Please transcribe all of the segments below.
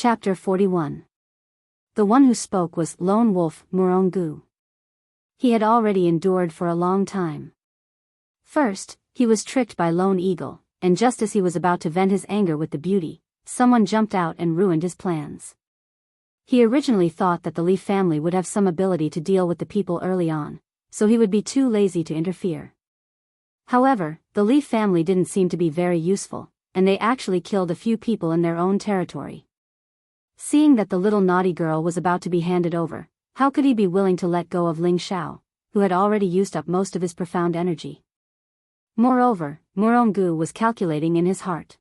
Chapter 41. The one who spoke was Lone Wolf Murongu. He had already endured for a long time. First, he was tricked by Lone Eagle, and just as he was about to vent his anger with the beauty, someone jumped out and ruined his plans. He originally thought that the Leaf family would have some ability to deal with the people early on, so he would be too lazy to interfere. However, the Leaf family didn't seem to be very useful, and they actually killed a few people in their own territory. Seeing that the little naughty girl was about to be handed over, how could he be willing to let go of Ling Xiao, who had already used up most of his profound energy? Moreover, Murongu was calculating in his heart.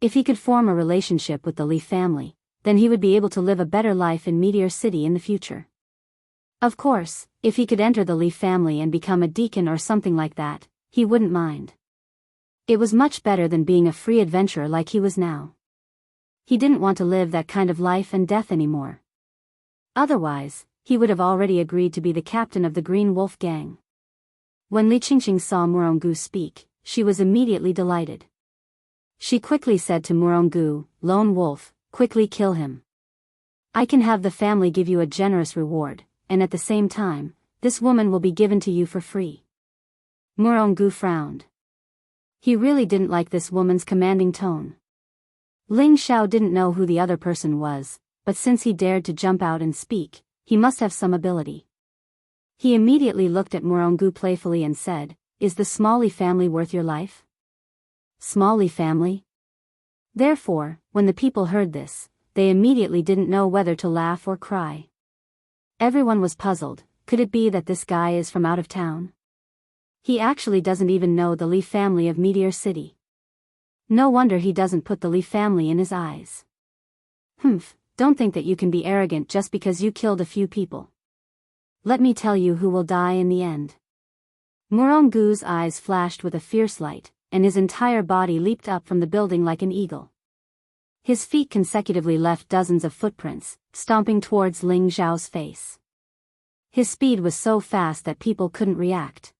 If he could form a relationship with the Leaf family, then he would be able to live a better life in Meteor City in the future. Of course, if he could enter the Leaf family and become a deacon or something like that, he wouldn't mind. It was much better than being a free adventurer like he was now. He didn't want to live that kind of life and death anymore. Otherwise, he would have already agreed to be the captain of the Green Wolf gang. When Li Qingqing saw Murongu speak, she was immediately delighted. She quickly said to Murongu, "Lone Wolf, quickly kill him. I can have the family give you a generous reward, and at the same time, this woman will be given to you for free." Murongu frowned. He really didn't like this woman's commanding tone. Ling Xiao didn't know who the other person was, but since he dared to jump out and speak, he must have some ability. He immediately looked at Murongu playfully and said, "Is the Smalley family worth your life?" Smalley family? Therefore, when the people heard this, they immediately didn't know whether to laugh or cry. Everyone was puzzled. Could it be that this guy is from out of town? He actually doesn't even know the Leaf family of Meteor City. No wonder he doesn't put the Leaf family in his eyes. Don't think that you can be arrogant just because you killed a few people. Let me tell you who will die in the end. Murongu's eyes flashed with a fierce light, and his entire body leaped up from the building like an eagle. His feet consecutively left dozens of footprints, stomping towards Ling Xiao's face. His speed was so fast that people couldn't react.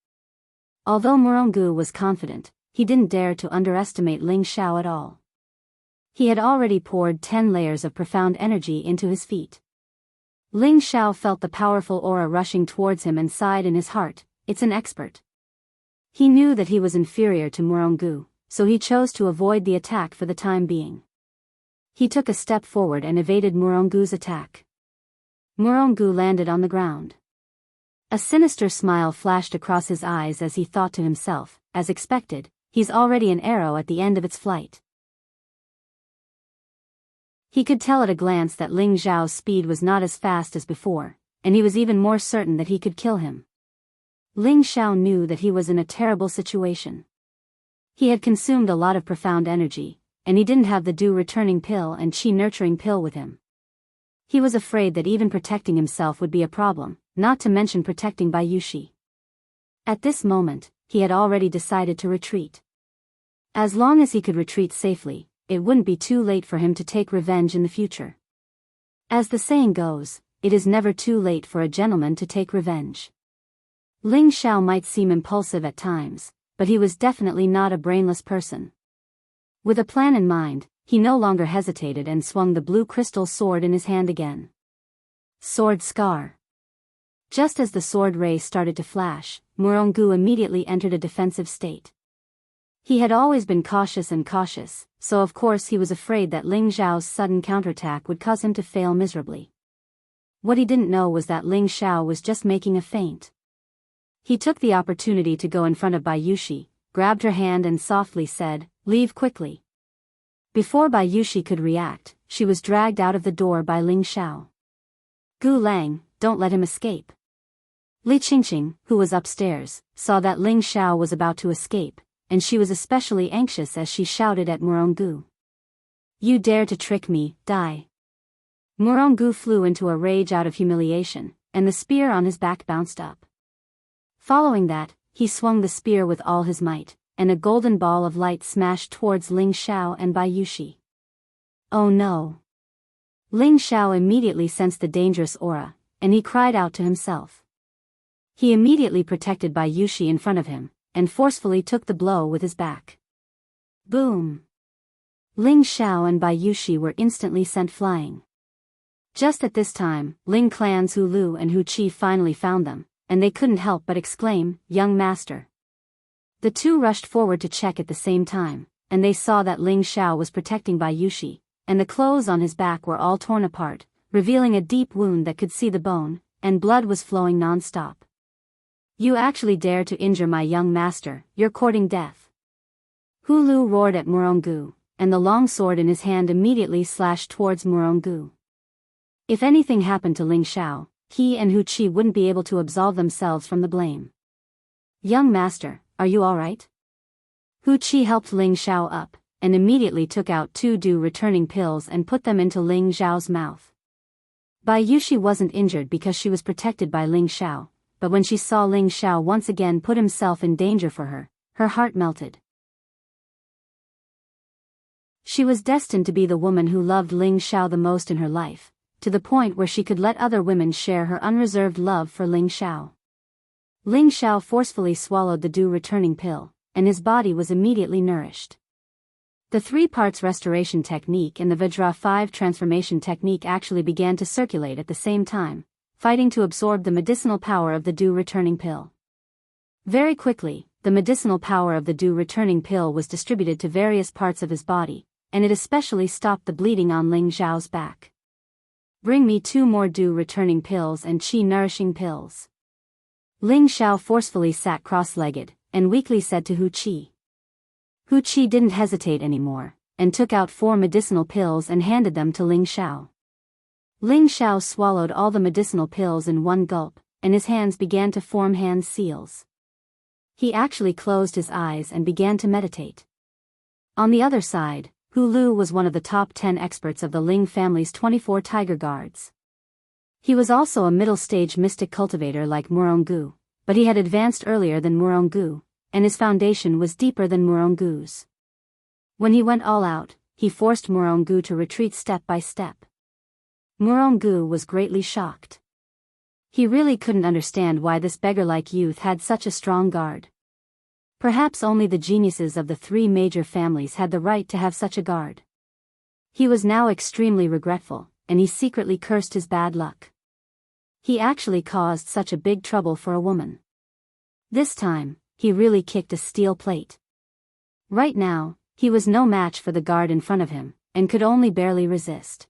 Although Murongu was confident, he didn't dare to underestimate Ling Xiao at all. He had already poured 10 layers of profound energy into his feet. Ling Xiao felt the powerful aura rushing towards him and sighed in his heart, "It's an expert." He knew that he was inferior to Murongu, so he chose to avoid the attack for the time being. He took a step forward and evaded Murongu's attack. Murongu landed on the ground. A sinister smile flashed across his eyes as he thought to himself, as expected, he's already an arrow at the end of its flight. He could tell at a glance that Ling Xiao's speed was not as fast as before, and he was even more certain that he could kill him. Ling Xiao knew that he was in a terrible situation. He had consumed a lot of profound energy, and he didn't have the dew returning pill and qi nurturing pill with him. He was afraid that even protecting himself would be a problem, not to mention protecting Bai Yushi. At this moment, he had already decided to retreat. As long as he could retreat safely, it wouldn't be too late for him to take revenge in the future. As the saying goes, it is never too late for a gentleman to take revenge. Ling Xiao might seem impulsive at times, but he was definitely not a brainless person. With a plan in mind, he no longer hesitated and swung the blue crystal sword in his hand again. Sword Scar. Just as the sword ray started to flash, Murongu immediately entered a defensive state. He had always been cautious, so of course he was afraid that Ling Xiao's sudden counterattack would cause him to fail miserably. What he didn't know was that Ling Xiao was just making a feint. He took the opportunity to go in front of Bai Yushi, grabbed her hand and softly said, "Leave quickly." Before Bai Yushi could react, she was dragged out of the door by Ling Xiao. "Gu Lang, don't let him escape." Li Qingqing, who was upstairs, saw that Ling Xiao was about to escape, and she was especially anxious as she shouted at Murongu. "You dare to trick me, die." Murongu flew into a rage out of humiliation, and the spear on his back bounced up. Following that, he swung the spear with all his might, and a golden ball of light smashed towards Ling Xiao and Bai Yushi. Oh no! Ling Xiao immediately sensed the dangerous aura, and he cried out to himself. He immediately protected Bai Yushi in front of him, and forcefully took the blow with his back. Boom! Ling Xiao and Bai Yushi were instantly sent flying. Just at this time, Ling clans Hu Lu and Hu Qi finally found them, and they couldn't help but exclaim, "Young master." The two rushed forward to check at the same time, and they saw that Ling Xiao was protecting Bai Yushi, and the clothes on his back were all torn apart, revealing a deep wound that could see the bone, and blood was flowing non-stop. "You actually dare to injure my young master, you're courting death." Hu Lu roared at Murongu, and the long sword in his hand immediately slashed towards Murongu. If anything happened to Ling Xiao, he and Hu Qi wouldn't be able to absolve themselves from the blame. "Young master, are you alright?" Hu Qi helped Ling Xiao up, and immediately took out 2 returning pills and put them into Ling Xiao's mouth. Bai Yushi wasn't injured because she was protected by Ling Xiao, but when she saw Ling Xiao once again put himself in danger for her heart melted. She was destined to be the woman who loved Ling Xiao the most in her life, to the point where she could let other women share her unreserved love for Ling Xiao. Ling Xiao forcefully swallowed the returning pill, and his body was immediately nourished. The 3 parts restoration technique and the Vajra 5 transformation technique actually began to circulate at the same time, fighting to absorb the medicinal power of the returning pill. Very quickly, the medicinal power of the returning pill was distributed to various parts of his body, and it especially stopped the bleeding on Ling Xiao's back. "Bring me 2 more returning pills and qi nourishing pills." Ling Xiao forcefully sat cross-legged, and weakly said to Hu Qi. Hu Qi didn't hesitate anymore, and took out 4 medicinal pills and handed them to Ling Xiao. Ling Xiao swallowed all the medicinal pills in one gulp, and his hands began to form hand seals. He actually closed his eyes and began to meditate. On the other side, Hu Lu was one of the top 10 experts of the Ling family's 24 tiger guards. He was also a middle-stage mystic cultivator like Murongu, but he had advanced earlier than Murongu, and his foundation was deeper than Murongu's. When he went all out, he forced Murongu to retreat step by step. Murongu was greatly shocked. He really couldn't understand why this beggar-like youth had such a strong guard. Perhaps only the geniuses of the 3 major families had the right to have such a guard. He was now extremely regretful, and he secretly cursed his bad luck. He actually caused such a big trouble for a woman. This time, he really kicked a steel plate. Right now, he was no match for the guard in front of him, and could only barely resist.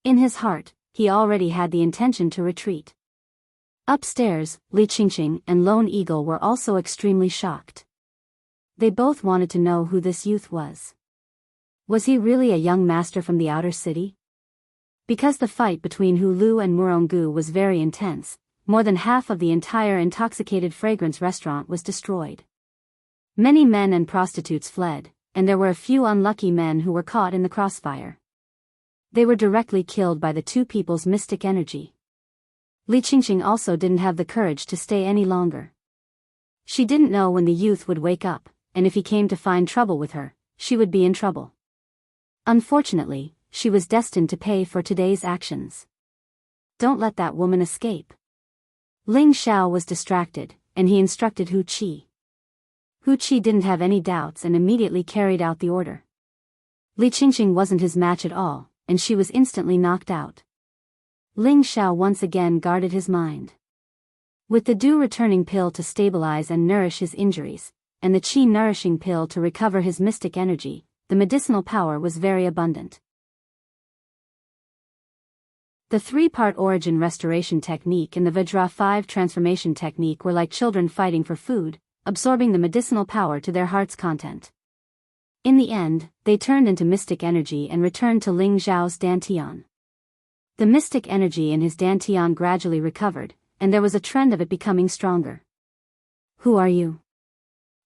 In his heart, he already had the intention to retreat. Upstairs, Li Qingqing and Lone Eagle were also extremely shocked. They both wanted to know who this youth was. Was he really a young master from the outer city? Because the fight between Hu Lu and Murongu was very intense, more than half of the entire intoxicated fragrance restaurant was destroyed. Many men and prostitutes fled, and there were a few unlucky men who were caught in the crossfire. They were directly killed by the 2 people's mystic energy. Li Qingqing also didn't have the courage to stay any longer. She didn't know when the youth would wake up, and if he came to find trouble with her, she would be in trouble. Unfortunately, she was destined to pay for today's actions. Don't let that woman escape. Ling Xiao was distracted, and he instructed Hu Qi. Hu Qi didn't have any doubts and immediately carried out the order. Li Qingqing wasn't his match at all, and she was instantly knocked out. Ling Xiao once again guarded his mind. With the returning pill to stabilize and nourish his injuries, and the qi nourishing pill to recover his mystic energy, the medicinal power was very abundant. The 3-part origin restoration technique and the Vajra 5 transformation technique were like children fighting for food, absorbing the medicinal power to their heart's content. In the end, they turned into mystic energy and returned to Ling Xiao's dantian. The mystic energy in his dantian gradually recovered, and there was a trend of it becoming stronger. "Who are you?"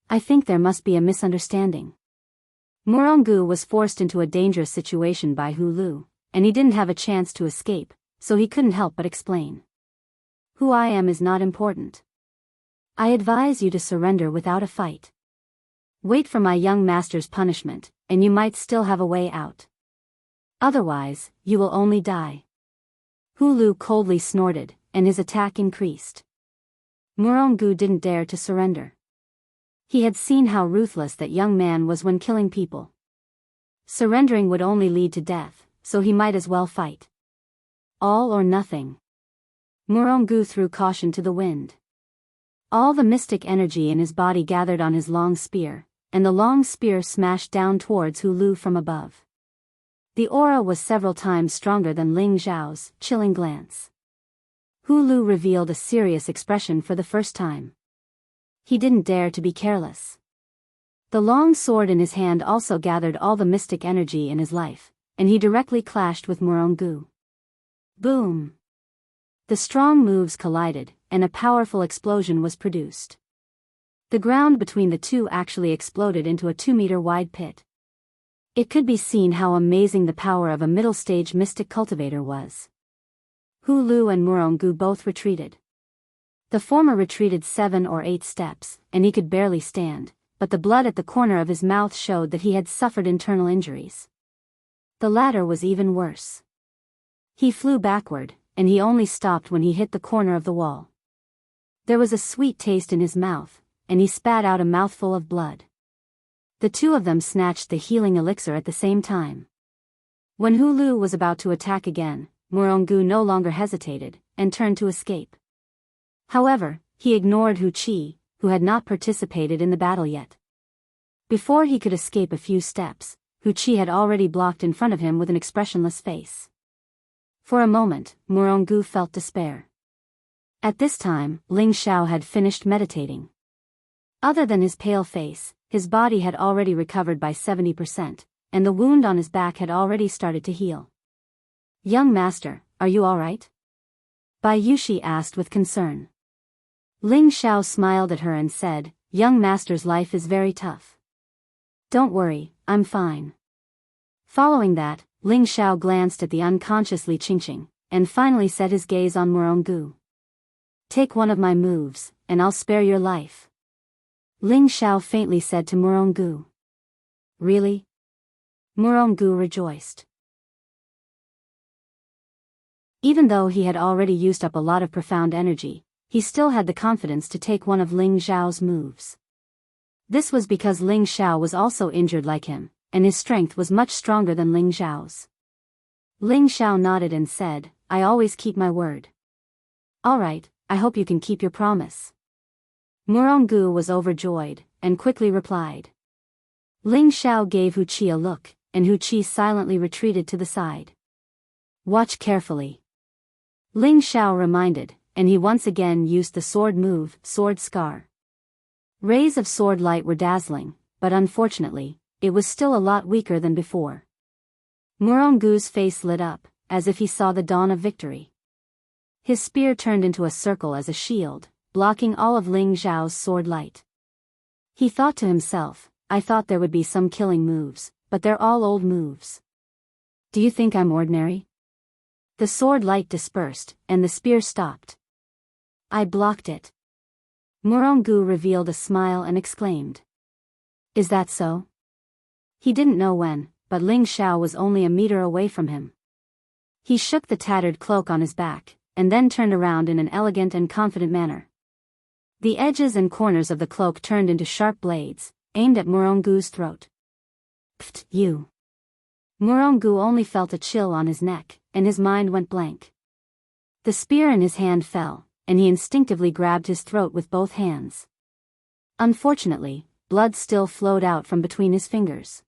"I think there must be a misunderstanding." Murongu was forced into a dangerous situation by Hu Lu, and he didn't have a chance to escape, so he couldn't help but explain. "Who I am is not important. I advise you to surrender without a fight. Wait for my young master's punishment, and you might still have a way out. Otherwise, you will only die." Hu Lu coldly snorted, and his attack increased. Murongu didn't dare to surrender. He had seen how ruthless that young man was when killing people. Surrendering would only lead to death, so he might as well fight. All or nothing. Murongu threw caution to the wind. All the mystic energy in his body gathered on his long spear, and the long spear smashed down towards Hu Lu from above. The aura was several times stronger than Ling Zhao's chilling glance. Hu Lu revealed a serious expression for the first time. He didn't dare to be careless. The long sword in his hand also gathered all the mystic energy in his life, and he directly clashed with Murongu. Boom! The strong moves collided, and a powerful explosion was produced. The ground between the two actually exploded into a 2-meter-wide pit. It could be seen how amazing the power of a middle-stage mystic cultivator was. Hu Lu and Murongu both retreated. The former retreated 7 or 8 steps, and he could barely stand, but the blood at the corner of his mouth showed that he had suffered internal injuries. The latter was even worse. He flew backward, and he only stopped when he hit the corner of the wall. There was a sweet taste in his mouth, and he spat out a mouthful of blood. The two of them snatched the healing elixir at the same time. When Hu Lu was about to attack again, Murongu no longer hesitated, and turned to escape. However, he ignored Hu Qi, who had not participated in the battle yet. Before he could escape a few steps, Hu Qi had already blocked in front of him with an expressionless face. For a moment, Murongu felt despair. At this time, Ling Xiao had finished meditating. Other than his pale face, his body had already recovered by 70%, and the wound on his back had already started to heal. "Young master, are you all right?" Bai Yushi asked with concern. Ling Xiao smiled at her and said, "Young master's life is very tough. Don't worry, I'm fine." Following that, Ling Xiao glanced at the unconscious Li Qingqing, and finally set his gaze on Murongu. "Take one of my moves, and I'll spare your life." Ling Xiao faintly said to Murongu. "Really?" Murongu rejoiced. Even though he had already used up a lot of profound energy, he still had the confidence to take one of Ling Xiao's moves. This was because Ling Xiao was also injured like him, and his strength was much stronger than Ling Xiao's. Ling Xiao nodded and said, "I always keep my word." "All right, I hope you can keep your promise." Murongu was overjoyed, and quickly replied. Ling Xiao gave Hu Qi a look, and Hu Qi silently retreated to the side. "Watch carefully," Ling Xiao reminded, and he once again used the sword move, Sword Scar. Rays of sword light were dazzling, but unfortunately, it was still a lot weaker than before. Murongu's face lit up, as if he saw the dawn of victory. His spear turned into a circle as a shield, blocking all of Ling Xiao's sword light. He thought to himself, "I thought there would be some killing moves, but they're all old moves. Do you think I'm ordinary?" The sword light dispersed, and the spear stopped. "I blocked it." Murongu revealed a smile and exclaimed. "Is that so?" He didn't know when, but Ling Xiao was only a meter away from him. He shook the tattered cloak on his back, and then turned around in an elegant and confident manner. The edges and corners of the cloak turned into sharp blades, aimed at Murongu's throat. "Pfft, you." Murongu only felt a chill on his neck, and his mind went blank. The spear in his hand fell, and he instinctively grabbed his throat with both hands. Unfortunately, blood still flowed out from between his fingers.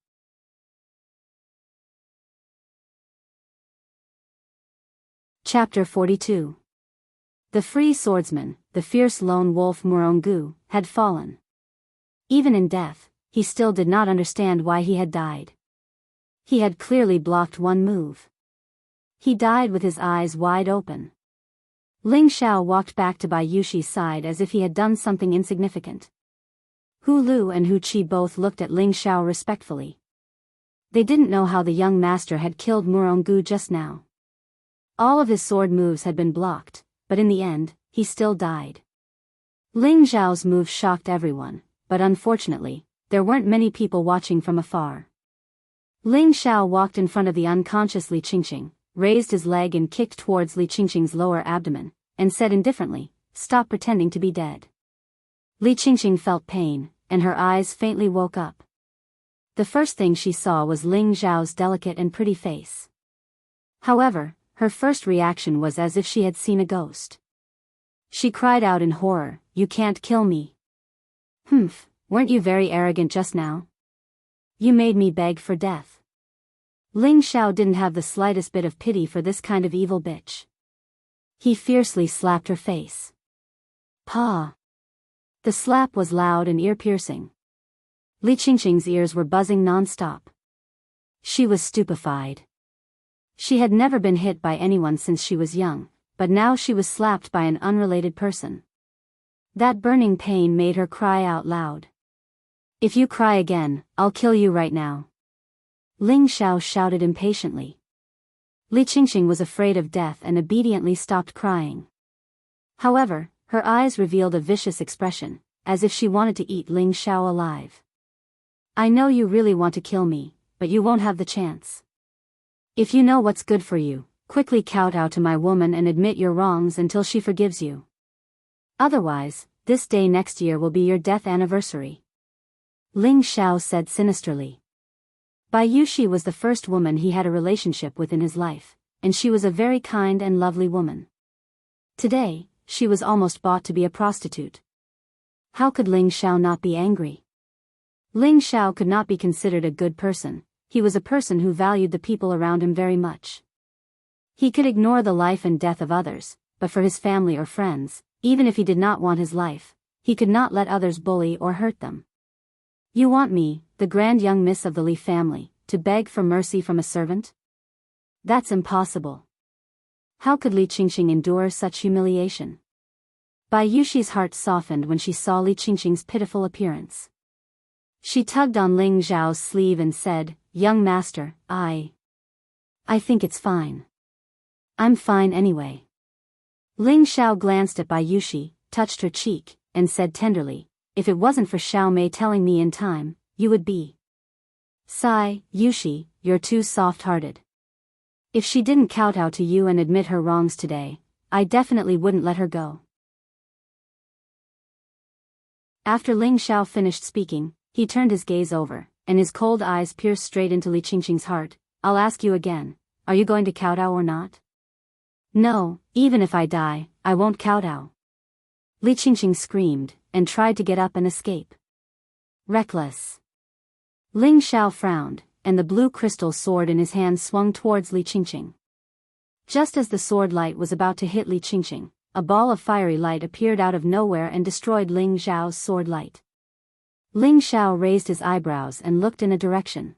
Chapter 42. The free swordsman, the fierce lone wolf Murongu, had fallen. Even in death, he still did not understand why he had died. He had clearly blocked one move. He died with his eyes wide open. Ling Xiao walked back to Bai Yushi's side as if he had done something insignificant. Hu Lu and Hu Qi both looked at Ling Xiao respectfully. They didn't know how the young master had killed Murongu just now. All of his sword moves had been blocked, but in the end, he still died. Ling Xiao's move shocked everyone, but unfortunately, there weren't many people watching from afar. Ling Xiao walked in front of the unconscious Li Qingqing, raised his leg and kicked towards Li Qingqing's lower abdomen, and said indifferently, "Stop pretending to be dead." Li Qingqing felt pain, and her eyes faintly woke up. The first thing she saw was Ling Xiao's delicate and pretty face. However, her first reaction was as if she had seen a ghost. She cried out in horror, "You can't kill me." "Humph, weren't you very arrogant just now? You made me beg for death." Ling Xiao didn't have the slightest bit of pity for this kind of evil bitch. He fiercely slapped her face. "Pa!" The slap was loud and ear-piercing. Li Qingqing's ears were buzzing non-stop. She was stupefied. She had never been hit by anyone since she was young, but now she was slapped by an unrelated person. That burning pain made her cry out loud. "If you cry again, I'll kill you right now." Ling Xiao shouted impatiently. Li Qingqing was afraid of death and obediently stopped crying. However, her eyes revealed a vicious expression, as if she wanted to eat Ling Xiao alive. "I know you really want to kill me, but you won't have the chance. If you know what's good for you, quickly kowtow to my woman and admit your wrongs until she forgives you. Otherwise, this day next year will be your death anniversary." Ling Xiao said sinisterly. Bai Yushi was the first woman he had a relationship with in his life, and she was a very kind and lovely woman. Today, she was almost bought to be a prostitute. How could Ling Xiao not be angry? Ling Xiao could not be considered a good person. He was a person who valued the people around him very much. He could ignore the life and death of others, but for his family or friends, even if he did not want his life, he could not let others bully or hurt them. "You want me, the grand young miss of the Li family, to beg for mercy from a servant? That's impossible." How could Li Qingqing endure such humiliation? Bai Yushi's heart softened when she saw Li Qingqing's pitiful appearance. She tugged on Ling Xiao's sleeve and said, "Young master, I think it's fine. I'm fine anyway." Ling Xiao glanced at Bai Yushi, touched her cheek, and said tenderly, "If it wasn't for Xiao Mei telling me in time, you would be." "Sigh, Yushi, you're too soft-hearted. If she didn't kowtow to you and admit her wrongs today, I definitely wouldn't let her go." After Ling Xiao finished speaking, he turned his gaze over, and his cold eyes pierced straight into Li Qingqing's heart. "I'll ask you again, are you going to kowtow or not?" "No, even if I die, I won't kowtow." Li Qingqing screamed, and tried to get up and escape. Reckless. Ling Xiao frowned, and the blue crystal sword in his hand swung towards Li Qingqing. Just as the sword light was about to hit Li Qingqing, a ball of fiery light appeared out of nowhere and destroyed Ling Xiao's sword light. Ling Xiao raised his eyebrows and looked in a direction.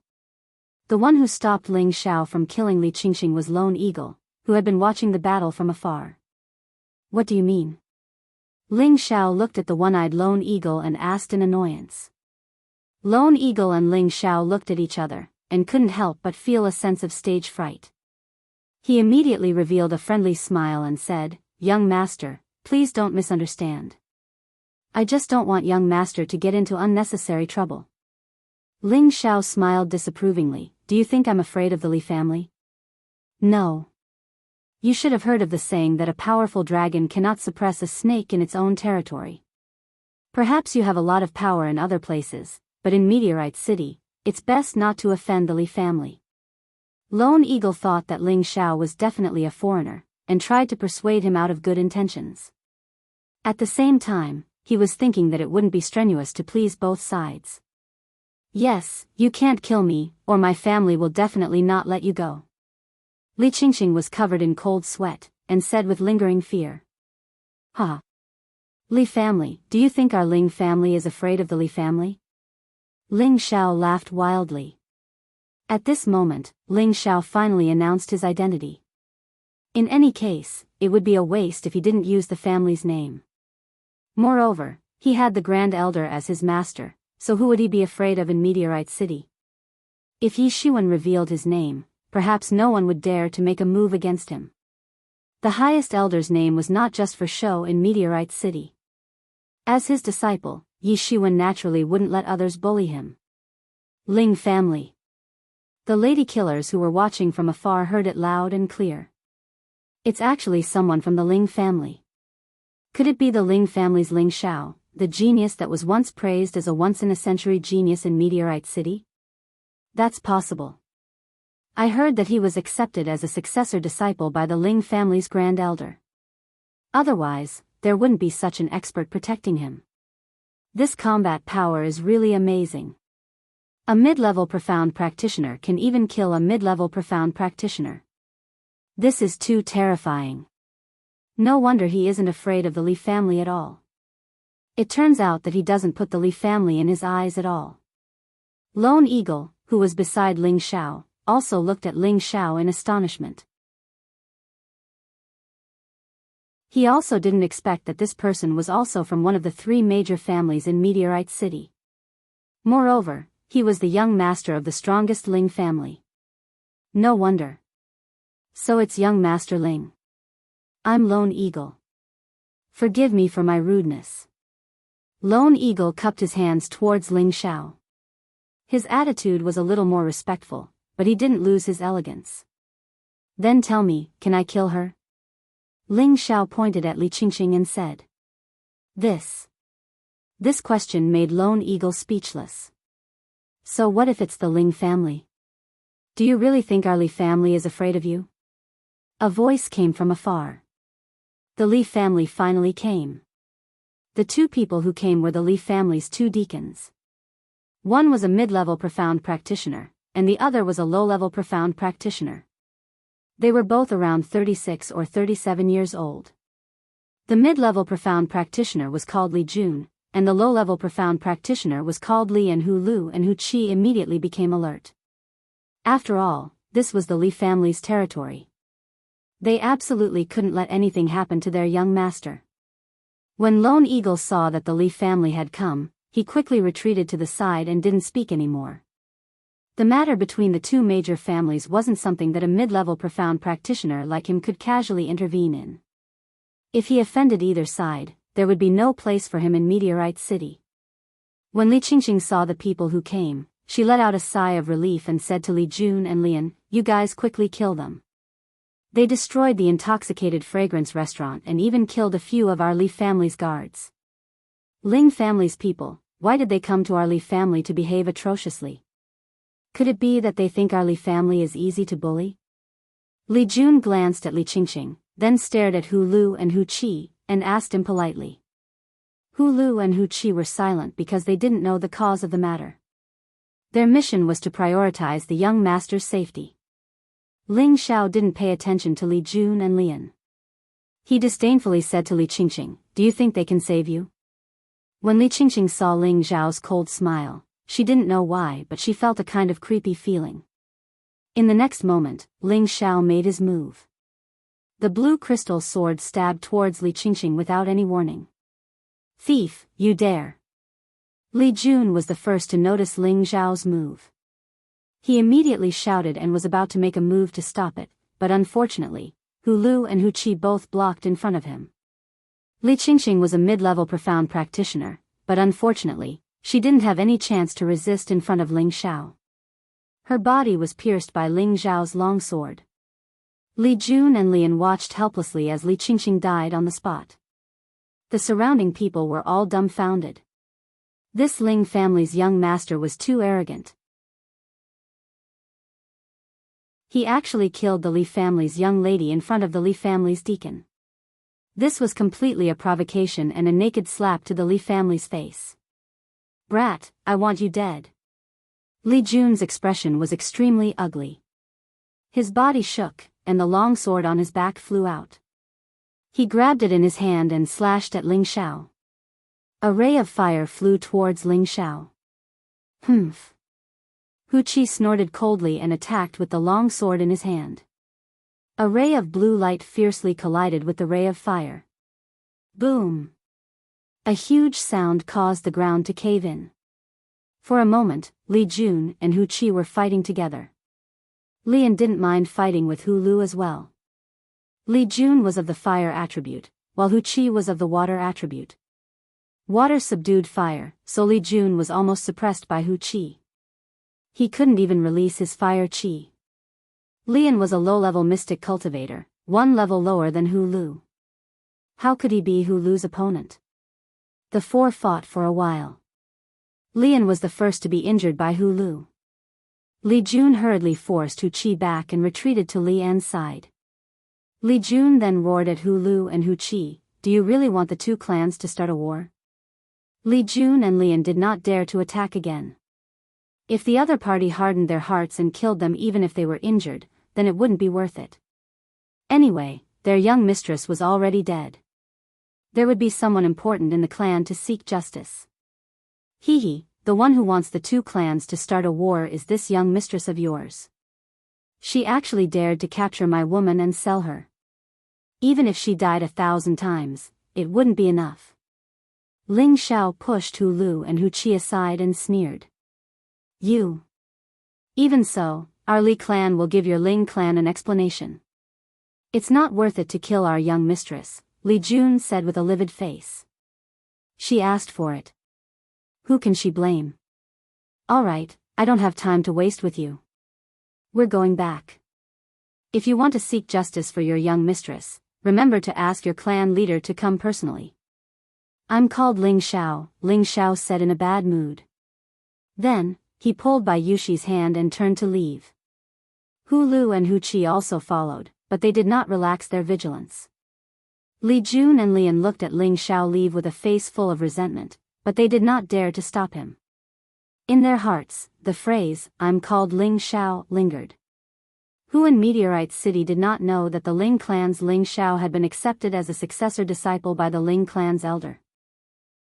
The one who stopped Ling Xiao from killing Li Qingqing was Lone Eagle, who had been watching the battle from afar. "What do you mean?" Ling Xiao looked at the one-eyed Lone Eagle and asked in annoyance. Lone Eagle and Ling Xiao looked at each other, and couldn't help but feel a sense of stage fright. He immediately revealed a friendly smile and said, "Young master, please don't misunderstand. I just don't want young master to get into unnecessary trouble." Ling Xiao smiled disapprovingly. "Do you think I'm afraid of the Li family?" "No. You should have heard of the saying that a powerful dragon cannot suppress a snake in its own territory. Perhaps you have a lot of power in other places, but in Meteorite City, it's best not to offend the Li family." Lone Eagle thought that Ling Xiao was definitely a foreigner, and tried to persuade him out of good intentions. At the same time, he was thinking that it wouldn't be strenuous to please both sides. "Yes, you can't kill me, or my family will definitely not let you go." Li Qingqing was covered in cold sweat, and said with lingering fear. "Ha! Li family, do you think our Ling family is afraid of the Li family?" Ling Xiao laughed wildly. At this moment, Ling Xiao finally announced his identity. In any case, it would be a waste if he didn't use the family's name. Moreover, he had the Grand Elder as his master, so who would he be afraid of in Meteorite City? If Yi Shiwen revealed his name, perhaps no one would dare to make a move against him. The highest elder's name was not just for show in Meteorite City. As his disciple, Yi Shiwen naturally wouldn't let others bully him. Ling family. The lady killers who were watching from afar heard it loud and clear. It's actually someone from the Ling family. Could it be the Ling family's Ling Xiao, the genius that was once praised as a once-in-a-century genius in Meteorite City? That's possible. I heard that he was accepted as a successor disciple by the Ling family's grand elder. Otherwise, there wouldn't be such an expert protecting him. This combat power is really amazing. A mid-level profound practitioner can even kill a mid-level profound practitioner. This is too terrifying. No wonder he isn't afraid of the Li family at all. It turns out that he doesn't put the Li family in his eyes at all. Lone Eagle, who was beside Ling Xiao, also looked at Ling Xiao in astonishment. He also didn't expect that this person was also from one of the 3 major families in Meteorite City. Moreover, he was the young master of the strongest Ling family. No wonder. So it's young Master Ling. I'm Lone Eagle. Forgive me for my rudeness. Lone Eagle cupped his hands towards Ling Xiao. His attitude was a little more respectful, but he didn't lose his elegance. Then tell me, can I kill her? Ling Xiao pointed at Li Qingqing and said. This question made Lone Eagle speechless. So what if it's the Ling family? Do you really think our Li family is afraid of you? A voice came from afar. The Li family finally came. The 2 people who came were the Li family's 2 deacons. One was a mid-level profound practitioner, and the other was a low-level profound practitioner. They were both around 36 or 37 years old. The mid-level profound practitioner was called Li Jun, and the low-level profound practitioner was called Li, and Hu Lu and Hu Qi immediately became alert. After all, this was the Li family's territory. They absolutely couldn't let anything happen to their young master. When Lone Eagle saw that the Li family had come, he quickly retreated to the side and didn't speak anymore. The matter between the 2 major families wasn't something that a mid-level profound practitioner like him could casually intervene in. If he offended either side, there would be no place for him in Meteorite City. When Li Qingqing saw the people who came, she let out a sigh of relief and said to Li Jun and Lian, "You guys quickly kill them. They destroyed the intoxicated fragrance restaurant and even killed a few of our Li family's guards. Ling family's people, why did they come to our Li family to behave atrociously? Could it be that they think our Li family is easy to bully?" Li Jun glanced at Li Qingqing, then stared at Hu Lu and Hu Qi, and asked him politely. Hu Lu and Hu Qi were silent because they didn't know the cause of the matter. Their mission was to prioritize the young master's safety. Ling Xiao didn't pay attention to Li Jun and Lian. He disdainfully said to Li Qingqing, "Do you think they can save you?" When Li Qingqing saw Ling Xiao's cold smile, she didn't know why, but she felt a kind of creepy feeling. In the next moment, Ling Xiao made his move. The blue crystal sword stabbed towards Li Qingqing without any warning. "Thief, you dare!" Li Jun was the first to notice Ling Xiao's move. He immediately shouted and was about to make a move to stop it, but unfortunately, Hu Lu and Hu Qi both blocked in front of him. Li Qingqing was a mid-level profound practitioner, but unfortunately, she didn't have any chance to resist in front of Ling Xiao. Her body was pierced by Ling Xiao's long sword. Li Jun and Lian watched helplessly as Li Qingqing died on the spot. The surrounding people were all dumbfounded. This Ling family's young master was too arrogant. He actually killed the Li family's young lady in front of the Li family's deacon. This was completely a provocation and a naked slap to the Li family's face. "Brat, I want you dead." Li Jun's expression was extremely ugly. His body shook, and the long sword on his back flew out. He grabbed it in his hand and slashed at Ling Xiao. A ray of fire flew towards Ling Xiao. "Humph." Hu Qi snorted coldly and attacked with the long sword in his hand. A ray of blue light fiercely collided with the ray of fire. Boom! A huge sound caused the ground to cave in. For a moment, Li Jun and Hu Qi were fighting together. Lian didn't mind fighting with Hu Lu as well. Li Jun was of the fire attribute, while Hu Qi was of the water attribute. Water subdued fire, so Li Jun was almost suppressed by Hu Qi. He couldn't even release his fire qi. Lian was a low-level mystic cultivator, 1 level lower than Hu Lu. How could he be Hu Lu's opponent? The 4 fought for a while. Lian was the first to be injured by Hu Lu. Li Jun hurriedly forced Hu Qi back and retreated to Li An's side. Li Jun then roared at Hu Lu and Hu Qi, "Do you really want the two clans to start a war?" Li Jun and Lian did not dare to attack again. If the other party hardened their hearts and killed them even if they were injured, then it wouldn't be worth it. Anyway, their young mistress was already dead. There would be someone important in the clan to seek justice. Hee, the one who wants the two clans to start a war is this young mistress of yours. She actually dared to capture my woman and sell her. Even if she died 1,000 times, it wouldn't be enough. Ling Xiao pushed Hu Lu and Hu Qi aside and sneered. You. Even so, our Li clan will give your Ling clan an explanation. It's not worth it to kill our young mistress, Li Jun said with a livid face. She asked for it. Who can she blame? All right, I don't have time to waste with you. We're going back. If you want to seek justice for your young mistress, remember to ask your clan leader to come personally. I'm called Ling Xiao said in a bad mood. Then, he pulled by Yushi's hand and turned to leave. Hu Lu and Hu Qi also followed, but they did not relax their vigilance. Li Jun and Lian looked at Ling Xiao leave with a face full of resentment, but they did not dare to stop him. In their hearts, the phrase, "I'm called Ling Xiao," lingered. Who in Meteorite City did not know that the Ling clan's Ling Xiao had been accepted as a successor disciple by the Ling clan's elder?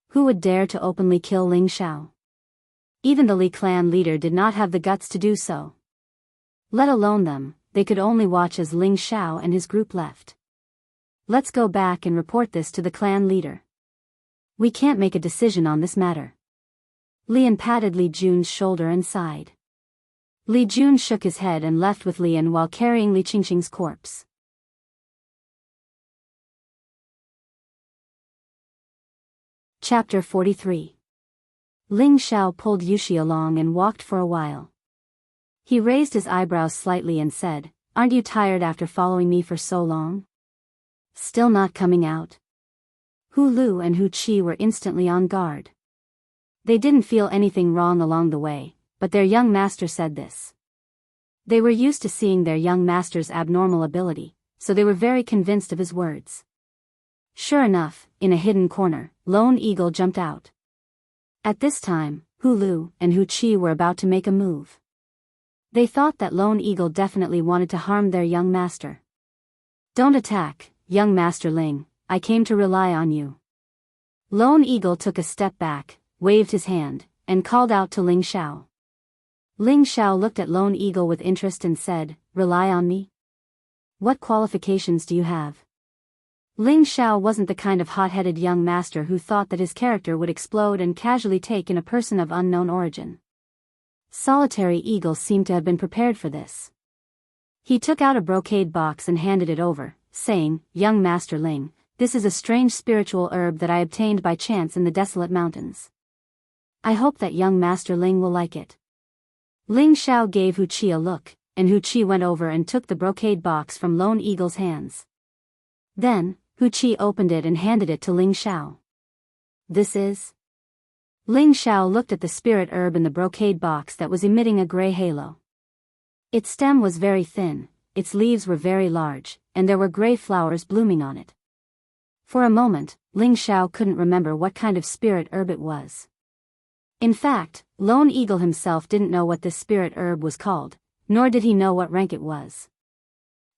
Who would dare to openly kill Ling Xiao? Even the Li clan leader did not have the guts to do so. Let alone them, they could only watch as Ling Xiao and his group left. Let's go back and report this to the clan leader. We can't make a decision on this matter. Lian patted Li Jun's shoulder and sighed. Li Jun shook his head and left with Lian while carrying Li Qingqing's corpse. Chapter 43. Ling Xiao pulled Yushi along and walked for a while. He raised his eyebrows slightly and said, "Aren't you tired after following me for so long? Still not coming out?" Hu Lu and Hu Qi were instantly on guard. They didn't feel anything wrong along the way, but their young master said this. They were used to seeing their young master's abnormal ability, so they were very convinced of his words. Sure enough, in a hidden corner, Lone Eagle jumped out. At this time, Hu Lu and Hu Qi were about to make a move. They thought that Lone Eagle definitely wanted to harm their young master. "Don't attack, young Master Ling, I came to rely on you." Lone Eagle took a step back, waved his hand, and called out to Ling Xiao. Ling Xiao looked at Lone Eagle with interest and said, "Rely on me? What qualifications do you have?" Ling Xiao wasn't the kind of hot-headed young master who thought that his character would explode and casually take in a person of unknown origin. Solitary Eagle seemed to have been prepared for this. He took out a brocade box and handed it over, saying, "Young Master Ling, this is a strange spiritual herb that I obtained by chance in the desolate mountains. I hope that young Master Ling will like it." Ling Xiao gave Hu Qi a look, and Hu Qi went over and took the brocade box from Lone Eagle's hands. Then, Hu Qi opened it and handed it to Ling Xiao. "This is?" Ling Xiao looked at the spirit herb in the brocade box that was emitting a gray halo. Its stem was very thin, its leaves were very large, and there were gray flowers blooming on it. For a moment, Ling Xiao couldn't remember what kind of spirit herb it was. In fact, Lone Eagle himself didn't know what this spirit herb was called, nor did he know what rank it was.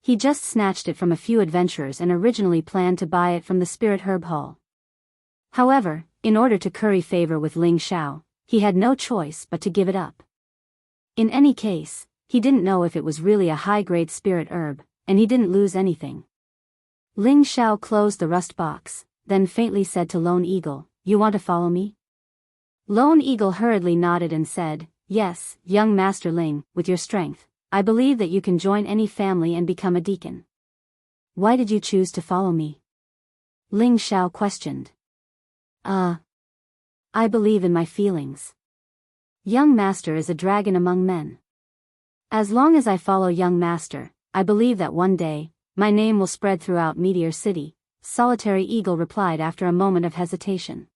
He just snatched it from a few adventurers and originally planned to buy it from the Spirit Herb Hall. However, in order to curry favor with Ling Xiao, he had no choice but to give it up. In any case, he didn't know if it was really a high-grade spirit herb, and he didn't lose anything. Ling Xiao closed the rust box, then faintly said to Lone Eagle, "You want to follow me?" Lone Eagle hurriedly nodded and said, "Yes, young Master Ling, with your strength, I believe that you can join any family and become a deacon." "Why did you choose to follow me?" Ling Xiao questioned. I believe in my feelings. Young Master is a dragon among men. As long as I follow young Master, I believe that one day, my name will spread throughout Meteor City, Solitary Eagle replied after a moment of hesitation.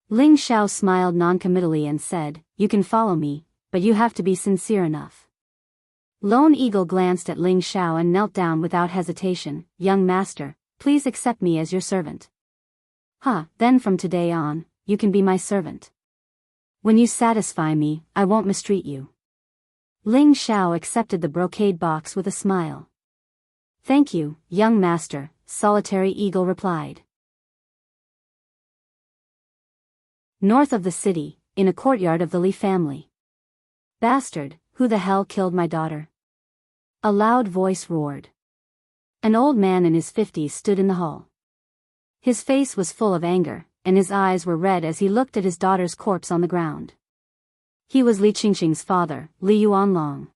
Ling Xiao smiled noncommittally and said, "You can follow me, but you have to be sincere enough. Lone Eagle glanced at Ling Xiao and knelt down without hesitation. Young master, please accept me as your servant. Then from today on, you can be my servant. When you satisfy me, I won't mistreat you. Ling Xiao accepted the brocade box with a smile. Thank you, young master, Solitary Eagle replied. North of the city, in a courtyard of the Li family. Bastard, who the hell killed my daughter? A loud voice roared. An old man in his 50s stood in the hall. His face was full of anger, and his eyes were red as he looked at his daughter's corpse on the ground. He was Li Qingqing's father, Li Yuanlong.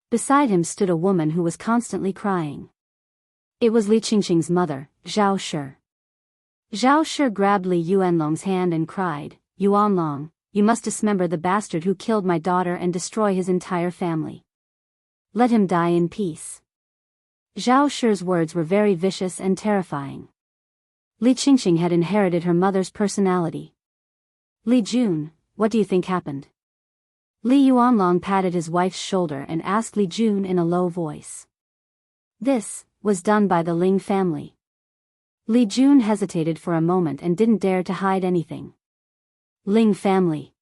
Beside him stood a woman who was constantly crying. It was Li Qingqing's mother, Zhao Shi. Zhao Shi grabbed Li Yuanlong's hand and cried, Yuanlong, you must dismember the bastard who killed my daughter and destroy his entire family. Let him die in peace. Zhao Shi's words were very vicious and terrifying. Li Qingqing had inherited her mother's personality. Li Jun, what do you think happened? Li Yuanlong patted his wife's shoulder and asked Li Jun in a low voice. This was done by the Ling family. Li Jun hesitated for a moment and didn't dare to hide anything. Ling family.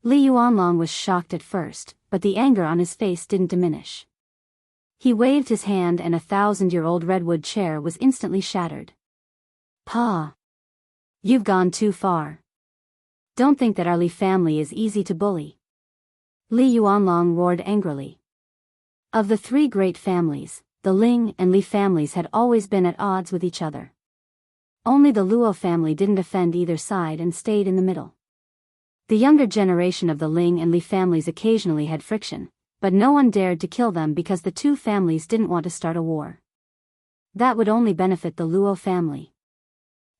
Li Yuanlong was shocked at first, but the anger on his face didn't diminish. He waved his hand and a 1,000-year-old redwood chair was instantly shattered. Pa! You've gone too far. Don't think that our Li family is easy to bully. Li Yuanlong roared angrily. Of the three great families, the Ling and Li families had always been at odds with each other. Only the Luo family didn't offend either side and stayed in the middle. The younger generation of the Ling and Li families occasionally had friction, but no one dared to kill them because the two families didn't want to start a war. That would only benefit the Luo family.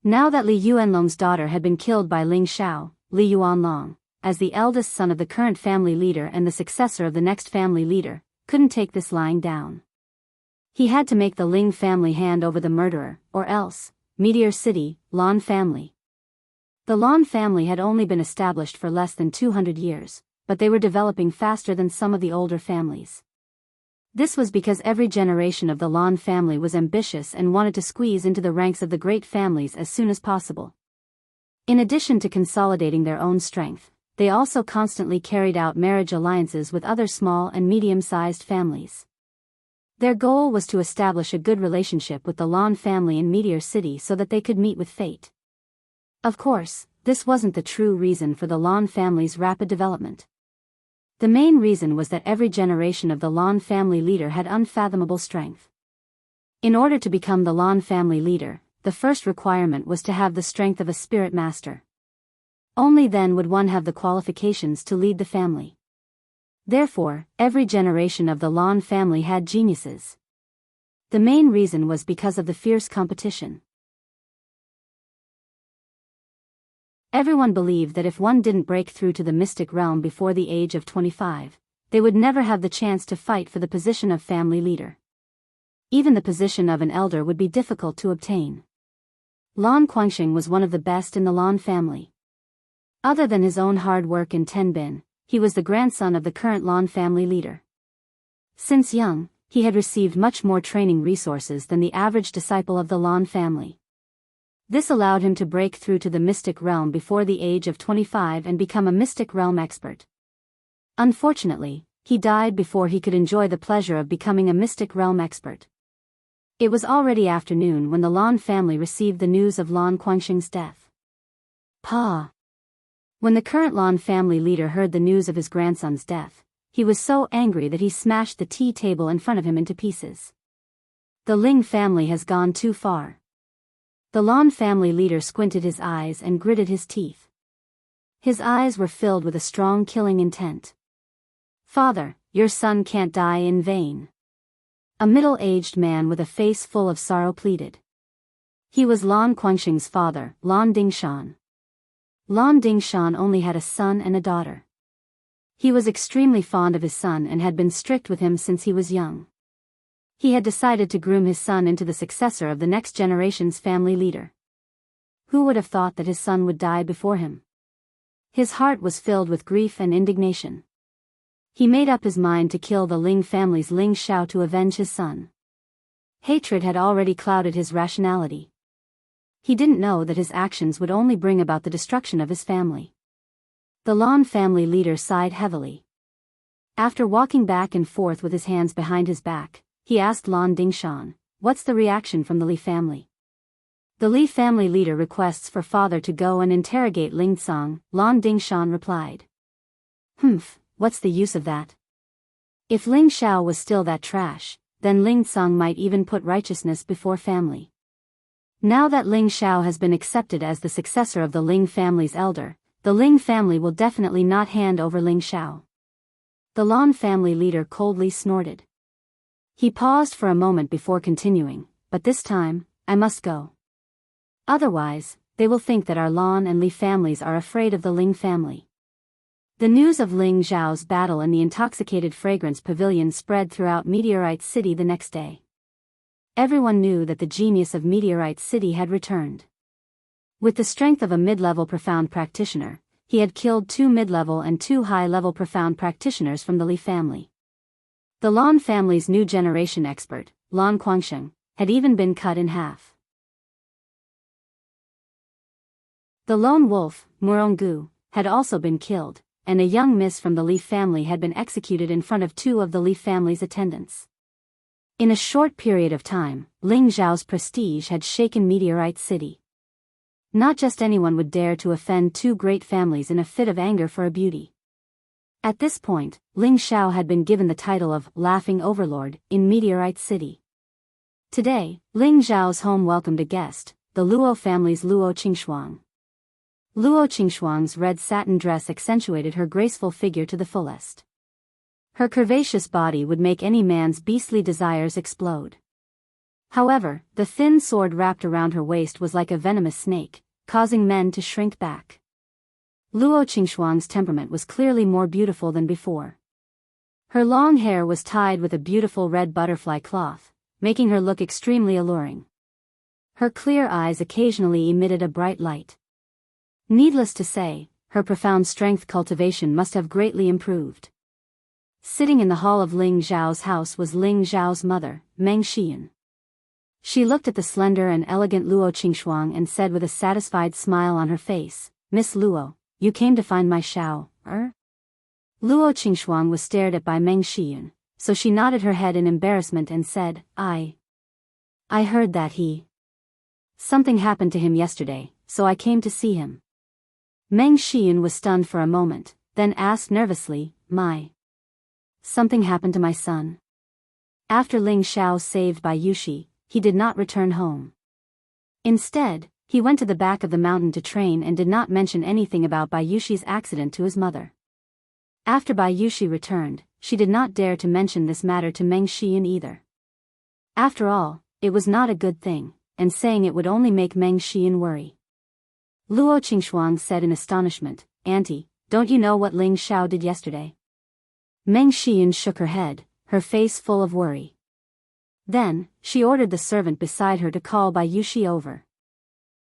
Now that Li Yuanlong's daughter had been killed by Ling Xiao, Li Yuanlong, as the eldest son of the current family leader and the successor of the next family leader, couldn't take this lying down. He had to make the Ling family hand over the murderer, or else, Meteor City, Lan family. The Lan family had only been established for less than 200 years, but they were developing faster than some of the older families. This was because every generation of the Lan family was ambitious and wanted to squeeze into the ranks of the great families as soon as possible. In addition to consolidating their own strength, they also constantly carried out marriage alliances with other small and medium-sized families. Their goal was to establish a good relationship with the Lan family in Meteor City so that they could meet with fate. Of course, this wasn't the true reason for the Lan family's rapid development. The main reason was that every generation of the Lan family leader had unfathomable strength. In order to become the Lan family leader, the first requirement was to have the strength of a spirit master. Only then would one have the qualifications to lead the family. Therefore, every generation of the Lan family had geniuses. The main reason was because of the fierce competition. Everyone believed that if one didn't break through to the mystic realm before the age of 25, they would never have the chance to fight for the position of family leader. Even the position of an elder would be difficult to obtain. Lan Guangxing was one of the best in the Lan family. Other than his own hard work in Tenbin, he was the grandson of the current Lan family leader. Since young, he had received much more training resources than the average disciple of the Lan family. This allowed him to break through to the mystic realm before the age of 25 and become a mystic realm expert. Unfortunately, he died before he could enjoy the pleasure of becoming a mystic realm expert. It was already afternoon when the Lan family received the news of Lan Guangxing's death. Pa! When the current Lan family leader heard the news of his grandson's death, he was so angry that he smashed the tea table in front of him into pieces. The Ling family has gone too far. The Lan family leader squinted his eyes and gritted his teeth. His eyes were filled with a strong killing intent. Father, your son can't die in vain. A middle-aged man with a face full of sorrow pleaded. He was Lan Guangxing's father, Lan Dingshan. Lan Dingshan only had a son and a daughter. He was extremely fond of his son and had been strict with him since he was young. He had decided to groom his son into the successor of the next generation's family leader. Who would have thought that his son would die before him? His heart was filled with grief and indignation. He made up his mind to kill the Ling family's Ling Xiao to avenge his son. Hatred had already clouded his rationality. He didn't know that his actions would only bring about the destruction of his family. The Lan family leader sighed heavily. After walking back and forth with his hands behind his back, he asked Lan Dingshan, "What's the reaction from the Li family?" "The Li family leader requests for father to go and interrogate Ling Tsang," Lan Dingshan replied. "Humph, what's the use of that? If Ling Xiao was still that trash, then Ling Tsang might even put righteousness before family. Now that Ling Xiao has been accepted as the successor of the Ling family's elder, the Ling family will definitely not hand over Ling Xiao." The Lan family leader coldly snorted. He paused for a moment before continuing, "But this time, I must go. Otherwise, they will think that our Lan and Li families are afraid of the Ling family." The news of Ling Zhao's battle in the intoxicated fragrance pavilion spread throughout Meteorite City the next day. Everyone knew that the genius of Meteorite City had returned. With the strength of a mid-level profound practitioner, he had killed 2 mid-level and 2 high-level profound practitioners from the Li family. The Lan family's new generation expert, Lan Guangsheng, had even been cut in half. The lone wolf, Murongu, had also been killed, and a young miss from the Li family had been executed in front of 2 of the Li family's attendants. In a short period of time, Ling Zhao's prestige had shaken Meteorite City. Not just anyone would dare to offend 2 great families in a fit of anger for a beauty. At this point, Ling Xiao had been given the title of Laughing Overlord in Meteorite City. Today, Ling Zhao's home welcomed a guest, the Luo family's Luo Qingshuang. Luo Qingshuang's red satin dress accentuated her graceful figure to the fullest. Her curvaceous body would make any man's beastly desires explode. However, the thin sword wrapped around her waist was like a venomous snake, causing men to shrink back. Luo Qingshuang's temperament was clearly more beautiful than before. Her long hair was tied with a beautiful red butterfly cloth, making her look extremely alluring. Her clear eyes occasionally emitted a bright light. Needless to say, her profound strength cultivation must have greatly improved. Sitting in the hall of Ling Zhao's house was Ling Zhao's mother, Meng Xian. She looked at the slender and elegant Luo Qingshuang and said with a satisfied smile on her face, "Miss Luo, you came to find my Xiao, er?" Luo Qingshuang was stared at by Meng Xian, so she nodded her head in embarrassment and said, I heard that something happened to him yesterday, so I came to see him." Meng Xian was stunned for a moment, then asked nervously, Something happened to my son?" After Ling Xiao saved by Yushi, he did not return home. Instead, he went to the back of the mountain to train and did not mention anything about Bayushi's accident to his mother. After Bayushi returned, she did not dare to mention this matter to Meng Xian either. After all, it was not a good thing, and saying it would only make Meng Xian worry. Luo Qingshuang said in astonishment, "Auntie, don't you know what Ling Xiao did yesterday?" Meng Xian shook her head, her face full of worry. Then, she ordered the servant beside her to call Bayushi over.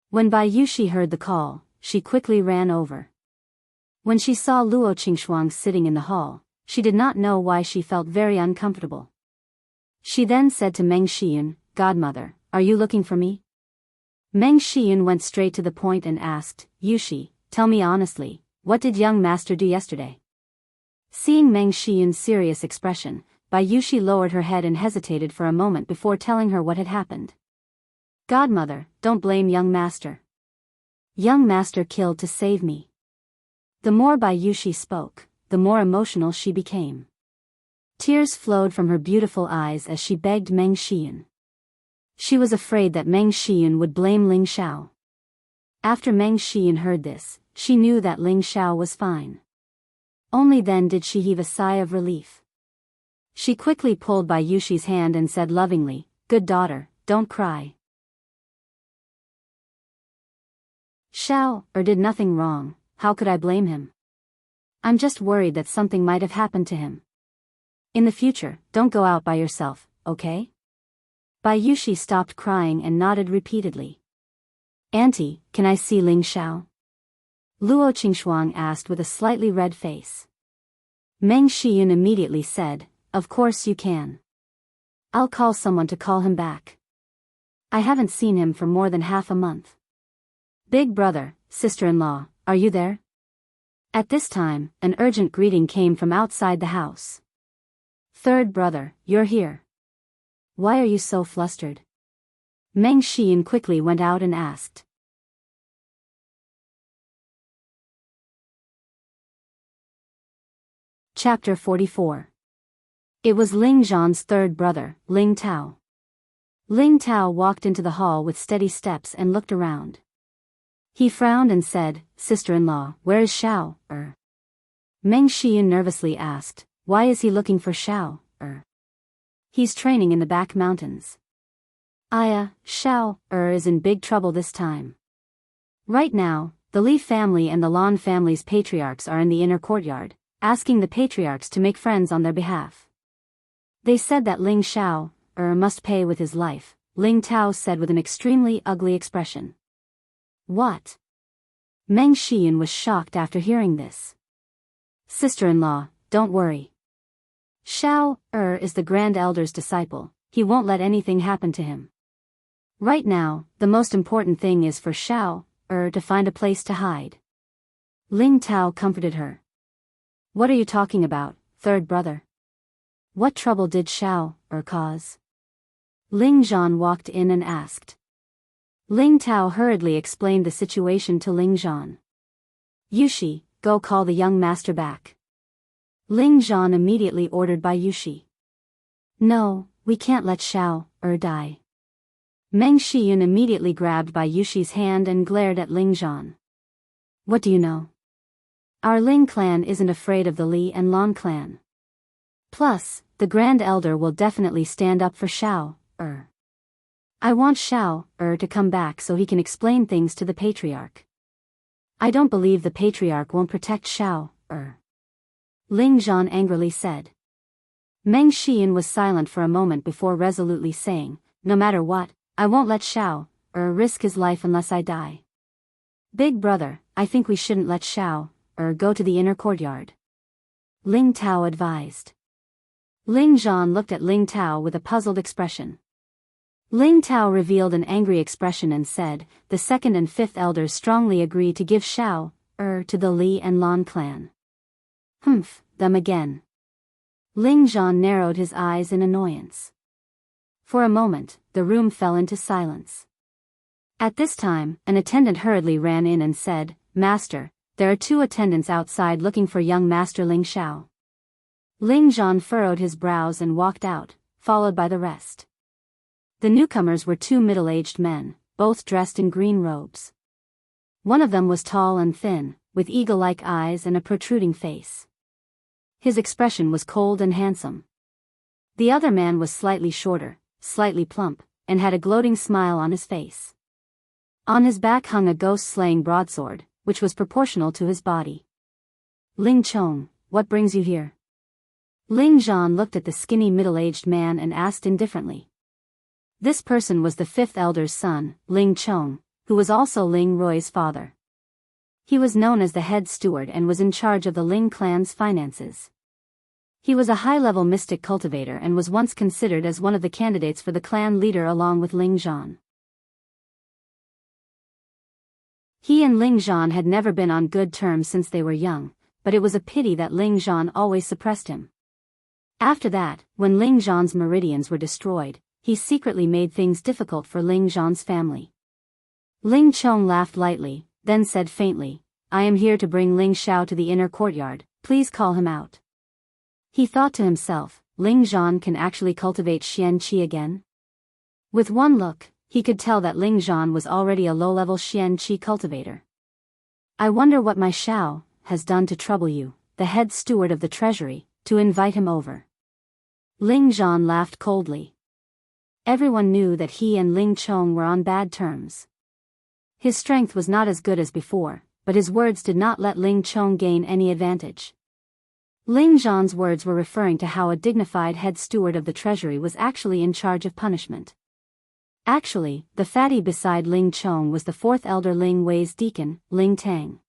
When Bayushi heard the call, she quickly ran over. When she saw Luo Qingshuang sitting in the hall, she did not know why she felt very uncomfortable. She then said to Meng Xian, "Godmother, are you looking for me?" Meng Xian went straight to the point and asked, "Yushi, tell me honestly, what did young master do yesterday?" Seeing Meng Xian's serious expression, Bayushi lowered her head and hesitated for a moment before telling her what had happened. "Godmother, don't blame young master. Young master killed to save me." The more Bayushi spoke, the more emotional she became. Tears flowed from her beautiful eyes as she begged Meng Xian. She was afraid that Meng Xian would blame Ling Xiao. After Meng Xian heard this, she knew that Ling Xiao was fine. Only then did she heave a sigh of relief. She quickly pulled Bayushi's hand and said lovingly, "Good daughter, don't cry. Xiao did nothing wrong, how could I blame him? I'm just worried that something might have happened to him. In the future, don't go out by yourself, okay?" Bayushi stopped crying and nodded repeatedly. "Auntie, can I see Ling Xiao?" Luo Qingshuang asked with a slightly red face. Meng Shiyun immediately said, "Of course you can. I'll call someone to call him back. I haven't seen him for more than half a month." "Big brother, sister-in-law, are you there?" At this time, an urgent greeting came from outside the house. "Third brother, you're here. Why are you so flustered?" Meng Shiyun quickly went out and asked. Chapter 44. It was Ling Zhan's third brother, Ling Tao. Ling Tao walked into the hall with steady steps and looked around. He frowned and said, "Sister-in-law, where is Xiao, Meng Shiyun nervously asked, "Why is he looking for Xiao, He's training in the back mountains." Xiao, is in big trouble this time. Right now, the Li family and the Lan family's patriarchs are in the inner courtyard, asking the patriarchs to make friends on their behalf. They said that Ling Xiao, must pay with his life, Ling Tao said with an extremely ugly expression. What? Meng Shiyun was shocked after hearing this. "Sister-in-law, don't worry. Xiao, is the Grand Elder's disciple, he won't let anything happen to him. Right now, the most important thing is for Xiao, to find a place to hide." Ling Tao comforted her. "What are you talking about, third brother? What trouble did Xiao, cause?" Ling Zhan walked in and asked. Ling Tao hurriedly explained the situation to Ling Zhan. "Yushi, go call the young master back." Ling Zhan immediately ordered by Yushi. "No, we can't let Xiao, die." Meng Shiyun immediately grabbed by Yushi's hand and glared at Ling Zhan. "What do you know? Our Ling clan isn't afraid of the Li and Lan clan. Plus, the Grand Elder will definitely stand up for Xiao, I want Xiao, to come back so he can explain things to the Patriarch. I don't believe the Patriarch won't protect Xiao, Ling Zhan angrily said. Meng Shiyun was silent for a moment before resolutely saying, "No matter what, I won't let Xiao, risk his life unless I die. Big brother, I think we shouldn't let Xiao, go to the inner courtyard," Ling Tao advised. Ling Zhan looked at Ling Tao with a puzzled expression. Ling Tao revealed an angry expression and said, "The second and fifth elders strongly agree to give Xiao, to the Li and Lan clan." Them again. Ling Zhan narrowed his eyes in annoyance. For a moment, the room fell into silence. At this time, an attendant hurriedly ran in and said, "Master, there are 2 attendants outside looking for young Master Ling Xiao." Ling Zhan furrowed his brows and walked out, followed by the rest. The newcomers were 2 middle-aged men, both dressed in green robes. One of them was tall and thin, with eagle-like eyes and a protruding face. His expression was cold and handsome. The other man was slightly shorter, slightly plump, and had a gloating smile on his face. On his back hung a ghost-slaying broadsword, which was proportional to his body. "Ling Chong, what brings you here?" Ling Zhan looked at the skinny middle-aged man and asked indifferently. This person was the 5th elder's son, Ling Chong, who was also Ling Roy's father. He was known as the head steward and was in charge of the Ling clan's finances. He was a high-level mystic cultivator and was once considered as one of the candidates for the clan leader along with Ling Zhan. He and Ling Zhan had never been on good terms since they were young, but it was a pity that Ling Zhan always suppressed him. After that, when Ling Zhan's meridians were destroyed, he secretly made things difficult for Ling Zhan's family. Ling Chong laughed lightly, then said faintly, "I am here to bring Ling Xiao to the inner courtyard, please call him out." He thought to himself, Ling Zhan can actually cultivate Xian Qi again? With one look, he could tell that Ling Zhan was already a low-level Xian Qi cultivator. "I wonder what my Xiao has done to trouble you, the head steward of the treasury, to invite him over." Ling Zhan laughed coldly. Everyone knew that he and Ling Chong were on bad terms. His strength was not as good as before, but his words did not let Ling Chong gain any advantage. Ling Zhan's words were referring to how a dignified head steward of the treasury was actually in charge of punishment. Actually, the fatty beside Ling Chong was the 4th elder Ling Wei's deacon, Ling Tang.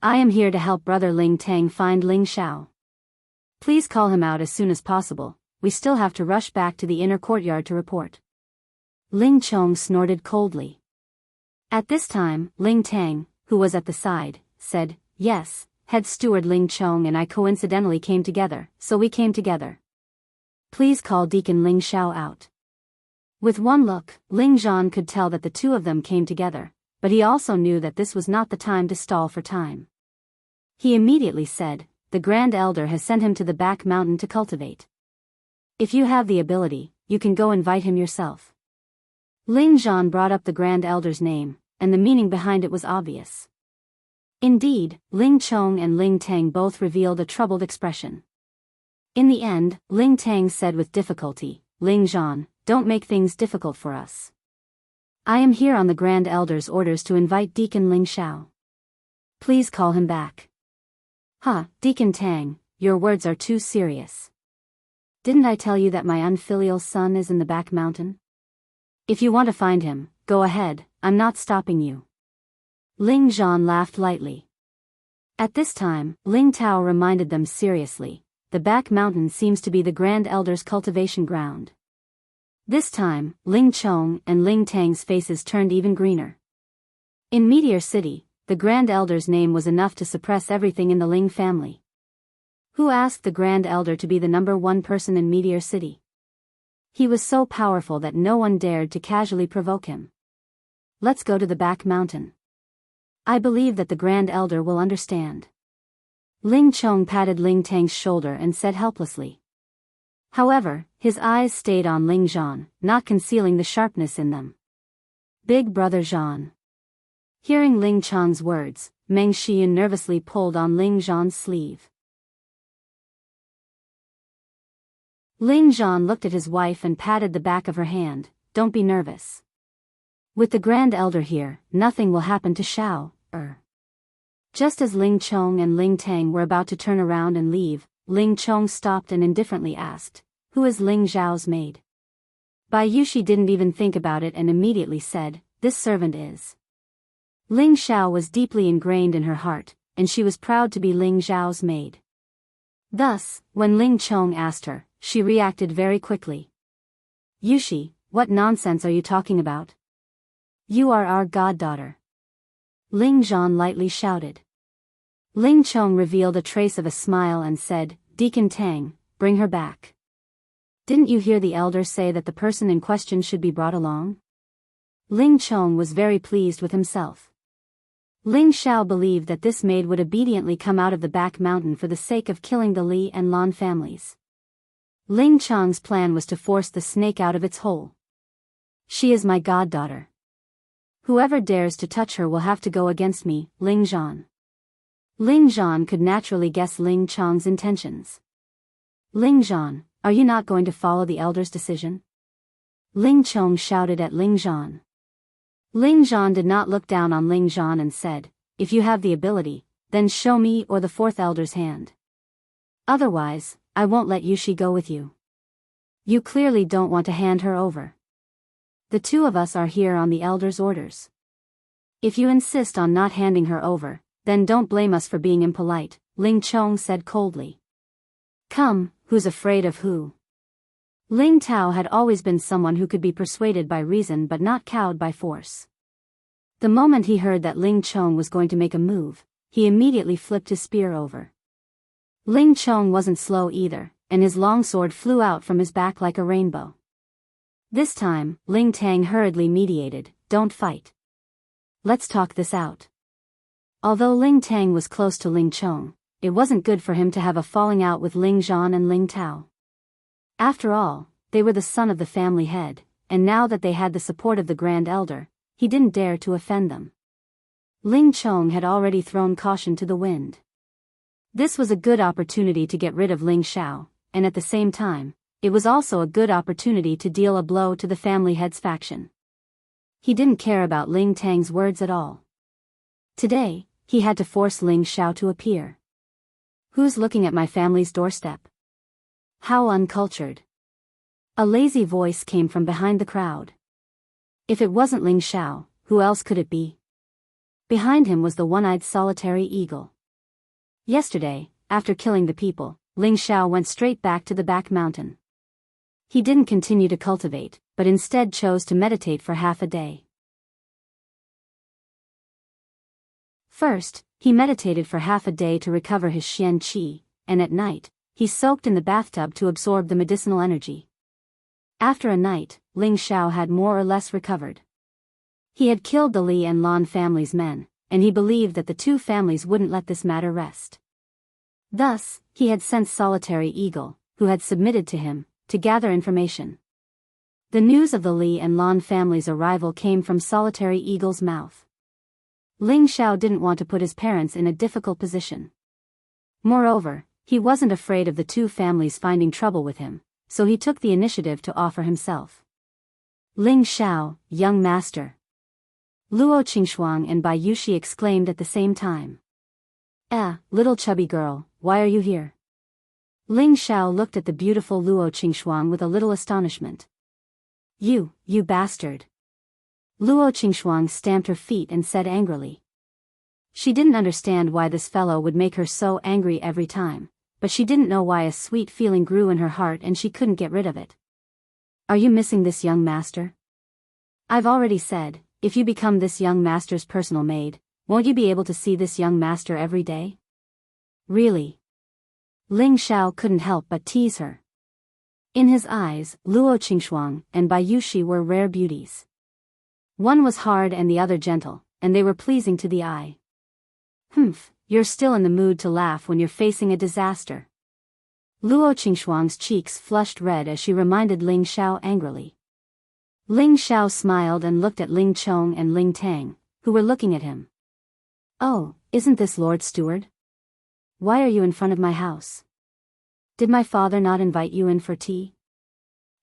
I am here to help Brother Ling Tang find Ling Xiao. Please call him out as soon as possible, we still have to rush back to the inner courtyard to report. Ling Chong snorted coldly. At this time, Ling Tang, who was at the side, said, yes, head steward Ling Chong and I coincidentally came together, so we came together. Please call Deacon Ling Xiao out. With one look, Ling Zhan could tell that the two of them came together, but he also knew that this was not the time to stall for time. He immediately said, the Grand Elder has sent him to the back mountain to cultivate. If you have the ability, you can go invite him yourself. Ling Zhan brought up the Grand Elder's name, and the meaning behind it was obvious. Indeed, Ling Chong and Ling Tang both revealed a troubled expression. In the end, Ling Tang said with difficulty, Ling Zhan, don't make things difficult for us. I am here on the Grand Elder's orders to invite Deacon Ling Xiao. Please call him back. Deacon Tang, your words are too serious. Didn't I tell you that my unfilial son is in the back mountain? If you want to find him, go ahead, I'm not stopping you. Ling Zhan laughed lightly. At this time, Ling Tao reminded them seriously, the back mountain seems to be the Grand Elder's cultivation ground. This time, Ling Chong and Ling Tang's faces turned even greener. In Meteor City, the Grand Elder's name was enough to suppress everything in the Ling family. Who asked the Grand Elder to be the #1 person in Meteor City? He was so powerful that no one dared to casually provoke him. Let's go to the back mountain. I believe that the Grand Elder will understand. Ling Chong patted Ling Tang's shoulder and said helplessly. However, his eyes stayed on Ling Zhan, not concealing the sharpness in them. Big brother Zhan. Hearing Ling Chong's words, Meng Xian nervously pulled on Ling Zhan's sleeve. Ling Zhan looked at his wife and patted the back of her hand, don't be nervous. With the Grand Elder here, nothing will happen to Xiao. Just as Ling Chong and Ling Tang were about to turn around and leave, Ling Chong stopped and indifferently asked, who is Ling Zhao's maid? Bai Yushi didn't even think about it and immediately said, this servant is. Ling Xiao was deeply ingrained in her heart, and she was proud to be Ling Zhao's maid. Thus, when Ling Chong asked her, she reacted very quickly. Yushi, what nonsense are you talking about? You are our goddaughter. Ling Zhan lightly shouted. Ling Chong revealed a trace of a smile and said, Deacon Tang, bring her back. Didn't you hear the elder say that the person in question should be brought along? Ling Chong was very pleased with himself. Ling Xiao believed that this maid would obediently come out of the back mountain for the sake of killing the Li and Lan families. Ling Chong's plan was to force the snake out of its hole. She is my goddaughter. Whoever dares to touch her will have to go against me, Ling Zhan. Ling Zhan could naturally guess Ling Chong's intentions. Ling Zhan, are you not going to follow the elder's decision? Ling Chong shouted at Ling Zhan. Ling Zhan did not look down on Ling Zhan and said, if you have the ability, then show me or the fourth elder's hand. Otherwise, I won't let Yushi go with you. You clearly don't want to hand her over. The two of us are here on the elder's orders. If you insist on not handing her over, then don't blame us for being impolite, Ling Chong said coldly. Come, who's afraid of who? Ling Tao had always been someone who could be persuaded by reason but not cowed by force. The moment he heard that Ling Chong was going to make a move, he immediately flipped his spear over. Ling Chong wasn't slow either, and his long sword flew out from his back like a rainbow. This time, Ling Tang hurriedly mediated, don't fight. Let's talk this out. Although Ling Tang was close to Ling Chong, it wasn't good for him to have a falling out with Ling Zhan and Ling Tao. After all, they were the son of the family head, and now that they had the support of the Grand Elder, he didn't dare to offend them. Ling Chong had already thrown caution to the wind. This was a good opportunity to get rid of Ling Xiao, and at the same time, it was also a good opportunity to deal a blow to the family head's faction. He didn't care about Ling Tang's words at all. Today, he had to force Ling Xiao to appear. Who's looking at my family's doorstep? How uncultured. A lazy voice came from behind the crowd. If it wasn't Ling Xiao, who else could it be? Behind him was the one-eyed solitary eagle. Yesterday, after killing the people, Ling Xiao went straight back to the back mountain. He didn't continue to cultivate, but instead chose to meditate for half a day. First, he meditated for half a day to recover his Xian Qi, and at night, he soaked in the bathtub to absorb the medicinal energy. After a night, Ling Xiao had more or less recovered. He had killed the Li and Lan family's men, and he believed that the two families wouldn't let this matter rest. Thus, he had sent Solitary Eagle, who had submitted to him, to gather information. The news of the Li and Lan family's arrival came from Solitary Eagle's mouth. Ling Xiao didn't want to put his parents in a difficult position. Moreover, he wasn't afraid of the two families finding trouble with him, so he took the initiative to offer himself. Ling Xiao, young master. Luo Qingxuang and Bai Yushi exclaimed at the same time. Little chubby girl, why are you here? Ling Xiao looked at the beautiful Luo Qingxuang with a little astonishment. You bastard. Luo Qingxuang stamped her feet and said angrily. She didn't understand why this fellow would make her so angry every time, but she didn't know why a sweet feeling grew in her heart and she couldn't get rid of it. Are you missing this young master? I've already said, if you become this young master's personal maid, won't you be able to see this young master every day? Really? Ling Xiao couldn't help but tease her. In his eyes, Luo Qingxuang and Bai Yushi were rare beauties. One was hard and the other gentle, and they were pleasing to the eye. You're still in the mood to laugh when you're facing a disaster. Luo Qingxuang's cheeks flushed red as she reminded Ling Xiao angrily. Ling Xiao smiled and looked at Ling Chong and Ling Tang, who were looking at him. Oh, isn't this Lord Steward? Why are you in front of my house? Did my father not invite you in for tea?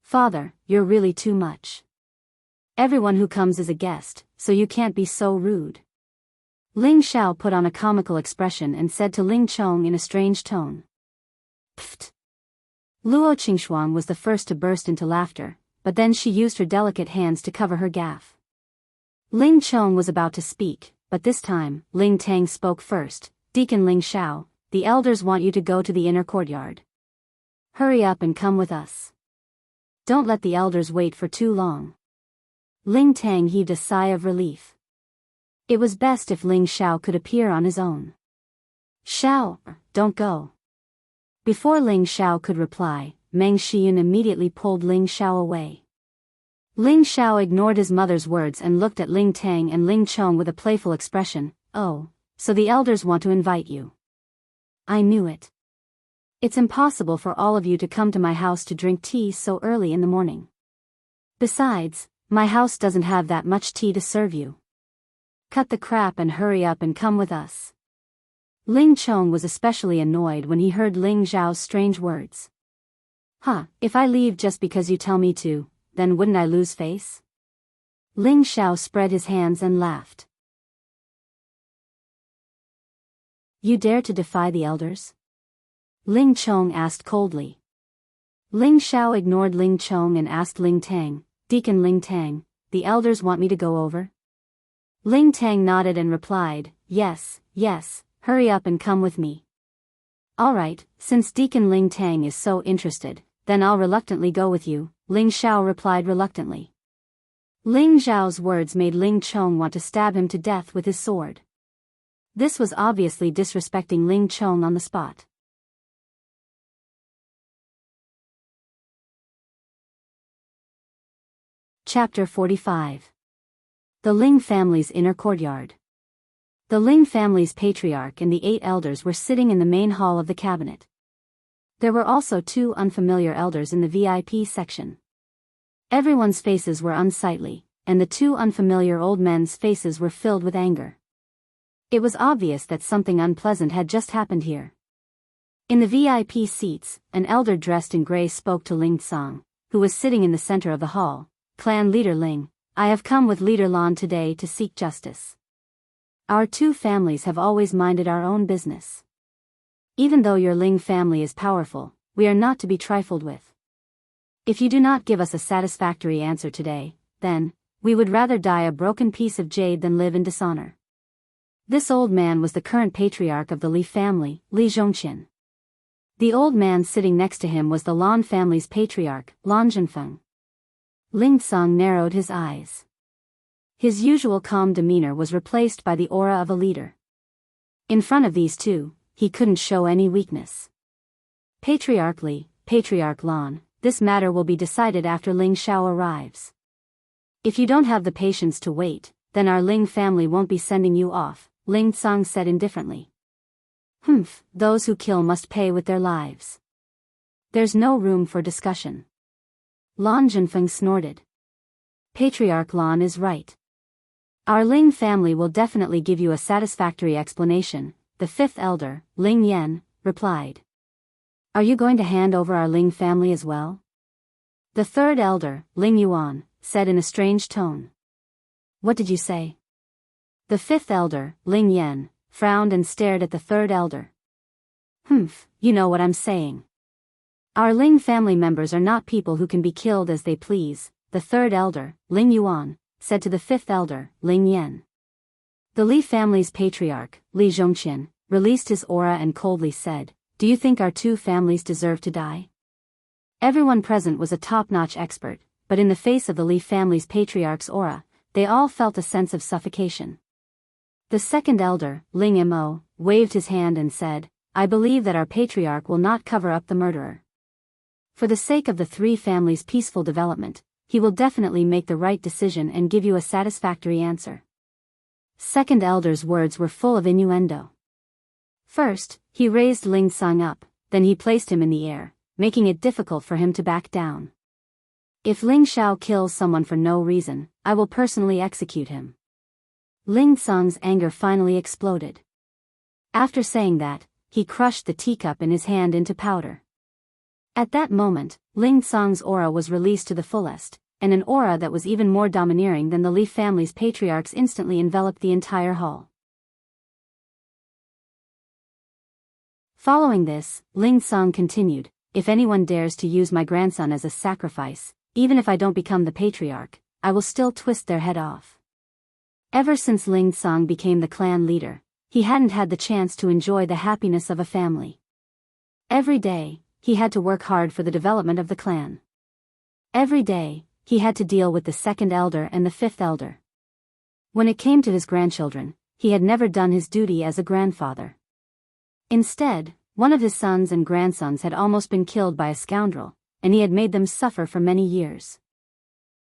Father, you're really too much. Everyone who comes is a guest, so you can't be so rude. Ling Xiao put on a comical expression and said to Ling Chong in a strange tone. Pfft. Luo Qingxuang was the first to burst into laughter, but then she used her delicate hands to cover her gaffe. Ling Chong was about to speak, but this time, Ling Tang spoke first. Deacon Ling Xiao, the elders want you to go to the inner courtyard. Hurry up and come with us. Don't let the elders wait for too long. Ling Tang heaved a sigh of relief. It was best if Ling Xiao could appear on his own. Xiao, don't go. Before Ling Xiao could reply, Meng Xiyun immediately pulled Ling Xiao away. Ling Xiao ignored his mother's words and looked at Ling Tang and Ling Chong with a playful expression. Oh, so the elders want to invite you. I knew it. It's impossible for all of you to come to my house to drink tea so early in the morning. Besides, my house doesn't have that much tea to serve you. Cut the crap and hurry up and come with us. Ling Chong was especially annoyed when he heard Ling Zhao's strange words. If I leave just because you tell me to, then wouldn't I lose face? Ling Xiao spread his hands and laughed. You dare to defy the elders? Ling Chong asked coldly. Ling Xiao ignored Ling Chong and asked Ling Tang, Deacon Ling Tang, the elders want me to go over? Ling Tang nodded and replied, yes, hurry up and come with me. Alright, since Deacon Ling Tang is so interested, then I'll reluctantly go with you, Ling Xiao replied reluctantly. Ling Zhao's words made Ling Chong want to stab him to death with his sword. This was obviously disrespecting Ling Chong on the spot. Chapter 45. The Ling family's inner courtyard. The Ling family's patriarch and the 8 elders were sitting in the main hall of the cabinet. There were also 2 unfamiliar elders in the VIP section. Everyone's faces were unsightly, and the 2 unfamiliar old men's faces were filled with anger. It was obvious that something unpleasant had just happened here. In the VIP seats, an elder dressed in gray spoke to Ling Tsang, who was sitting in the center of the hall. Clan leader Ling, I have come with leader Lan today to seek justice. Our 2 families have always minded our own business. Even though your Ling family is powerful, we are not to be trifled with. If you do not give us a satisfactory answer today, then, we would rather die a broken piece of jade than live in dishonor. This old man was the current patriarch of the Li family, Li Zhongqian. The old man sitting next to him was the Lan family's patriarch, Lan Zhenfeng. Ling Tsang narrowed his eyes. His usual calm demeanor was replaced by the aura of a leader. In front of these two, he couldn't show any weakness. Patriarch Li, Patriarch Lan, this matter will be decided after Ling Xiao arrives. If you don't have the patience to wait, then our Ling family won't be sending you off, Ling Tsang said indifferently. Those who kill must pay with their lives. There's no room for discussion. Lan Zhenfeng snorted. Patriarch Lan is right. Our Ling family will definitely give you a satisfactory explanation, the fifth elder, Ling Yan, replied. Are you going to hand over our Ling family as well? The third elder, Ling Yuan, said in a strange tone. What did you say? The fifth elder, Ling Yan, frowned and stared at the third elder. You know what I'm saying. Our Ling family members are not people who can be killed as they please, the third elder, Ling Yuan, said to the fifth elder, Ling Yan. The Li family's patriarch, Li Zhongqian, released his aura and coldly said, Do you think our two families deserve to die? Everyone present was a top-notch expert, but in the face of the Li family's patriarch's aura, they all felt a sense of suffocation. The second elder, Ling Mo, waved his hand and said, I believe that our patriarch will not cover up the murderer. For the sake of the three families' peaceful development, he will definitely make the right decision and give you a satisfactory answer. Second elder's words were full of innuendo. First, he raised Ling Tsang up, then he placed him in the air, making it difficult for him to back down. If Ling Xiao kills someone for no reason, I will personally execute him. Ling Tsang's anger finally exploded. After saying that, he crushed the teacup in his hand into powder. At that moment, Ling Tsang's aura was released to the fullest, and an aura that was even more domineering than the Li family's patriarchs instantly enveloped the entire hall. Following this, Ling Tsang continued, If anyone dares to use my grandson as a sacrifice, even if I don't become the patriarch, I will still twist their head off. Ever since Ling Tsang became the clan leader, he hadn't had the chance to enjoy the happiness of a family. Every day, he had to work hard for the development of the clan. Every day, he had to deal with the second elder and the fifth elder. When it came to his grandchildren, he had never done his duty as a grandfather. Instead, one of his sons and grandsons had almost been killed by a scoundrel, and he had made them suffer for many years.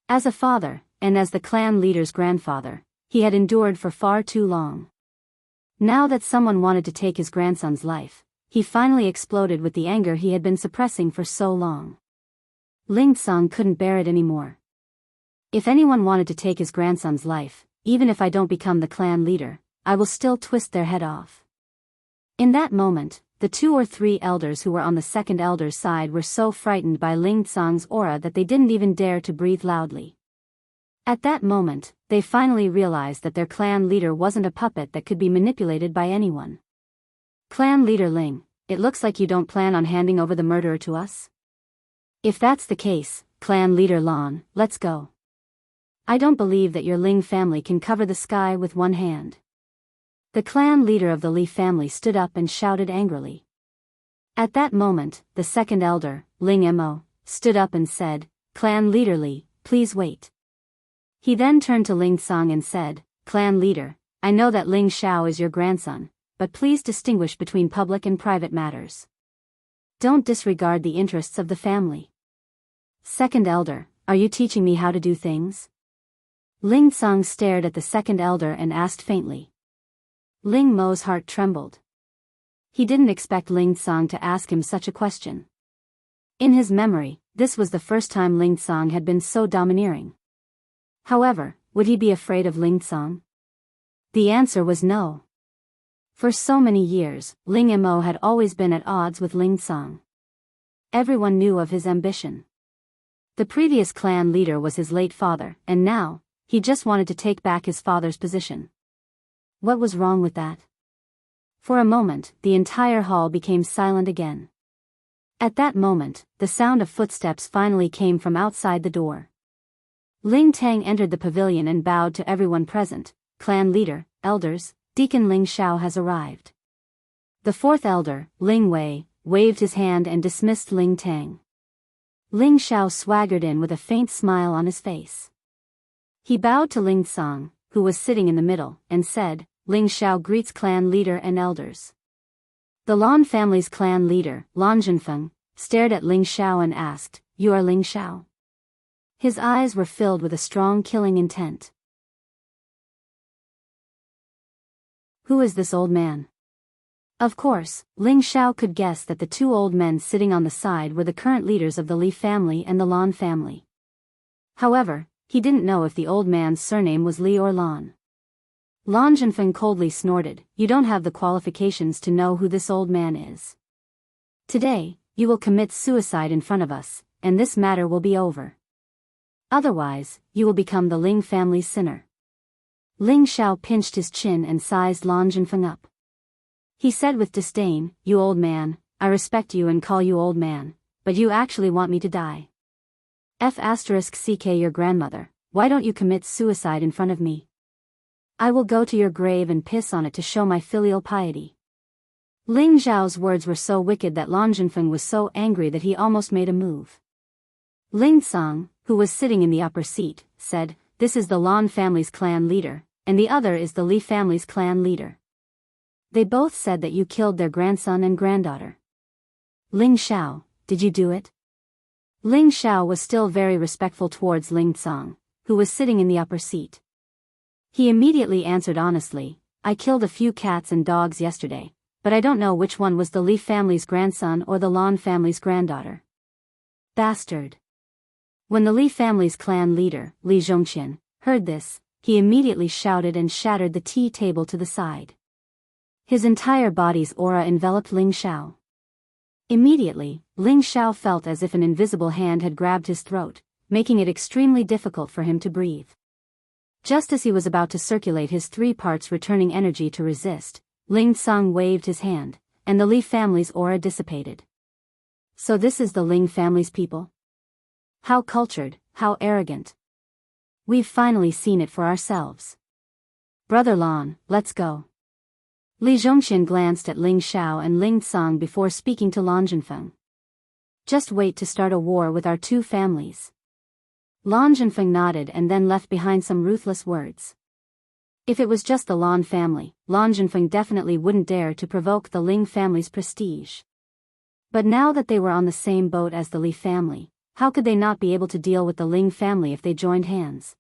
As a father, and as the clan leader's grandfather, he had endured for far too long. Now that someone wanted to take his grandson's life, he finally exploded with the anger he had been suppressing for so long. Ling Tsang couldn't bear it anymore. If anyone wanted to take his grandson's life, even if I don't become the clan leader, I will still twist their head off. In that moment, the 2 or 3 elders who were on the second elder's side were so frightened by Ling Tsang's aura that they didn't even dare to breathe loudly. At that moment, they finally realized that their clan leader wasn't a puppet that could be manipulated by anyone. Clan leader Ling, it looks like you don't plan on handing over the murderer to us? If that's the case, clan leader Lan, let's go. I don't believe that your Ling family can cover the sky with one hand. The clan leader of the Li family stood up and shouted angrily. At that moment, the second elder, Ling Mo, stood up and said, Clan leader Li, please wait. He then turned to Ling Tsang and said, Clan leader, I know that Ling Xiao is your grandson, but please distinguish between public and private matters. Don't disregard the interests of the family. Second elder, are you teaching me how to do things? Ling Tsang stared at the second elder and asked faintly. Ling Mo's heart trembled. He didn't expect Ling Tsang to ask him such a question. In his memory, this was the first time Ling Tsang had been so domineering. However, would he be afraid of Ling Tsang? The answer was no. For so many years, Ling Mo had always been at odds with Ling Tsang. Everyone knew of his ambition. The previous clan leader was his late father, and now, he just wanted to take back his father's position. What was wrong with that? For a moment, the entire hall became silent again. At that moment, the sound of footsteps finally came from outside the door. Ling Tang entered the pavilion and bowed to everyone present, clan leader, elders, Deacon Ling Xiao has arrived. The fourth elder, Ling Wei, waved his hand and dismissed Ling Tang. Ling Xiao swaggered in with a faint smile on his face. He bowed to Ling Song, who was sitting in the middle, and said, Ling Xiao greets clan leader and elders. The Lan family's clan leader, Lan Zhenfeng, stared at Ling Xiao and asked, You are Ling Xiao? His eyes were filled with a strong killing intent. Who is this old man? Of course, Ling Xiao could guess that the two old men sitting on the side were the current leaders of the Li family and the Lan family. However, he didn't know if the old man's surname was Li or Lan. Lan Zhenfeng coldly snorted, You don't have the qualifications to know who this old man is. Today, you will commit suicide in front of us, and this matter will be over. Otherwise, you will become the Ling family's sinner. Ling Xiao pinched his chin and sized Lan Zhenfeng up. He said with disdain, You old man, I respect you and call you old man, but you actually want me to die. *CK your grandmother, why don't you commit suicide in front of me? I will go to your grave and piss on it to show my filial piety. Ling Xiao's words were so wicked that Lan Zhenfeng was so angry that he almost made a move. Ling Song, who was sitting in the upper seat, said, This is the Lan family's clan leader, and the other is the Li family's clan leader. They both said that you killed their grandson and granddaughter. Ling Xiao, did you do it? Ling Xiao was still very respectful towards Ling Song, who was sitting in the upper seat. He immediately answered honestly, I killed a few cats and dogs yesterday, but I don't know which one was the Li family's grandson or the Lan family's granddaughter. Bastard. When the Li family's clan leader, Li Zhongqian, heard this, he immediately shouted and shattered the tea table to the side. His entire body's aura enveloped Ling Xiao. Immediately, Ling Xiao felt as if an invisible hand had grabbed his throat, making it extremely difficult for him to breathe. Just as he was about to circulate his 3 parts returning energy to resist, Ling Song waved his hand, and the Li family's aura dissipated. So this is the Ling family's people? How cultured, how arrogant. We've finally seen it for ourselves. Brother Lan, let's go. Li Zhongqian glanced at Ling Xiao and Ling Song before speaking to Lan Zhenfeng. Just wait to start a war with our 2 families. Lan Zhenfeng nodded and then left behind some ruthless words. If it was just the Lan family, Lan Zhenfeng definitely wouldn't dare to provoke the Ling family's prestige. But now that they were on the same boat as the Li family, how could they not be able to deal with the Ling family if they joined hands?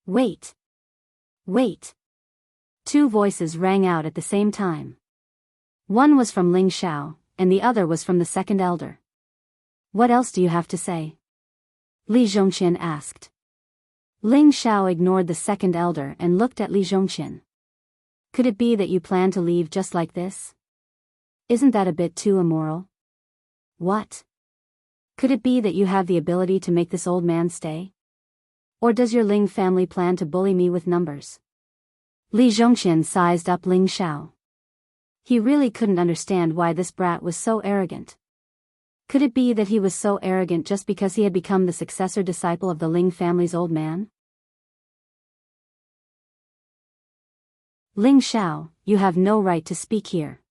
Wait. Wait. 2 voices rang out at the same time. One was from Ling Xiao, and the other was from the second elder. What else do you have to say? Li Zhongqian asked. Ling Xiao ignored the second elder and looked at Li Zhongqian. Could it be that you plan to leave just like this? Isn't that a bit too immoral? What? Could it be that you have the ability to make this old man stay? Or does your Ling family plan to bully me with numbers? Li Zhongqian sized up Ling Xiao. He really couldn't understand why this brat was so arrogant. Could it be that he was so arrogant just because he had become the successor disciple of the Ling family's old man? Ling Xiao, you have no right to speak here.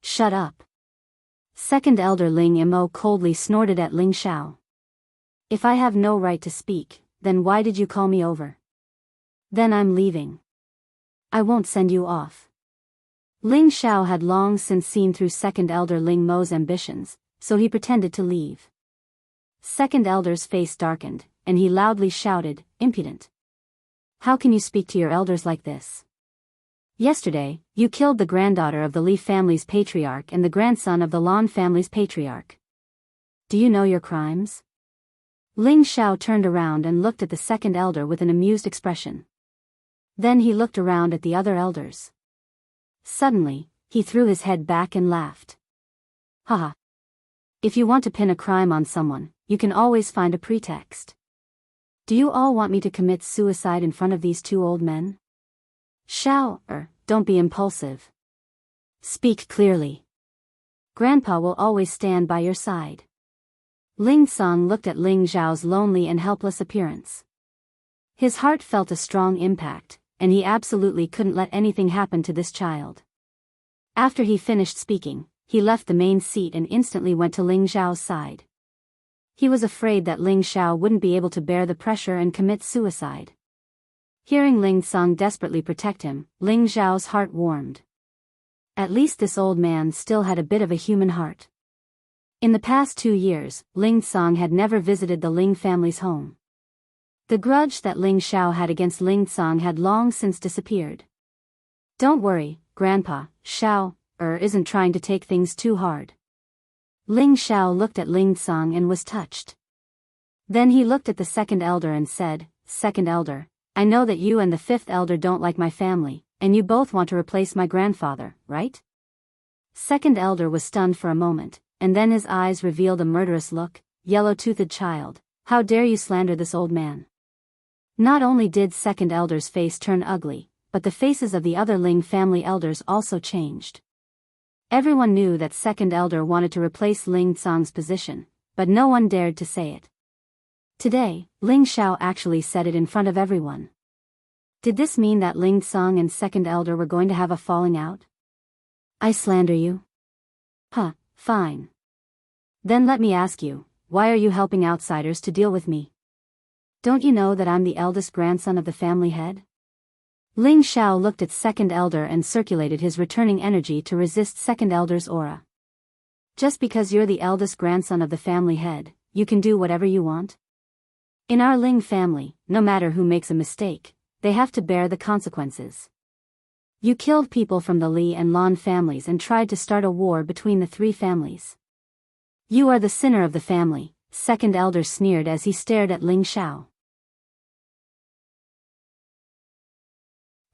Shut up. Second elder Ling Imo coldly snorted at Ling Xiao. If I have no right to speak, then why did you call me over? Then I'm leaving. I won't send you off. Ling Xiao had long since seen through second elder Ling Mo's ambitions, so he pretended to leave. Second elder's face darkened, and he loudly shouted, Impudent. How can you speak to your elders like this? Yesterday, you killed the granddaughter of the Li family's patriarch and the grandson of the Lan family's patriarch. Do you know your crimes? Ling Xiao turned around and looked at the second elder with an amused expression. Then he looked around at the other elders. Suddenly, he threw his head back and laughed. Haha. If you want to pin a crime on someone, you can always find a pretext. Do you all want me to commit suicide in front of these 2 old men? Don't be impulsive. Speak clearly. Grandpa will always stand by your side. Ling Song looked at Ling Zhao's lonely and helpless appearance. His heart felt a strong impact, and he absolutely couldn't let anything happen to this child. After he finished speaking, he left the main seat and instantly went to Ling Xiao's side. He was afraid that Ling Xiao wouldn't be able to bear the pressure and commit suicide. Hearing Ling Tsang desperately protect him, Ling Xiao's heart warmed. At least this old man still had a bit of a human heart. In the past 2 years, Ling Tsang had never visited the Ling family's home. The grudge that Ling Xiao had against Ling Tsang had long since disappeared. Don't worry, Grandpa, Xiao isn't trying to take things too hard. Ling Xiao looked at Ling Tsang and was touched. Then he looked at the second elder and said, Second elder, I know that you and the fifth elder don't like my family, and you both want to replace my grandfather, right? Second elder was stunned for a moment, and then his eyes revealed a murderous look. Yellow-toothed child, how dare you slander this old man? Not only did second elder's face turn ugly, but the faces of the other Ling family elders also changed. Everyone knew that second elder wanted to replace Ling Tsang's position, but no one dared to say it. Today, Ling Xiao actually said it in front of everyone. Did this mean that Ling Tsang and second elder were going to have a falling out? I slander you? Huh, fine. Then let me ask you, why are you helping outsiders to deal with me? Don't you know that I'm the eldest grandson of the family head? Ling Xiao looked at second elder and circulated his returning energy to resist second elder's aura. Just because you're the eldest grandson of the family head, you can do whatever you want? In our Ling family, no matter who makes a mistake, they have to bear the consequences. You killed people from the Li and Lan families and tried to start a war between the 3 families. You are the sinner of the family, second elder sneered as he stared at Ling Xiao.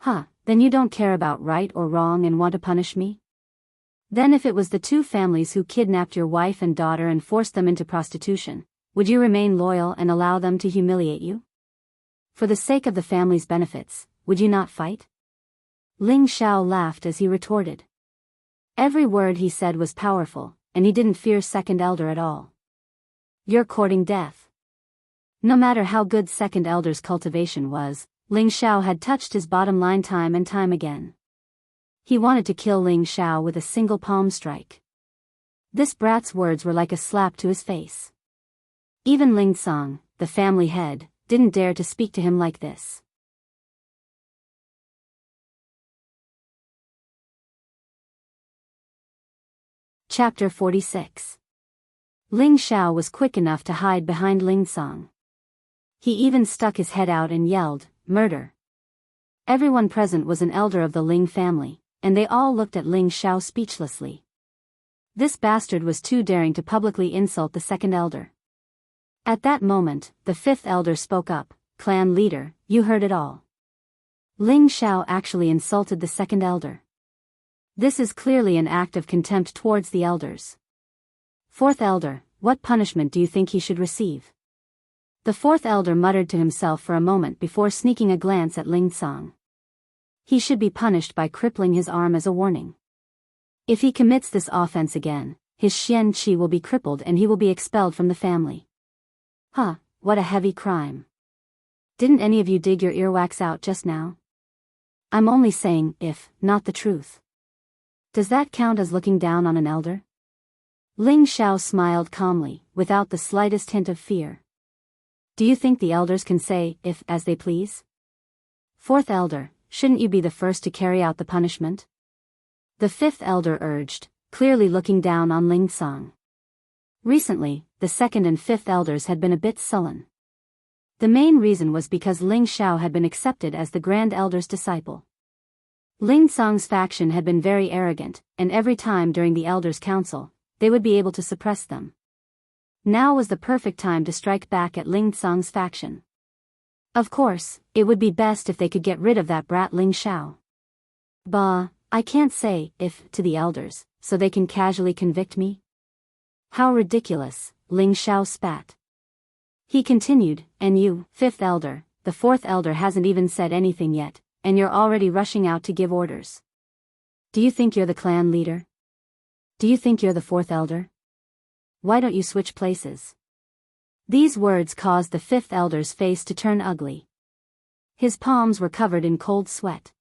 Huh, then you don't care about right or wrong and want to punish me? Then if it was the 2 families who kidnapped your wife and daughter and forced them into prostitution, would you remain loyal and allow them to humiliate you? For the sake of the family's benefits, would you not fight? Ling Xiao laughed as he retorted. Every word he said was powerful, and he didn't fear second elder at all. You're courting death. No matter how good second elder's cultivation was, Ling Xiao had touched his bottom line time and time again. He wanted to kill Ling Xiao with a single palm strike. This brat's words were like a slap to his face. Even Ling Tsang, the family head, didn't dare to speak to him like this. Chapter 46. Ling Xiao was quick enough to hide behind Ling Tsang. He even stuck his head out and yelled, Murder! Everyone present was an elder of the Ling family, and they all looked at Ling Xiao speechlessly. This bastard was too daring to publicly insult the second elder. At that moment, the 5th elder spoke up, Clan leader, you heard it all. Ling Xiao actually insulted the second elder. This is clearly an act of contempt towards the elders. 4th elder, what punishment do you think he should receive? The 4th elder muttered to himself for a moment before sneaking a glance at Ling Tsang. He should be punished by crippling his arm as a warning. If he commits this offense again, his Xian Qi will be crippled and he will be expelled from the family. Huh, what a heavy crime. Didn't any of you dig your earwax out just now? I'm only saying if, not the truth. Does that count as looking down on an elder? Ling Xiao smiled calmly, without the slightest hint of fear. Do you think the elders can say if as they please? 4th elder, shouldn't you be the first to carry out the punishment? The 5th elder urged, clearly looking down on Ling Tsang. Recently, the 2nd and 5th elders had been a bit sullen. The main reason was because Ling Xiao had been accepted as the Grand Elder's disciple. Ling Tsang's faction had been very arrogant, and every time during the Elders' Council, they would be able to suppress them. Now was the perfect time to strike back at Ling Tsang's faction. Of course, it would be best if they could get rid of that brat Ling Xiao. Bah, I can't say if to the elders, so they can casually convict me? How ridiculous, Ling Xiao spat. He continued, and you, 5th elder, the 4th elder hasn't even said anything yet, and you're already rushing out to give orders. Do you think you're the clan leader? Do you think you're the 4th elder? Why don't you switch places? These words caused the 5th elder's face to turn ugly. His palms were covered in cold sweat.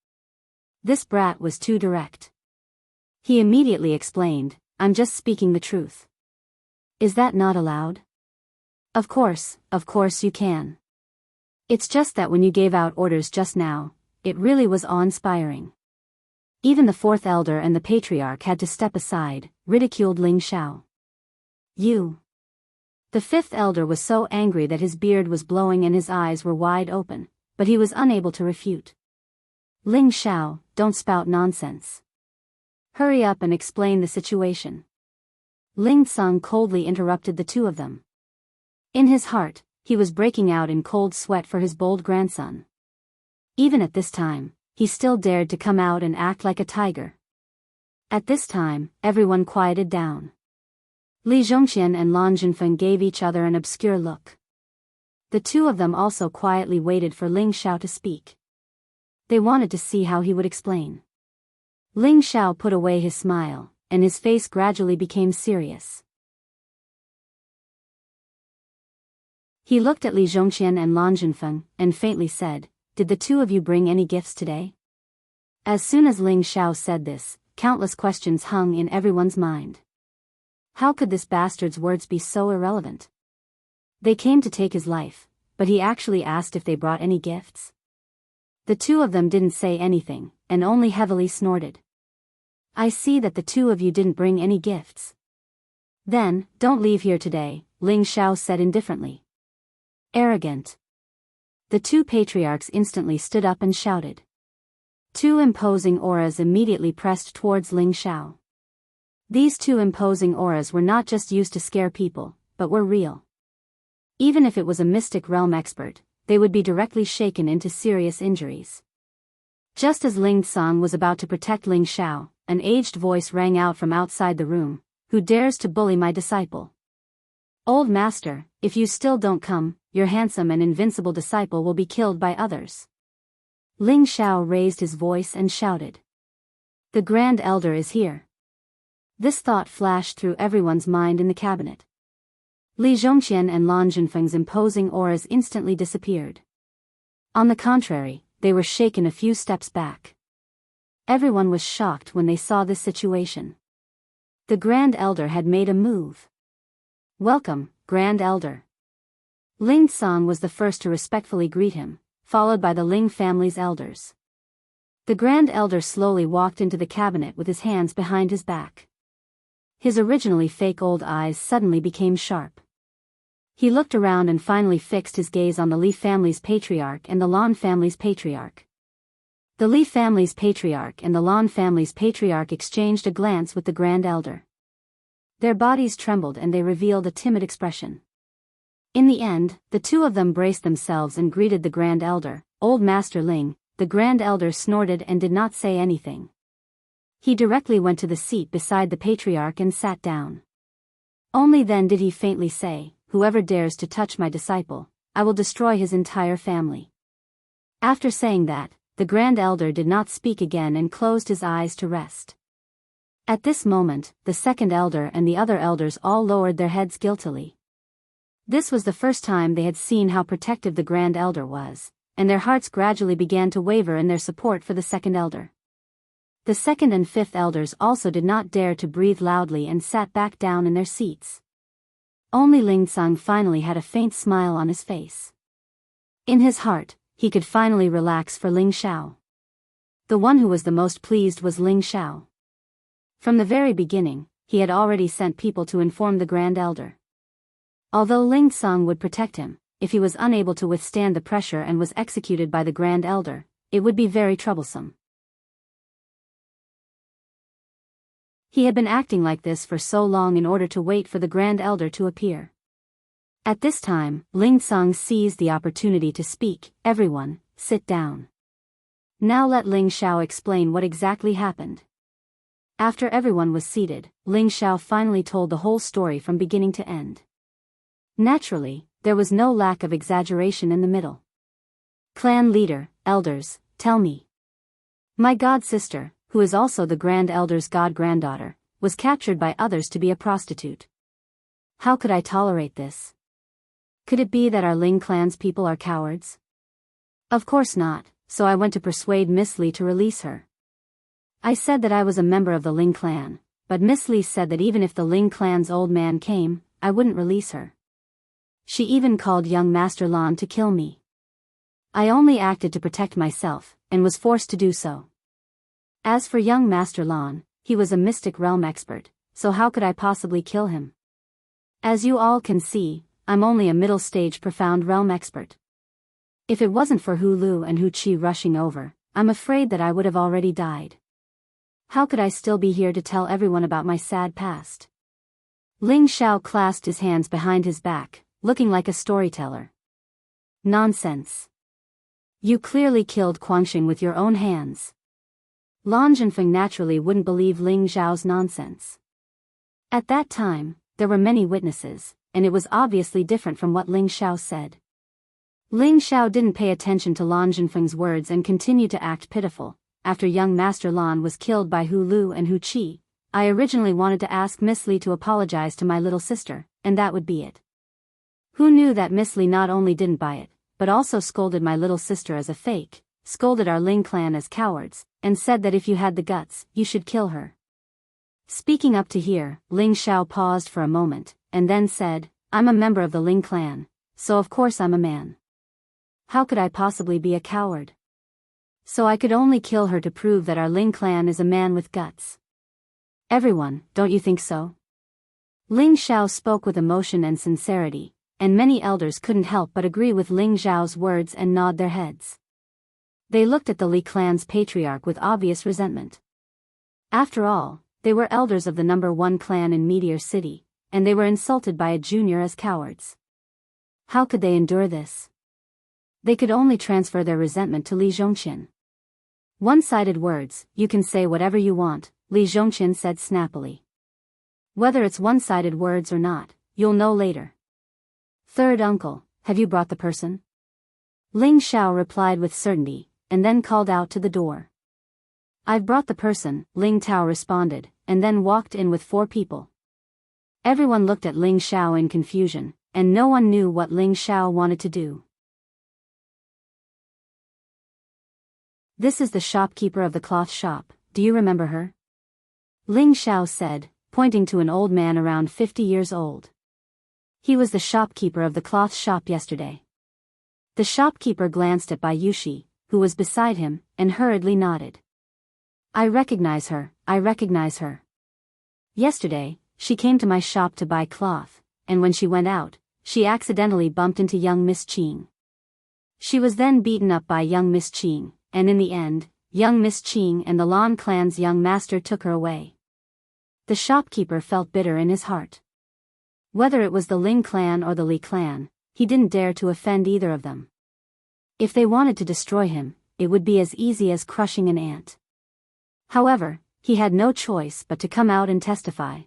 This brat was too direct. He immediately explained, "I'm just speaking the truth." "Is that not allowed?" Of course you can. It's just that when you gave out orders just now, it really was awe-inspiring." Even the fourth elder and the patriarch had to step aside, ridiculed Ling Xiao. "You." The fifth elder was so angry that his beard was blowing and his eyes were wide open, but he was unable to refute. "Ling Xiao, don't spout nonsense. Hurry up and explain the situation." Ling Tsang coldly interrupted the two of them. In his heart, he was breaking out in cold sweat for his bold grandson. Even at this time, he still dared to come out and act like a tiger. At this time, everyone quieted down. Li Zhongqian and Lan Zhenfeng gave each other an obscure look. The two of them also quietly waited for Ling Xiao to speak. They wanted to see how he would explain. Ling Xiao put away his smile, and his face gradually became serious. He looked at Li Zhongqian and Lan Zhenfeng, and faintly said, "Did the two of you bring any gifts today?" As soon as Ling Xiao said this, countless questions hung in everyone's mind. How could this bastard's words be so irrelevant? They came to take his life, but he actually asked if they brought any gifts? The two of them didn't say anything, and only heavily snorted. "I see that the two of you didn't bring any gifts. Then, don't leave here today," Ling Xiao said indifferently. "Arrogant." The two patriarchs instantly stood up and shouted. Two imposing auras immediately pressed towards Ling Xiao. These two imposing auras were not just used to scare people, but were real. Even if it was a mystic realm expert, they would be directly shaken into serious injuries. Just as Ling Tsang was about to protect Ling Xiao, an aged voice rang out from outside the room, "Who dares to bully my disciple? Old master, if you still don't come, your handsome and invincible disciple will be killed by others." Ling Xiao raised his voice and shouted. "The Grand Elder is here." This thought flashed through everyone's mind in the cabinet. Li Zhongqian and Lan Zhenfeng's imposing auras instantly disappeared. On the contrary, they were shaken a few steps back. Everyone was shocked when they saw this situation. The Grand Elder had made a move. "Welcome, Grand Elder." Ling Tsang was the first to respectfully greet him, followed by the Ling family's elders. The Grand Elder slowly walked into the cabinet with his hands behind his back. His originally fake old eyes suddenly became sharp. He looked around and finally fixed his gaze on the Li family's patriarch and the Lan family's patriarch. The Li family's patriarch and the Lan family's patriarch exchanged a glance with the Grand Elder. Their bodies trembled and they revealed a timid expression. In the end, the two of them braced themselves and greeted the Grand Elder, "Old Master Ling." The Grand Elder snorted and did not say anything. He directly went to the seat beside the patriarch and sat down. Only then did he faintly say, "Whoever dares to touch my disciple, I will destroy his entire family." After saying that, the Grand Elder did not speak again and closed his eyes to rest. At this moment, the second elder and the other elders all lowered their heads guiltily. This was the first time they had seen how protective the Grand Elder was, and their hearts gradually began to waver in their support for the second elder. The second and fifth elders also did not dare to breathe loudly and sat back down in their seats. Only Ling Tsang finally had a faint smile on his face. In his heart, he could finally relax for Ling Xiao. The one who was the most pleased was Ling Xiao. From the very beginning, he had already sent people to inform the Grand Elder. Although Ling Tsang would protect him, if he was unable to withstand the pressure and was executed by the Grand Elder, it would be very troublesome. He had been acting like this for so long in order to wait for the Grand Elder to appear. At this time, Ling Tsang seized the opportunity to speak. "Everyone, sit down. Now let Ling Xiao explain what exactly happened." After everyone was seated, Ling Xiao finally told the whole story from beginning to end. Naturally, there was no lack of exaggeration in the middle. "Clan leader, elders, tell me. My god-sister, who is also the Grand Elder's god-granddaughter, was captured by others to be a prostitute. How could I tolerate this? Could it be that our Ling clan's people are cowards? Of course not, so I went to persuade Miss Li to release her. I said that I was a member of the Ling clan, but Miss Li said that even if the Ling clan's old man came, I wouldn't release her. She even called young Master Lan to kill me. I only acted to protect myself, and was forced to do so. As for young Master Lan, he was a mystic realm expert, so how could I possibly kill him? As you all can see, I'm only a middle-stage profound realm expert. If it wasn't for Hu Lu and Hu Qi rushing over, I'm afraid that I would have already died. How could I still be here to tell everyone about my sad past? Ling Xiao clasped his hands behind his back, looking like a storyteller. Nonsense. You clearly killed Guangxing with your own hands. Lan Zhenfeng naturally wouldn't believe Ling Xiao's nonsense. At that time, there were many witnesses, and it was obviously different from what Ling Xiao said. Ling Xiao didn't pay attention to Lan Zhenfeng's words and continued to act pitiful. After young Master Lan was killed by Hu Lu and Hu Qi, I originally wanted to ask Miss Li to apologize to my little sister, and that would be it. Who knew that Miss Li not only didn't buy it, but also scolded my little sister as a fake, scolded our Ling clan as cowards, and said that if you had the guts, you should kill her. Speaking up to here, Ling Xiao paused for a moment, and then said, I'm a member of the Ling clan, so of course I'm a man. How could I possibly be a coward? So I could only kill her to prove that our Ling clan is a man with guts. Everyone, don't you think so? Ling Xiao spoke with emotion and sincerity, and many elders couldn't help but agree with Ling Xiao's words and nod their heads. They looked at the Li clan's patriarch with obvious resentment. After all, they were elders of the #1 clan in Meteor City, and they were insulted by a junior as cowards. How could they endure this? They could only transfer their resentment to Li Zhongqin. One-sided words, you can say whatever you want, Li Zhongqin said snappily. Whether it's one-sided words or not, you'll know later. Third uncle, have you brought the person? Ling Xiao replied with certainty, and then called out to the door. I've brought the person, Ling Tao responded, and then walked in with 4 people. Everyone looked at Ling Xiao in confusion, and no one knew what Ling Xiao wanted to do. This is the shopkeeper of the cloth shop, do you remember her? Ling Xiao said, pointing to an old man around 50 years old. He was the shopkeeper of the cloth shop yesterday. The shopkeeper glanced at Bai Yushi, who was beside him, and hurriedly nodded. I recognize her, I recognize her. Yesterday, she came to my shop to buy cloth, and when she went out, she accidentally bumped into young Miss Qing. She was then beaten up by young Miss Qing, and in the end, young Miss Qing and the Lan clan's young master took her away. The shopkeeper felt bitter in his heart. Whether it was the Ling clan or the Li clan, he didn't dare to offend either of them. If they wanted to destroy him, it would be as easy as crushing an ant. However, he had no choice but to come out and testify.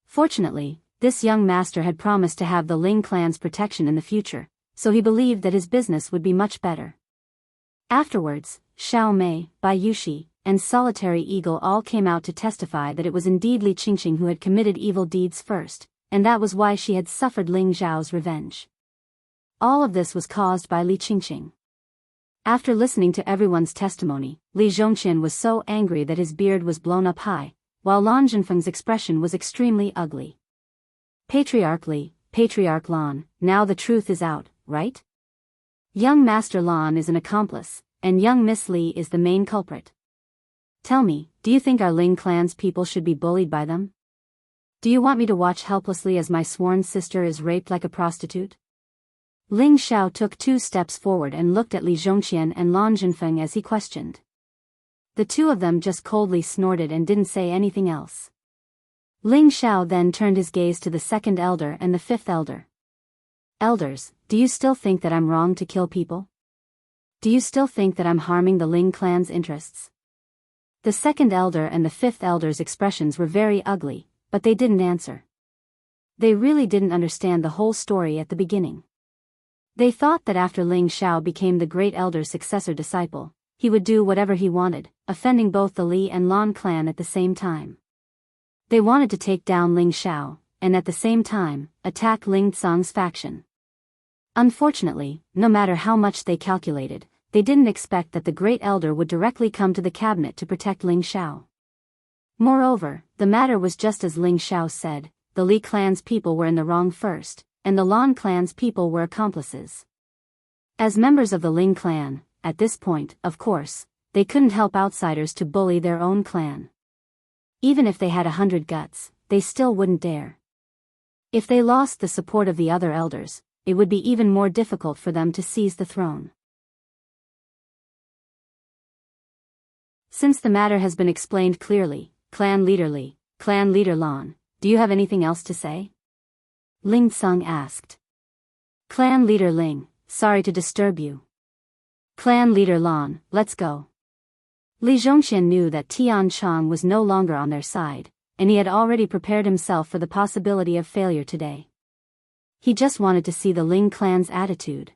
Fortunately, this young master had promised to have the Ling clan's protection in the future, so he believed that his business would be much better. Afterwards, Xiao Mei, Bai Yushi, and Solitary Eagle all came out to testify that it was indeed Li Qingqing who had committed evil deeds first, and that was why she had suffered Ling Zhao's revenge. All of this was caused by Li Qingqing. After listening to everyone's testimony, Li Zhongqin was so angry that his beard was blown up high, while Lan Zhenfeng's expression was extremely ugly. Patriarch Li, Patriarch Lan, now the truth is out, right? Young Master Lan is an accomplice, and young Miss Li is the main culprit. Tell me, do you think our Ling clan's people should be bullied by them? Do you want me to watch helplessly as my sworn sister is raped like a prostitute? Ling Xiao took 2 steps forward and looked at Li Zhongqian and Lan Zhenfeng as he questioned. The 2 of them just coldly snorted and didn't say anything else. Ling Xiao then turned his gaze to the 2nd elder and the 5th elder. Elders, do you still think that I'm wrong to kill people? Do you still think that I'm harming the Ling clan's interests? The 2nd elder and the 5th elder's expressions were very ugly, but they didn't answer. They really didn't understand the whole story at the beginning. They thought that after Ling Xiao became the great elder's successor disciple, he would do whatever he wanted, offending both the Li and Lan clan at the same time. They wanted to take down Ling Xiao, and at the same time, attack Ling Tsang's faction. Unfortunately, no matter how much they calculated, they didn't expect that the Great Elder would directly come to the cabinet to protect Ling Xiao. Moreover, the matter was just as Ling Xiao said, the Li clan's people were in the wrong first, and the Lan clan's people were accomplices. As members of the Ling clan, at this point, of course, they couldn't help outsiders to bully their own clan. Even if they had 100 guts, they still wouldn't dare. If they lost the support of the other elders, it would be even more difficult for them to seize the throne. Since the matter has been explained clearly, Clan Leader Li, Clan Leader Lan, do you have anything else to say? Ling Tsung asked. Clan Leader Ling, sorry to disturb you. Clan Leader Lan, let's go. Li Zhongxian knew that Tian Chang was no longer on their side, and he had already prepared himself for the possibility of failure today. He just wanted to see the Ling clan's attitude.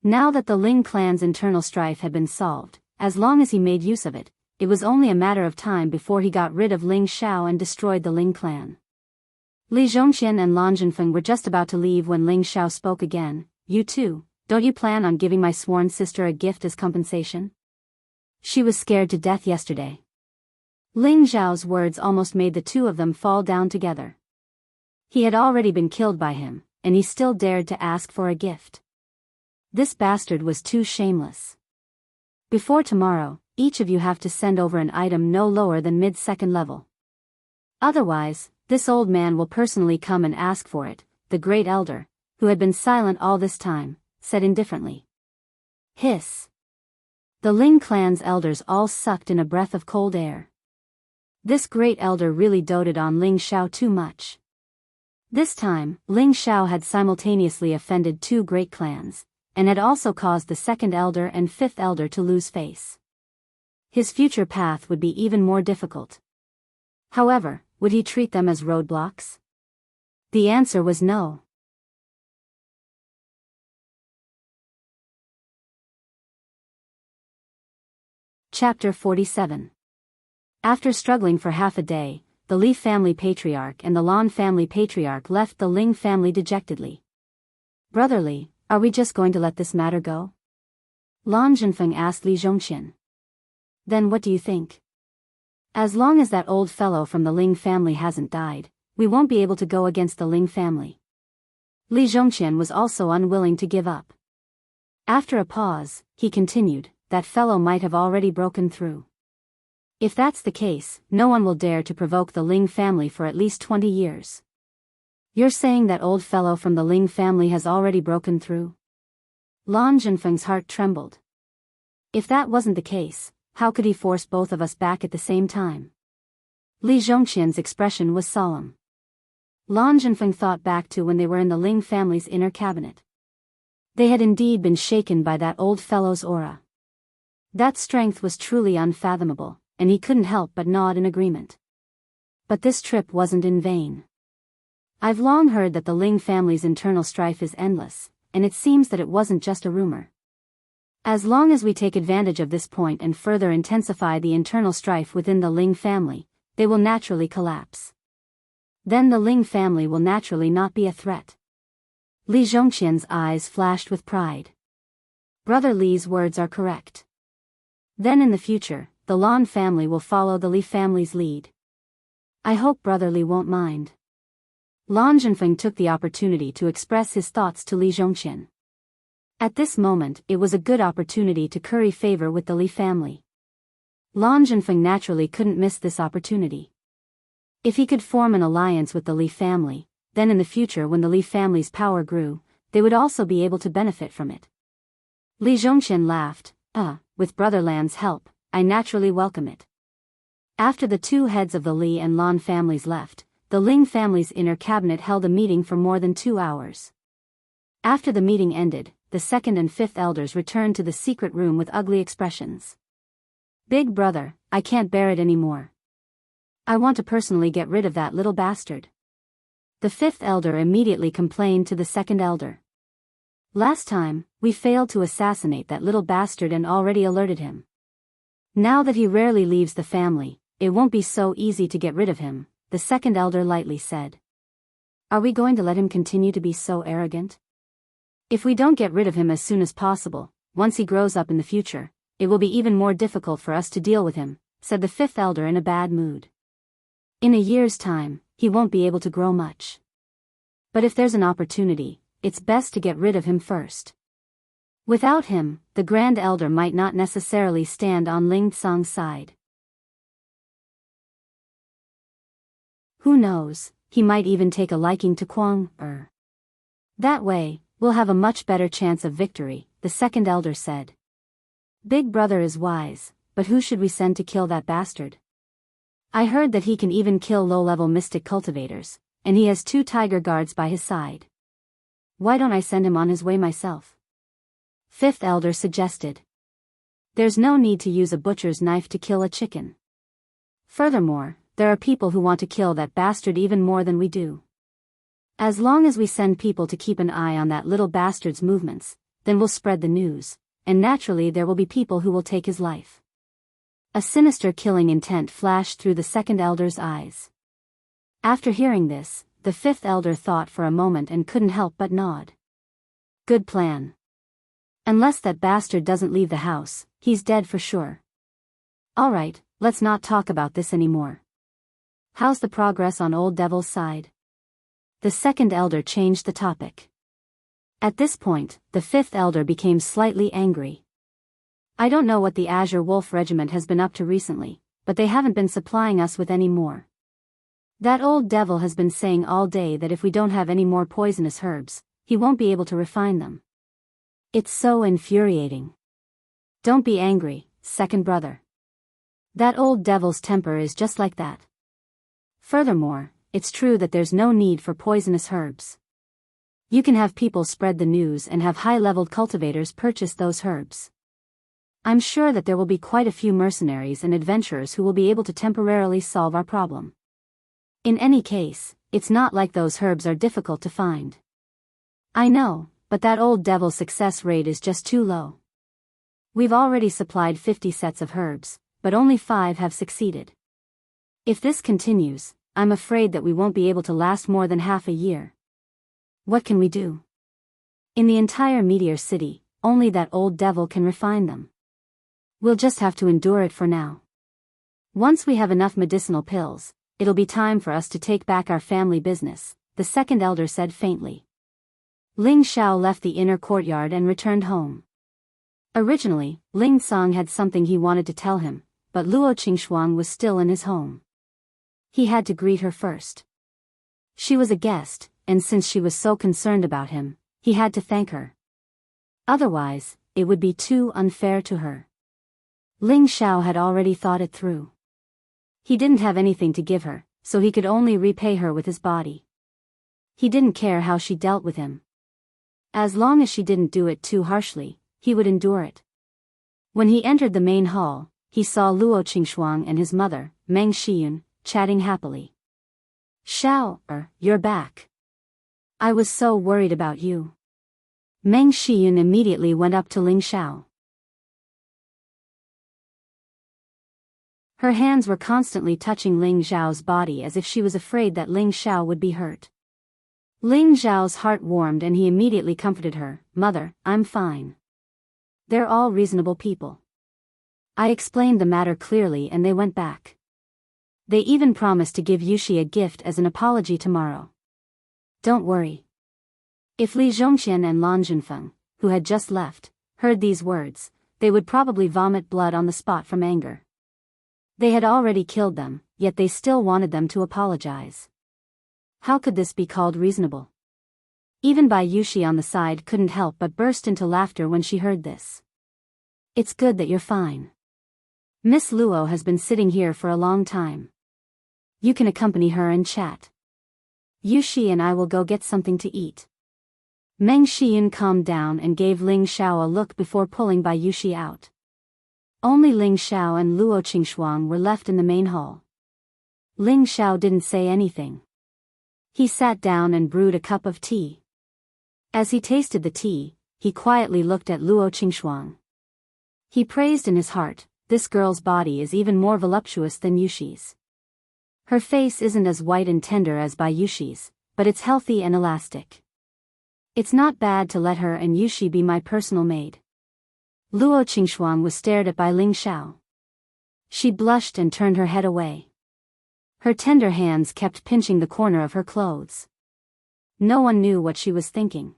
Now that the Ling clan's internal strife had been solved, as long as he made use of it, it was only a matter of time before he got rid of Ling Xiao and destroyed the Ling clan. Li Zhongxian and Lan Zhenfeng were just about to leave when Ling Xiao spoke again. You too, don't you plan on giving my sworn sister a gift as compensation? She was scared to death yesterday. Ling Xiao's words almost made the two of them fall down together. He had already been killed by him, and he still dared to ask for a gift. This bastard was too shameless. Before tomorrow, each of you have to send over an item no lower than mid-second level. Otherwise, this old man will personally come and ask for it, the Great Elder, who had been silent all this time, said indifferently. Hiss. The Ling clan's elders all sucked in a breath of cold air. This Great Elder really doted on Ling Xiao too much. This time, Ling Xiao had simultaneously offended two great clans, and had also caused the second elder and fifth elder to lose face. His future path would be even more difficult. However, would he treat them as roadblocks? The answer was no. Chapter 47. After struggling for half a day, the Li family patriarch and the Lan family patriarch left the Ling family dejectedly. Brother Li, are we just going to let this matter go? Lan Zhenfeng asked Li Zhongxian. Then what do you think? As long as that old fellow from the Ling family hasn't died, we won't be able to go against the Ling family. Li Zhongxian was also unwilling to give up. After a pause, he continued, that fellow might have already broken through. If that's the case, no one will dare to provoke the Ling family for at least 20 years. You're saying that old fellow from the Ling family has already broken through? Lan Zhenfeng's heart trembled. If that wasn't the case, how could he force both of us back at the same time? Li Zhongxian's expression was solemn. Lan Zhenfeng thought back to when they were in the Ling family's inner cabinet. They had indeed been shaken by that old fellow's aura. That strength was truly unfathomable, and he couldn't help but nod in agreement. But this trip wasn't in vain. I've long heard that the Ling family's internal strife is endless, and it seems that it wasn't just a rumor. As long as we take advantage of this point and further intensify the internal strife within the Ling family, they will naturally collapse. Then the Ling family will naturally not be a threat. Li Zhongxian's eyes flashed with pride. Brother Li's words are correct. Then in the future, the Lan family will follow the Li family's lead. I hope Brother Li won't mind. Lan Zhenfeng took the opportunity to express his thoughts to Li Zhongxian. At this moment, it was a good opportunity to curry favor with the Li family. Lan Zhenfeng naturally couldn't miss this opportunity. If he could form an alliance with the Li family, then in the future when the Li family's power grew, they would also be able to benefit from it. Li Zhongxian laughed, with Brother Lan's help, I naturally welcome it. After the two heads of the Li and Lan families left, the Ling family's inner cabinet held a meeting for more than 2 hours. After the meeting ended, the second and fifth elders returned to the secret room with ugly expressions. Big brother, I can't bear it anymore. I want to personally get rid of that little bastard. The fifth elder immediately complained to the second elder. Last time, we failed to assassinate that little bastard and already alerted him. Now that he rarely leaves the family, it won't be so easy to get rid of him, the second elder lightly said. Are we going to let him continue to be so arrogant? If we don't get rid of him as soon as possible, once he grows up in the future, it will be even more difficult for us to deal with him, said the fifth elder in a bad mood. In a year's time, he won't be able to grow much. But if there's an opportunity, it's best to get rid of him first. Without him, the Grand Elder might not necessarily stand on Ling Tsang's side. Who knows, he might even take a liking to Kwang. That way, we'll have a much better chance of victory, the second elder said. Big brother is wise, but who should we send to kill that bastard? I heard that he can even kill low-level mystic cultivators, and he has 2 tiger guards by his side. Why don't I send him on his way myself? Fifth elder suggested. There's no need to use a butcher's knife to kill a chicken. Furthermore, there are people who want to kill that bastard even more than we do. As long as we send people to keep an eye on that little bastard's movements, then we'll spread the news, and naturally there will be people who will take his life. A sinister killing intent flashed through the second elder's eyes. After hearing this, the fifth elder thought for a moment and couldn't help but nod. Good plan. Unless that bastard doesn't leave the house, he's dead for sure. Alright, let's not talk about this anymore. How's the progress on Old Devil's side? The second elder changed the topic. At this point, the fifth elder became slightly angry. I don't know what the Azure Wolf Regiment has been up to recently, but they haven't been supplying us with any more. That old devil has been saying all day that if we don't have any more poisonous herbs, he won't be able to refine them. It's so infuriating. Don't be angry, second brother. That old devil's temper is just like that. Furthermore, it's true that there's no need for poisonous herbs. You can have people spread the news and have high-leveled cultivators purchase those herbs. I'm sure that there will be quite a few mercenaries and adventurers who will be able to temporarily solve our problem. In any case, it's not like those herbs are difficult to find. I know, but that old devil's success rate is just too low. We've already supplied 50 sets of herbs, but only 5 have succeeded. If this continues, I'm afraid that we won't be able to last more than half a year. What can we do? In the entire Meteor City, only that old devil can refine them. We'll just have to endure it for now. Once we have enough medicinal pills, it'll be time for us to take back our family business, the second elder said faintly. Ling Xiao left the inner courtyard and returned home. Originally, Ling Song had something he wanted to tell him, but Luo Qingxuang was still in his home. He had to greet her first. She was a guest, and since she was so concerned about him, he had to thank her. Otherwise, it would be too unfair to her. Ling Xiao had already thought it through. He didn't have anything to give her, so he could only repay her with his body. He didn't care how she dealt with him. As long as she didn't do it too harshly, he would endure it. When he entered the main hall, he saw Luo Qingxuang and his mother, Meng Xiyun, chatting happily. Xiao, you're back. I was so worried about you. Meng Xiyun immediately went up to Ling Xiao. Her hands were constantly touching Ling Xiao's body as if she was afraid that Ling Xiao would be hurt. Ling Xiao's heart warmed and he immediately comforted her. Mother, I'm fine. They're all reasonable people. I explained the matter clearly and they went back. They even promised to give Yushi a gift as an apology tomorrow. Don't worry. If Li Zhongxian and Lan Zhenfeng, who had just left, heard these words, they would probably vomit blood on the spot from anger. They had already killed them, yet they still wanted them to apologize. How could this be called reasonable? Even Bai Yushi on the side couldn't help but burst into laughter when she heard this. It's good that you're fine. Miss Luo has been sitting here for a long time. You can accompany her and chat. Yushi and I will go get something to eat. Meng Xiyun calmed down and gave Ling Xiao a look before pulling Bai Yushi out. Only Ling Xiao and Luo Qingxuang were left in the main hall. Ling Xiao didn't say anything. He sat down and brewed a cup of tea. As he tasted the tea, he quietly looked at Luo Qingxuang. He praised in his heart, this girl's body is even more voluptuous than Yushi's. Her face isn't as white and tender as Bai Yushi's, but it's healthy and elastic. It's not bad to let her and Yushi be my personal maid. Luo Qingxuang was stared at by Ling Xiao. She blushed and turned her head away. Her tender hands kept pinching the corner of her clothes. No one knew what she was thinking.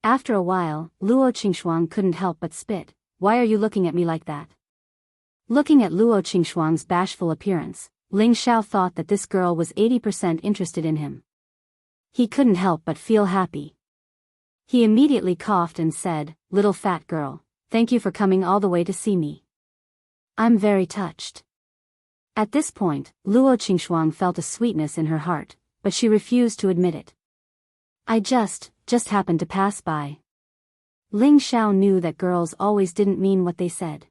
After a while, Luo Qingxuang couldn't help but spit. Why are you looking at me like that? Looking at Luo Qingxuang's bashful appearance, Ling Xiao thought that this girl was 80% interested in him. He couldn't help but feel happy. He immediately coughed and said, "Little fat girl, thank you for coming all the way to see me. I'm very touched." At this point, Luo Qingxuang felt a sweetness in her heart, but she refused to admit it. I just happened to pass by." Ling Xiao knew that girls always didn't mean what they said.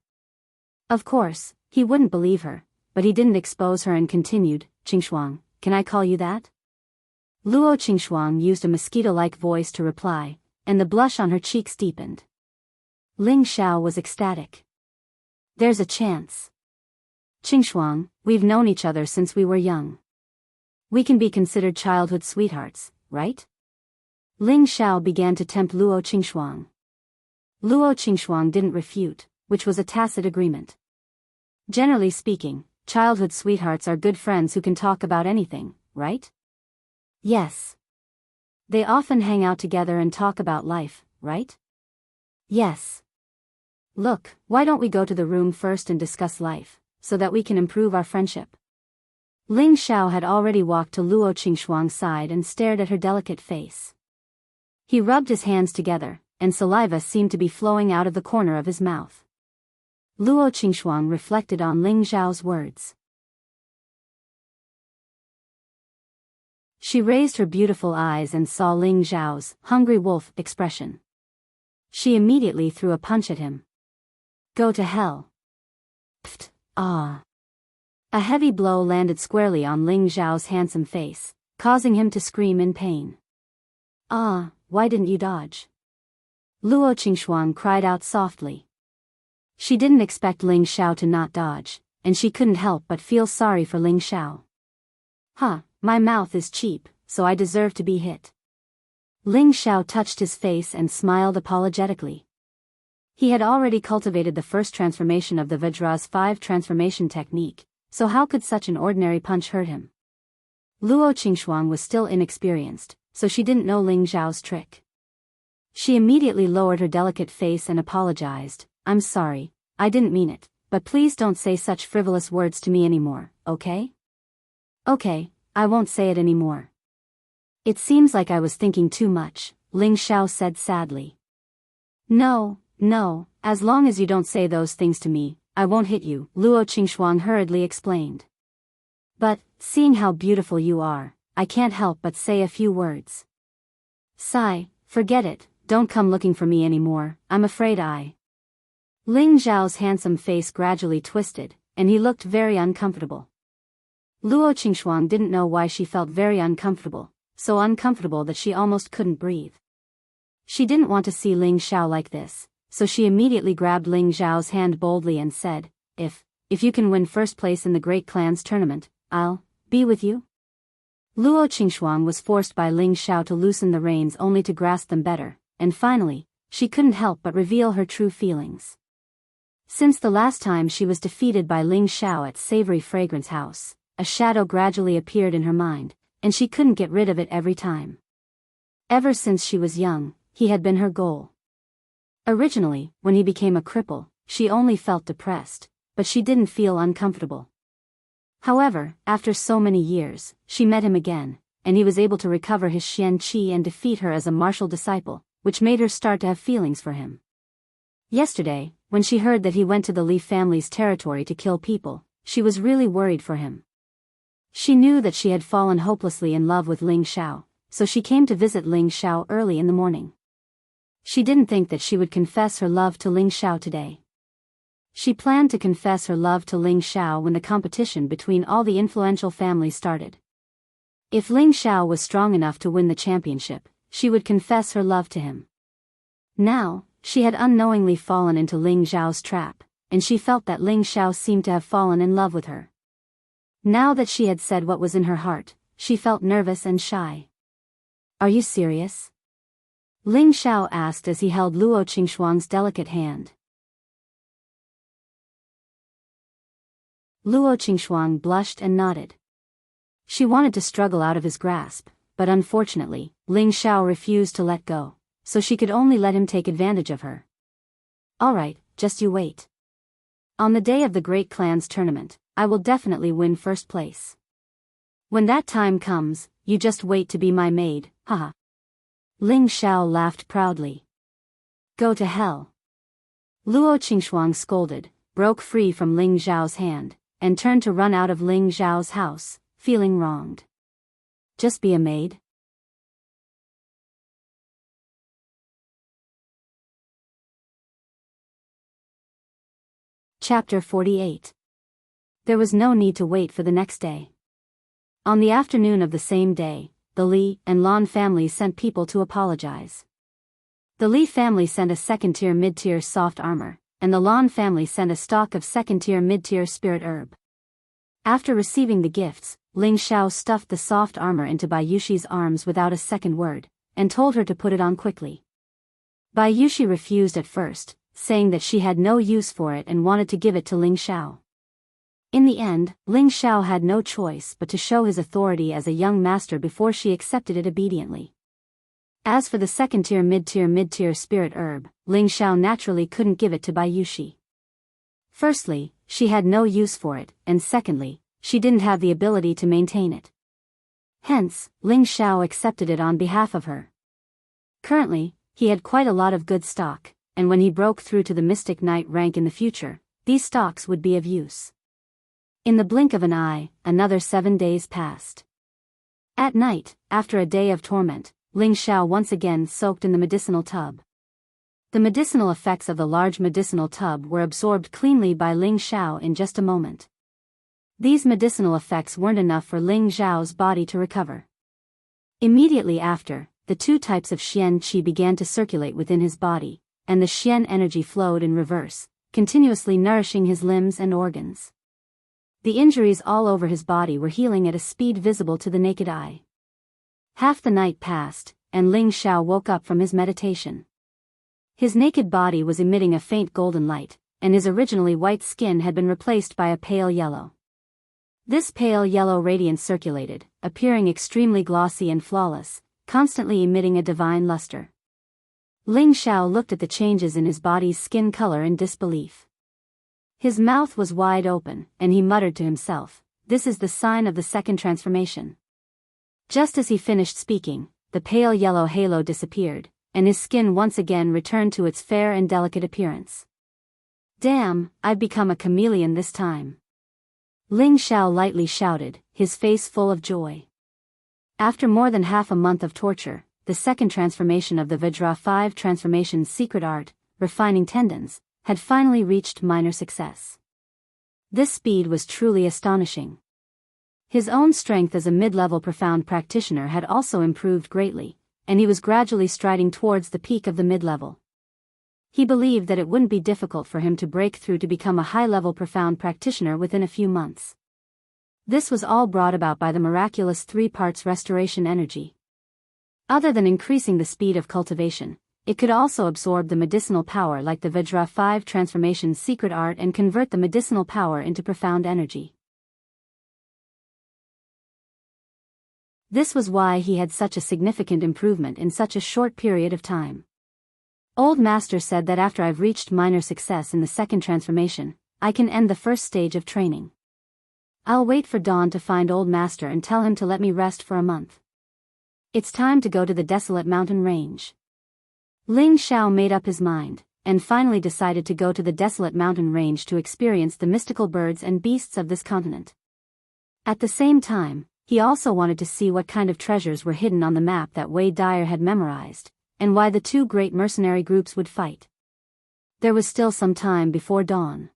Of course, he wouldn't believe her, but he didn't expose her and continued, "Qingxuang, can I call you that?" Luo Qingxuang used a mosquito-like voice to reply, and the blush on her cheeks deepened. Ling Xiao was ecstatic. There's a chance. Qingxuang, we've known each other since we were young. We can be considered childhood sweethearts, right? Ling Xiao began to tempt Luo Qingxuang. Luo Qingxuang didn't refute, which was a tacit agreement. Generally speaking, childhood sweethearts are good friends who can talk about anything, right? Yes. They often hang out together and talk about life, right? Yes. Look, why don't we go to the room first and discuss life, so that we can improve our friendship? Ling Xiao had already walked to Luo Qingxuang's side and stared at her delicate face. He rubbed his hands together, and saliva seemed to be flowing out of the corner of his mouth. Luo Qingxuang reflected on Ling Xiao's words. She raised her beautiful eyes and saw Ling Xiao's hungry wolf expression. She immediately threw a punch at him. Go to hell. Pfft, ah. A heavy blow landed squarely on Ling Xiao's handsome face, causing him to scream in pain. Ah, why didn't you dodge? Luo Qingxuang cried out softly. She didn't expect Ling Xiao to not dodge, and she couldn't help but feel sorry for Ling Xiao. Huh, my mouth is cheap, so I deserve to be hit. Ling Xiao touched his face and smiled apologetically. He had already cultivated the first transformation of the Vajra's 5 transformation technique, so how could such an ordinary punch hurt him? Luo Qingxuang was still inexperienced, so she didn't know Ling Xiao's trick. She immediately lowered her delicate face and apologized. I'm sorry, I didn't mean it, but please don't say such frivolous words to me anymore, okay? Okay, I won't say it anymore. It seems like I was thinking too much, Ling Xiao said sadly. No, as long as you don't say those things to me, I won't hit you, Luo Qingxuang hurriedly explained. But, seeing how beautiful you are, I can't help but say a few words. Sigh, forget it, don't come looking for me anymore, I'm afraid I. Ling Xiao's handsome face gradually twisted, and he looked very uncomfortable. Luo Qingxuang didn't know why she felt very uncomfortable, so uncomfortable that she almost couldn't breathe. She didn't want to see Ling Xiao like this, so she immediately grabbed Ling Xiao's hand boldly and said, If you can win first place in the Great Clans tournament, I'll be with you. Luo Qingxuang was forced by Ling Xiao to loosen the reins only to grasp them better, and finally, she couldn't help but reveal her true feelings. Since the last time she was defeated by Ling Xiao at Savory Fragrance House, a shadow gradually appeared in her mind, and she couldn't get rid of it every time. Ever since she was young, he had been her goal. Originally, when he became a cripple, she only felt depressed, but she didn't feel uncomfortable. However, after so many years, she met him again, and he was able to recover his Xian Qi and defeat her as a martial disciple, which made her start to have feelings for him. Yesterday, when she heard that he went to the Li family's territory to kill people, she was really worried for him. She knew that she had fallen hopelessly in love with Ling Xiao, so she came to visit Ling Xiao early in the morning. She didn't think that she would confess her love to Ling Xiao today. She planned to confess her love to Ling Xiao when the competition between all the influential families started. If Ling Xiao was strong enough to win the championship, she would confess her love to him. Now, she had unknowingly fallen into Ling Xiao's trap, and she felt that Ling Xiao seemed to have fallen in love with her. Now that she had said what was in her heart, she felt nervous and shy. Are you serious? Ling Xiao asked as he held Luo Qingxuang's delicate hand. Luo Qingxuang blushed and nodded. She wanted to struggle out of his grasp, but unfortunately, Ling Xiao refused to let go, so she could only let him take advantage of her. All right, just you wait. On the day of the Great Clans tournament, I will definitely win first place. When that time comes, you just wait to be my maid, haha. Ling Xiao laughed proudly. Go to hell. Luo Qingxuang scolded, broke free from Ling Xiao's hand, and turned to run out of Ling Xiao's house, feeling wronged. Just be a maid? Chapter 48. There was no need to wait for the next day. On the afternoon of the same day, the Li and Lan families sent people to apologize. The Li family sent a second-tier mid-tier soft armor, and the Lan family sent a stock of second-tier mid-tier spirit herb. After receiving the gifts, Ling Xiao stuffed the soft armor into Bayushi's arms without a second word, and told her to put it on quickly. Bayushi refused at first, saying that she had no use for it and wanted to give it to Ling Xiao. In the end, Ling Xiao had no choice but to show his authority as a young master before she accepted it obediently. As for the second-tier mid-tier spirit herb, Ling Xiao naturally couldn't give it to Bayushi. Firstly, she had no use for it, and secondly, she didn't have the ability to maintain it. Hence, Ling Xiao accepted it on behalf of her. Currently, he had quite a lot of good stock, and when he broke through to the Mystic Knight rank in the future, these stocks would be of use. In the blink of an eye, another 7 days passed. At night, after a day of torment, Ling Xiao once again soaked in the medicinal tub. The medicinal effects of the large medicinal tub were absorbed cleanly by Ling Xiao in just a moment. These medicinal effects weren't enough for Ling Xiao's body to recover. Immediately after, the two types of Xian Qi began to circulate within his body, and the Xian energy flowed in reverse, continuously nourishing his limbs and organs. The injuries all over his body were healing at a speed visible to the naked eye. Half the night passed, and Ling Xiao woke up from his meditation. His naked body was emitting a faint golden light, and his originally white skin had been replaced by a pale yellow. This pale yellow radiance circulated, appearing extremely glossy and flawless, constantly emitting a divine luster. Ling Xiao looked at the changes in his body's skin color in disbelief. His mouth was wide open, and he muttered to himself, "This is the sign of the second transformation." Just as he finished speaking, the pale yellow halo disappeared, and his skin once again returned to its fair and delicate appearance. Damn, I've become a chameleon this time. Ling Xiao lightly shouted, his face full of joy. After more than half a month of torture, the second transformation of the Vajra 5 transformation's secret art, refining tendons, had finally reached minor success. This speed was truly astonishing. His own strength as a mid-level profound practitioner had also improved greatly, and he was gradually striding towards the peak of the mid-level. He believed that it wouldn't be difficult for him to break through to become a high-level profound practitioner within a few months. This was all brought about by the miraculous 3 parts restoration energy. Other than increasing the speed of cultivation, it could also absorb the medicinal power like the Vajra 5 transformation's secret art and convert the medicinal power into profound energy. This was why he had such a significant improvement in such a short period of time. Old Master said that after I've reached minor success in the second transformation, I can end the first stage of training. I'll wait for dawn to find Old Master and tell him to let me rest for a month. It's time to go to the desolate mountain range. Ling Xiao made up his mind, and finally decided to go to the desolate mountain range to experience the mystical birds and beasts of this continent. At the same time, he also wanted to see what kind of treasures were hidden on the map that Wei Dyer had memorized, and why the 2 great mercenary groups would fight. There was still some time before dawn.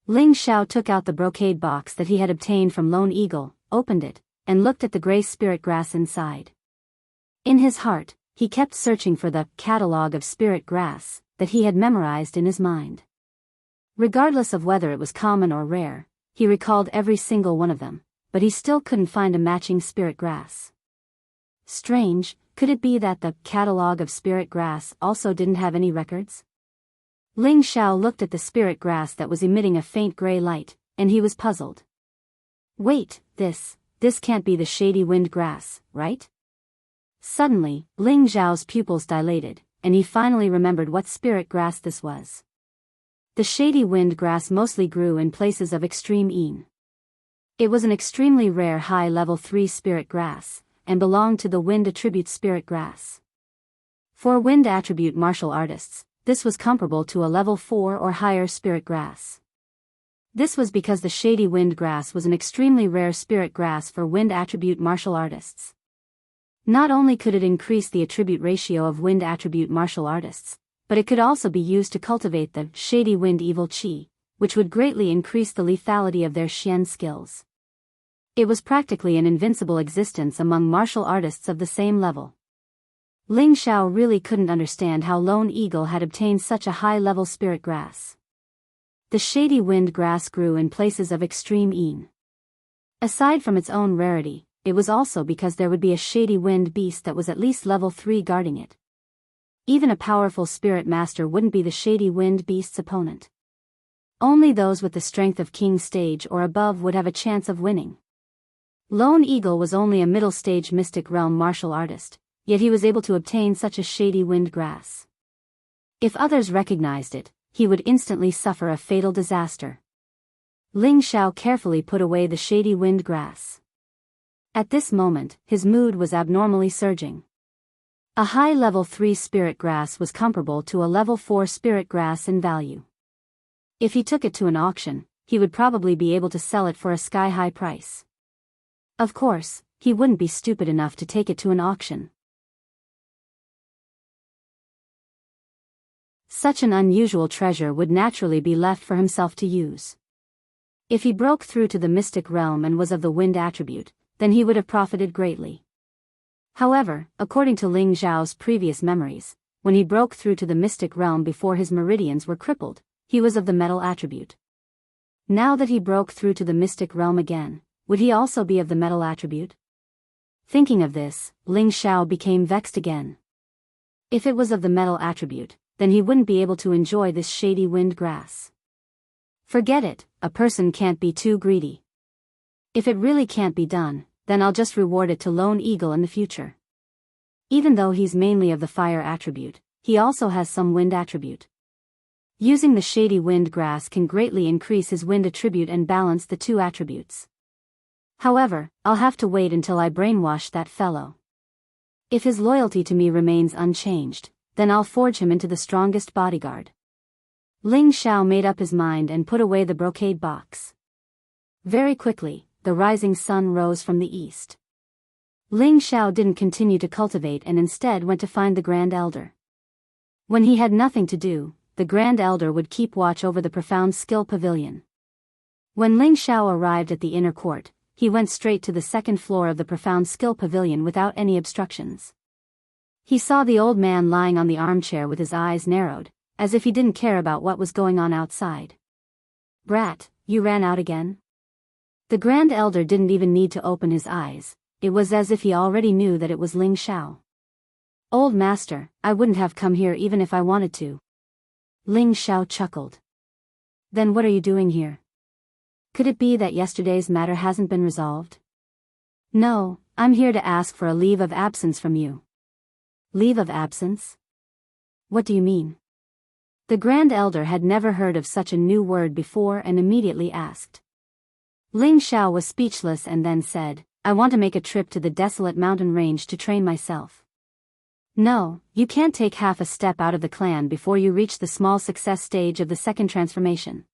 Ling Xiao took out the brocade box that he had obtained from Lone Eagle, opened it, and looked at the gray spirit grass inside. In his heart, he kept searching for the catalogue of spirit grass that he had memorized in his mind. Regardless of whether it was common or rare, he recalled every single one of them, but he still couldn't find a matching spirit grass. Strange, Could it be that the catalog of spirit grass also didn't have any records? Ling Xiao looked at the spirit grass that was emitting a faint gray light, and he was puzzled. Wait, this can't be the shady wind grass, right? Suddenly, Ling Xiao's pupils dilated, and he finally remembered what spirit grass this was. The shady wind grass mostly grew in places of extreme Yin. It was an extremely rare high level 3 spirit grass, and belonged to the wind attribute spirit grass. For wind attribute martial artists, this was comparable to a level 4 or higher spirit grass. This was because the shady wind grass was an extremely rare spirit grass for wind attribute martial artists. Not only could it increase the attribute ratio of wind attribute martial artists, but it could also be used to cultivate the shady wind evil qi, which would greatly increase the lethality of their xian skills. It was practically an invincible existence among martial artists of the same level. Ling Xiao really couldn't understand how Lone Eagle had obtained such a high-level spirit grass. The shady wind grass grew in places of extreme Yin. Aside from its own rarity, it was also because there would be a shady wind beast that was at least level 3 guarding it. Even a powerful spirit master wouldn't be the shady wind beast's opponent. Only those with the strength of King Stage or above would have a chance of winning. Lone Eagle was only a middle-stage mystic realm martial artist, yet he was able to obtain such a shady wind grass. If others recognized it, he would instantly suffer a fatal disaster. Ling Xiao carefully put away the shady wind grass. At this moment, his mood was abnormally surging. A high level 3 spirit grass was comparable to a level 4 spirit grass in value. If he took it to an auction, he would probably be able to sell it for a sky-high price. Of course, he wouldn't be stupid enough to take it to an auction. Such an unusual treasure would naturally be left for himself to use. If he broke through to the mystic realm and was of the wind attribute, then he would have profited greatly. However, according to Ling Xiao's previous memories, when he broke through to the mystic realm before his meridians were crippled, he was of the metal attribute. Now that he broke through to the mystic realm again, would he also be of the metal attribute? Thinking of this, Ling Xiao became vexed again. If it was of the metal attribute, then he wouldn't be able to enjoy this shady wind grass. Forget it, a person can't be too greedy. If it really can't be done, then I'll just reward it to Lone Eagle in the future. Even though he's mainly of the fire attribute, he also has some wind attribute. Using the shady wind grass can greatly increase his wind attribute and balance the two attributes. However, I'll have to wait until I brainwash that fellow. If his loyalty to me remains unchanged, then I'll forge him into the strongest bodyguard. Ling Xiao made up his mind and put away the brocade box. Very quickly, the rising sun rose from the east. Ling Xiao didn't continue to cultivate and instead went to find the Grand Elder. When he had nothing to do, the Grand Elder would keep watch over the profound skill pavilion. When Ling Xiao arrived at the inner court, he went straight to the second floor of the profound skill pavilion without any obstructions. He saw the old man lying on the armchair with his eyes narrowed, as if he didn't care about what was going on outside. "Brat, you ran out again?" The Grand Elder didn't even need to open his eyes, it was as if he already knew that it was Ling Xiao. "Old master, I wouldn't have come here even if I wanted to." Ling Xiao chuckled. "Then what are you doing here? Could it be that yesterday's matter hasn't been resolved?" "No, I'm here to ask for a leave of absence from you." "Leave of absence? What do you mean?" The Grand Elder had never heard of such a new word before and immediately asked. Ling Xiao was speechless and then said, "I want to make a trip to the desolate mountain range to train myself." "No, you can't take half a step out of the clan before you reach the small success stage of the second transformation.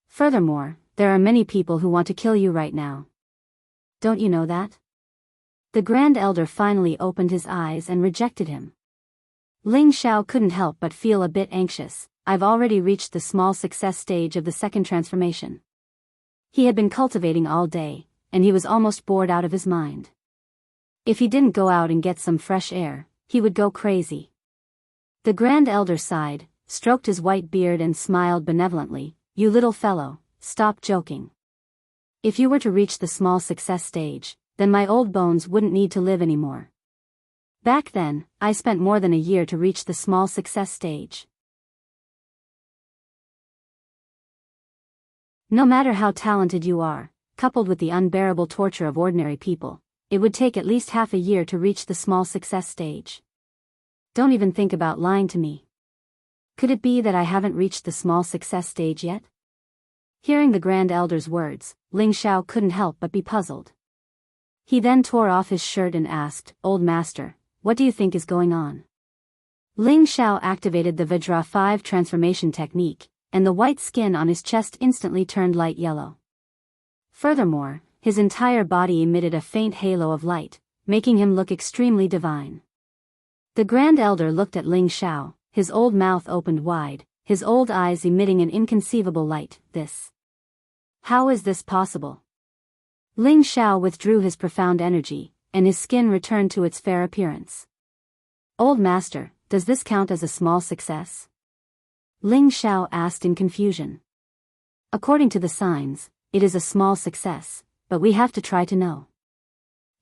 Furthermore, there are many people who want to kill you right now. Don't you know that?" The Grand Elder finally opened his eyes and rejected him. Ling Xiao couldn't help but feel a bit anxious. "I've already reached the small success stage of the second transformation." He had been cultivating all day, and he was almost bored out of his mind. If he didn't go out and get some fresh air, he would go crazy. The Grand Elder sighed, stroked his white beard and smiled benevolently. "You little fellow, stop joking. If you were to reach the small success stage, then my old bones wouldn't need to live anymore. Back then, I spent more than a year to reach the small success stage. No matter how talented you are, coupled with the unbearable torture of ordinary people, it would take at least half a year to reach the small success stage. Don't even think about lying to me. Could it be that I haven't reached the small success stage yet? Hearing the Grand Elder's words, Ling Xiao couldn't help but be puzzled. He then tore off his shirt and asked, "Old Master, what do you think is going on?" Ling Xiao activated the Vajra 5 transformation technique, and the white skin on his chest instantly turned light yellow. Furthermore, his entire body emitted a faint halo of light, making him look extremely divine. The Grand Elder looked at Ling Xiao, his old mouth opened wide, his old eyes emitting an inconceivable light. How is this possible? Ling Xiao withdrew his profound energy, and his skin returned to its fair appearance. "Old Master, does this count as a small success?" Ling Xiao asked in confusion. "According to the signs, it is a small success, but we have to try to know."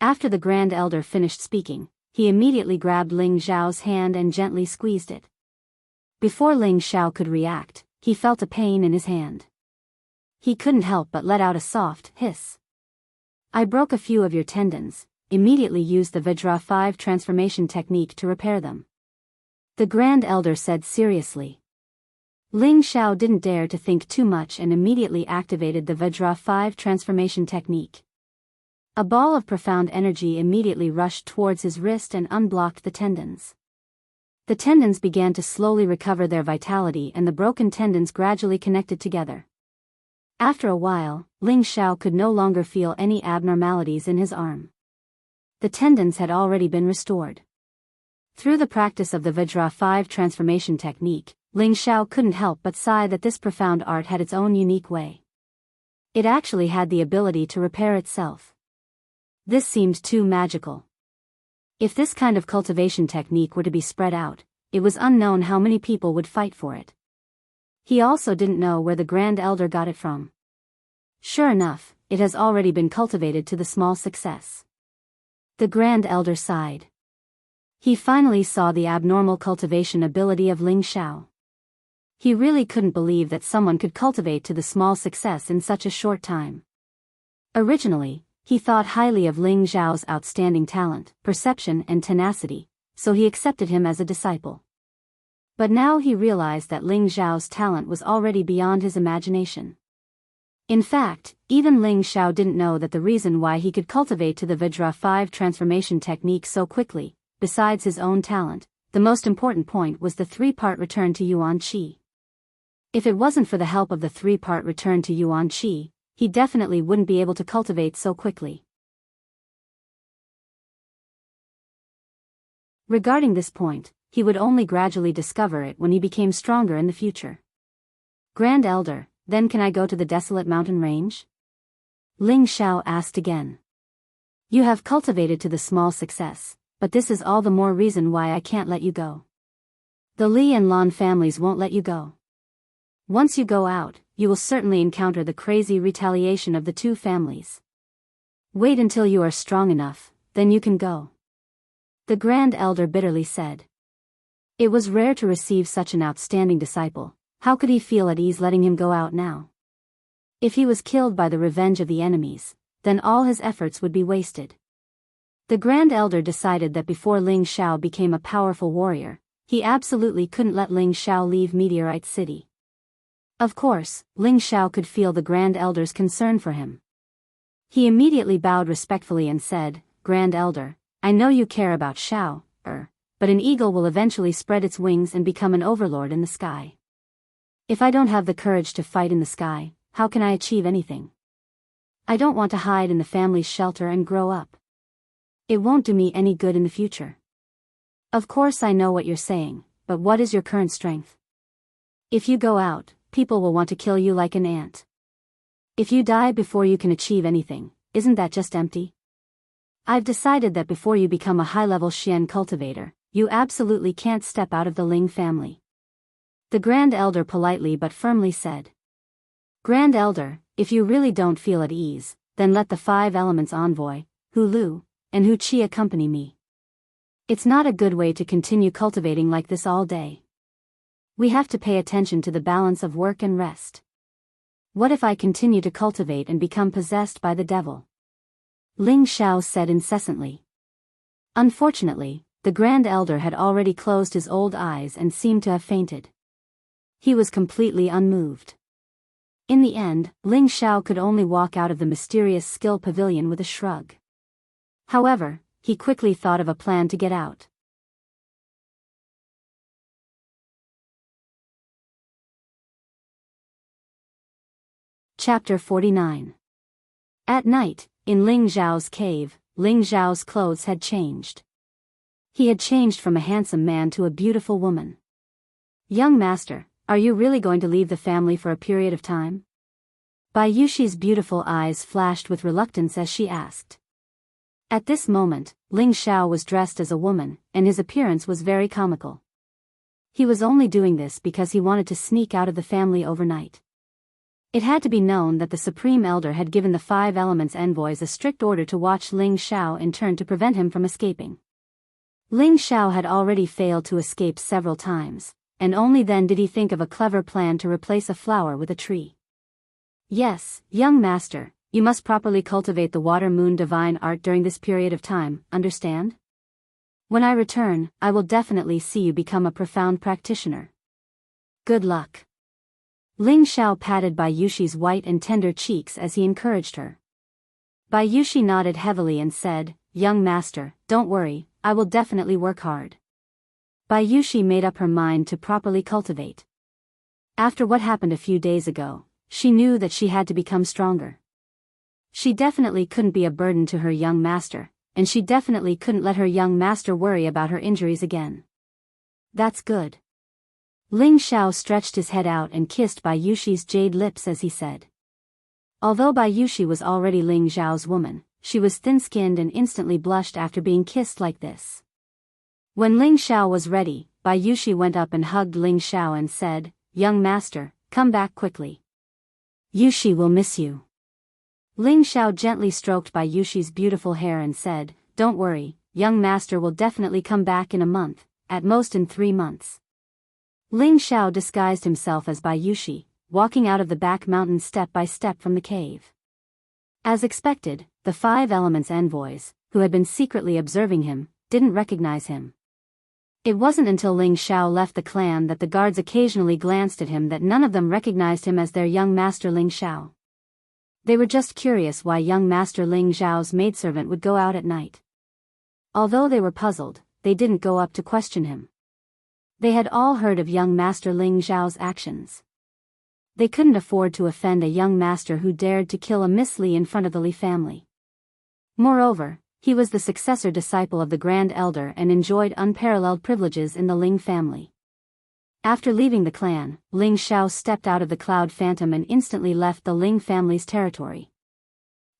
After the Grand Elder finished speaking, he immediately grabbed Ling Xiao's hand and gently squeezed it. Before Ling Xiao could react, he felt a pain in his hand. He couldn't help but let out a soft hiss. "I broke a few of your tendons. Immediately use the Vajra 5 transformation technique to repair them," the Grand Elder said seriously. Ling Xiao didn't dare to think too much and immediately activated the Vajra 5 transformation technique. A ball of profound energy immediately rushed towards his wrist and unblocked the tendons. The tendons began to slowly recover their vitality and the broken tendons gradually connected together. After a while, Ling Xiao could no longer feel any abnormalities in his arm. The tendons had already been restored. Through the practice of the Vajra 5 transformation technique, Ling Xiao couldn't help but sigh that this profound art had its own unique way. It actually had the ability to repair itself. This seemed too magical. If this kind of cultivation technique were to be spread out, it was unknown how many people would fight for it. He also didn't know where the Grand Elder got it from. Sure enough, it has already been cultivated to the small success. The Grand Elder sighed. He finally saw the abnormal cultivation ability of Ling Xiao. He really couldn't believe that someone could cultivate to the small success in such a short time. Originally, he thought highly of Ling Xiao's outstanding talent, perception and tenacity, so he accepted him as a disciple. But now he realized that Ling Xiao's talent was already beyond his imagination. In fact, even Ling Xiao didn't know that the reason why he could cultivate to the Vajra 5 transformation technique so quickly, besides his own talent, the most important point was the 3-part return to Yuan Qi. If it wasn't for the help of the 3-part return to Yuan Qi, he definitely wouldn't be able to cultivate so quickly. Regarding this point, he would only gradually discover it when he became stronger in the future. "Grand Elder, then can I go to the desolate mountain range?" Ling Xiao asked again. "You have cultivated to the small success, but this is all the more reason why I can't let you go. The Li and Lan families won't let you go. Once you go out, you will certainly encounter the crazy retaliation of the 2 families. Wait until you are strong enough, then you can go," the Grand Elder bitterly said. It was rare to receive such an outstanding disciple. How could he feel at ease letting him go out now? If he was killed by the revenge of the enemies, then all his efforts would be wasted. The Grand Elder decided that before Ling Xiao became a powerful warrior, he absolutely couldn't let Ling Xiao leave Meteorite City. Of course, Ling Xiao could feel the Grand Elder's concern for him. He immediately bowed respectfully and said, "Grand Elder, I know you care about Xiao, but an eagle will eventually spread its wings and become an overlord in the sky. If I don't have the courage to fight in the sky, how can I achieve anything? I don't want to hide in the family's shelter and grow up. It won't do me any good in the future. Of course I know what you're saying, but what is your current strength? If you go out, people will want to kill you like an ant. If you die before you can achieve anything, isn't that just empty? I've decided that before you become a high-level Xian cultivator, you absolutely can't step out of the Ling family," the Grand Elder politely but firmly said. "Grand Elder, if you really don't feel at ease, then let the 5 elements envoy, Hu Lu, and Hu Qi accompany me." It's not a good way to continue cultivating like this all day. We have to pay attention to the balance of work and rest. What if I continue to cultivate and become possessed by the devil? Ling Xiao said incessantly. Unfortunately, the Grand Elder had already closed his old eyes and seemed to have fainted. He was completely unmoved. In the end, Ling Xiao could only walk out of the mysterious skill pavilion with a shrug. However, he quickly thought of a plan to get out. Chapter 49. At night, in Ling Zhao's cave, Ling Zhao's clothes had changed. He had changed from a handsome man to a beautiful woman. Young master, are you really going to leave the family for a period of time? Bai Yushi's beautiful eyes flashed with reluctance as she asked. At this moment, Ling Xiao was dressed as a woman, and his appearance was very comical. He was only doing this because he wanted to sneak out of the family overnight. It had to be known that the Supreme Elder had given the 5 Elements envoys a strict order to watch Ling Xiao in turn to prevent him from escaping. Ling Xiao had already failed to escape several times, and only then did he think of a clever plan to replace a flower with a tree. Yes, young master, you must properly cultivate the Water Moon divine art during this period of time, understand? When I return, I will definitely see you become a profound practitioner. Good luck. Ling Xiao patted Bai Yushi's white and tender cheeks as he encouraged her. Bai Yushi nodded heavily and said, Young master, don't worry, I will definitely work hard. Bai Yushi made up her mind to properly cultivate. After what happened a few days ago, she knew that she had to become stronger. She definitely couldn't be a burden to her young master, and she definitely couldn't let her young master worry about her injuries again. That's good. Ling Xiao stretched his head out and kissed Bai Yushi's jade lips as he said. Although Bai Yushi was already Ling Xiao's woman, she was thin-skinned and instantly blushed after being kissed like this. When Ling Xiao was ready, Bai Yushi went up and hugged Ling Xiao and said, Young master, come back quickly. Yushi will miss you. Ling Xiao gently stroked Bai Yushi's beautiful hair and said, Don't worry, young master will definitely come back in a month, at most in 3 months. Ling Xiao disguised himself as Bai Yushi, walking out of the back mountain step by step from the cave. As expected, the 5 Elements envoys, who had been secretly observing him, didn't recognize him. It wasn't until Ling Xiao left the clan that the guards occasionally glanced at him that none of them recognized him as their young master Ling Xiao. They were just curious why young master Ling Xiao's maidservant would go out at night. Although they were puzzled, they didn't go up to question him. They had all heard of young master Ling Xiao's actions. They couldn't afford to offend a young master who dared to kill a Miss Li in front of the Li family. Moreover, he was the successor disciple of the Grand Elder and enjoyed unparalleled privileges in the Ling family. After leaving the clan, Ling Xiao stepped out of the Cloud Phantom and instantly left the Ling family's territory.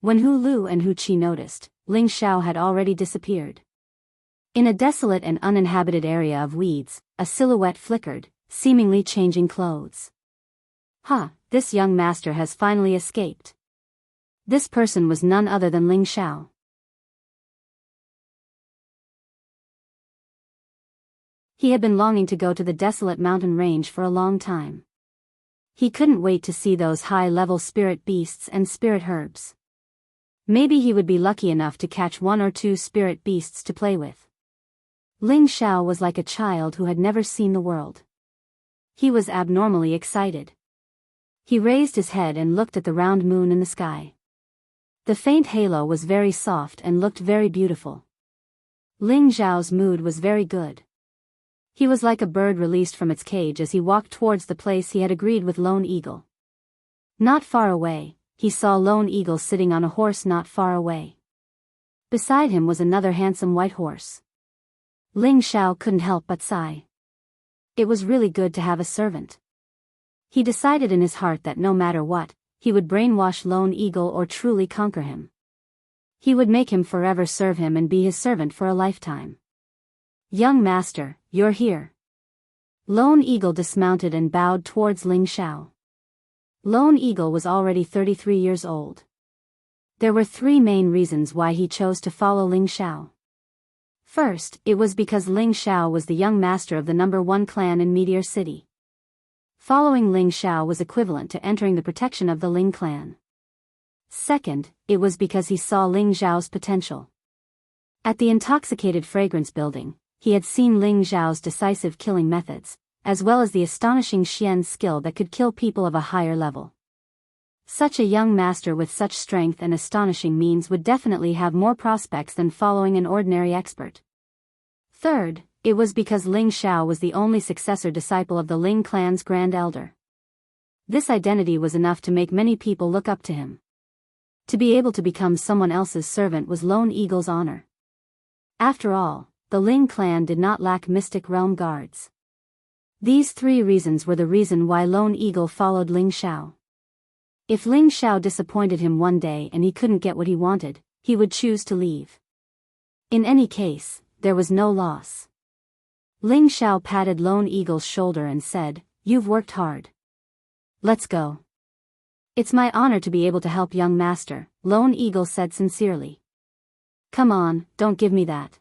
When Hu Lu and Hu Qi noticed, Ling Xiao had already disappeared. In a desolate and uninhabited area of weeds, a silhouette flickered, seemingly changing clothes. This young master has finally escaped. This person was none other than Ling Xiao. He had been longing to go to the desolate mountain range for a long time. He couldn't wait to see those high-level spirit beasts and spirit herbs. Maybe he would be lucky enough to catch 1 or 2 spirit beasts to play with. Ling Xiao was like a child who had never seen the world. He was abnormally excited. He raised his head and looked at the round moon in the sky. The faint halo was very soft and looked very beautiful. Ling Xiao's mood was very good. He was like a bird released from its cage as he walked towards the place he had agreed with Lone Eagle. Not far away, he saw Lone Eagle sitting on a horse not far away. Beside him was another handsome white horse. Ling Xiao couldn't help but sigh. It was really good to have a servant. He decided in his heart that no matter what, he would brainwash Lone Eagle or truly conquer him. He would make him forever serve him and be his servant for a lifetime. Young master, you're here. Lone Eagle dismounted and bowed towards Ling Xiao. Lone Eagle was already 33 years old. There were 3 main reasons why he chose to follow Ling Xiao. First, it was because Ling Xiao was the young master of the #1 clan in Meteor City. Following Ling Xiao was equivalent to entering the protection of the Ling clan. Second, it was because he saw Ling Xiao's potential. At the Intoxicated Fragrance building, he had seen Ling Xiao's decisive killing methods, as well as the astonishing Xian skill that could kill people of a higher level. Such a young master with such strength and astonishing means would definitely have more prospects than following an ordinary expert. Third, it was because Ling Xiao was the only successor disciple of the Ling clan's Grand Elder. This identity was enough to make many people look up to him. To be able to become someone else's servant was Lone Eagle's honor. After all, the Ling clan did not lack mystic realm guards. These 3 reasons were the reason why Lone Eagle followed Ling Xiao. If Ling Xiao disappointed him one day and he couldn't get what he wanted, he would choose to leave. In any case, there was no loss. Ling Xiao patted Lone Eagle's shoulder and said, "You've worked hard. Let's go." "It's my honor to be able to help young master," Lone Eagle said sincerely. "Come on, don't give me that.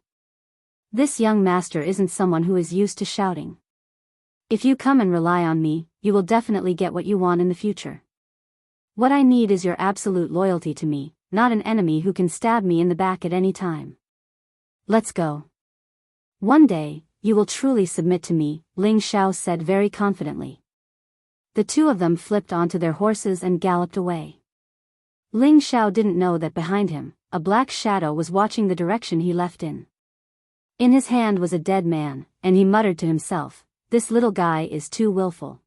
This young master isn't someone who is used to shouting. If you come and rely on me, you will definitely get what you want in the future. What I need is your absolute loyalty to me, not an enemy who can stab me in the back at any time. Let's go. One day, you will truly submit to me," Ling Xiao said very confidently. The 2 of them flipped onto their horses and galloped away. Ling Xiao didn't know that behind him, a black shadow was watching the direction he left in. In his hand was a dead man, and he muttered to himself, "This little guy is too willful.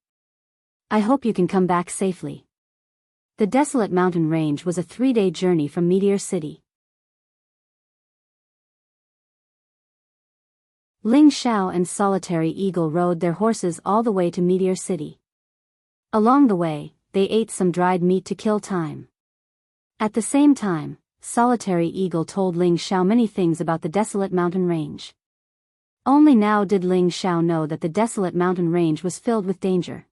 I hope you can come back safely." The desolate mountain range was a 3-day journey from Meteor City. Ling Xiao and Solitary Eagle rode their horses all the way to Meteor City. Along the way, they ate some dried meat to kill time. At the same time, Solitary Eagle told Ling Xiao many things about the desolate mountain range. Only now did Ling Xiao know that the desolate mountain range was filled with danger.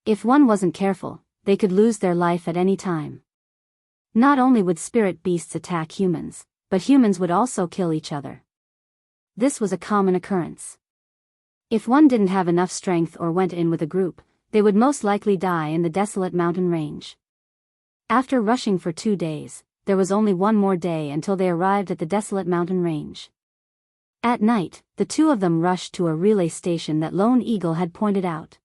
If one wasn't careful, they could lose their life at any time. Not only would spirit beasts attack humans, but humans would also kill each other. This was a common occurrence. If one didn't have enough strength or went in with a group, they would most likely die in the desolate mountain range. After rushing for 2 days, there was only one more day until they arrived at the desolate mountain range. At night, the 2 of them rushed to a relay station that Lone Eagle had pointed out.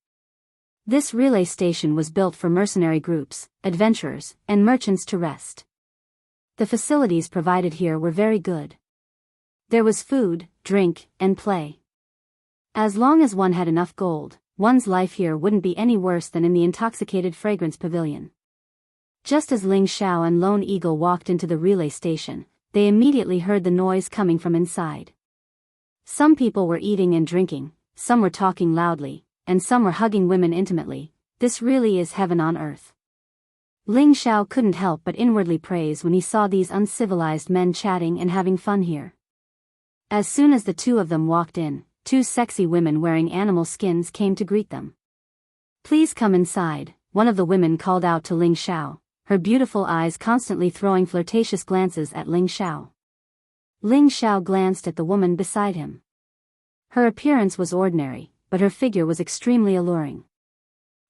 This relay station was built for mercenary groups, adventurers, and merchants to rest. The facilities provided here were very good. There was food, drink, and play. As long as one had enough gold, one's life here wouldn't be any worse than in the Intoxicated Fragrance Pavilion. Just as Ling Xiao and Lone Eagle walked into the relay station, they immediately heard the noise coming from inside. Some people were eating and drinking, some were talking loudly, and some were hugging women intimately. This really is heaven on earth. Ling Xiao couldn't help but inwardly praise when he saw these uncivilized men chatting and having fun here. As soon as the 2 of them walked in, 2 sexy women wearing animal skins came to greet them. "Please come inside," one of the women called out to Ling Xiao, her beautiful eyes constantly throwing flirtatious glances at Ling Xiao. Ling Xiao glanced at the woman beside him. Her appearance was ordinary, but her figure was extremely alluring.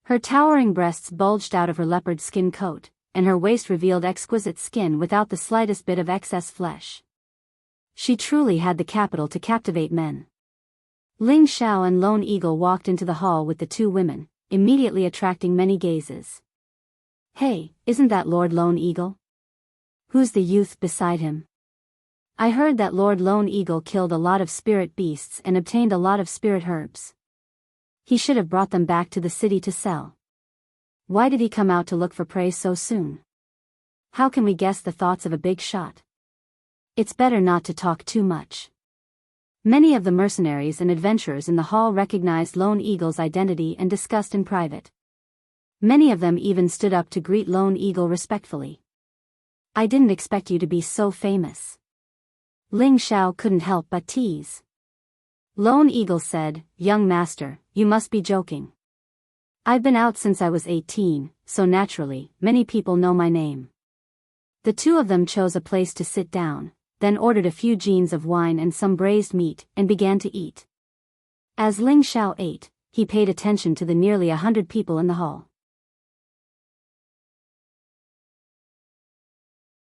Her towering breasts bulged out of her leopard skin coat, and her waist revealed exquisite skin without the slightest bit of excess flesh. She truly had the capital to captivate men. Ling Xiao and Lone Eagle walked into the hall with the 2 women, immediately attracting many gazes. "Hey, isn't that Lord Lone Eagle? Who's the youth beside him? I heard that Lord Lone Eagle killed a lot of spirit beasts and obtained a lot of spirit herbs. He should have brought them back to the city to sell. Why did he come out to look for prey so soon? How can we guess the thoughts of a big shot? It's better not to talk too much." Many of the mercenaries and adventurers in the hall recognized Lone Eagle's identity and discussed in private. Many of them even stood up to greet Lone Eagle respectfully. "I didn't expect you to be so famous." Ling Xiao couldn't help but tease. Lone Eagle said, "Young master, you must be joking. I've been out since I was 18, so naturally, many people know my name." The 2 of them chose a place to sit down. then ordered a few jeans of wine and some braised meat, and began to eat. As Ling Xiao ate, he paid attention to the nearly 100 people in the hall.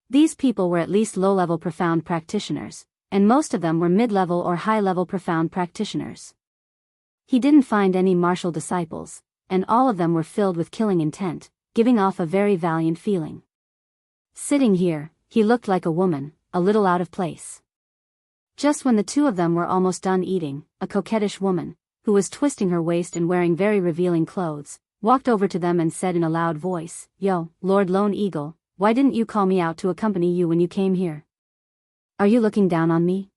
These people were at least low-level profound practitioners, and most of them were mid-level or high-level profound practitioners. He didn't find any martial disciples, and all of them were filled with killing intent, giving off a very valiant feeling. Sitting here, he looked like a woman, a little out of place. Just when the two of them were almost done eating, a coquettish woman, who was twisting her waist and wearing very revealing clothes, walked over to them and said in a loud voice, "Yo, Lord Lone Eagle, why didn't you call me out to accompany you when you came here? Are you looking down on me?"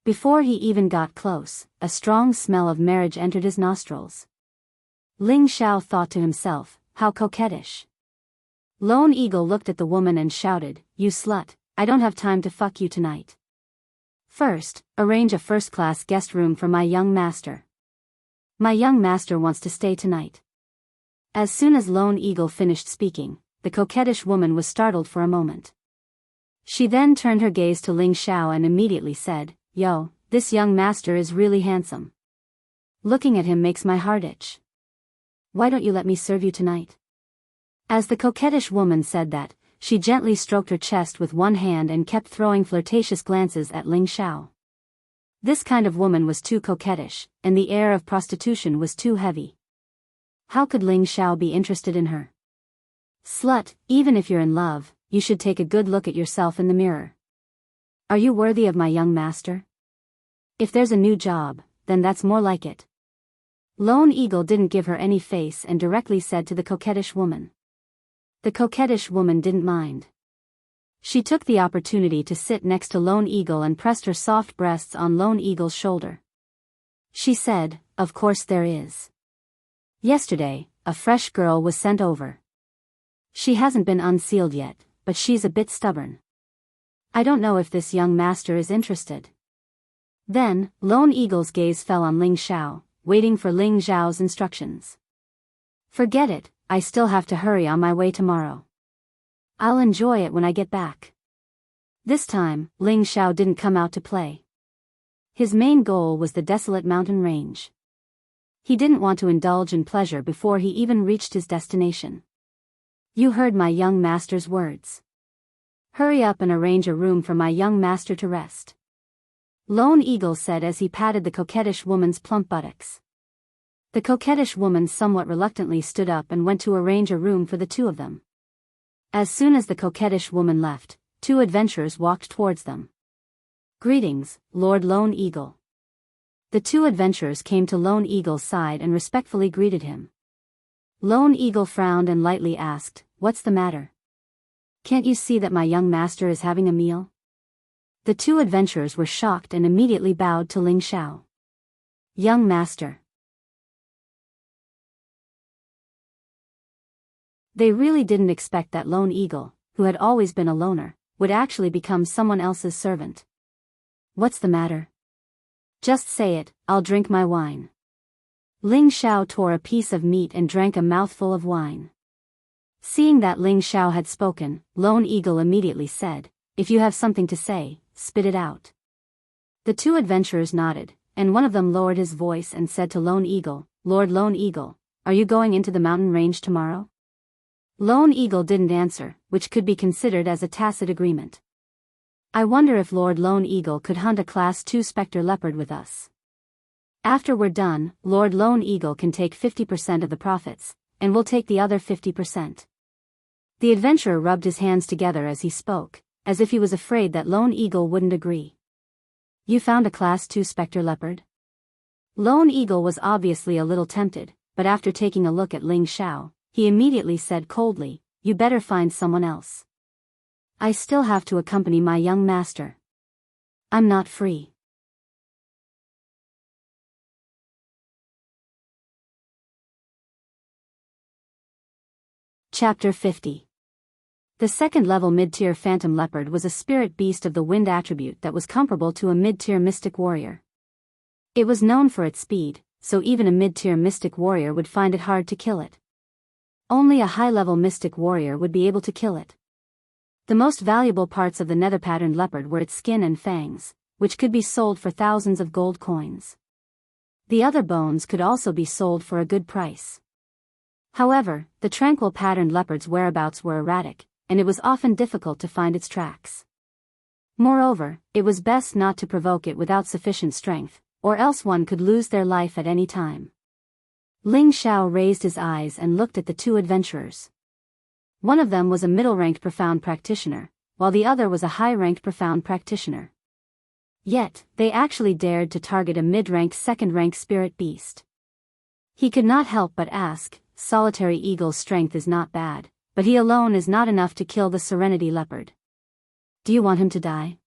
Before he even got close, a strong smell of marriage entered his nostrils. Ling Xiao thought to himself, how coquettish. Lone Eagle looked at the woman and shouted, "You slut, I don't have time to fuck you tonight. First, arrange a first-class guest room for my young master. My young master wants to stay tonight." As soon as Lone Eagle finished speaking, the coquettish woman was startled for a moment. She then turned her gaze to Ling Xiao and immediately said, "Yo, this young master is really handsome. Looking at him makes my heart itch. Why don't you let me serve you tonight?" As the coquettish woman said that, she gently stroked her chest with one hand and kept throwing flirtatious glances at Ling Xiao. This kind of woman was too coquettish, and the air of prostitution was too heavy. How could Ling Xiao be interested in her? "Slut, even if you're in love, you should take a good look at yourself in the mirror. Are you worthy of my young master? If there's a new job, then that's more like it." Lone Eagle didn't give her any face and directly said to the coquettish woman. The coquettish woman didn't mind. She took the opportunity to sit next to Lone Eagle and pressed her soft breasts on Lone Eagle's shoulder. She said, "Of course there is. Yesterday, a fresh girl was sent over. She hasn't been unsealed yet, but she's a bit stubborn. I don't know if this young master is interested." Then, Lone Eagle's gaze fell on Ling Xiao, waiting for Ling Xiao's instructions. "Forget it, I still have to hurry on my way tomorrow. I'll enjoy it when I get back." This time, Ling Xiao didn't come out to play. His main goal was the desolate mountain range. He didn't want to indulge in pleasure before he even reached his destination. "You heard my young master's words. Hurry up and arrange a room for my young master to rest," Lone Eagle said as he patted the coquettish woman's plump buttocks. The coquettish woman somewhat reluctantly stood up and went to arrange a room for the two of them. As soon as the coquettish woman left, two adventurers walked towards them. "Greetings, Lord Lone Eagle." The two adventurers came to Lone Eagle's side and respectfully greeted him. Lone Eagle frowned and lightly asked, "What's the matter? Can't you see that my young master is having a meal?" The two adventurers were shocked and immediately bowed to Ling Xiao. "Young master." They really didn't expect that Lone Eagle, who had always been a loner, would actually become someone else's servant. "What's the matter? Just say it, I'll drink my wine." Ling Xiao tore a piece of meat and drank a mouthful of wine. Seeing that Ling Xiao had spoken, Lone Eagle immediately said, "If you have something to say, spit it out." The two adventurers nodded, and one of them lowered his voice and said to Lone Eagle, "Lord Lone Eagle, are you going into the mountain range tomorrow?" Lone Eagle didn't answer, which could be considered as a tacit agreement. "I wonder if Lord Lone Eagle could hunt a Class 2 Spectre Leopard with us. After we're done, Lord Lone Eagle can take 50% of the profits, and we'll take the other 50%. The adventurer rubbed his hands together as he spoke, as if he was afraid that Lone Eagle wouldn't agree. "You found a Class 2 Spectre Leopard?" Lone Eagle was obviously a little tempted, but after taking a look at Ling Xiao, he immediately said coldly, "You better find someone else. I still have to accompany my young master. I'm not free." Chapter 50. The second-level mid-tier Phantom Leopard was a spirit beast of the wind attribute that was comparable to a mid-tier Mystic Warrior. It was known for its speed, so even a mid-tier Mystic Warrior would find it hard to kill it. Only a high-level Mystic Warrior would be able to kill it. The most valuable parts of the nether-patterned leopard were its skin and fangs, which could be sold for thousands of gold coins. The other bones could also be sold for a good price. However, the tranquil patterned leopard's whereabouts were erratic, and it was often difficult to find its tracks. Moreover, it was best not to provoke it without sufficient strength, or else one could lose their life at any time. Ling Xiao raised his eyes and looked at the two adventurers. One of them was a middle-ranked profound practitioner, while the other was a high-ranked profound practitioner. Yet, they actually dared to target a mid-ranked second-ranked spirit beast. He could not help but ask, Solitary Eagle's strength is not bad, but he alone is not enough to kill the Serenity Leopard. Do you want him to die?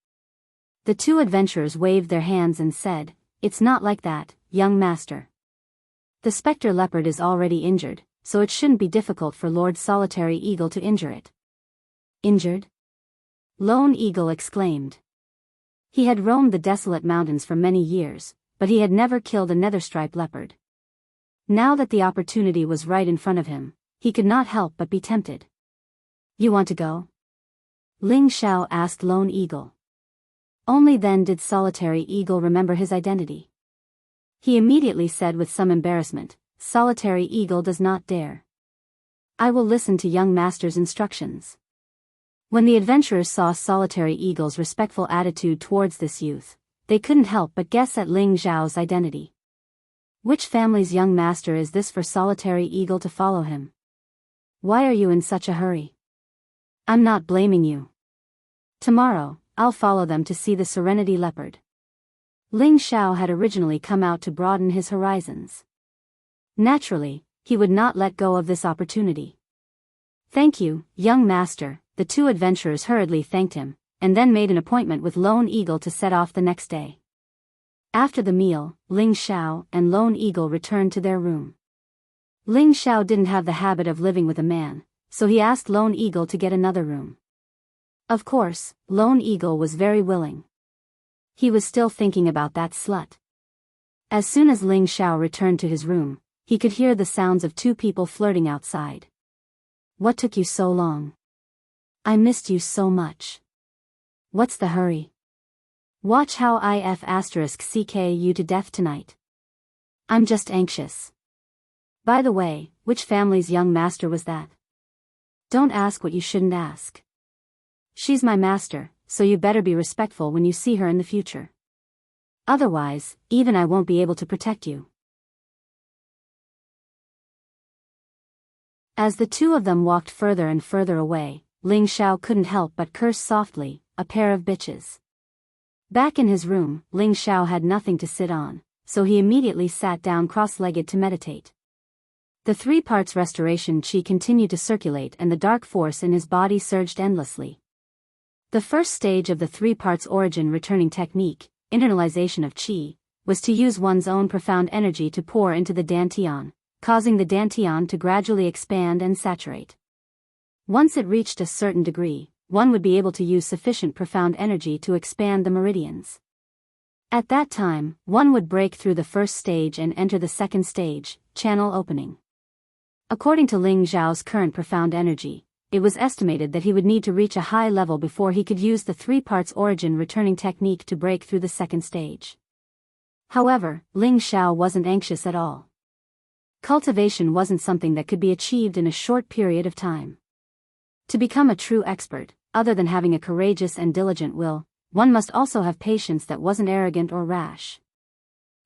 The two adventurers waved their hands and said, It's not like that, young master. The Spectre Leopard is already injured, so it shouldn't be difficult for Lord Solitary Eagle to injure it. Injured? Lone Eagle exclaimed. He had roamed the desolate mountains for many years, but he had never killed a nether-striped leopard. Now that the opportunity was right in front of him, he could not help but be tempted. You want to go? Ling Xiao asked Lone Eagle. Only then did Solitary Eagle remember his identity. He immediately said with some embarrassment, Solitary Eagle does not dare. I will listen to young master's instructions. When the adventurers saw Solitary Eagle's respectful attitude towards this youth, they couldn't help but guess at Ling Xiao's identity. Which family's young master is this for Solitary Eagle to follow him? Why are you in such a hurry? I'm not blaming you. Tomorrow, I'll follow them to see the Serenity Leopard. Ling Xiao had originally come out to broaden his horizons. Naturally, he would not let go of this opportunity. Thank you, young master, the two adventurers hurriedly thanked him, and then made an appointment with Lone Eagle to set off the next day. After the meal, Ling Xiao and Lone Eagle returned to their room. Ling Xiao didn't have the habit of living with a man, so he asked Lone Eagle to get another room. Of course, Lone Eagle was very willing. He was still thinking about that slut. As soon as Ling Xiao returned to his room, he could hear the sounds of two people flirting outside. What took you so long? I missed you so much. What's the hurry? Watch how CK you to death tonight. I'm just anxious. By the way, which family's young master was that? Don't ask what you shouldn't ask. She's my master, so you better be respectful when you see her in the future. Otherwise, even I won't be able to protect you. As the two of them walked further and further away, Ling Xiao couldn't help but curse softly, a pair of bitches. Back in his room, Ling Xiao had nothing to sit on, so he immediately sat down cross-legged to meditate. The 3 parts restoration chi continued to circulate and the dark force in his body surged endlessly. The first stage of the 3 parts origin returning technique, internalization of chi, was to use one's own profound energy to pour into the dantian, causing the dantian to gradually expand and saturate. Once it reached a certain degree, one would be able to use sufficient profound energy to expand the meridians. At that time, one would break through the first stage and enter the second stage, channel opening. According to Ling Xiao's current profound energy, it was estimated that he would need to reach a high level before he could use the 3 parts origin returning technique to break through the second stage. However, Ling Xiao wasn't anxious at all. Cultivation wasn't something that could be achieved in a short period of time. To become a true expert, other than having a courageous and diligent will, one must also have patience that wasn't arrogant or rash.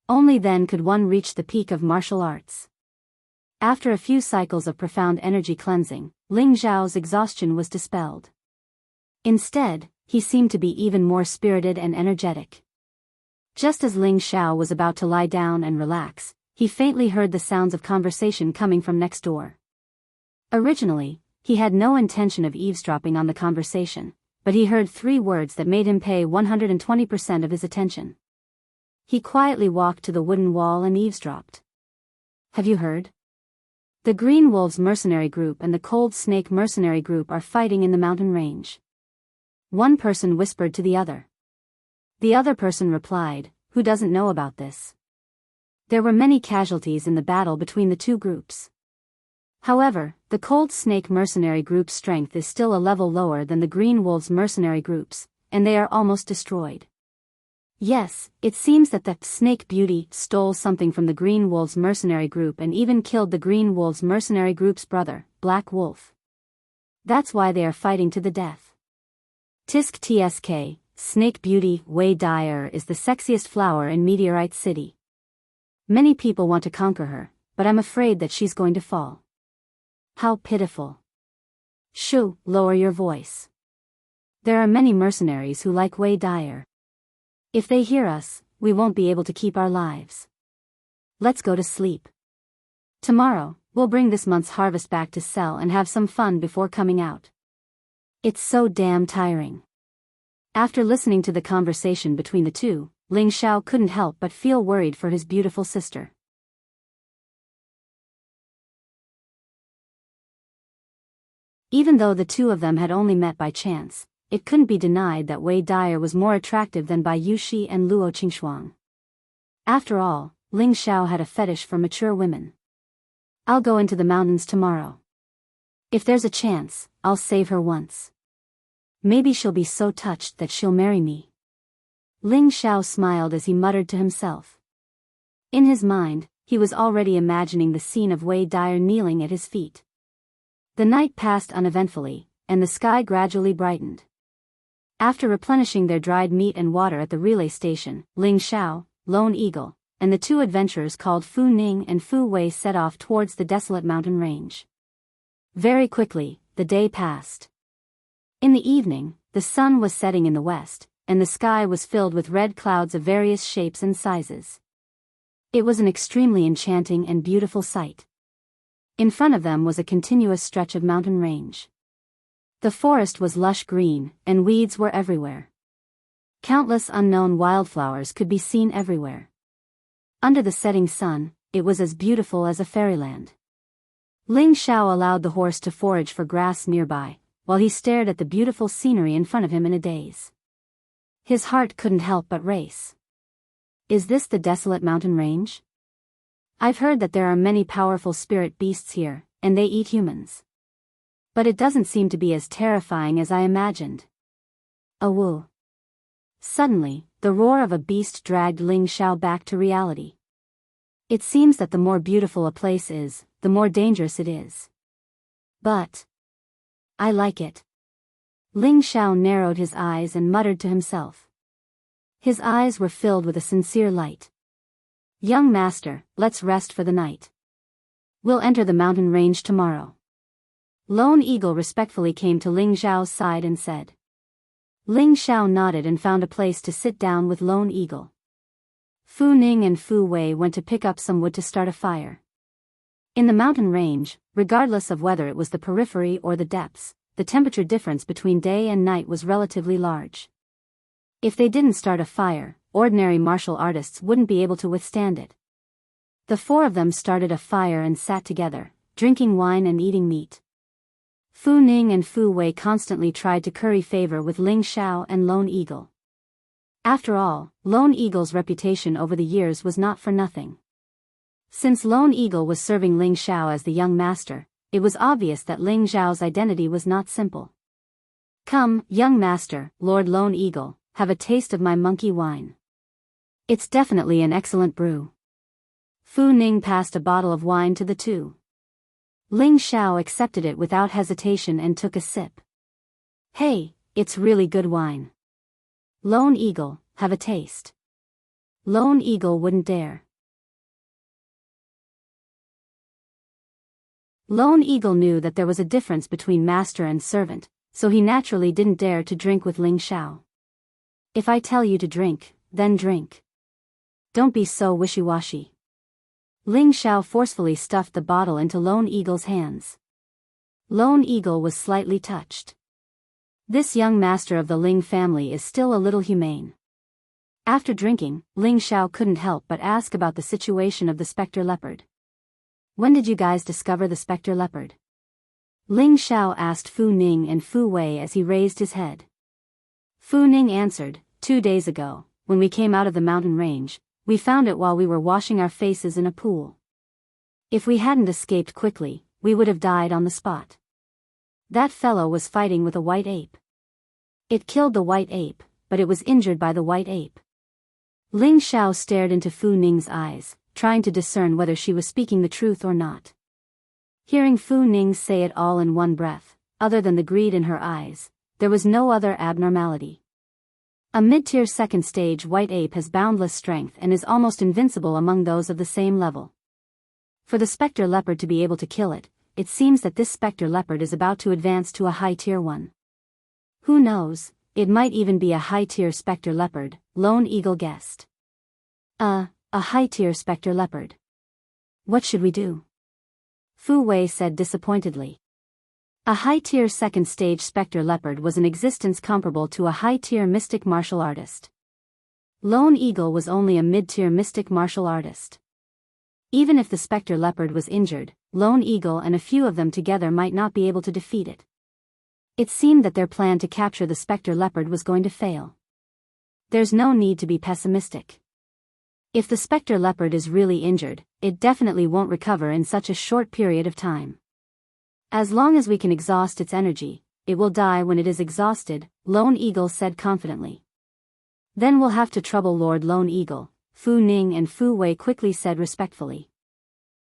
Only then could one reach the peak of martial arts. After a few cycles of profound energy cleansing, Ling Xiao's exhaustion was dispelled. Instead, he seemed to be even more spirited and energetic. Just as Ling Xiao was about to lie down and relax, he faintly heard the sounds of conversation coming from next door. Originally, he had no intention of eavesdropping on the conversation, but he heard 3 words that made him pay 120% of his attention. He quietly walked to the wooden wall and eavesdropped. Have you heard? The Green Wolves mercenary group and the Cold Snake mercenary group are fighting in the mountain range. One person whispered to the other. The other person replied, who doesn't know about this? There were many casualties in the battle between the 2 groups. However, the Cold Snake mercenary group's strength is still a level lower than the Green Wolves mercenary groups, and they are almost destroyed. Yes, it seems that the Snake Beauty stole something from the Green Wolves mercenary group and even killed the Green Wolves mercenary group's brother, Black Wolf. That's why they are fighting to the death. Tisk Tsk, Snake Beauty Wei Dyer is the sexiest flower in Meteorite City. Many people want to conquer her, but I'm afraid that she's going to fall. How pitiful. Shoo, lower your voice. There are many mercenaries who like Wei Dyer. If they hear us, we won't be able to keep our lives. Let's go to sleep. Tomorrow, we'll bring this month's harvest back to sell and have some fun before coming out. It's so damn tiring. After listening to the conversation between the two, Ling Xiao couldn't help but feel worried for his beautiful sister. Even though the two of them had only met by chance, it couldn't be denied that Wei Dyer was more attractive than Bai Yushi and Luo Qingxuang. After all, Ling Xiao had a fetish for mature women. I'll go into the mountains tomorrow. If there's a chance, I'll save her once. Maybe she'll be so touched that she'll marry me. Ling Xiao smiled as he muttered to himself. In his mind, he was already imagining the scene of Wei Dyer kneeling at his feet. The night passed uneventfully, and the sky gradually brightened. After replenishing their dried meat and water at the relay station, Ling Xiao, Lone Eagle, and the two adventurers called Fu Ning and Fu Wei set off towards the desolate mountain range. Very quickly, the day passed. In the evening, the sun was setting in the west, and the sky was filled with red clouds of various shapes and sizes. It was an extremely enchanting and beautiful sight. In front of them was a continuous stretch of mountain range. The forest was lush green, and weeds were everywhere. Countless unknown wildflowers could be seen everywhere. Under the setting sun, it was as beautiful as a fairyland. Ling Xiao allowed the horse to forage for grass nearby, while he stared at the beautiful scenery in front of him in a daze. His heart couldn't help but race. Is this the desolate mountain range? I've heard that there are many powerful spirit beasts here, and they eat humans. But it doesn't seem to be as terrifying as I imagined. Awoo. Suddenly, the roar of a beast dragged Ling Xiao back to reality. It seems that the more beautiful a place is, the more dangerous it is. But I like it. Ling Xiao narrowed his eyes and muttered to himself. His eyes were filled with a sincere light. Young master, let's rest for the night. We'll enter the mountain range tomorrow. Lone Eagle respectfully came to Ling Xiao's side and said. Ling Xiao nodded and found a place to sit down with Lone Eagle. Fu Ning and Fu Wei went to pick up some wood to start a fire. In the mountain range, regardless of whether it was the periphery or the depths, the temperature difference between day and night was relatively large. If they didn't start a fire, ordinary martial artists wouldn't be able to withstand it. The four of them started a fire and sat together, drinking wine and eating meat. Fu Ning and Fu Wei constantly tried to curry favor with Ling Xiao and Lone Eagle. After all, Lone Eagle's reputation over the years was not for nothing. Since Lone Eagle was serving Ling Xiao as the young master, it was obvious that Ling Xiao's identity was not simple. Come, young master, Lord Lone Eagle, have a taste of my monkey wine. It's definitely an excellent brew. Fu Ning passed a bottle of wine to the two. Ling Xiao accepted it without hesitation and took a sip. Hey, it's really good wine. Lone Eagle, have a taste. Lone Eagle wouldn't dare. Lone Eagle knew that there was a difference between master and servant, so he naturally didn't dare to drink with Ling Xiao. If I tell you to drink, then drink. Don't be so wishy-washy. Ling Xiao forcefully stuffed the bottle into Lone Eagle's hands. Lone Eagle was slightly touched. This young master of the Ling family is still a little humane. After drinking, Ling Xiao couldn't help but ask about the situation of the specter leopard. When did you guys discover the specter leopard? Ling Xiao asked Fu Ning and Fu Wei as he raised his head. Fu Ning answered, 2 days ago, when we came out of the mountain range, we found it while we were washing our faces in a pool. If we hadn't escaped quickly, we would have died on the spot. That fellow was fighting with a white ape. It killed the white ape, but it was injured by the white ape. Ling Xiao stared into Fu Ning's eyes, trying to discern whether she was speaking the truth or not. Hearing Fu Ning say it all in one breath, other than the greed in her eyes, there was no other abnormality. A mid-tier second stage white ape has boundless strength and is almost invincible among those of the same level. For the spectre leopard to be able to kill it, it seems that this spectre leopard is about to advance to a high-tier one. Who knows, it might even be a high-tier spectre leopard, Lone Eagle guessed. A high-tier spectre leopard. What should we do? Fu Wei said disappointedly. A high-tier second-stage spectre leopard was an existence comparable to a high-tier mystic martial artist. Lone Eagle was only a mid-tier mystic martial artist. Even if the spectre leopard was injured, Lone Eagle and a few of them together might not be able to defeat it. It seemed that their plan to capture the spectre leopard was going to fail. There's no need to be pessimistic. If the spectre leopard is really injured, it definitely won't recover in such a short period of time. As long as we can exhaust its energy, it will die when it is exhausted, Lone Eagle said confidently. Then we'll have to trouble Lord Lone Eagle, Fu Ning and Fu Wei quickly said respectfully.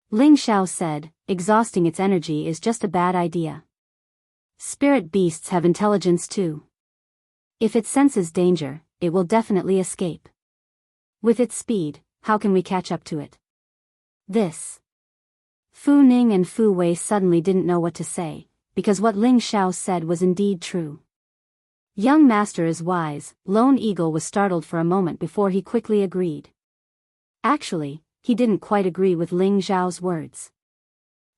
Ling Xiao said, exhausting its energy is just a bad idea. Spirit beasts have intelligence too. If it senses danger, it will definitely escape. With its speed, how can we catch up to it? Fu Ning and Fu Wei suddenly didn't know what to say, because what Ling Xiao said was indeed true. Young master is wise, Lone Eagle was startled for a moment before he quickly agreed. Actually, he didn't quite agree with Ling Xiao's words.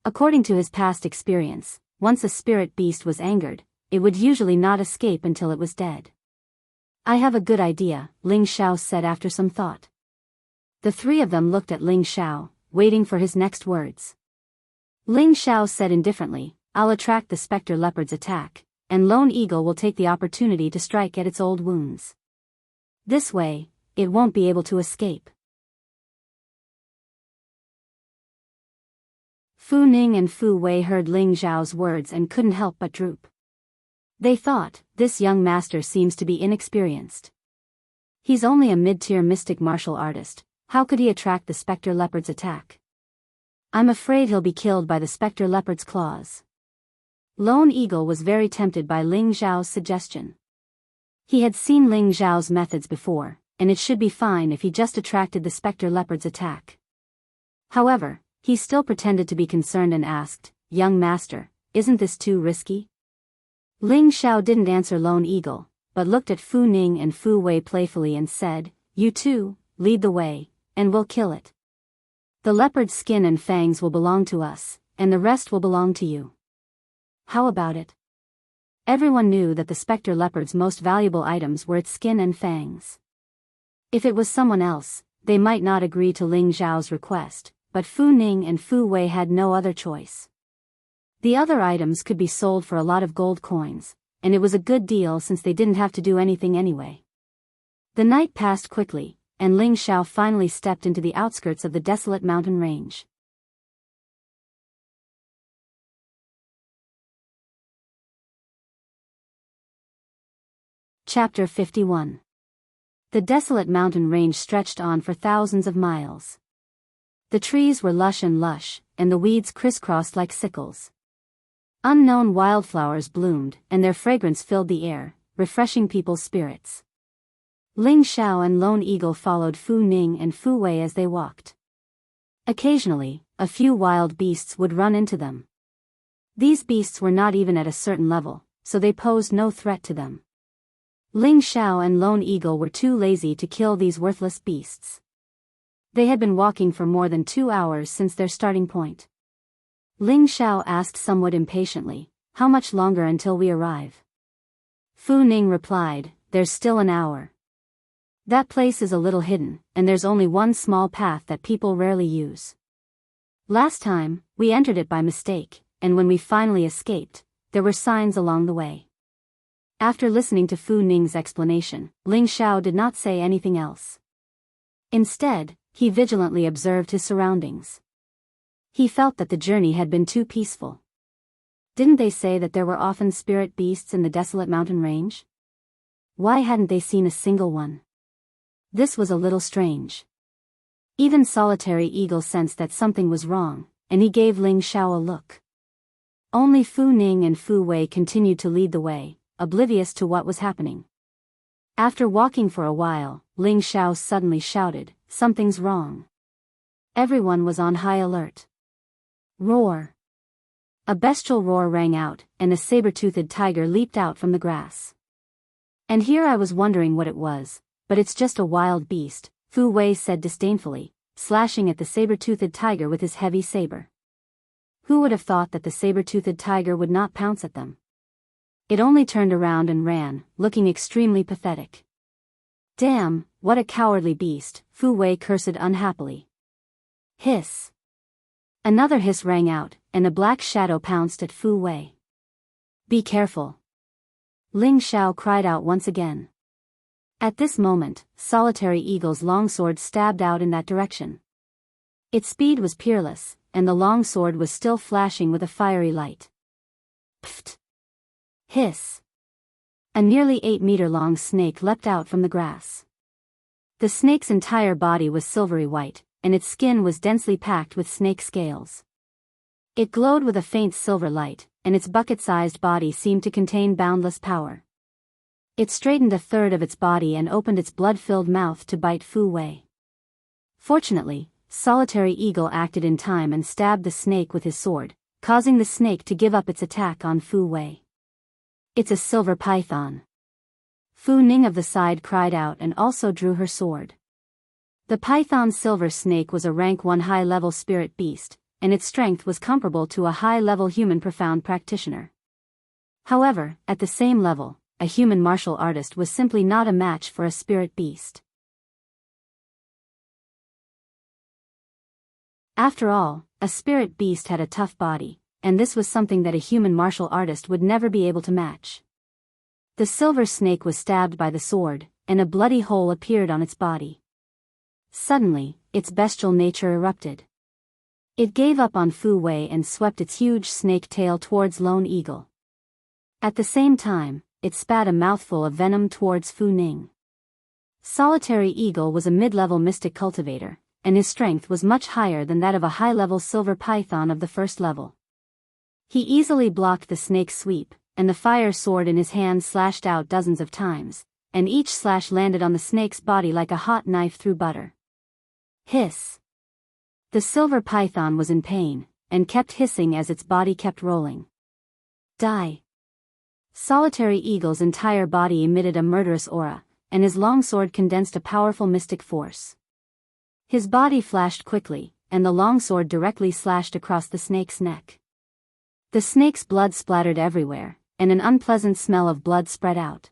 According to his past experience, once a spirit beast was angered, it would usually not escape until it was dead. I have a good idea, Ling Xiao said after some thought. The three of them looked at Ling Xiao, waiting for his next words. Ling Xiao said indifferently, I'll attract the spectre leopard's attack, and Lone Eagle will take the opportunity to strike at its old wounds. This way, it won't be able to escape. Fu Ning and Fu Wei heard Ling Xiao's words and couldn't help but droop. They thought, this young master seems to be inexperienced. He's only a mid-tier mystic martial artist, how could he attract the spectre leopard's attack? I'm afraid he'll be killed by the spectre leopard's claws. Lone Eagle was very tempted by Ling Xiao's suggestion. He had seen Ling Xiao's methods before, and it should be fine if he just attracted the spectre leopard's attack. However, he still pretended to be concerned and asked, young master, isn't this too risky? Ling Xiao didn't answer Lone Eagle, but looked at Fu Ning and Fu Wei playfully and said, you two, lead the way, and we'll kill it. The leopard's skin and fangs will belong to us, and the rest will belong to you. How about it? Everyone knew that the spectre leopard's most valuable items were its skin and fangs. If it was someone else, they might not agree to Ling Xiao's request, but Fu Ning and Fu Wei had no other choice. The other items could be sold for a lot of gold coins, and it was a good deal since they didn't have to do anything anyway. The night passed quickly, and Ling Xiao finally stepped into the outskirts of the desolate mountain range. Chapter 51. The desolate mountain range stretched on for thousands of miles. The trees were lush, and the weeds crisscrossed like sickles. Unknown wildflowers bloomed, and their fragrance filled the air, refreshing people's spirits. Ling Xiao and Lone Eagle followed Fu Ning and Fu Wei as they walked. Occasionally, a few wild beasts would run into them. These beasts were not even at a certain level, so they posed no threat to them. Ling Xiao and Lone Eagle were too lazy to kill these worthless beasts. They had been walking for more than 2 hours since their starting point. Ling Xiao asked somewhat impatiently, how much longer until we arrive? Fu Ning replied, there's still an hour. That place is a little hidden, and there's only one small path that people rarely use. Last time, we entered it by mistake, and when we finally escaped, there were signs along the way. After listening to Fu Ning's explanation, Ling Xiao did not say anything else. Instead, he vigilantly observed his surroundings. He felt that the journey had been too peaceful. Didn't they say that there were often spirit beasts in the desolate mountain range? Why hadn't they seen a single one? This was a little strange. Even Solitary Eagle sensed that something was wrong, and he gave Ling Xiao a look. Only Fu Ning and Fu Wei continued to lead the way, oblivious to what was happening. After walking for a while, Ling Xiao suddenly shouted, "Something's wrong." Everyone was on high alert. Roar! A bestial roar rang out, and a saber-toothed tiger leaped out from the grass. And here I was wondering what it was, but it's just a wild beast, Fu Wei said disdainfully, slashing at the saber-toothed tiger with his heavy saber. Who would have thought that the saber-toothed tiger would not pounce at them? It only turned around and ran, looking extremely pathetic. Damn, what a cowardly beast, Fu Wei cursed unhappily. Hiss. Another hiss rang out, and a black shadow pounced at Fu Wei. Be careful. Ling Xiao cried out once again. At this moment, Solitary Eagle's longsword stabbed out in that direction. Its speed was peerless, and the longsword was still flashing with a fiery light. Pfft! Hiss! A nearly 8-meter-long snake leapt out from the grass. The snake's entire body was silvery white, and its skin was densely packed with snake scales. It glowed with a faint silver light, and its bucket-sized body seemed to contain boundless power. It straightened a third of its body and opened its blood-filled mouth to bite Fu Wei. Fortunately, Solitary Eagle acted in time and stabbed the snake with his sword, causing the snake to give up its attack on Fu Wei. It's a silver python. Fu Ning of the side cried out and also drew her sword. The python silver snake was a rank 1 high-level spirit beast, and its strength was comparable to a high-level human profound practitioner. However, at the same level, a human martial artist was simply not a match for a spirit beast. After all, a spirit beast had a tough body, and this was something that a human martial artist would never be able to match. The silver snake was stabbed by the sword, and a bloody hole appeared on its body. Suddenly, its bestial nature erupted. It gave up on Fu Wei and swept its huge snake tail towards Lone Eagle. At the same time, it spat a mouthful of venom towards Fu Ning. Solitary Eagle was a mid-level mystic cultivator, and his strength was much higher than that of a high-level silver python of the first level. He easily blocked the snake's sweep, and the fire sword in his hand slashed out dozens of times, and each slash landed on the snake's body like a hot knife through butter. Hiss! The silver python was in pain, and kept hissing as its body kept rolling. Die! Solitary Eagle's entire body emitted a murderous aura, and his longsword condensed a powerful mystic force. His body flashed quickly, and the longsword directly slashed across the snake's neck. The snake's blood splattered everywhere, and an unpleasant smell of blood spread out.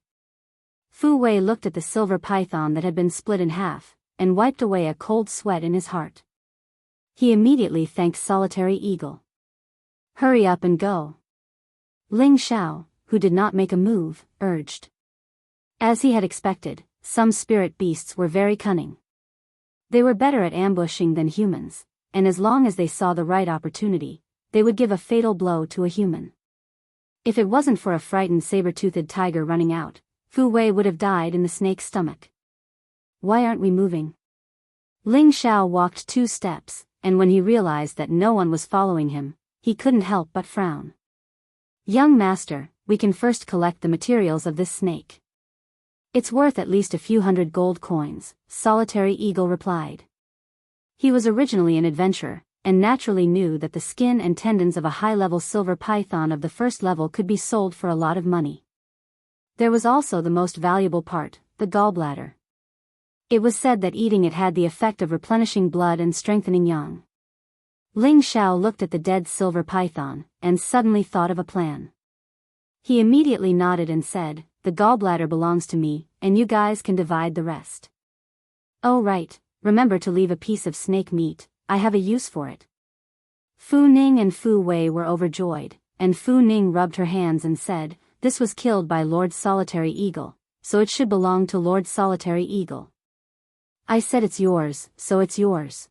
Fu Wei looked at the silver python that had been split in half, and wiped away a cold sweat in his heart. He immediately thanked Solitary Eagle. Hurry up and go. Ling Xiao, who did not make a move, urged. As he had expected, some spirit beasts were very cunning. They were better at ambushing than humans, and as long as they saw the right opportunity, they would give a fatal blow to a human. If it wasn't for a frightened saber-toothed tiger running out, Fu Wei would have died in the snake's stomach. Why aren't we moving? Ling Xiao walked 2 steps, and when he realized that no one was following him, he couldn't help but frown. Young master, we can first collect the materials of this snake. It's worth at least a few hundred gold coins, Solitary Eagle replied. He was originally an adventurer, and naturally knew that the skin and tendons of a high-level silver python of the first level could be sold for a lot of money. There was also the most valuable part, the gallbladder. It was said that eating it had the effect of replenishing blood and strengthening yang. Ling Xiao looked at the dead silver python, and suddenly thought of a plan. He immediately nodded and said, the gallbladder belongs to me, and you guys can divide the rest. Oh right, remember to leave a piece of snake meat, I have a use for it. Fu Ning and Fu Wei were overjoyed, and Fu Ning rubbed her hands and said, this was killed by Lord Solitary Eagle, so it should belong to Lord Solitary Eagle. I said it's yours, so it's yours.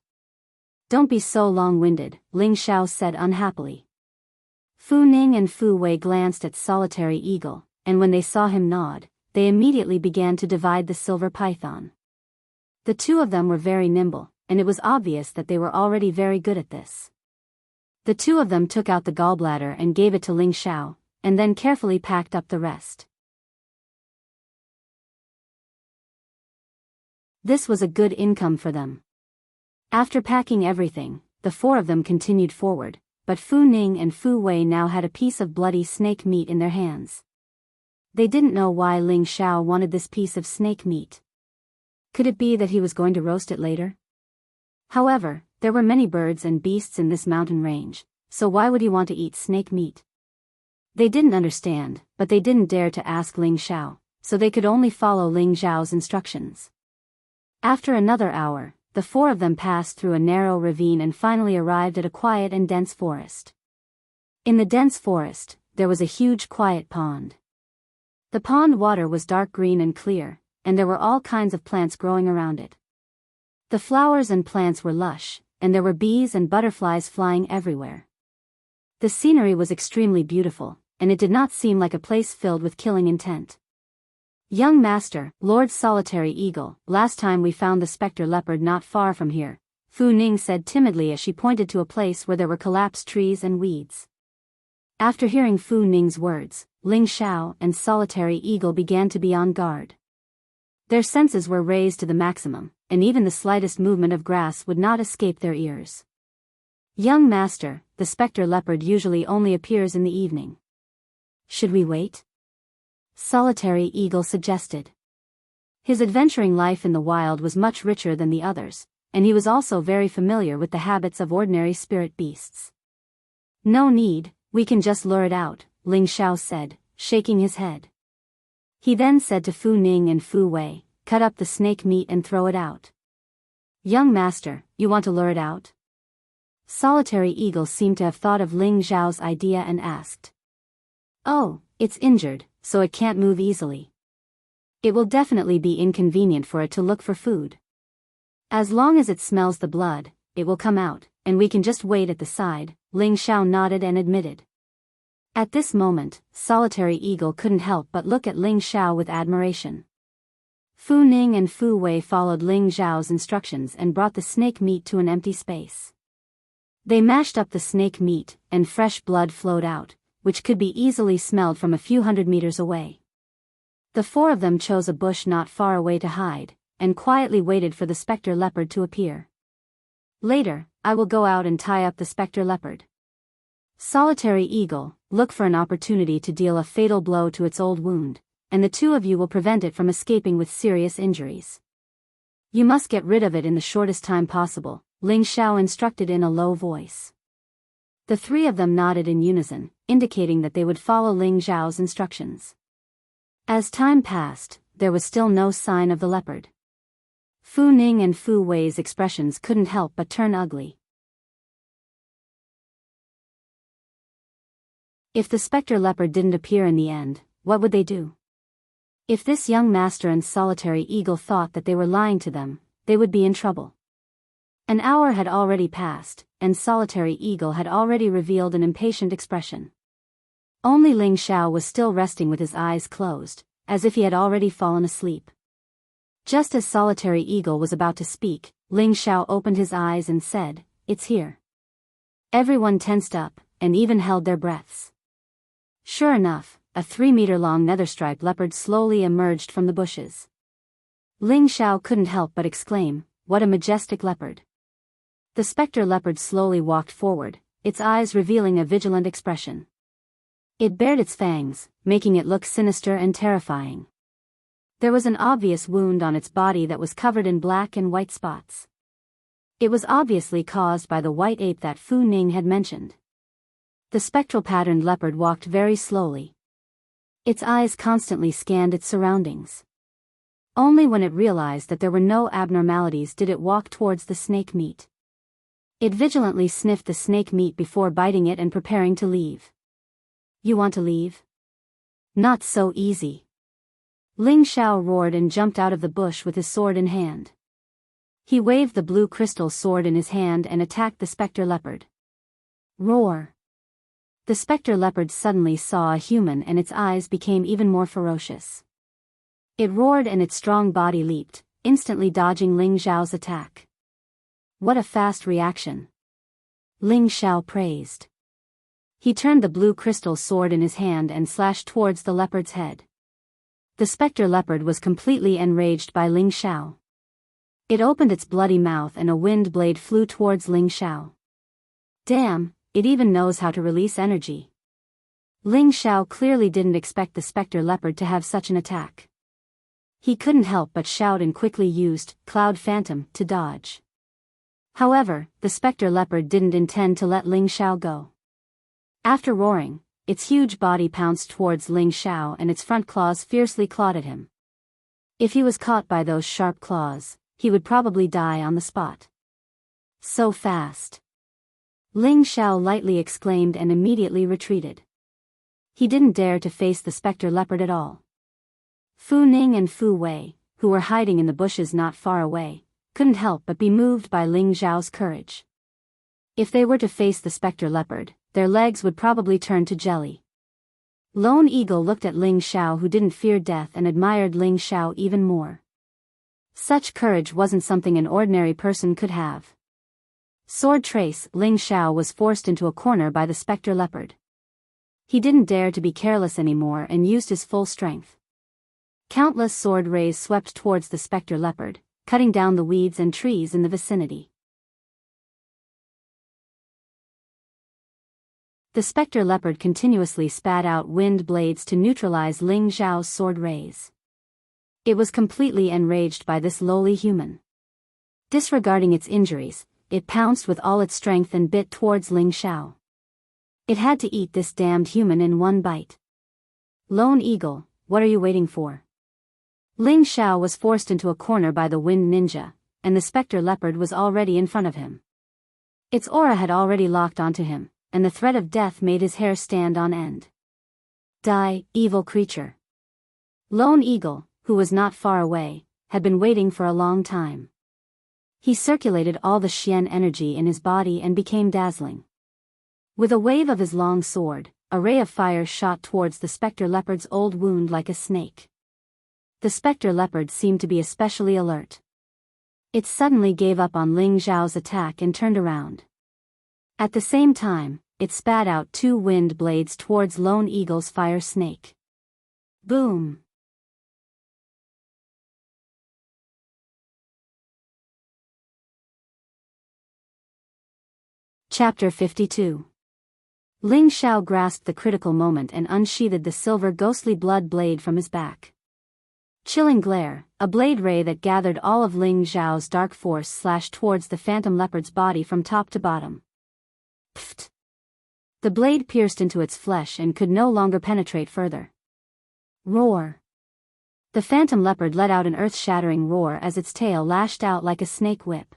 Don't be so long-winded, Ling Xiao said unhappily. Fu Ning and Fu Wei glanced at Solitary Eagle, and when they saw him nod, they immediately began to divide the silver python. The two of them were very nimble, and it was obvious that they were already very good at this. The two of them took out the gallbladder and gave it to Ling Xiao, and then carefully packed up the rest. This was a good income for them. After packing everything, the four of them continued forward, but Fu Ning and Fu Wei now had a piece of bloody snake meat in their hands. They didn't know why Ling Xiao wanted this piece of snake meat. Could it be that he was going to roast it later? However, there were many birds and beasts in this mountain range, so why would he want to eat snake meat? They didn't understand, but they didn't dare to ask Ling Xiao, so they could only follow Ling Xiao's instructions. After another hour, the four of them passed through a narrow ravine and finally arrived at a quiet and dense forest. In the dense forest, there was a huge quiet pond. The pond water was dark green and clear, and there were all kinds of plants growing around it. The flowers and plants were lush, and there were bees and butterflies flying everywhere. The scenery was extremely beautiful, and it did not seem like a place filled with killing intent. Young Master, Lord Solitary Eagle, last time we found the spectre leopard not far from here, Fu Ning said timidly as she pointed to a place where there were collapsed trees and weeds. After hearing Fu Ning's words, Ling Xiao and Solitary Eagle began to be on guard. Their senses were raised to the maximum, and even the slightest movement of grass would not escape their ears. Young Master, the spectre leopard usually only appears in the evening. Should we wait? Solitary Eagle suggested. His adventuring life in the wild was much richer than the others, and he was also very familiar with the habits of ordinary spirit beasts. No need, we can just lure it out, Ling Xiao said, shaking his head. He then said to Fu Ning and Fu Wei, cut up the snake meat and throw it out. Young Master, you want to lure it out? Solitary Eagle seemed to have thought of Ling Xiao's idea and asked. Oh, it's injured, so it can't move easily. It will definitely be inconvenient for it to look for food. As long as it smells the blood, it will come out, and we can just wait at the side, Ling Xiao nodded and admitted. At this moment, Solitary Eagle couldn't help but look at Ling Xiao with admiration. Fu Ning and Fu Wei followed Ling Xiao's instructions and brought the snake meat to an empty space. They mashed up the snake meat, and fresh blood flowed out, which could be easily smelled from a few hundred meters away. The four of them chose a bush not far away to hide, and quietly waited for the spectre leopard to appear. Later, I will go out and tie up the spectre leopard. Solitary Eagle, look for an opportunity to deal a fatal blow to its old wound, and the two of you will prevent it from escaping with serious injuries. You must get rid of it in the shortest time possible, Ling Xiao instructed in a low voice. The three of them nodded in unison, indicating that they would follow Ling Xiao's instructions. As time passed, there was still no sign of the leopard. Fu Ning and Fu Wei's expressions couldn't help but turn ugly. If the spectre leopard didn't appear in the end, what would they do? If this young master and Solitary Eagle thought that they were lying to them, they would be in trouble. An hour had already passed, and Solitary Eagle had already revealed an impatient expression. Only Ling Xiao was still resting with his eyes closed, as if he had already fallen asleep. Just as Solitary Eagle was about to speak, Ling Xiao opened his eyes and said, "It's here." Everyone tensed up, and even held their breaths. Sure enough, a 3-meter-long nether-striped leopard slowly emerged from the bushes. Ling Xiao couldn't help but exclaim, "What a majestic leopard." The spectre leopard slowly walked forward, its eyes revealing a vigilant expression. It bared its fangs, making it look sinister and terrifying. There was an obvious wound on its body that was covered in black and white spots. It was obviously caused by the white ape that Fu Ning had mentioned. The spectral-patterned leopard walked very slowly. Its eyes constantly scanned its surroundings. Only when it realized that there were no abnormalities did it walk towards the snake meat. It vigilantly sniffed the snake meat before biting it and preparing to leave. "You want to leave?" "Not so easy." Ling Xiao roared and jumped out of the bush with his sword in hand. He waved the blue crystal sword in his hand and attacked the spectre leopard. Roar! The spectre leopard suddenly saw a human and its eyes became even more ferocious. It roared and its strong body leaped, instantly dodging Ling Xiao's attack. What a fast reaction! Ling Xiao praised. He turned the blue crystal sword in his hand and slashed towards the leopard's head. The spectre leopard was completely enraged by Ling Xiao. It opened its bloody mouth and a wind blade flew towards Ling Xiao. Damn, it even knows how to release energy. Ling Xiao clearly didn't expect the spectre leopard to have such an attack. He couldn't help but shout and quickly used Cloud Phantom to dodge. However, the spectre leopard didn't intend to let Ling Xiao go. After roaring, its huge body pounced towards Ling Xiao and its front claws fiercely clawed at him. If he was caught by those sharp claws, he would probably die on the spot. So fast! Ling Xiao lightly exclaimed and immediately retreated. He didn't dare to face the spectre leopard at all. Fu Ning and Fu Wei, who were hiding in the bushes not far away, couldn't help but be moved by Ling Xiao's courage. If they were to face the spectre leopard, their legs would probably turn to jelly. Lone Eagle looked at Ling Xiao, who didn't fear death, and admired Ling Xiao even more. Such courage wasn't something an ordinary person could have. Sword trace, Ling Xiao was forced into a corner by the spectre leopard. He didn't dare to be careless anymore and used his full strength. Countless sword rays swept towards the spectre leopard, cutting down the weeds and trees in the vicinity. The spectre leopard continuously spat out wind blades to neutralize Ling Xiao's sword rays. It was completely enraged by this lowly human. Disregarding its injuries, it pounced with all its strength and bit towards Ling Xiao. It had to eat this damned human in one bite. Lone Eagle, what are you waiting for? Ling Xiao was forced into a corner by the wind ninja, and the spectre leopard was already in front of him. Its aura had already locked onto him, and the threat of death made his hair stand on end. Die, evil creature! Lone Eagle, who was not far away, had been waiting for a long time. He circulated all the Xian energy in his body and became dazzling. With a wave of his long sword, a ray of fire shot towards the spectre leopard's old wound like a snake. The spectre leopard seemed to be especially alert. It suddenly gave up on Ling Xiao's attack and turned around. At the same time, it spat out 2 wind blades towards Lone Eagle's fire snake. Boom! Chapter 52. Ling Xiao grasped the critical moment and unsheathed the silver ghostly blood blade from his back. Chilling glare, a blade ray that gathered all of Ling Xiao's dark force slashed towards the phantom leopard's body from top to bottom. Pfft! The blade pierced into its flesh and could no longer penetrate further. Roar! The phantom leopard let out an earth-shattering roar as its tail lashed out like a snake whip.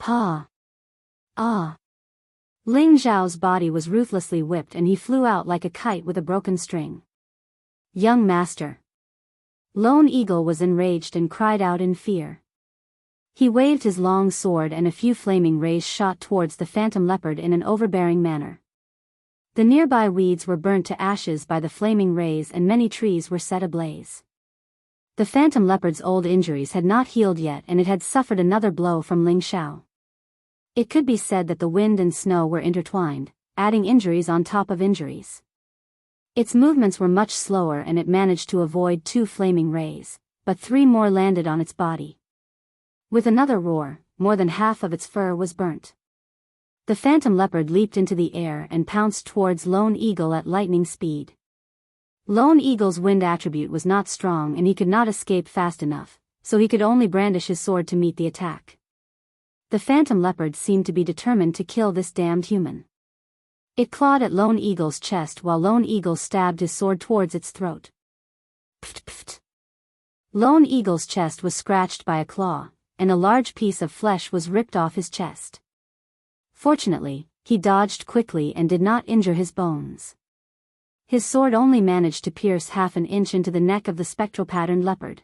Paw! Ah! Ling Xiao's body was ruthlessly whipped and he flew out like a kite with a broken string. Young master! Lone Eagle was enraged and cried out in fear. He waved his long sword and a few flaming rays shot towards the phantom leopard in an overbearing manner. The nearby weeds were burnt to ashes by the flaming rays and many trees were set ablaze. The phantom leopard's old injuries had not healed yet and it had suffered another blow from Ling Xiao. It could be said that the wind and snow were intertwined, adding injuries on top of injuries. Its movements were much slower and it managed to avoid 2 flaming rays, but 3 more landed on its body. With another roar, more than half of its fur was burnt. The phantom leopard leaped into the air and pounced towards Lone Eagle at lightning speed. Lone Eagle's wind attribute was not strong and he could not escape fast enough, so he could only brandish his sword to meet the attack. The phantom leopard seemed to be determined to kill this damned human. It clawed at Lone Eagle's chest while Lone Eagle stabbed his sword towards its throat. Pft pft. Lone Eagle's chest was scratched by a claw, and a large piece of flesh was ripped off his chest. Fortunately, he dodged quickly and did not injure his bones. His sword only managed to pierce half an inch into the neck of the spectral patterned leopard.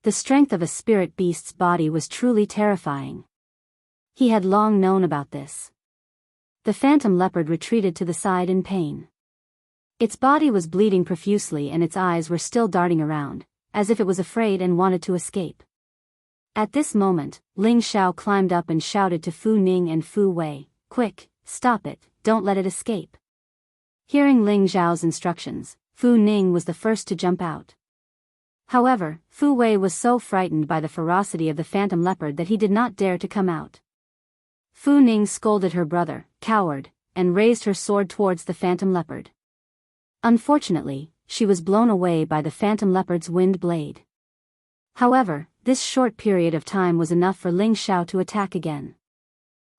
The strength of a spirit beast's body was truly terrifying. He had long known about this. The phantom leopard retreated to the side in pain. Its body was bleeding profusely and its eyes were still darting around, as if it was afraid and wanted to escape. At this moment, Ling Xiao climbed up and shouted to Fu Ning and Fu Wei, "Quick, stop it, don't let it escape." Hearing Ling Xiao's instructions, Fu Ning was the first to jump out. However, Fu Wei was so frightened by the ferocity of the phantom leopard that he did not dare to come out. Fu Ning scolded her brother, "Coward," and raised her sword towards the phantom leopard. Unfortunately, she was blown away by the phantom leopard's wind blade. However, this short period of time was enough for Ling Xiao to attack again.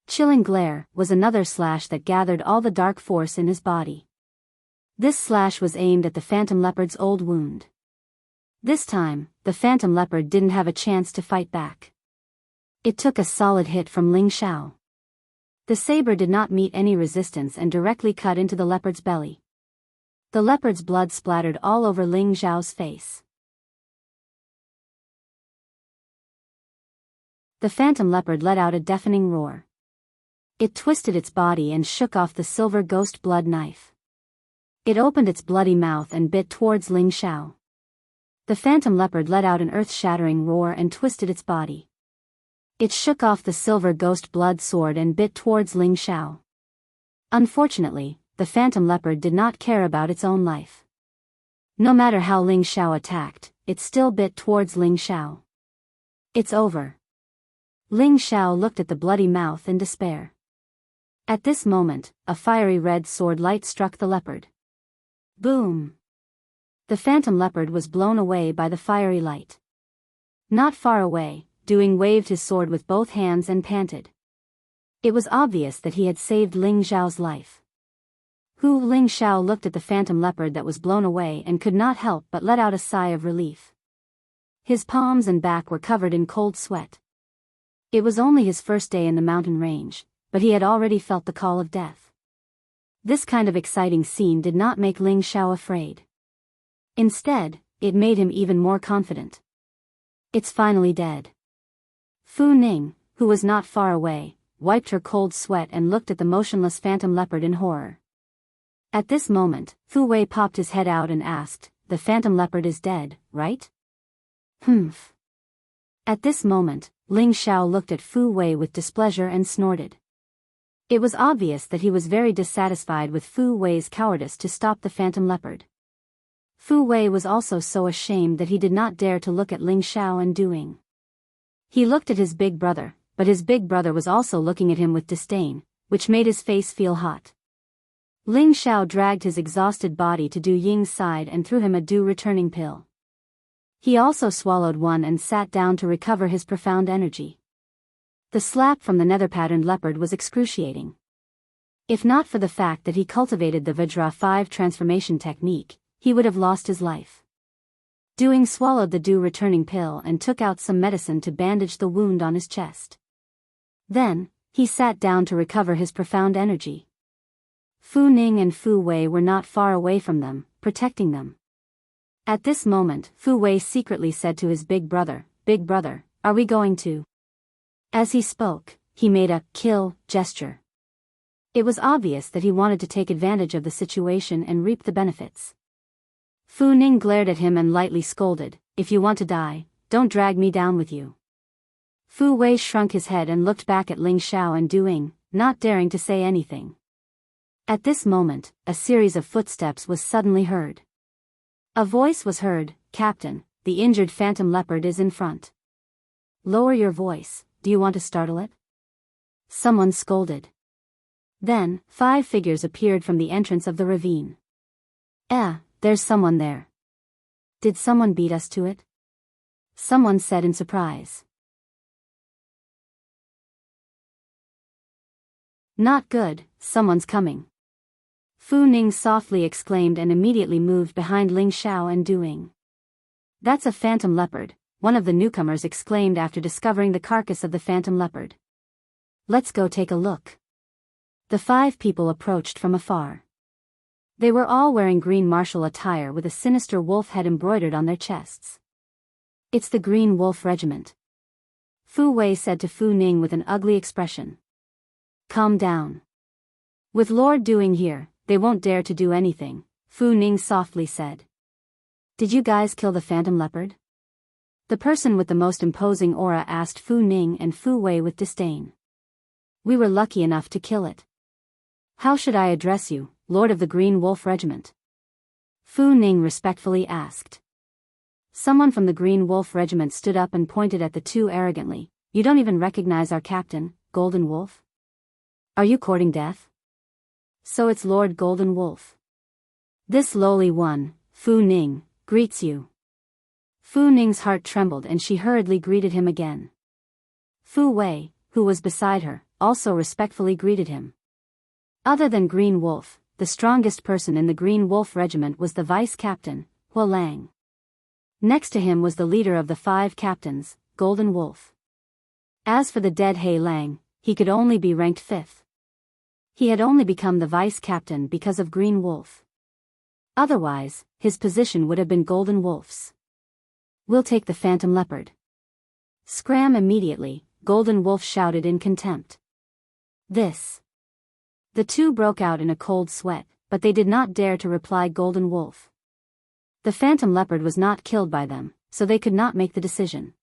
Chilling Glare was another slash that gathered all the dark force in his body. This slash was aimed at the phantom leopard's old wound. This time, the phantom leopard didn't have a chance to fight back. It took a solid hit from Ling Xiao. The saber did not meet any resistance and directly cut into the leopard's belly. The leopard's blood splattered all over Ling Xiao's face. The phantom leopard let out a deafening roar. It twisted its body and shook off the silver ghost blood knife. It opened its bloody mouth and bit towards Ling Xiao. The phantom leopard let out an earth-shattering roar and twisted its body. It shook off the silver ghost blood sword and bit towards Ling Xiao. Unfortunately, the phantom leopard did not care about its own life. No matter how Ling Xiao attacked, it still bit towards Ling Xiao. "It's over." Ling Xiao looked at the bloody mouth in despair. At this moment, a fiery red sword light struck the leopard. Boom! The phantom leopard was blown away by the fiery light. Not far away, Duing waved his sword with both hands and panted. It was obvious that he had saved Ling Xiao's life. Ling Xiao looked at the phantom leopard that was blown away and could not help but let out a sigh of relief. His palms and back were covered in cold sweat. It was only his first day in the mountain range, but he had already felt the call of death. This kind of exciting scene did not make Ling Xiao afraid. Instead, it made him even more confident. "It's finally dead." Fu Ning, who was not far away, wiped her cold sweat and looked at the motionless phantom leopard in horror. At this moment, Fu Wei popped his head out and asked, "The phantom leopard is dead, right?" "Humph." At this moment, Ling Xiao looked at Fu Wei with displeasure and snorted. It was obvious that he was very dissatisfied with Fu Wei's cowardice to stop the phantom leopard. Fu Wei was also so ashamed that he did not dare to look at Ling Xiao and Duing. He looked at his big brother, but his big brother was also looking at him with disdain, which made his face feel hot. Ling Xiao dragged his exhausted body to Du Ying's side and threw him a Du returning pill. He also swallowed one and sat down to recover his profound energy. The slap from the nether-patterned leopard was excruciating. If not for the fact that he cultivated the Vajra 5 transformation technique, he would have lost his life. Duing swallowed the Du returning pill and took out some medicine to bandage the wound on his chest. Then, he sat down to recover his profound energy. Fu Ning and Fu Wei were not far away from them, protecting them. At this moment, Fu Wei secretly said to his big brother, "Big brother, are we going to?" As he spoke, he made a kill gesture. It was obvious that he wanted to take advantage of the situation and reap the benefits. Fu Ning glared at him and lightly scolded, "If you want to die, don't drag me down with you." Fu Wei shrunk his head and looked back at Ling Xiao and Duing, not daring to say anything. At this moment, a series of footsteps was suddenly heard. A voice was heard, "Captain, the injured phantom leopard is in front." "Lower your voice, do you want to startle it?" someone scolded. Then, 5 figures appeared from the entrance of the ravine. There's someone there." "Did someone beat us to it?" someone said in surprise. "Not good, someone's coming." Fu Ning softly exclaimed and immediately moved behind Ling Xiao and Duing. "That's a phantom leopard," one of the newcomers exclaimed after discovering the carcass of the phantom leopard. "Let's go take a look." The 5 people approached from afar. They were all wearing green martial attire with a sinister wolf head embroidered on their chests. It's the Green Wolf Regiment. Fu Wei said to Fu Ning with an ugly expression. Calm down. With Lord Doing here, they won't dare to do anything, Fu Ning softly said. Did you guys kill the phantom leopard? The person with the most imposing aura asked Fu Ning and Fu Wei with disdain. We were lucky enough to kill it. How should I address you, Lord of the Green Wolf Regiment? Fu Ning respectfully asked. Someone from the Green Wolf Regiment stood up and pointed at the two arrogantly. You don't even recognize our captain, Golden Wolf? Are you courting death? So it's Lord Golden Wolf. This lowly one, Fu Ning, greets you. Fu Ning's heart trembled and she hurriedly greeted him again. Fu Wei, who was beside her, also respectfully greeted him. Other than Green Wolf, the strongest person in the Green Wolf Regiment was the vice captain, Hua Lang. Next to him was the leader of the 5 captains, Golden Wolf. As for the dead He Lang, he could only be ranked 5th. He had only become the vice captain because of Green Wolf. Otherwise, his position would have been Golden Wolf's. We'll take the phantom leopard. Scram immediately, Golden Wolf shouted in contempt. This. The two broke out in a cold sweat, but they did not dare to reply Golden Wolf. The phantom leopard was not killed by them, so they could not make the decision.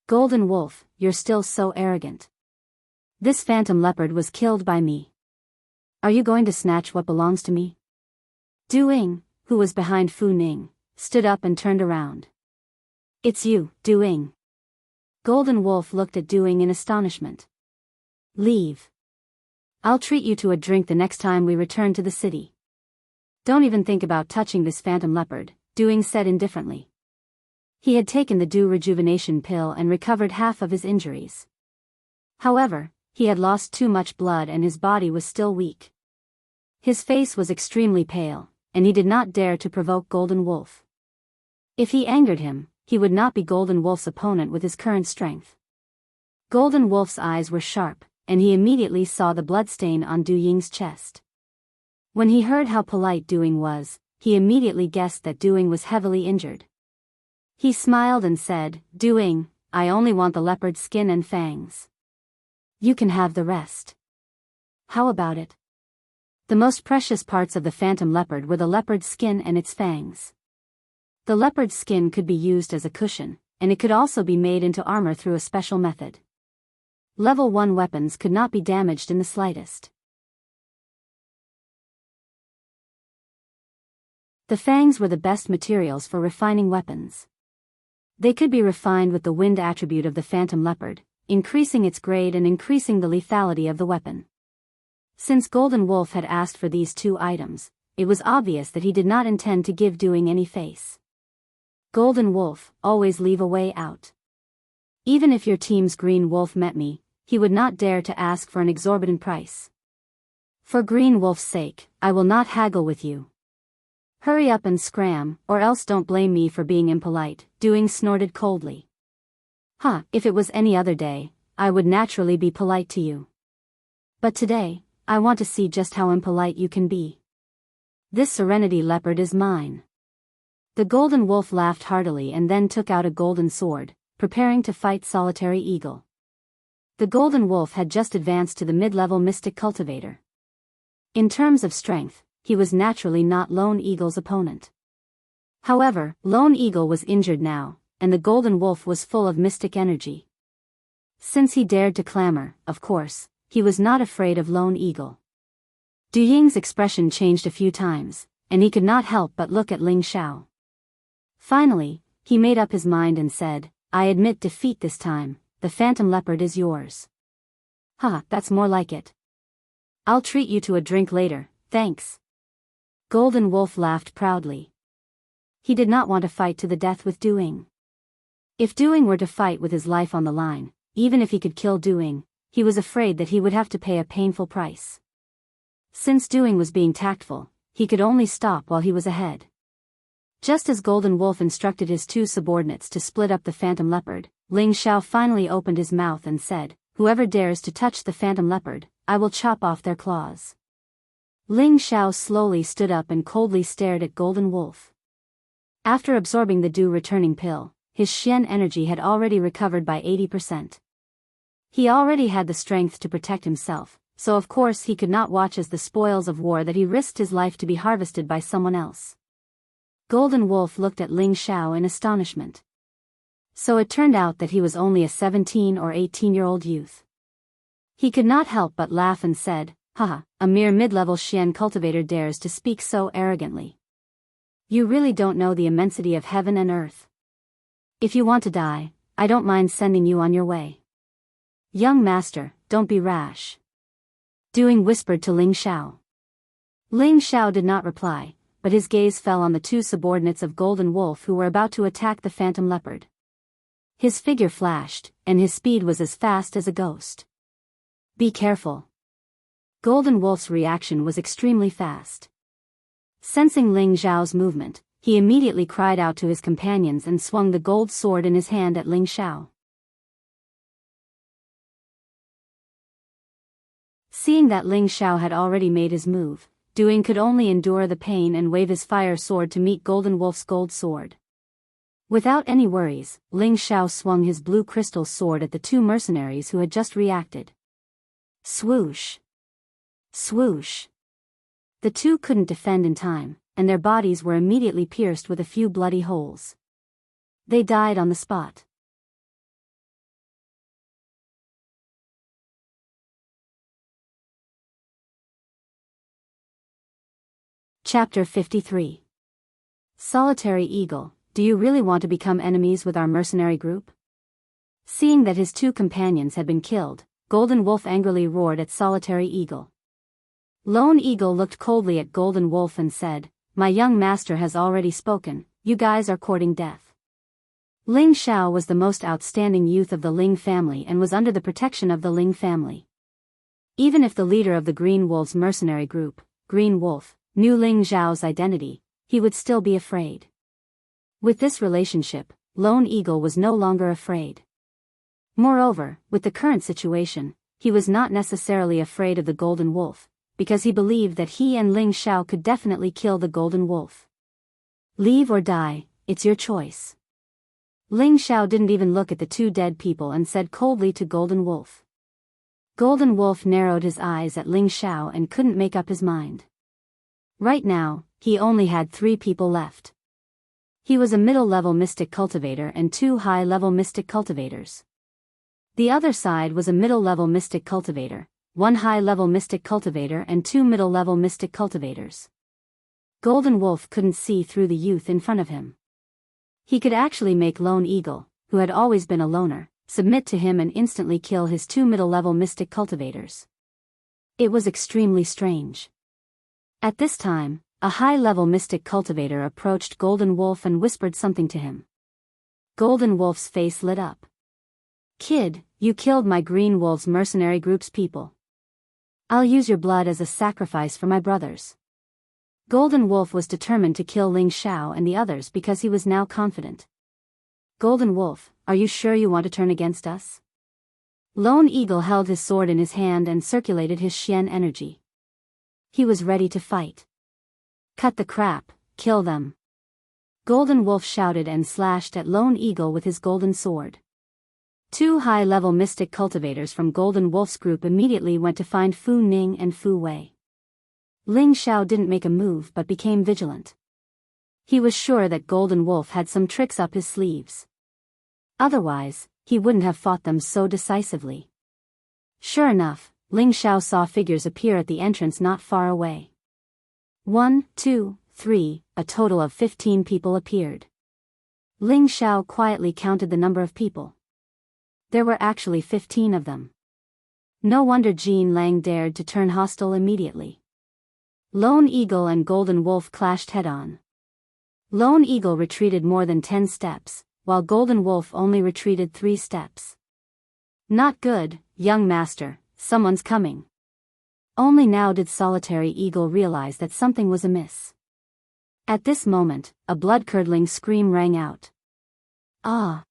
Golden Wolf, you're still so arrogant. This phantom leopard was killed by me. Are you going to snatch what belongs to me? Duing, who was behind Fu Ning, stood up and turned around. It's you, Duing. Golden Wolf looked at Duing in astonishment. Leave. I'll treat you to a drink the next time we return to the city. Don't even think about touching this phantom leopard, Duing said indifferently. He had taken the dew rejuvenation pill and recovered half of his injuries. However, he had lost too much blood and his body was still weak. His face was extremely pale, and he did not dare to provoke Golden Wolf. If he angered him, he would not be Golden Wolf's opponent with his current strength. Golden Wolf's eyes were sharp, and he immediately saw the bloodstain on Du Ying's chest. When he heard how polite Duing was, he immediately guessed that Duing was heavily injured. He smiled and said, Duing, I only want the leopard's skin and fangs. You can have the rest. How about it? The most precious parts of the phantom leopard were the leopard's skin and its fangs. The leopard's skin could be used as a cushion, and it could also be made into armor through a special method. Level 1 weapons could not be damaged in the slightest. The fangs were the best materials for refining weapons. They could be refined with the wind attribute of the phantom leopard, increasing its grade and increasing the lethality of the weapon. Since Golden Wolf had asked for these 2 items, it was obvious that he did not intend to give Duing any face. Golden Wolf, always leave a way out. Even if your team's Green Wolf met me, he would not dare to ask for an exorbitant price. For Green Wolf's sake, I will not haggle with you. Hurry up and scram, or else don't blame me for being impolite, Duing snorted coldly. If it was any other day, I would naturally be polite to you. But today, I want to see just how impolite you can be. This Serenity Leopard is mine. The Golden Wolf laughed heartily and then took out a golden sword, preparing to fight Solitary Eagle. The Golden Wolf had just advanced to the mid-level Mystic Cultivator. In terms of strength, he was naturally not Lone Eagle's opponent. However, Lone Eagle was injured now, and the Golden Wolf was full of mystic energy. Since he dared to clamor, of course, he was not afraid of Lone Eagle. Du Ying's expression changed a few times, and he could not help but look at Ling Xiao. Finally, he made up his mind and said, I admit defeat this time, the phantom leopard is yours. That's more like it. I'll treat you to a drink later, thanks. Golden Wolf laughed proudly. He did not want to fight to the death with Duing. If Duing were to fight with his life on the line, even if he could kill Duing, he was afraid that he would have to pay a painful price. Since Duing was being tactful, he could only stop while he was ahead. Just as Golden Wolf instructed his 2 subordinates to split up the phantom leopard, Ling Xiao finally opened his mouth and said, Whoever dares to touch the phantom leopard, I will chop off their claws. Ling Xiao slowly stood up and coldly stared at Golden Wolf. After absorbing the dew returning pill, his Xian energy had already recovered by 80%. He already had the strength to protect himself, so of course he could not watch as the spoils of war that he risked his life to be harvested by someone else. Golden Wolf looked at Ling Xiao in astonishment. So it turned out that he was only a 17 or 18-year-old youth. He could not help but laugh and said, "Haha, a mere mid-level Xian cultivator dares to speak so arrogantly. You really don't know the immensity of heaven and earth. If you want to die, I don't mind sending you on your way." "Young master, don't be rash," Doing whispered to Ling Xiao. Ling Xiao did not reply, but his gaze fell on the two subordinates of Golden Wolf who were about to attack the phantom leopard. His figure flashed, and his speed was as fast as a ghost. "Be careful." Golden Wolf's reaction was extremely fast. Sensing Ling Xiao's movement, he immediately cried out to his companions and swung the gold sword in his hand at Ling Xiao. Seeing that Ling Xiao had already made his move, Doing could only endure the pain and wave his fire sword to meet Golden Wolf's gold sword. Without any worries, Ling Xiao swung his blue crystal sword at the two mercenaries who had just reacted. Swoosh! Swoosh! The two couldn't defend in time, and their bodies were immediately pierced with a few bloody holes. They died on the spot. Chapter 53. Solitary Eagle, do you really want to become enemies with our mercenary group? Seeing that his two companions had been killed, Golden Wolf angrily roared at Solitary Eagle. Lone Eagle looked coldly at Golden Wolf and said, "My young master has already spoken, you guys are courting death." Ling Xiao was the most outstanding youth of the Ling family and was under the protection of the Ling family. Even if the leader of the Green Wolf's mercenary group, Green Wolf, knew Ling Xiao's identity, he would still be afraid. With this relationship, Lone Eagle was no longer afraid. Moreover, with the current situation, he was not necessarily afraid of the Golden Wolf, because he believed that he and Ling Xiao could definitely kill the Golden Wolf. Leave or die, it's your choice. Ling Xiao didn't even look at the two dead people and said coldly to Golden Wolf. Golden Wolf narrowed his eyes at Ling Xiao and couldn't make up his mind. Right now, he only had 3 people left. He was a middle-level mystic cultivator and 2 high-level mystic cultivators. The other side was a middle-level mystic cultivator, 1 high-level mystic cultivator and 2 middle-level mystic cultivators. Golden Wolf couldn't see through the youth in front of him. He could actually make Lone Eagle, who had always been a loner, submit to him and instantly kill his 2 middle-level mystic cultivators. It was extremely strange. At this time, a high-level mystic cultivator approached Golden Wolf and whispered something to him. Golden Wolf's face lit up. "Kid, you killed my Green Wolf's mercenary group's people. I'll use your blood as a sacrifice for my brothers." Golden Wolf was determined to kill Ling Xiao and the others because he was now confident. "Golden Wolf, are you sure you want to turn against us?" Lone Eagle held his sword in his hand and circulated his Xian energy. He was ready to fight. "Cut the crap, kill them." Golden Wolf shouted and slashed at Lone Eagle with his golden sword. 2 high-level mystic cultivators from Golden Wolf's group immediately went to find Fu Ning and Fu Wei. Ling Xiao didn't make a move but became vigilant. He was sure that Golden Wolf had some tricks up his sleeves. Otherwise, he wouldn't have fought them so decisively. Sure enough, Ling Xiao saw figures appear at the entrance not far away. 1, 2, 3, a total of 15 people appeared. Ling Xiao quietly counted the number of people. There were actually 15 of them. No wonder Jean Lang dared to turn hostile immediately. Lone Eagle and Golden Wolf clashed head-on. Lone Eagle retreated more than 10 steps, while Golden Wolf only retreated 3 steps. "Not good, young master, someone's coming." Only now did Solitary Eagle realize that something was amiss. At this moment, a blood-curdling scream rang out. "Ah!"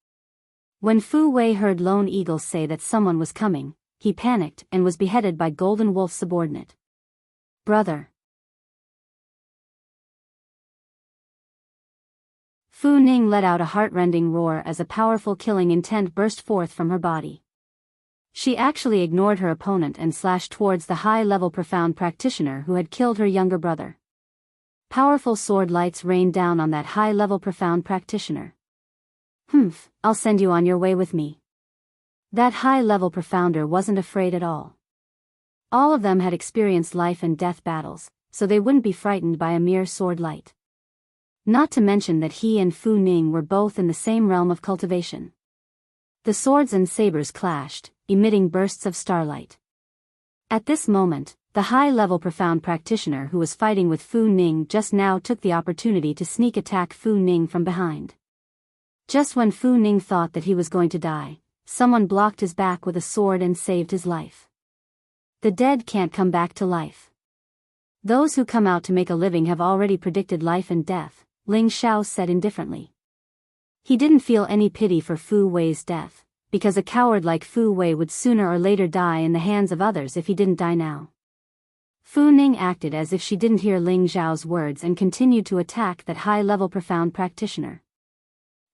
When Fu Wei heard Lone Eagle say that someone was coming, he panicked and was beheaded by Golden Wolf's subordinate. "Brother!" Fu Ning let out a heart-rending roar as a powerful killing intent burst forth from her body. She actually ignored her opponent and slashed towards the high-level profound practitioner who had killed her younger brother. Powerful sword lights rained down on that high-level profound practitioner. "Humph, I'll send you on your way with me." That high-level profounder wasn't afraid at all. All of them had experienced life and death battles, so they wouldn't be frightened by a mere sword light. Not to mention that he and Fu Ning were both in the same realm of cultivation. The swords and sabers clashed, emitting bursts of starlight. At this moment, the high-level profound practitioner who was fighting with Fu Ning just now took the opportunity to sneak attack Fu Ning from behind. Just when Fu Ning thought that he was going to die, someone blocked his back with a sword and saved his life. The dead can't come back to life. Those who come out to make a living have already predicted life and death, Ling Xiao said indifferently. He didn't feel any pity for Fu Wei's death, because a coward like Fu Wei would sooner or later die in the hands of others if he didn't die now. Fu Ning acted as if she didn't hear Ling Xiao's words and continued to attack that high-level profound practitioner.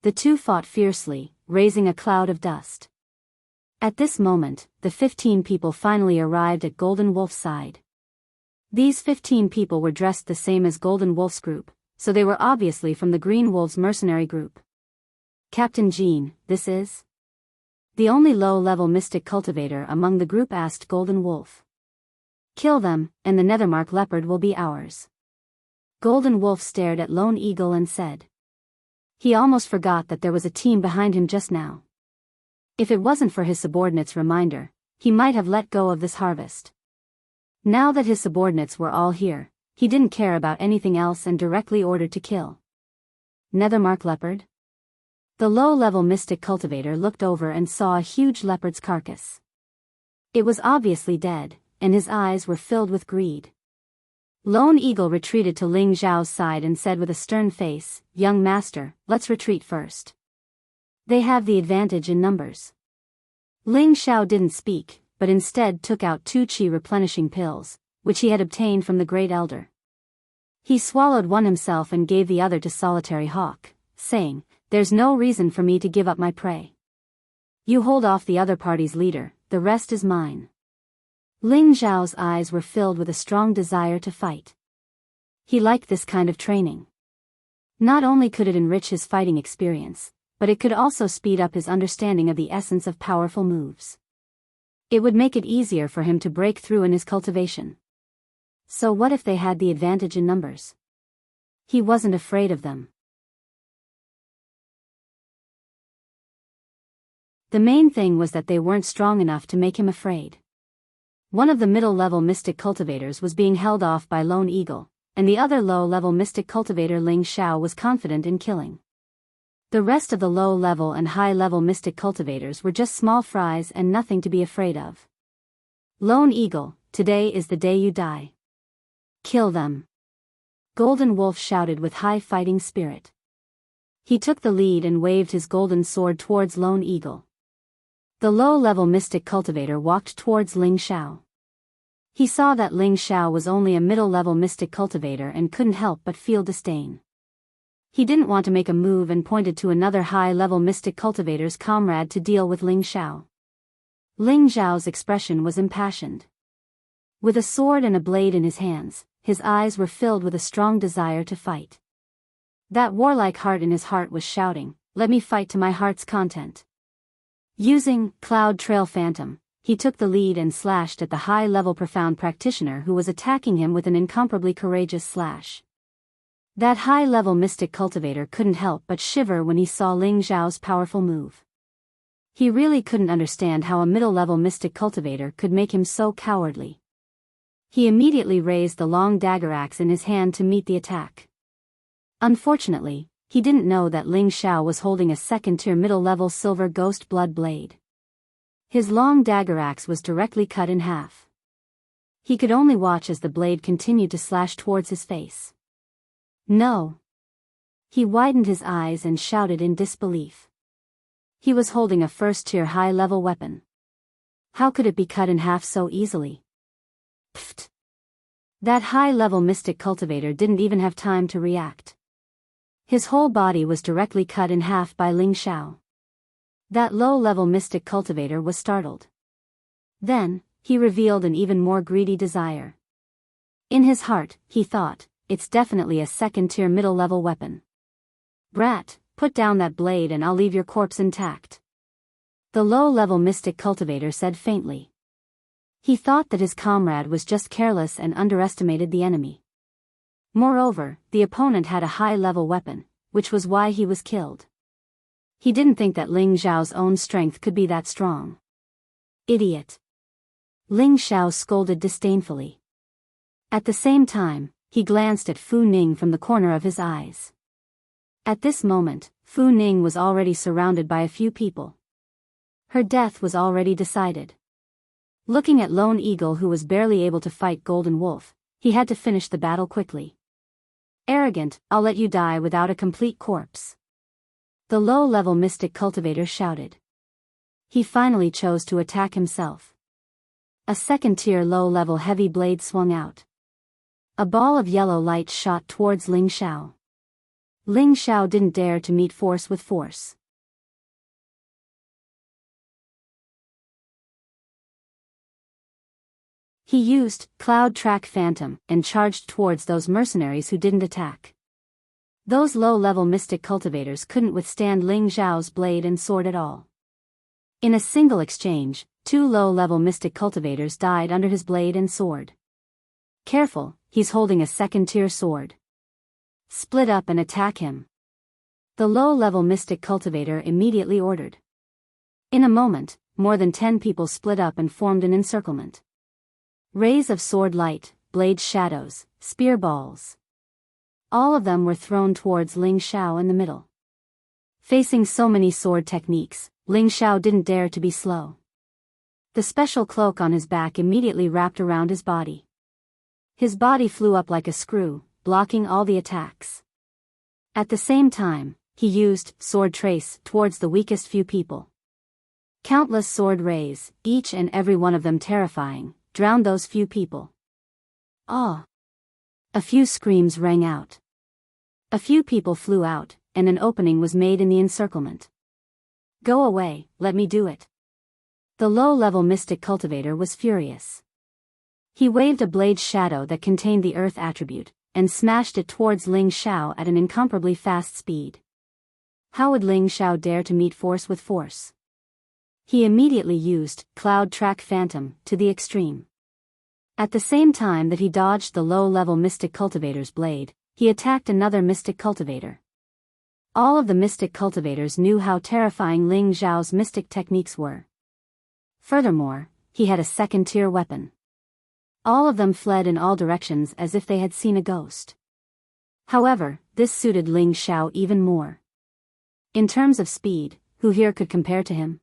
The two fought fiercely, raising a cloud of dust. At this moment, the 15 people finally arrived at Golden Wolf's side. These 15 people were dressed the same as Golden Wolf's group, so they were obviously from the Green Wolves mercenary group. "Captain Jean, this is?" The only low-level mystic cultivator among the group asked Golden Wolf. "Kill them, and the Nethermark leopard will be ours." Golden Wolf stared at Lone Eagle and said. He almost forgot that there was a team behind him just now. If it wasn't for his subordinates' reminder, he might have let go of this harvest. Now that his subordinates were all here, he didn't care about anything else and directly ordered to kill. "Nethermark leopard?" The low-level mystic cultivator looked over and saw a huge leopard's carcass. It was obviously dead, and his eyes were filled with greed. Lone Eagle retreated to Ling Xiao's side and said with a stern face, "Young master, let's retreat first. They have the advantage in numbers." Ling Xiao didn't speak, but instead took out 2 qi replenishing pills, which he had obtained from the Great Elder. He swallowed one himself and gave the other to Solitary Hawk, saying, "There's no reason for me to give up my prey. You hold off the other party's leader, the rest is mine." Ling Xiao's eyes were filled with a strong desire to fight. He liked this kind of training. Not only could it enrich his fighting experience, but it could also speed up his understanding of the essence of powerful moves. It would make it easier for him to break through in his cultivation. So what if they had the advantage in numbers? He wasn't afraid of them. The main thing was that they weren't strong enough to make him afraid. One of the middle-level mystic cultivators was being held off by Lone Eagle, and the other low-level mystic cultivator Ling Xiao was confident in killing. The rest of the low-level and high-level mystic cultivators were just small fries and nothing to be afraid of. "Lone Eagle, today is the day you die. Kill them." Golden Wolf shouted with high fighting spirit. He took the lead and waved his golden sword towards Lone Eagle. The low-level mystic cultivator walked towards Ling Xiao. He saw that Ling Xiao was only a middle-level mystic cultivator and couldn't help but feel disdain. He didn't want to make a move and pointed to another high-level mystic cultivator's comrade to deal with Ling Xiao. Ling Xiao's expression was impassioned. With a sword and a blade in his hands, his eyes were filled with a strong desire to fight. That warlike heart in his heart was shouting, "Let me fight to my heart's content." Using Cloud Trail Phantom, he took the lead and slashed at the high-level profound practitioner who was attacking him with an incomparably courageous slash. That high-level mystic cultivator couldn't help but shiver when he saw Ling Xiao's powerful move. He really couldn't understand how a middle-level mystic cultivator could make him so cowardly. He immediately raised the long dagger axe in his hand to meet the attack. Unfortunately, he didn't know that Ling Xiao was holding a second-tier middle-level silver ghost blood blade. His long dagger axe was directly cut in half. He could only watch as the blade continued to slash towards his face. "No!" He widened his eyes and shouted in disbelief. He was holding a first-tier high-level weapon. How could it be cut in half so easily? Pfft! That high-level mystic cultivator didn't even have time to react. His whole body was directly cut in half by Ling Xiao. That low-level mystic cultivator was startled. Then, he revealed an even more greedy desire. In his heart, he thought, it's definitely a second-tier middle-level weapon. Brat, put down that blade and I'll leave your corpse intact. The low-level mystic cultivator said faintly. He thought that his comrade was just careless and underestimated the enemy. Moreover, the opponent had a high-level weapon, which was why he was killed. He didn't think that Ling Xiao's own strength could be that strong. Idiot. Ling Xiao scolded disdainfully. At the same time, he glanced at Fu Ning from the corner of his eyes. At this moment, Fu Ning was already surrounded by a few people. Her death was already decided. Looking at Lone Eagle, who was barely able to fight Golden Wolf, he had to finish the battle quickly. Arrogant, I'll let you die without a complete corpse. The low-level mystic cultivator shouted. He finally chose to attack himself. A second-tier low-level heavy blade swung out. A ball of yellow light shot towards Ling Xiao. Ling Xiao didn't dare to meet force with force. He used Cloud Track Phantom and charged towards those mercenaries who didn't attack. Those low-level mystic cultivators couldn't withstand Ling Xiao's blade and sword at all. In a single exchange, 2 low-level mystic cultivators died under his blade and sword. Careful, he's holding a second-tier sword. Split up and attack him. The low-level mystic cultivator immediately ordered. In a moment, more than 10 people split up and formed an encirclement. Rays of sword light, blade shadows, spear balls. All of them were thrown towards Ling Xiao in the middle. Facing so many sword techniques, Ling Xiao didn't dare to be slow. The special cloak on his back immediately wrapped around his body. His body flew up like a screw, blocking all the attacks. At the same time, he used sword trace towards the weakest few people. Countless sword rays, each and every one of them terrifying, drowned those few people. Ah! A few screams rang out. A few people flew out, and an opening was made in the encirclement. Go away, let me do it. The low-level mystic cultivator was furious. He waved a blade shadow that contained the earth attribute, and smashed it towards Ling Xiao at an incomparably fast speed. How would Ling Xiao dare to meet force with force? He immediately used Cloud Track Phantom to the extreme. At the same time that he dodged the low-level mystic cultivator's blade, he attacked another mystic cultivator. All of the mystic cultivators knew how terrifying Ling Xiao's mystic techniques were. Furthermore, he had a second-tier weapon. All of them fled in all directions as if they had seen a ghost. However, this suited Ling Xiao even more. In terms of speed, who here could compare to him?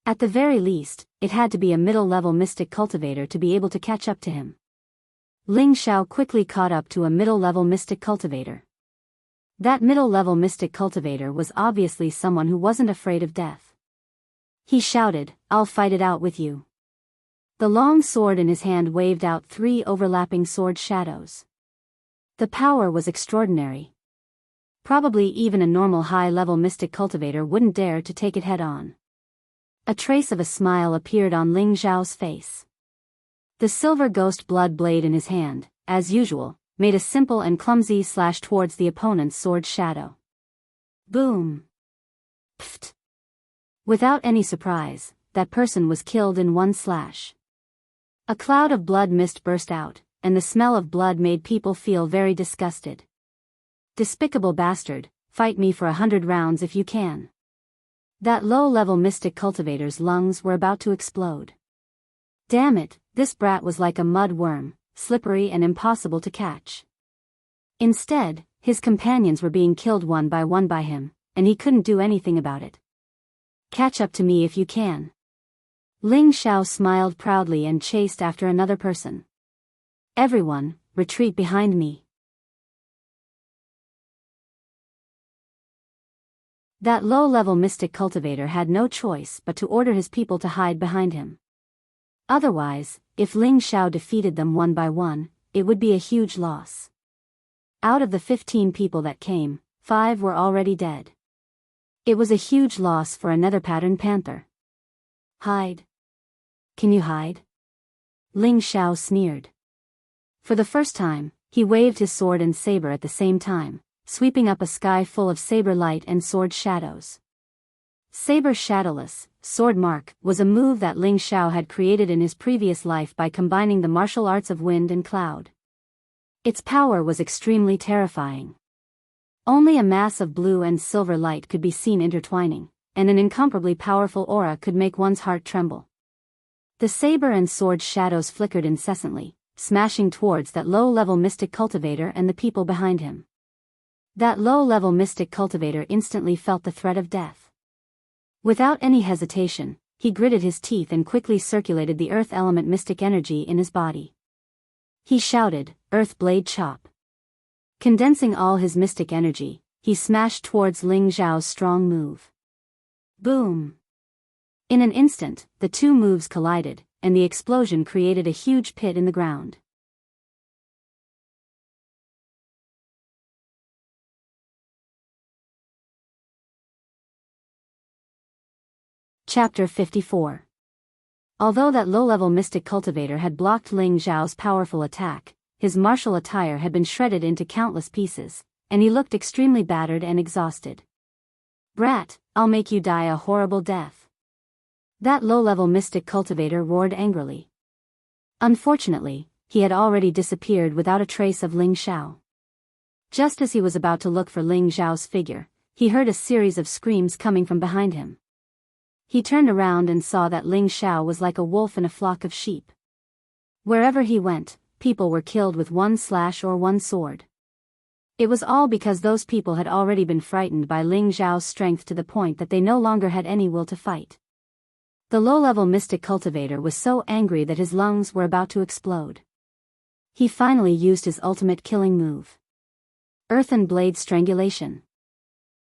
At the very least, it had to be a middle-level mystic cultivator to be able to catch up to him. Ling Xiao quickly caught up to a middle-level mystic cultivator. That middle-level mystic cultivator was obviously someone who wasn't afraid of death. He shouted, I'll fight it out with you. The long sword in his hand waved out 3 overlapping sword shadows. The power was extraordinary. Probably even a normal high-level mystic cultivator wouldn't dare to take it head-on. A trace of a smile appeared on Ling Xiao's face. The silver ghost blood blade in his hand, as usual, made a simple and clumsy slash towards the opponent's sword shadow. Boom! Pfft! Without any surprise, that person was killed in one slash. A cloud of blood mist burst out, and the smell of blood made people feel very disgusted. Despicable bastard, fight me for 100 rounds if you can. That low-level mystic cultivator's lungs were about to explode. Damn it, this brat was like a mud worm, slippery and impossible to catch. Instead, his companions were being killed one by him, and he couldn't do anything about it. Catch up to me if you can. Ling Xiao smiled proudly and chased after another person. Everyone, retreat behind me. That low-level mystic cultivator had no choice but to order his people to hide behind him. Otherwise, if Ling Xiao defeated them one by one, it would be a huge loss. Out of the 15 people that came, 5 were already dead. It was a huge loss for a nether-patterned panther. Hide. Can you hide? Ling Xiao sneered. For the first time, he waved his sword and saber at the same time, sweeping up a sky full of saber light and sword shadows. Saber Shadowless, Sword Mark, was a move that Ling Xiao had created in his previous life by combining the martial arts of wind and cloud. Its power was extremely terrifying. Only a mass of blue and silver light could be seen intertwining, and an incomparably powerful aura could make one's heart tremble. The saber and sword shadows flickered incessantly, smashing towards that low-level mystic cultivator and the people behind him. That low-level mystic cultivator instantly felt the threat of death. Without any hesitation, he gritted his teeth and quickly circulated the earth element mystic energy in his body. He shouted, "Earth Blade Chop." Condensing all his mystic energy, he smashed towards Ling Xiao's strong move. Boom! In an instant, the two moves collided, and the explosion created a huge pit in the ground. Chapter 54. Although that low-level mystic cultivator had blocked Ling Xiao's powerful attack, his martial attire had been shredded into countless pieces, and he looked extremely battered and exhausted. "Brat, I'll make you die a horrible death." That low-level mystic cultivator roared angrily. Unfortunately, he had already disappeared without a trace of Ling Xiao. Just as he was about to look for Ling Xiao's figure, he heard a series of screams coming from behind him. He turned around and saw that Ling Xiao was like a wolf in a flock of sheep. Wherever he went, people were killed with one slash or one sword. It was all because those people had already been frightened by Ling Xiao's strength to the point that they no longer had any will to fight. The low-level mystic cultivator was so angry that his lungs were about to explode. He finally used his ultimate killing move. Earthen Blade Strangulation.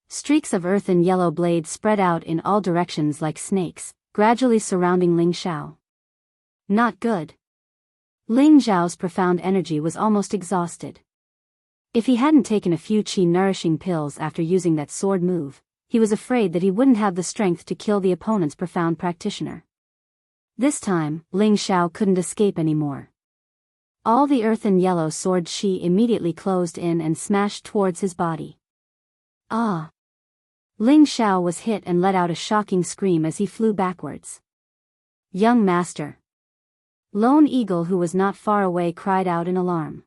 Streaks of earthen yellow blades spread out in all directions like snakes, gradually surrounding Ling Xiao. Not good. Ling Xiao's profound energy was almost exhausted. If he hadn't taken a few qi-nourishing pills after using that sword move, he was afraid that he wouldn't have the strength to kill the opponent's profound practitioner. This time, Ling Xiao couldn't escape anymore. All the earthen yellow sword qi immediately closed in and smashed towards his body. Ah! Ling Xiao was hit and let out a shocking scream as he flew backwards. "Young master!" Lone Eagle, who was not far away, cried out in alarm.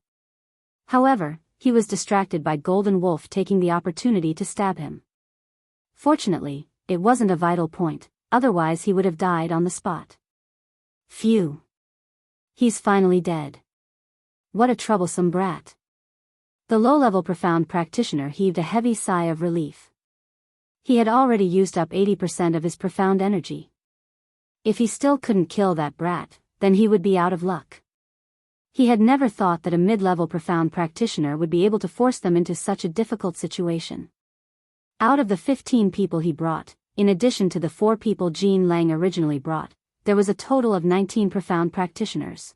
However, he was distracted by Golden Wolf taking the opportunity to stab him. Fortunately, it wasn't a vital point, otherwise he would have died on the spot. Phew! He's finally dead. What a troublesome brat. The low-level profound practitioner heaved a heavy sigh of relief. He had already used up 80% of his profound energy. If he still couldn't kill that brat, then he would be out of luck. He had never thought that a mid-level profound practitioner would be able to force them into such a difficult situation. Out of the 15 people he brought, in addition to the 4 people Jean Lang originally brought, there was a total of 19 profound practitioners.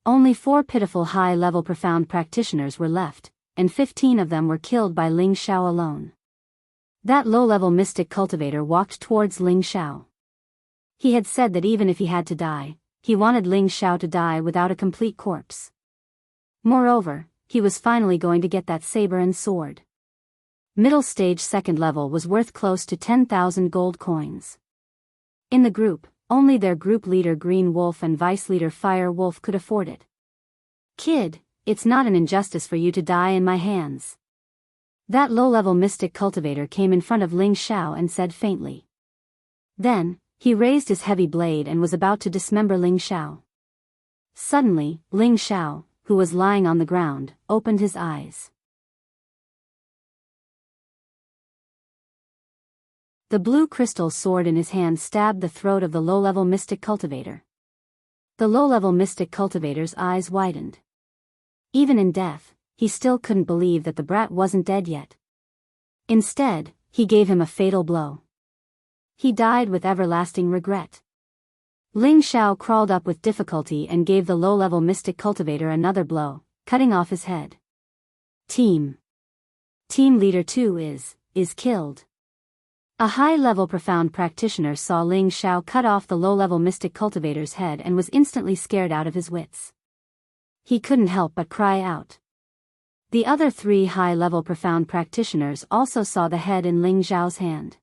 Only 4 pitiful high-level profound practitioners were left, and 15 of them were killed by Ling Xiao alone. That low-level mystic cultivator walked towards Ling Xiao. He had said that even if he had to die, he wanted Ling Xiao to die without a complete corpse. Moreover, he was finally going to get that saber and sword. Middle stage second level was worth close to 10,000 gold coins. In the group, only their group leader Green Wolf and vice leader Fire Wolf could afford it. "Kid, it's not an injustice for you to die in my hands." That low-level mystic cultivator came in front of Ling Xiao and said faintly. Then, he raised his heavy blade and was about to dismember Ling Xiao. Suddenly, Ling Xiao, who was lying on the ground, opened his eyes. The blue crystal sword in his hand stabbed the throat of the low-level mystic cultivator. The low-level mystic cultivator's eyes widened. Even in death, he still couldn't believe that the brat wasn't dead yet. Instead, he gave him a fatal blow. He died with everlasting regret. Ling Xiao crawled up with difficulty and gave the low-level mystic cultivator another blow, cutting off his head. "Team. Team leader 2 is killed. A high-level profound practitioner saw Ling Xiao cut off the low-level mystic cultivator's head and was instantly scared out of his wits. He couldn't help but cry out. The other 3 high-level profound practitioners also saw the head in Ling Xiao's hand.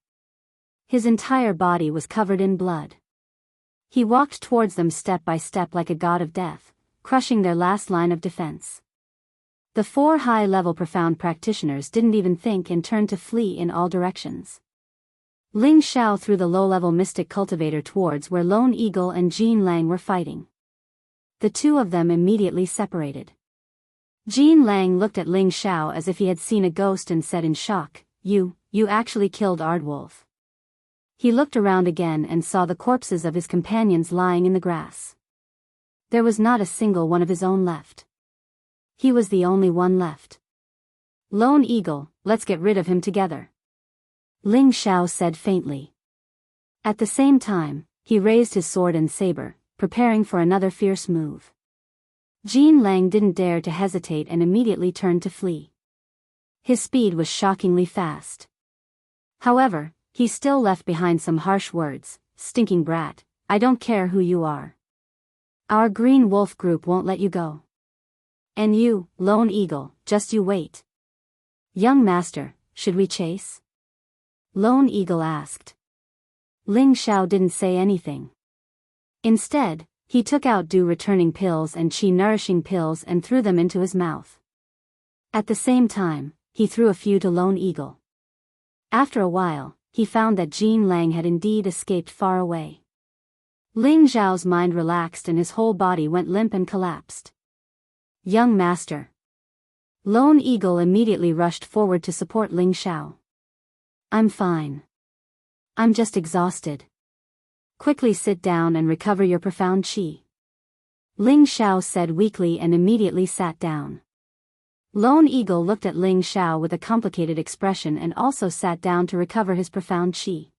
His entire body was covered in blood. He walked towards them step by step like a god of death, crushing their last line of defense. The 4 high-level profound practitioners didn't even think and turned to flee in all directions. Ling Xiao threw the low-level mystic cultivator towards where Lone Eagle and Jean Lang were fighting. The 2 of them immediately separated. Jean Lang looked at Ling Xiao as if he had seen a ghost and said in shock, You actually killed Aardwolf." He looked around again and saw the corpses of his companions lying in the grass. There was not a single one of his own left. He was the only one left. "Lone Eagle, let's get rid of him together," Ling Xiao said faintly. At the same time, he raised his sword and saber, preparing for another fierce move. Jean Lang didn't dare to hesitate and immediately turned to flee. His speed was shockingly fast. However, he still left behind some harsh words. "Stinking brat, I don't care who you are. Our Green Wolf group won't let you go. And you, Lone Eagle, just you wait." "Young master, should we chase?" Lone Eagle asked. Ling Xiao didn't say anything. Instead, he took out dew returning pills and chi nourishing pills and threw them into his mouth. At the same time, he threw a few to Lone Eagle. After a while, he found that Jean Lang had indeed escaped far away. Ling Xiao's mind relaxed and his whole body went limp and collapsed. "Young master." Lone Eagle immediately rushed forward to support Ling Xiao. "I'm fine. I'm just exhausted. Quickly sit down and recover your profound chi," Ling Xiao said weakly and immediately sat down. Lone Eagle looked at Ling Xiao with a complicated expression and also sat down to recover his profound chi.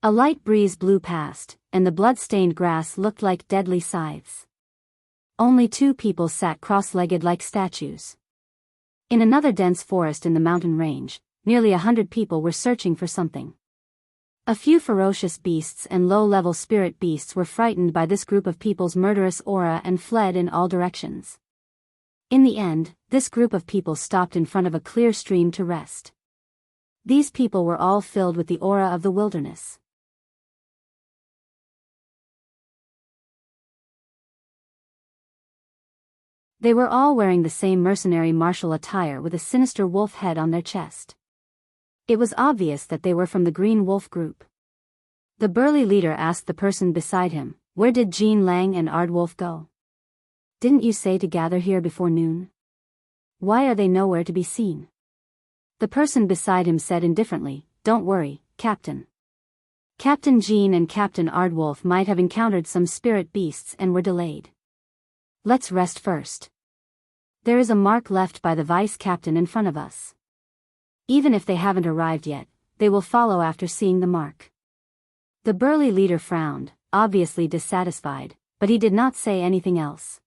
A light breeze blew past, and the blood-stained grass looked like deadly scythes. Only 2 people sat cross-legged like statues. In another dense forest in the mountain range, nearly 100 people were searching for something. A few ferocious beasts and low-level spirit beasts were frightened by this group of people's murderous aura and fled in all directions. In the end, this group of people stopped in front of a clear stream to rest. These people were all filled with the aura of the wilderness. They were all wearing the same mercenary martial attire with a sinister wolf head on their chest. It was obvious that they were from the Green Wolf group. The burly leader asked the person beside him, "Where did Jean Lang and Aardwolf go? Didn't you say to gather here before noon? Why are they nowhere to be seen?" The person beside him said indifferently, "Don't worry, Captain. Captain Jean and Captain Aardwolf might have encountered some spirit beasts and were delayed. Let's rest first. There is a mark left by the vice captain in front of us. Even if they haven't arrived yet, they will follow after seeing the mark." The burly leader frowned, obviously dissatisfied, but he did not say anything else.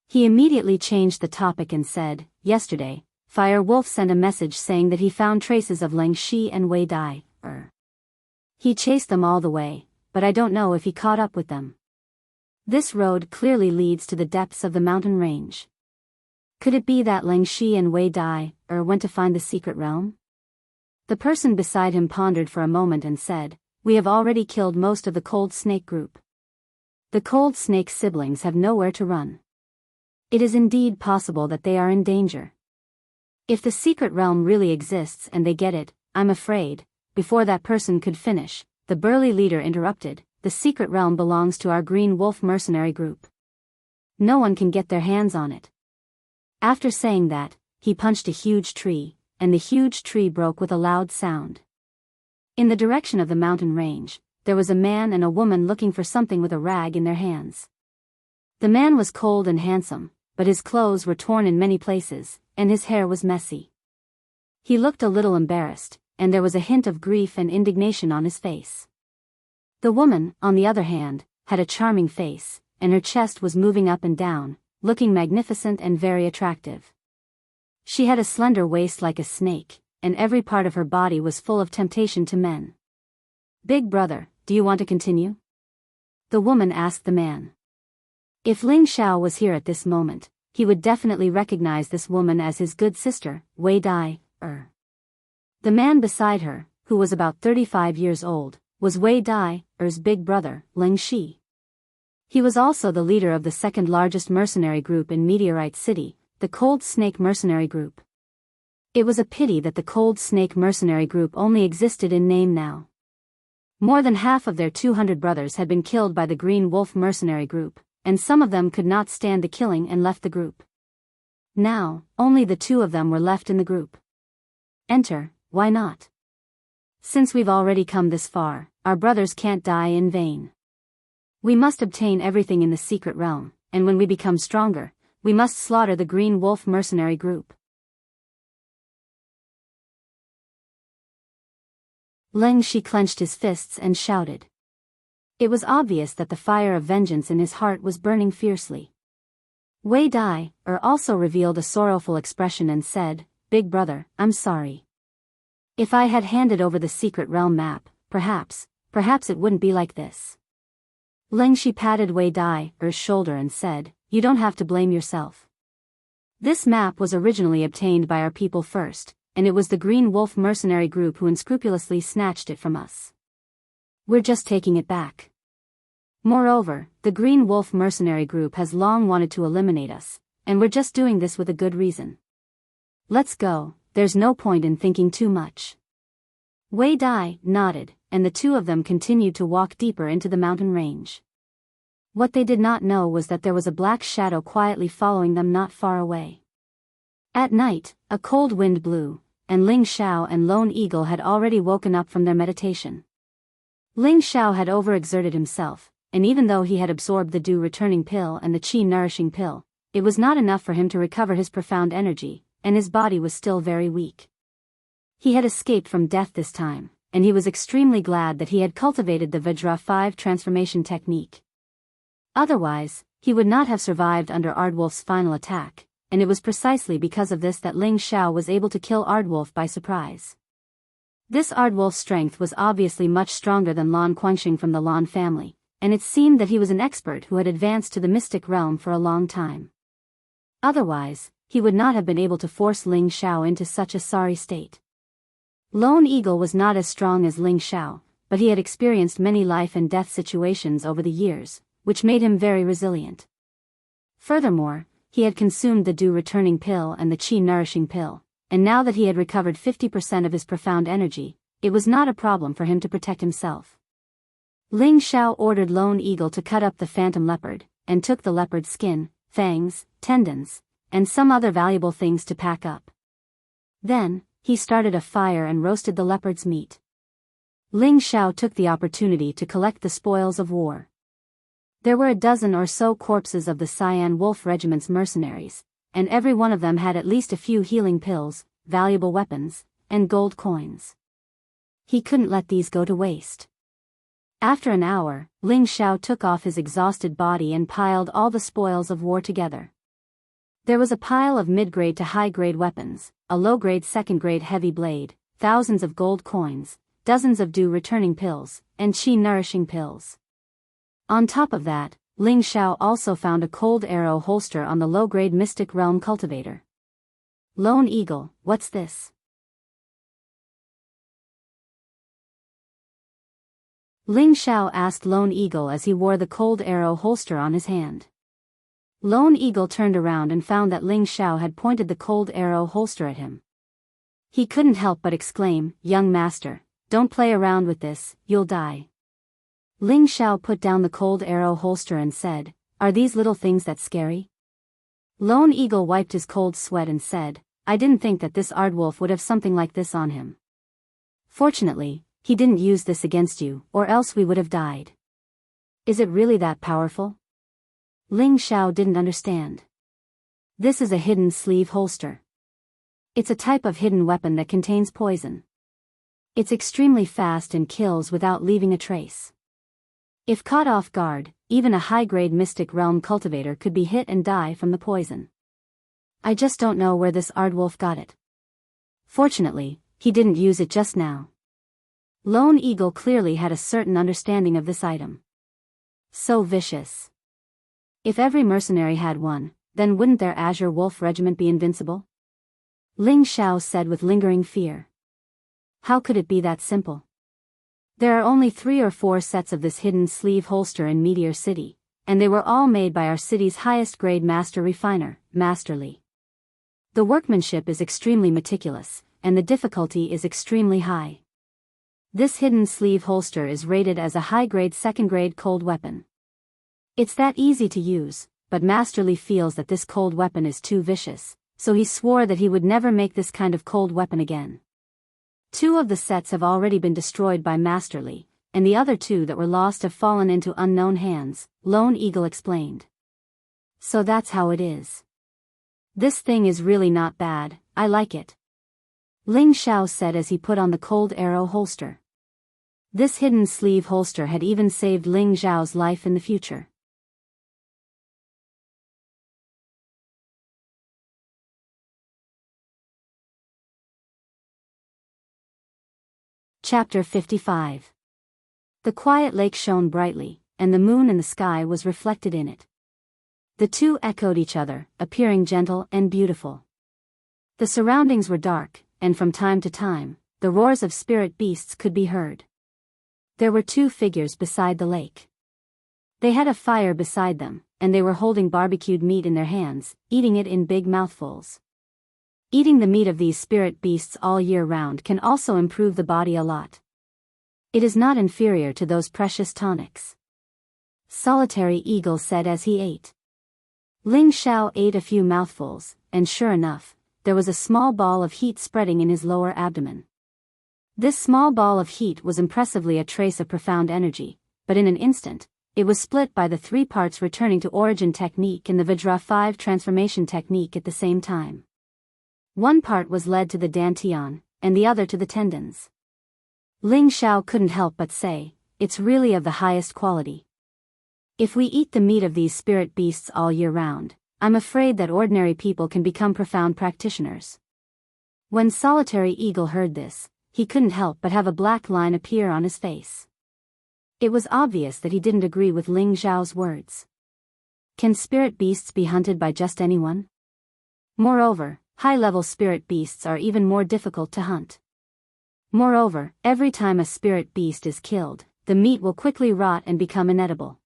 He immediately changed the topic and said, "Yesterday, Fire Wolf sent a message saying that he found traces of Lang Shi and Wei Dai. He chased them all the way, but I don't know if he caught up with them. This road clearly leads to the depths of the mountain range. Could it be that Lang Shi and Wei Dai went to find the secret realm?" The person beside him pondered for a moment and said, "We have already killed most of the Cold Snake group. The Cold Snake siblings have nowhere to run. It is indeed possible that they are in danger. If the secret realm really exists and they get it, I'm afraid." Before that person could finish, the burly leader interrupted, "The secret realm belongs to our Green Wolf mercenary group. No one can get their hands on it." After saying that, he punched a huge tree, and the huge tree broke with a loud sound. In the direction of the mountain range, there was a man and a woman looking for something with a rag in their hands. The man was cold and handsome, but his clothes were torn in many places, and his hair was messy. He looked a little embarrassed, and there was a hint of grief and indignation on his face. The woman, on the other hand, had a charming face, and her chest was moving up and down, looking magnificent and very attractive. She had a slender waist like a snake, and every part of her body was full of temptation to men. "Big brother, do you want to continue?" the woman asked the man. If Ling Xiao was here at this moment, he would definitely recognize this woman as his good sister, Wei Dai. The man beside her, who was about 35 years old, was Wei Dai's big brother, Ling Shi. He was also the leader of the second largest mercenary group in Meteorite City, the Cold Snake Mercenary Group. It was a pity that the Cold Snake Mercenary Group only existed in name now. More than half of their 200 brothers had been killed by the Green Wolf Mercenary Group, and some of them could not stand the killing and left the group. Now, only the two of them were left in the group. Enter, why not? Since we've already come this far, our brothers can't die in vain. We must obtain everything in the secret realm, and when we become stronger, we must slaughter the Green Wolf Mercenary Group. Ling Shi clenched his fists and shouted. It was obvious that the fire of vengeance in his heart was burning fiercely. Wei Dai also revealed a sorrowful expression and said, "Big brother, I'm sorry. If I had handed over the secret realm map, perhaps it wouldn't be like this." Ling Shi patted Wei Dai's shoulder and said, "You don't have to blame yourself. This map was originally obtained by our people first, and it was the Green Wolf Mercenary Group who unscrupulously snatched it from us. We're just taking it back. Moreover, the Green Wolf Mercenary Group has long wanted to eliminate us, and we're just doing this with a good reason. Let's go, there's no point in thinking too much." Wei Dai nodded, and the two of them continued to walk deeper into the mountain range. What they did not know was that there was a black shadow quietly following them not far away. At night, a cold wind blew, and Ling Xiao and Lone Eagle had already woken up from their meditation. Ling Xiao had overexerted himself, and even though he had absorbed the dew returning pill and the qi nourishing pill, it was not enough for him to recover his profound energy, and his body was still very weak. He had escaped from death this time, and he was extremely glad that he had cultivated the Vajra 5 transformation technique. Otherwise, he would not have survived under Ardwolf's final attack, and it was precisely because of this that Ling Xiao was able to kill Ardwolf by surprise. This Ardwolf's strength was obviously much stronger than Lan Quanxing from the Lan family, and it seemed that he was an expert who had advanced to the mystic realm for a long time. Otherwise, he would not have been able to force Ling Xiao into such a sorry state. Lone Eagle was not as strong as Ling Xiao, but he had experienced many life and death situations over the years, which made him very resilient. Furthermore, he had consumed the dew returning pill and the qi nourishing pill, and now that he had recovered 50% of his profound energy, it was not a problem for him to protect himself. Ling Xiao ordered Lone Eagle to cut up the phantom leopard, and took the leopard's skin, fangs, tendons, and some other valuable things to pack up. Then, he started a fire and roasted the leopard's meat. Ling Xiao took the opportunity to collect the spoils of war. There were a dozen or so corpses of the Cyan Wolf Regiment's mercenaries, and every one of them had at least a few healing pills, valuable weapons, and gold coins. He couldn't let these go to waste. After an hour, Ling Xiao took off his exhausted body and piled all the spoils of war together. There was a pile of mid-grade to high-grade weapons, a low-grade second-grade heavy blade, thousands of gold coins, dozens of dew-returning pills, and qi-nourishing pills. On top of that, Ling Xiao also found a cold arrow holster on the low-grade Mystic Realm cultivator. Lone Eagle, what's this? Ling Xiao asked Lone Eagle as he wore the cold arrow holster on his hand. Lone Eagle turned around and found that Ling Xiao had pointed the cold arrow holster at him. He couldn't help but exclaim, "Young master, don't play around with this, you'll die." Ling Xiao put down the cold arrow holster and said, "Are these little things that scary?" Lone Eagle wiped his cold sweat and said, "I didn't think that this Ardwolf would have something like this on him. Fortunately, he didn't use this against you, or else we would have died." "Is it really that powerful?" Ling Xiao didn't understand. "This is a hidden sleeve holster. It's a type of hidden weapon that contains poison. It's extremely fast and kills without leaving a trace. If caught off guard, even a high-grade Mystic Realm cultivator could be hit and die from the poison. I just don't know where this Aardwolf got it. Fortunately, he didn't use it just now. Lone Eagle clearly had a certain understanding of this item. So vicious. If every mercenary had one, then wouldn't their Azure Wolf regiment be invincible? Ling Xiao said with lingering fear. How could it be that simple? There are only 3 or 4 sets of this hidden sleeve holster in Meteor City, and they were all made by our city's highest grade master refiner, Master Li. The workmanship is extremely meticulous, and the difficulty is extremely high. This hidden sleeve holster is rated as a high-grade second-grade cold weapon. It's that easy to use, but Master Li feels that this cold weapon is too vicious, so he swore that he would never make this kind of cold weapon again. 2 of the sets have already been destroyed by Master Li, and the other 2 that were lost have fallen into unknown hands, Lone Eagle explained. So that's how it is. This thing is really not bad, I like it. Ling Xiao said as he put on the cold arrow holster. This hidden sleeve holster had even saved Ling Xiao's life in the future. Chapter 55. The quiet lake shone brightly, and the moon in the sky was reflected in it. The 2 echoed each other, appearing gentle and beautiful. The surroundings were dark, and from time to time, the roars of spirit beasts could be heard. There were 2 figures beside the lake. They had a fire beside them, and they were holding barbecued meat in their hands, eating it in big mouthfuls. Eating the meat of these spirit beasts all year round can also improve the body a lot. It is not inferior to those precious tonics. Solitary Eagle said as he ate. Ling Xiao ate a few mouthfuls, and sure enough, there was a small ball of heat spreading in his lower abdomen. This small ball of heat was impressively a trace of profound energy, but in an instant, it was split by the 3 parts returning to origin technique and the Vajra 5 transformation technique at the same time. One part was led to the dantian, and the other to the tendons. Ling Xiao couldn't help but say, it's really of the highest quality. If we eat the meat of these spirit beasts all year round, I'm afraid that ordinary people can become profound practitioners. When Solitary Eagle heard this, he couldn't help but have a black line appear on his face. It was obvious that he didn't agree with Ling Xiao's words. Can spirit beasts be hunted by just anyone? Moreover, high-level spirit beasts are even more difficult to hunt. Moreover, every time a spirit beast is killed, the meat will quickly rot and become inedible.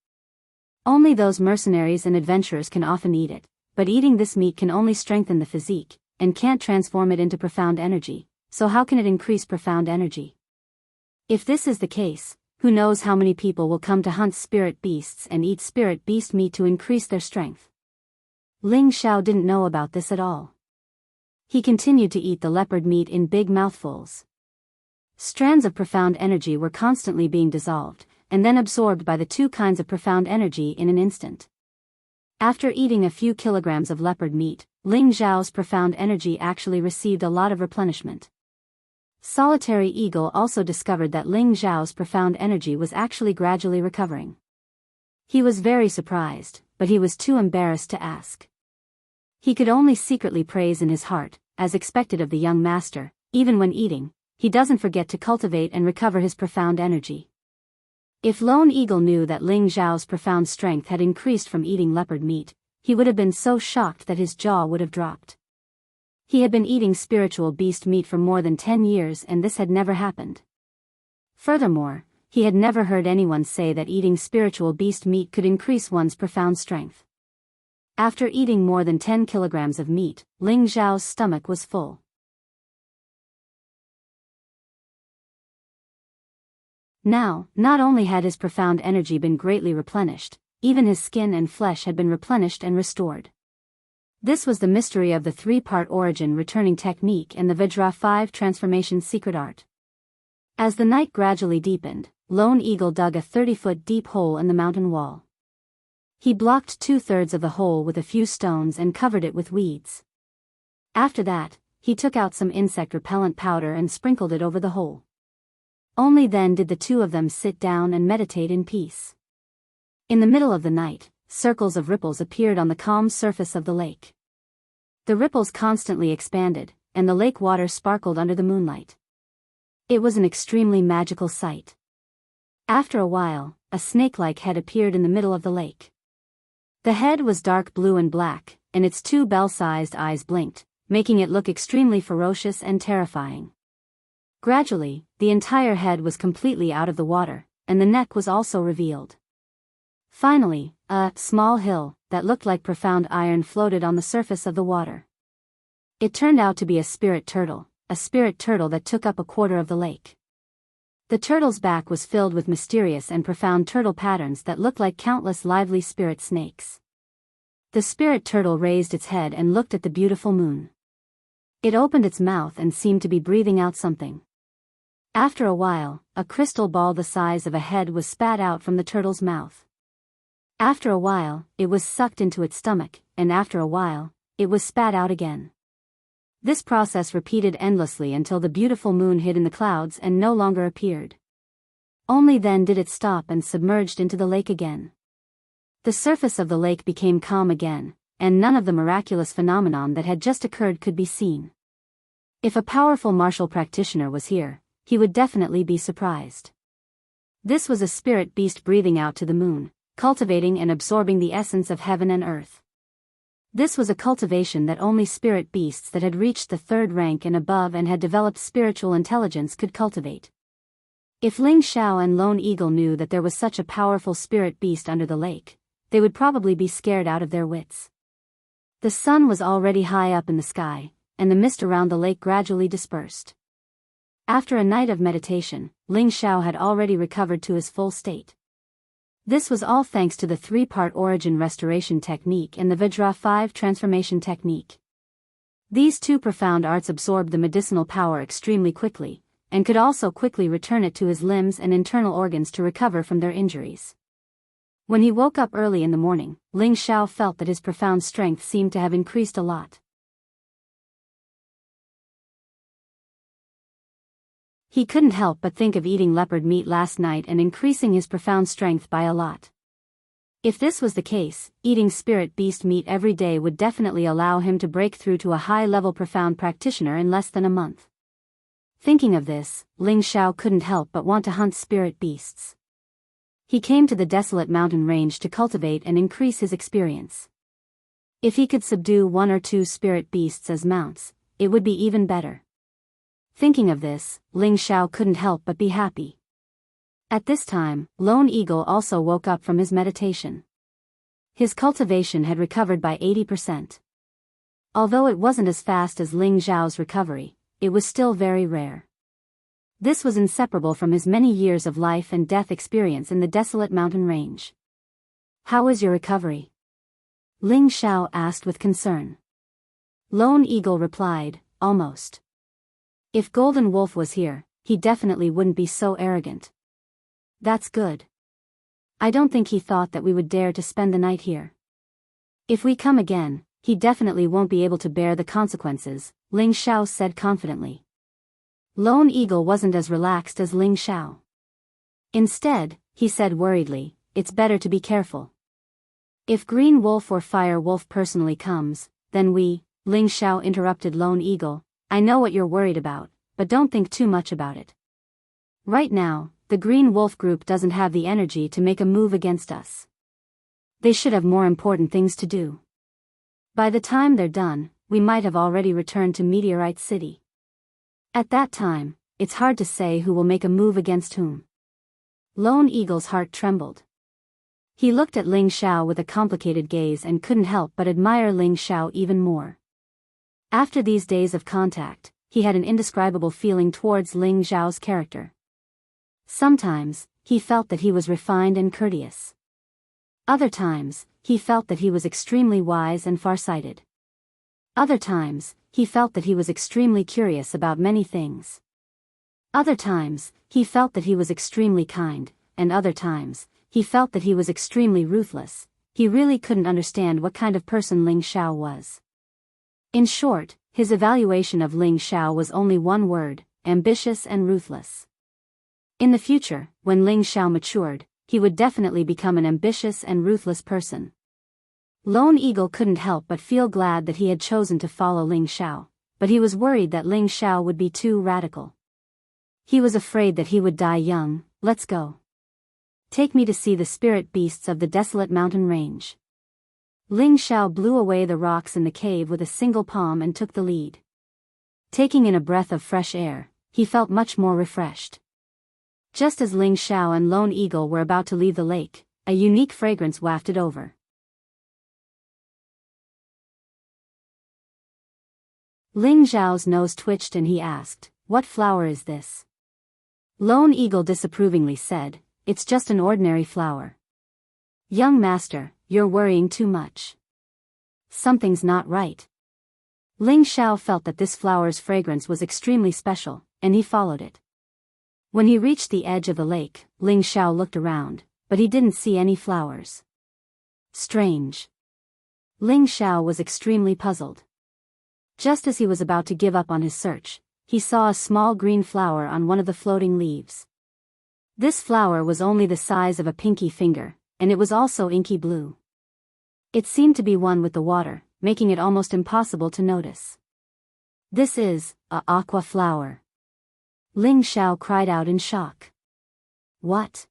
Only those mercenaries and adventurers can often eat it, but eating this meat can only strengthen the physique, and can't transform it into profound energy, so how can it increase profound energy? If this is the case, who knows how many people will come to hunt spirit beasts and eat spirit beast meat to increase their strength? Ling Xiao didn't know about this at all. He continued to eat the leopard meat in big mouthfuls. Strands of profound energy were constantly being dissolved, and then absorbed by the 2 kinds of profound energy in an instant. After eating a few kilograms of leopard meat, Ling Xiao's profound energy actually received a lot of replenishment. Solitary Eagle also discovered that Ling Xiao's profound energy was actually gradually recovering. He was very surprised, but he was too embarrassed to ask. He could only secretly praise in his heart, as expected of the young master, even when eating, he doesn't forget to cultivate and recover his profound energy. If Lone Eagle knew that Ling Xiao's profound strength had increased from eating leopard meat, he would have been so shocked that his jaw would have dropped. He had been eating spiritual beast meat for more than 10 years and this had never happened. Furthermore, he had never heard anyone say that eating spiritual beast meat could increase one's profound strength. After eating more than 10 kilograms of meat, Ling Xiao's stomach was full. Now, not only had his profound energy been greatly replenished, even his skin and flesh had been replenished and restored. This was the mystery of the 3-part origin returning technique and the Vajra 5 transformation secret art. As the night gradually deepened, Lone Eagle dug a 30-foot deep hole in the mountain wall. He blocked 2/3 of the hole with a few stones and covered it with weeds. After that, he took out some insect repellent powder and sprinkled it over the hole. Only then did the 2 of them sit down and meditate in peace. In the middle of the night, circles of ripples appeared on the calm surface of the lake. The ripples constantly expanded, and the lake water sparkled under the moonlight. It was an extremely magical sight. After a while, a snake-like head appeared in the middle of the lake. The head was dark blue and black, and its two bell-sized eyes blinked, making it look extremely ferocious and terrifying. Gradually, the entire head was completely out of the water, and the neck was also revealed. Finally, a small hill that looked like profound iron floated on the surface of the water. It turned out to be a spirit turtle that took up a quarter of the lake. The turtle's back was filled with mysterious and profound turtle patterns that looked like countless lively spirit snakes. The spirit turtle raised its head and looked at the beautiful moon. It opened its mouth and seemed to be breathing out something. After a while, a crystal ball the size of a head was spat out from the turtle's mouth. After a while, it was sucked into its stomach, and after a while, it was spat out again. This process repeated endlessly until the beautiful moon hid in the clouds and no longer appeared. Only then did it stop and submerged into the lake again. The surface of the lake became calm again, and none of the miraculous phenomenon that had just occurred could be seen. If a powerful martial practitioner was here, he would definitely be surprised. This was a spirit beast breathing out to the moon, cultivating and absorbing the essence of heaven and earth. This was a cultivation that only spirit beasts that had reached the third rank and above and had developed spiritual intelligence could cultivate. If Ling Xiao and Lone Eagle knew that there was such a powerful spirit beast under the lake, they would probably be scared out of their wits. The sun was already high up in the sky, and the mist around the lake gradually dispersed. After a night of meditation, Ling Xiao had already recovered to his full state. This was all thanks to the three-part origin restoration technique and the Vajra 5 transformation technique. These two profound arts absorbed the medicinal power extremely quickly, and could also quickly return it to his limbs and internal organs to recover from their injuries. When he woke up early in the morning, Ling Xiao felt that his profound strength seemed to have increased a lot. He couldn't help but think of eating leopard meat last night and increasing his profound strength by a lot. If this was the case, eating spirit beast meat every day would definitely allow him to break through to a high-level profound practitioner in less than a month. Thinking of this, Ling Xiao couldn't help but want to hunt spirit beasts. He came to the desolate mountain range to cultivate and increase his experience. If he could subdue one or two spirit beasts as mounts, it would be even better. Thinking of this, Ling Xiao couldn't help but be happy. At this time, Lone Eagle also woke up from his meditation. His cultivation had recovered by 80%. Although it wasn't as fast as Ling Xiao's recovery, it was still very rare. This was inseparable from his many years of life and death experience in the desolate mountain range. "How is your recovery?" Ling Xiao asked with concern. Lone Eagle replied, "Almost. If Golden Wolf was here, he definitely wouldn't be so arrogant." "That's good. I don't think he thought that we would dare to spend the night here. If we come again, he definitely won't be able to bear the consequences," Ling Xiao said confidently. Lone Eagle wasn't as relaxed as Ling Xiao. Instead, he said worriedly, "It's better to be careful. If Green Wolf or Fire Wolf personally comes, then we..." Ling Xiao interrupted Lone Eagle, "I know what you're worried about, but don't think too much about it. Right now, the Green Wolf group doesn't have the energy to make a move against us. They should have more important things to do. By the time they're done, we might have already returned to Meteorite City. At that time, it's hard to say who will make a move against whom." Lone Eagle's heart trembled. He looked at Ling Xiao with a complicated gaze and couldn't help but admire Ling Xiao even more. After these days of contact, he had an indescribable feeling towards Ling Xiao's character. Sometimes, he felt that he was refined and courteous. Other times, he felt that he was extremely wise and far-sighted. Other times, he felt that he was extremely curious about many things. Other times, he felt that he was extremely kind, and other times, he felt that he was extremely ruthless. He really couldn't understand what kind of person Ling Xiao was. In short, his evaluation of Ling Xiao was only one word: ambitious and ruthless. In the future, when Ling Xiao matured, he would definitely become an ambitious and ruthless person. Lone Eagle couldn't help but feel glad that he had chosen to follow Ling Xiao, but he was worried that Ling Xiao would be too radical. He was afraid that he would die young. Let's go. Take me to see the spirit beasts of the desolate mountain range. Ling Xiao blew away the rocks in the cave with a single palm and took the lead. Taking in a breath of fresh air, he felt much more refreshed. Just as Ling Xiao and Lone Eagle were about to leave the lake, a unique fragrance wafted over. Ling Xiao's nose twitched and he asked, "What flower is this?" Lone Eagle disapprovingly said, "It's just an ordinary flower." "Young master, you're worrying too much. Something's not right." Ling Xiao felt that this flower's fragrance was extremely special, and he followed it. When he reached the edge of the lake, Ling Xiao looked around, but he didn't see any flowers. Strange. Ling Xiao was extremely puzzled. Just as he was about to give up on his search, he saw a small green flower on one of the floating leaves. This flower was only the size of a pinky finger, and it was also inky blue. It seemed to be one with the water, making it almost impossible to notice. "This is a aqua flower." Ling Xiao cried out in shock. "What?"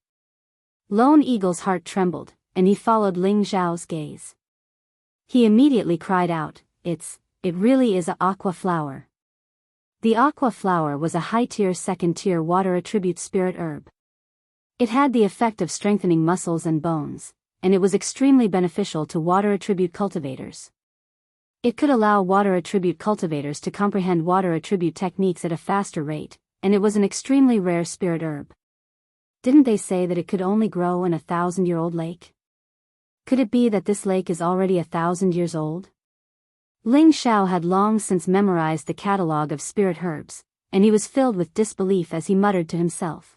Lone Eagle's heart trembled, and he followed Ling Xiao's gaze. He immediately cried out, It really is a aqua flower." The aqua flower was a high-tier second-tier water attribute spirit herb. It had the effect of strengthening muscles and bones, and it was extremely beneficial to water attribute cultivators. It could allow water attribute cultivators to comprehend water attribute techniques at a faster rate, and it was an extremely rare spirit herb. Didn't they say that it could only grow in a 1,000-year-old lake? Could it be that this lake is already 1,000 years old? Ling Xiao had long since memorized the catalogue of spirit herbs, and he was filled with disbelief as he muttered to himself.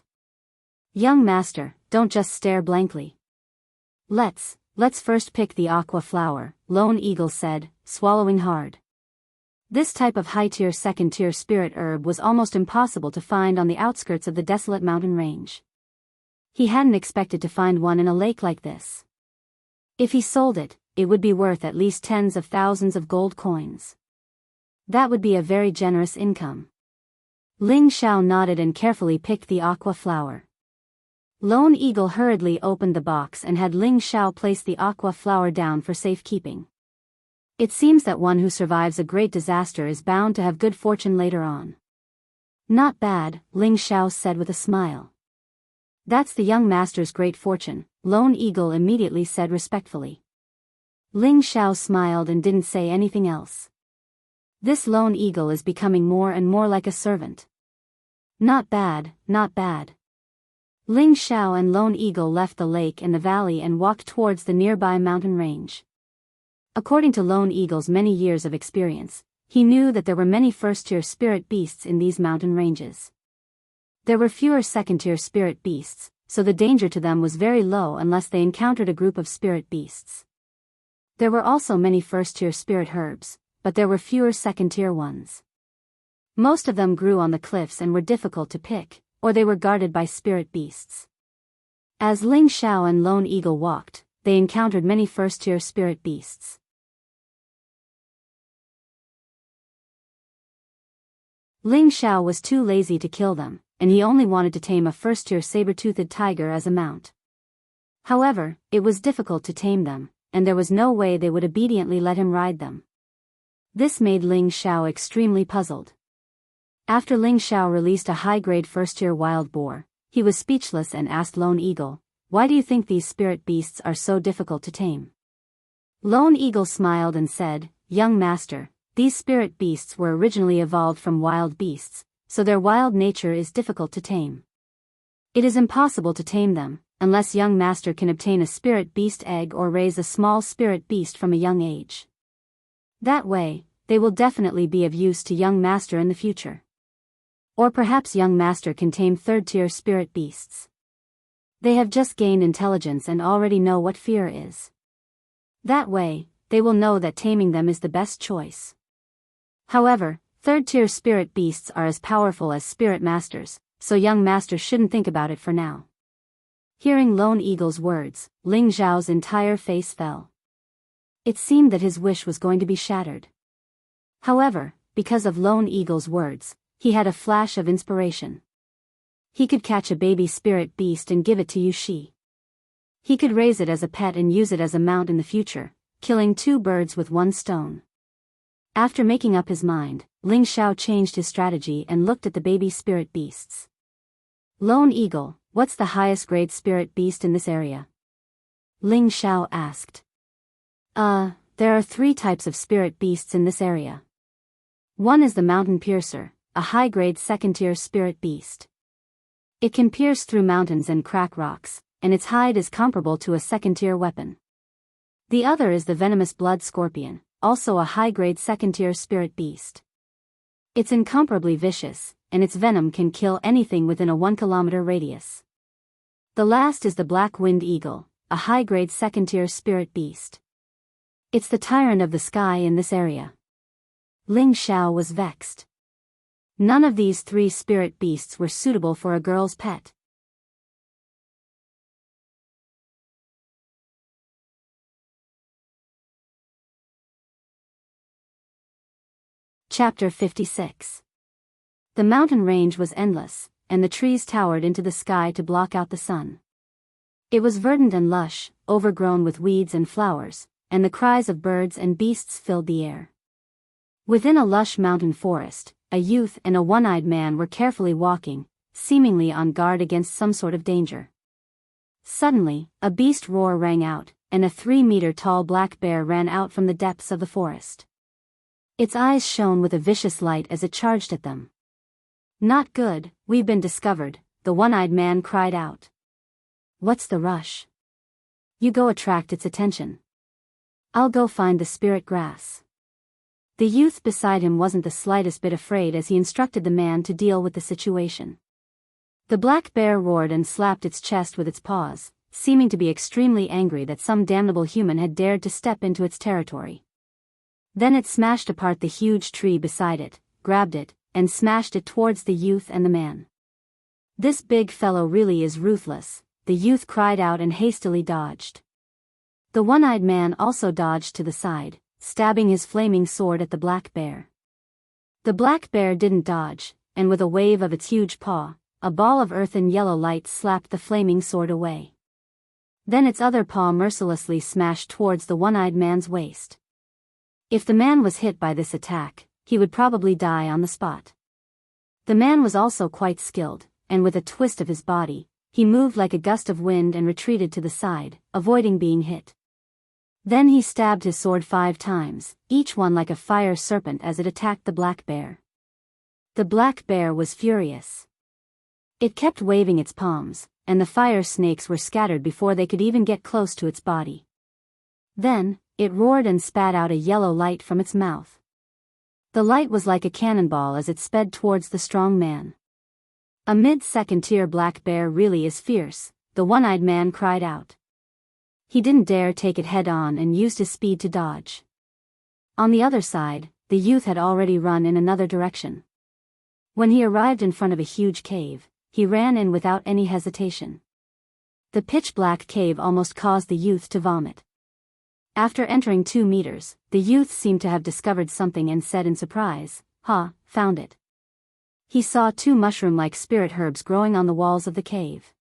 "Young master, don't just stare blankly. Let's first pick the aqua flower," Lone Eagle said, swallowing hard. This type of high-tier second-tier spirit herb was almost impossible to find on the outskirts of the desolate mountain range. He hadn't expected to find one in a lake like this. If he sold it, it would be worth at least tens of thousands of gold coins. That would be a very generous income. Ling Xiao nodded and carefully picked the aqua flower. Lone Eagle hurriedly opened the box and had Ling Xiao place the aqua flower down for safekeeping. It seems that one who survives a great disaster is bound to have good fortune later on. "Not bad," Ling Xiao said with a smile. "That's the young master's great fortune," Lone Eagle immediately said respectfully. Ling Xiao smiled and didn't say anything else. This Lone Eagle is becoming more and more like a servant. Not bad, not bad. Ling Xiao and Lone Eagle left the lake and the valley and walked towards the nearby mountain range. According to Lone Eagle's many years of experience, he knew that there were many first-tier spirit beasts in these mountain ranges. There were fewer second-tier spirit beasts, so the danger to them was very low unless they encountered a group of spirit beasts. There were also many first-tier spirit herbs, but there were fewer second-tier ones. Most of them grew on the cliffs and were difficult to pick, or they were guarded by spirit beasts. As Ling Xiao and Lone Eagle walked, they encountered many first-tier spirit beasts. Ling Xiao was too lazy to kill them, and he only wanted to tame a first-tier saber-toothed tiger as a mount. However, it was difficult to tame them, and there was no way they would obediently let him ride them. This made Ling Xiao extremely puzzled. After Ling Xiao released a high-grade first-tier wild boar, he was speechless and asked Lone Eagle, "Why do you think these spirit beasts are so difficult to tame?" Lone Eagle smiled and said, "Young master, these spirit beasts were originally evolved from wild beasts, so their wild nature is difficult to tame. It is impossible to tame them, unless young master can obtain a spirit beast egg or raise a small spirit beast from a young age. That way, they will definitely be of use to young master in the future. Or perhaps young master can tame third-tier spirit beasts. They have just gained intelligence and already know what fear is. That way, they will know that taming them is the best choice. However, third-tier spirit beasts are as powerful as spirit masters, so young master shouldn't think about it for now." Hearing Lone Eagle's words, Ling Xiao's entire face fell. It seemed that his wish was going to be shattered. However, because of Lone Eagle's words, he had a flash of inspiration. He could catch a baby spirit beast and give it to Yushi. He could raise it as a pet and use it as a mount in the future, killing 2 birds with 1 stone. After making up his mind, Ling Xiao changed his strategy and looked at the baby spirit beasts. Lone Eagle, what's the highest grade spirit beast in this area? Ling Xiao asked. There are 3 types of spirit beasts in this area. One is the Mountain Piercer, a high-grade second-tier spirit beast. It can pierce through mountains and crack rocks, and its hide is comparable to a second-tier weapon. The other is the Venomous Blood Scorpion, also a high-grade second-tier spirit beast. It's incomparably vicious, and its venom can kill anything within a 1-kilometer radius. The last is the Black-Winged Eagle, a high-grade second-tier spirit beast. It's the tyrant of the sky in this area. Ling Xiao was vexed. None of these 3 spirit beasts were suitable for a girl's pet. Chapter 56. The mountain range was endless, and the trees towered into the sky to block out the sun. It was verdant and lush, overgrown with weeds and flowers, and the cries of birds and beasts filled the air. Within a lush mountain forest, a youth and a one-eyed man were carefully walking, seemingly on guard against some sort of danger. Suddenly, a beast roar rang out, and a 3-meter-tall black bear ran out from the depths of the forest. Its eyes shone with a vicious light as it charged at them. "Not good, we've been discovered," the one-eyed man cried out. "What's the rush? You go attract its attention. I'll go find the spirit grass." The youth beside him wasn't the slightest bit afraid as he instructed the man to deal with the situation. The black bear roared and slapped its chest with its paws, seeming to be extremely angry that some damnable human had dared to step into its territory. Then it smashed apart the huge tree beside it, grabbed it, and smashed it towards the youth and the man. "This big fellow really is ruthless," the youth cried out and hastily dodged. The one-eyed man also dodged to the side, stabbing his flaming sword at the black bear. The black bear didn't dodge, and with a wave of its huge paw, a ball of earth and yellow light slapped the flaming sword away. Then its other paw mercilessly smashed towards the one-eyed man's waist. If the man was hit by this attack, he would probably die on the spot. The man was also quite skilled, and with a twist of his body, he moved like a gust of wind and retreated to the side, avoiding being hit. Then he stabbed his sword 5 times, each one like a fire serpent as it attacked the black bear. The black bear was furious. It kept waving its palms, and the fire snakes were scattered before they could even get close to its body. Then, it roared and spat out a yellow light from its mouth. The light was like a cannonball as it sped towards the strong man. "A mid-second-tier black bear really is fierce," the one-eyed man cried out. He didn't dare take it head-on and used his speed to dodge. On the other side, the youth had already run in another direction. When he arrived in front of a huge cave, he ran in without any hesitation. The pitch-black cave almost caused the youth to vomit. After entering 2 meters, the youth seemed to have discovered something and said in surprise, "Found it." He saw 2 mushroom-like spirit herbs growing on the walls of the cave.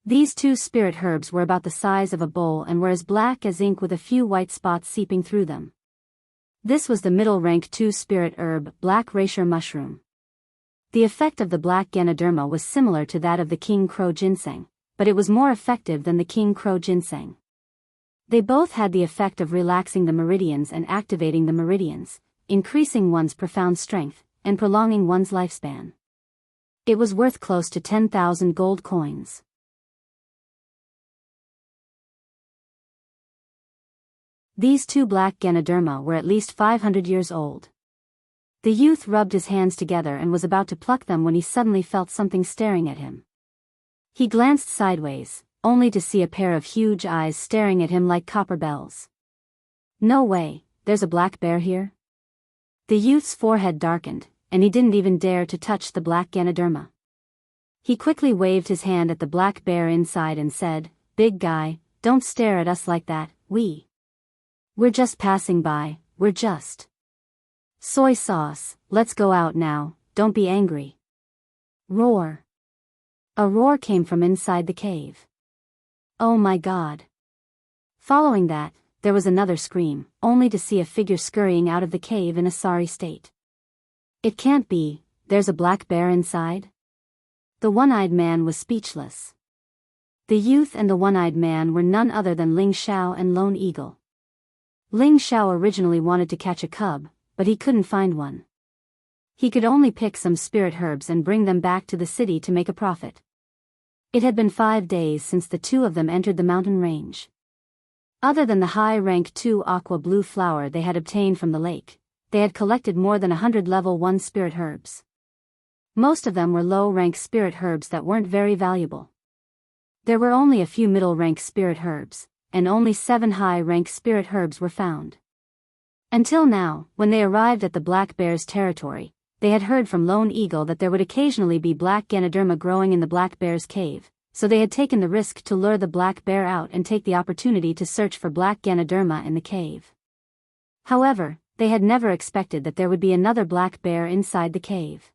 These 2 spirit herbs were about the size of a bowl and were as black as ink with a few white spots seeping through them. This was the middle-rank 2 spirit herb, Black Rasher Mushroom. The effect of the black Ganoderma was similar to that of the King Crow Ginseng, but it was more effective than the King Crow Ginseng. They both had the effect of relaxing the meridians and activating the meridians, increasing one's profound strength, and prolonging one's lifespan. It was worth close to 10,000 gold coins. These 2 black Ganoderma were at least 500 years old. The youth rubbed his hands together and was about to pluck them when he suddenly felt something staring at him. He glanced sideways, only to see a pair of huge eyes staring at him like copper bells. "No way, there's a black bear here?" The youth's forehead darkened, and he didn't even dare to touch the black Ganoderma. He quickly waved his hand at the black bear inside and said, "Big guy, don't stare at us like that, we We're just passing by, we're just. Soy sauce, let's go out now, don't be angry. Roar. A roar came from inside the cave. Oh my God. Following that, there was another scream, only to see a figure scurrying out of the cave in a sorry state. It can't be, there's a black bear inside? The one-eyed man was speechless. The youth and the one-eyed man were none other than Ling Xiao and Lone Eagle. Ling Xiao originally wanted to catch a cub, but he couldn't find one. He could only pick some spirit herbs and bring them back to the city to make a profit. It had been 5 days since the two of them entered the mountain range. Other than the high-rank 2 aqua blue flower they had obtained from the lake, they had collected more than 100 level 1 spirit herbs. Most of them were low-rank spirit herbs that weren't very valuable. There were only a few middle-rank spirit herbs, and only 7 high-rank spirit herbs were found. Until now, when they arrived at the black bear's territory, they had heard from Lone Eagle that there would occasionally be black Ganoderma growing in the black bear's cave, so they had taken the risk to lure the black bear out and take the opportunity to search for black Ganoderma in the cave. However, they had never expected that there would be another black bear inside the cave.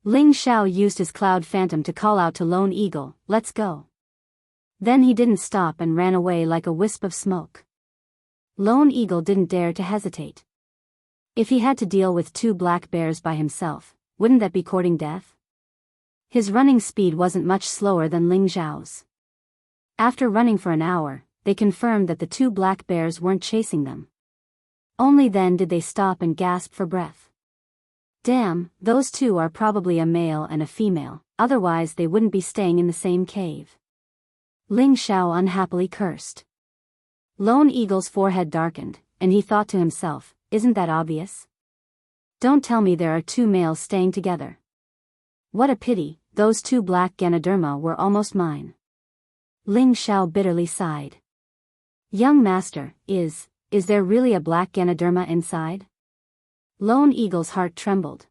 Ling Xiao used his cloud phantom to call out to Lone Eagle, "Let's go." Then he didn't stop and ran away like a wisp of smoke. Lone Eagle didn't dare to hesitate. If he had to deal with 2 black bears by himself, wouldn't that be courting death? His running speed wasn't much slower than Ling Xiao's. After running for an hour, they confirmed that the 2 black bears weren't chasing them. Only then did they stop and gasp for breath. Damn, those 2 are probably a male and a female, otherwise they wouldn't be staying in the same cave. Ling Xiao unhappily cursed. Lone Eagle's forehead darkened, and he thought to himself, isn't that obvious? Don't tell me there are 2 males staying together. What a pity, those 2 black Ganoderma were almost mine. Ling Xiao bitterly sighed. Young master, is there really a black Ganoderma inside? Lone Eagle's heart trembled.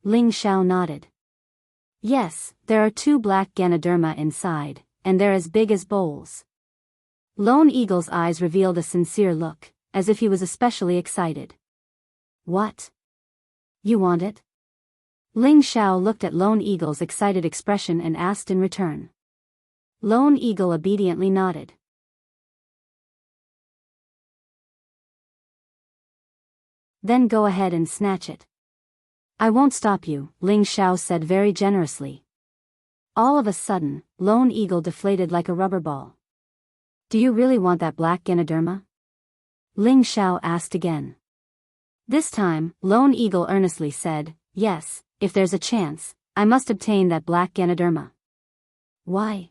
Ling Xiao nodded. Yes, there are 2 black Ganoderma inside, and they're as big as bowls. Lone Eagle's eyes revealed a sincere look, as if he was especially excited. What? You want it? Ling Xiao looked at Lone Eagle's excited expression and asked in return. Lone Eagle obediently nodded. Then go ahead and snatch it. I won't stop you, Ling Xiao said very generously. All of a sudden, Lone Eagle deflated like a rubber ball. Do you really want that black Ganoderma? Ling Xiao asked again. This time, Lone Eagle earnestly said, yes, if there's a chance, I must obtain that black Ganoderma. Why?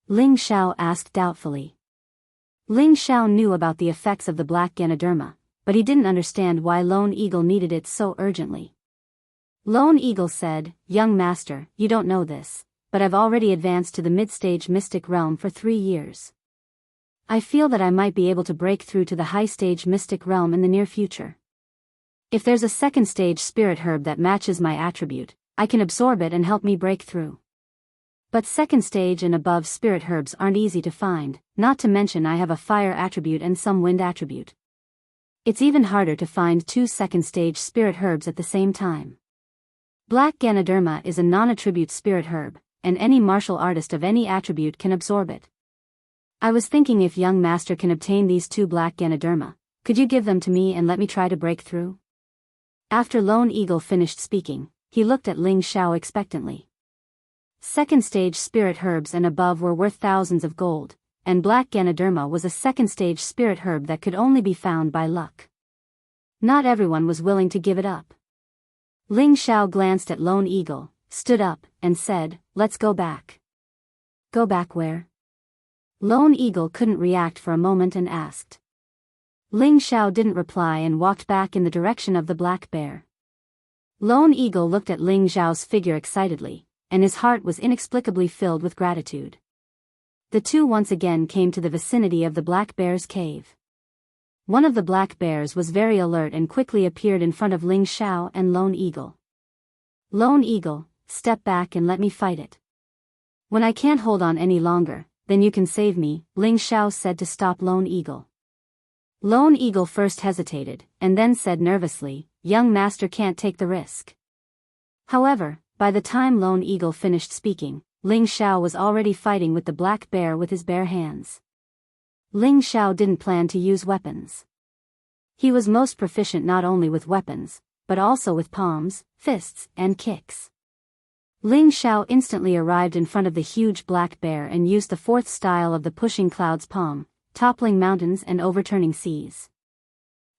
Ling Xiao asked doubtfully. Ling Xiao knew about the effects of the black Ganoderma, but he didn't understand why Lone Eagle needed it so urgently. Lone Eagle said, young master, you don't know this, but I've already advanced to the mid-stage mystic realm for 3 years. I feel that I might be able to break through to the high-stage mystic realm in the near future. If there's a second-stage spirit herb that matches my attribute, I can absorb it and help me break through. But second-stage and above spirit herbs aren't easy to find, not to mention I have a fire attribute and some wind attribute. It's even harder to find 2 second-stage spirit herbs at the same time. Black Ganoderma is a non-attribute spirit herb, and any martial artist of any attribute can absorb it. I was thinking if young master can obtain these 2 black Ganoderma, could you give them to me and let me try to break through? After Lone Eagle finished speaking, he looked at Ling Xiao expectantly. Second-stage spirit herbs and above were worth thousands of gold, and black Ganoderma was a second-stage spirit herb that could only be found by luck. Not everyone was willing to give it up. Ling Xiao glanced at Lone Eagle, stood up, and said, let's go back. Go back where? Lone Eagle couldn't react for a moment and asked. Ling Xiao didn't reply and walked back in the direction of the black bear. Lone Eagle looked at Ling Xiao's figure excitedly, and his heart was inexplicably filled with gratitude. The 2 once again came to the vicinity of the black bear's cave. One of the black bears was very alert and quickly appeared in front of Ling Xiao and Lone Eagle. Lone Eagle, step back and let me fight it. When I can't hold on any longer, then you can save me, Ling Xiao said to stop Lone Eagle. Lone Eagle first hesitated, and then said nervously, "Young master can't take the risk." However, by the time Lone Eagle finished speaking, Ling Xiao was already fighting with the black bear with his bare hands. Ling Xiao didn't plan to use weapons. He was most proficient not only with weapons, but also with palms, fists, and kicks. Ling Xiao instantly arrived in front of the huge black bear and used the fourth style of the pushing clouds palm, toppling mountains and overturning seas.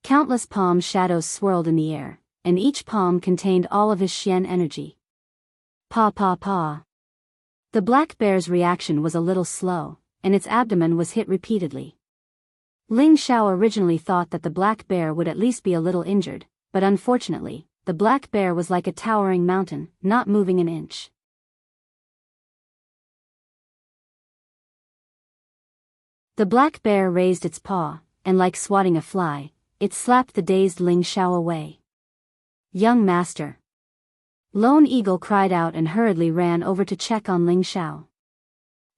Countless palm shadows swirled in the air, and each palm contained all of his Xian energy. Pa pa pa. The black bear's reaction was a little slow, and its abdomen was hit repeatedly. Ling Xiao originally thought that the black bear would at least be a little injured, but unfortunately, the black bear was like a towering mountain, not moving an inch. The black bear raised its paw, and like swatting a fly, it slapped the dazed Ling Xiao away. "Young master!" Lone Eagle cried out and hurriedly ran over to check on Ling Xiao.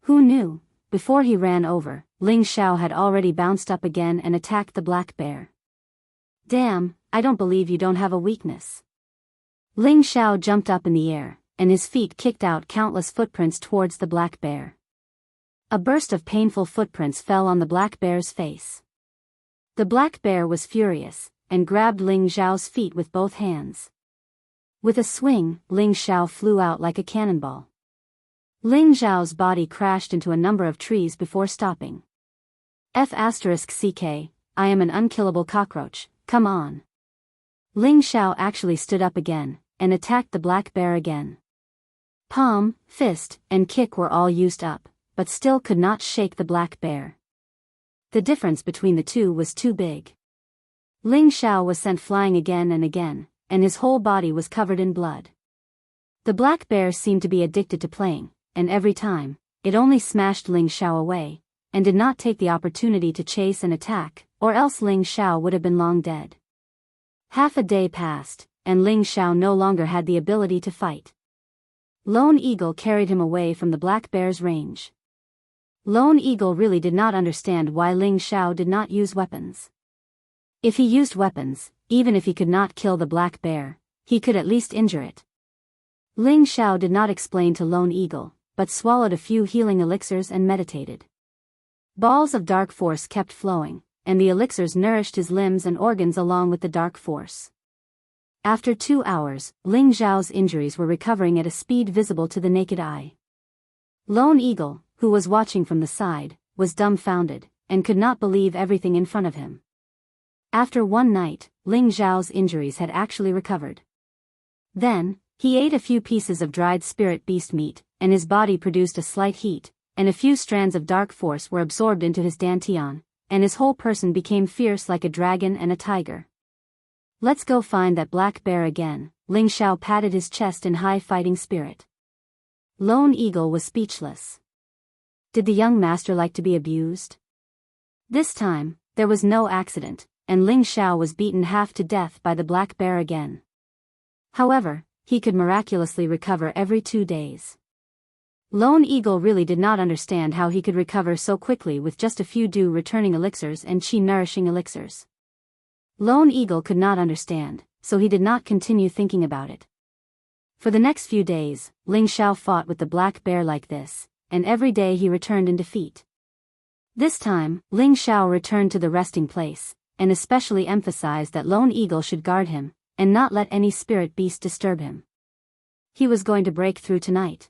Who knew, before he ran over, Ling Xiao had already bounced up again and attacked the black bear. "Damn, I don't believe you don't have a weakness." Ling Xiao jumped up in the air, and his feet kicked out countless footprints towards the black bear. A burst of painful footprints fell on the black bear's face. The black bear was furious, and grabbed Ling Xiao's feet with both hands. With a swing, Ling Xiao flew out like a cannonball. Ling Xiao's body crashed into a number of trees before stopping. *CK, I am an unkillable cockroach, come on. Ling Xiao actually stood up again, and attacked the black bear again. Palm, fist, and kick were all used up, but still could not shake the black bear. The difference between the two was too big. Ling Xiao was sent flying again and again, and his whole body was covered in blood. The black bear seemed to be addicted to playing, and every time, it only smashed Ling Xiao away, and did not take the opportunity to chase and attack, or else Ling Xiao would have been long dead. Half a day passed, and Ling Xiao no longer had the ability to fight. Lone Eagle carried him away from the black bear's range. Lone Eagle really did not understand why Ling Xiao did not use weapons. If he used weapons, even if he could not kill the black bear, he could at least injure it. Ling Xiao did not explain to Lone Eagle, but swallowed a few healing elixirs and meditated. Balls of dark force kept flowing, and the elixirs nourished his limbs and organs along with the dark force. After 2 hours, Ling Xiao's injuries were recovering at a speed visible to the naked eye. Lone Eagle, who was watching from the side, was dumbfounded, and could not believe everything in front of him. After one night, Ling Xiao's injuries had actually recovered. Then, he ate a few pieces of dried spirit beast meat, and his body produced a slight heat, and a few strands of dark force were absorbed into his dantian, and his whole person became fierce like a dragon and a tiger. "Let's go find that black bear again," Ling Xiao patted his chest in high fighting spirit. Lone Eagle was speechless. Did the young master like to be abused? This time, there was no accident, and Ling Xiao was beaten half to death by the black bear again. However, he could miraculously recover every 2 days. Lone Eagle really did not understand how he could recover so quickly with just a few dew returning elixirs and chi nourishing elixirs. Lone Eagle could not understand, so he did not continue thinking about it. For the next few days, Ling Xiao fought with the black bear like this, and every day he returned in defeat. This time, Ling Xiao returned to the resting place, and especially emphasized that Lone Eagle should guard him, and not let any spirit beast disturb him. He was going to break through tonight.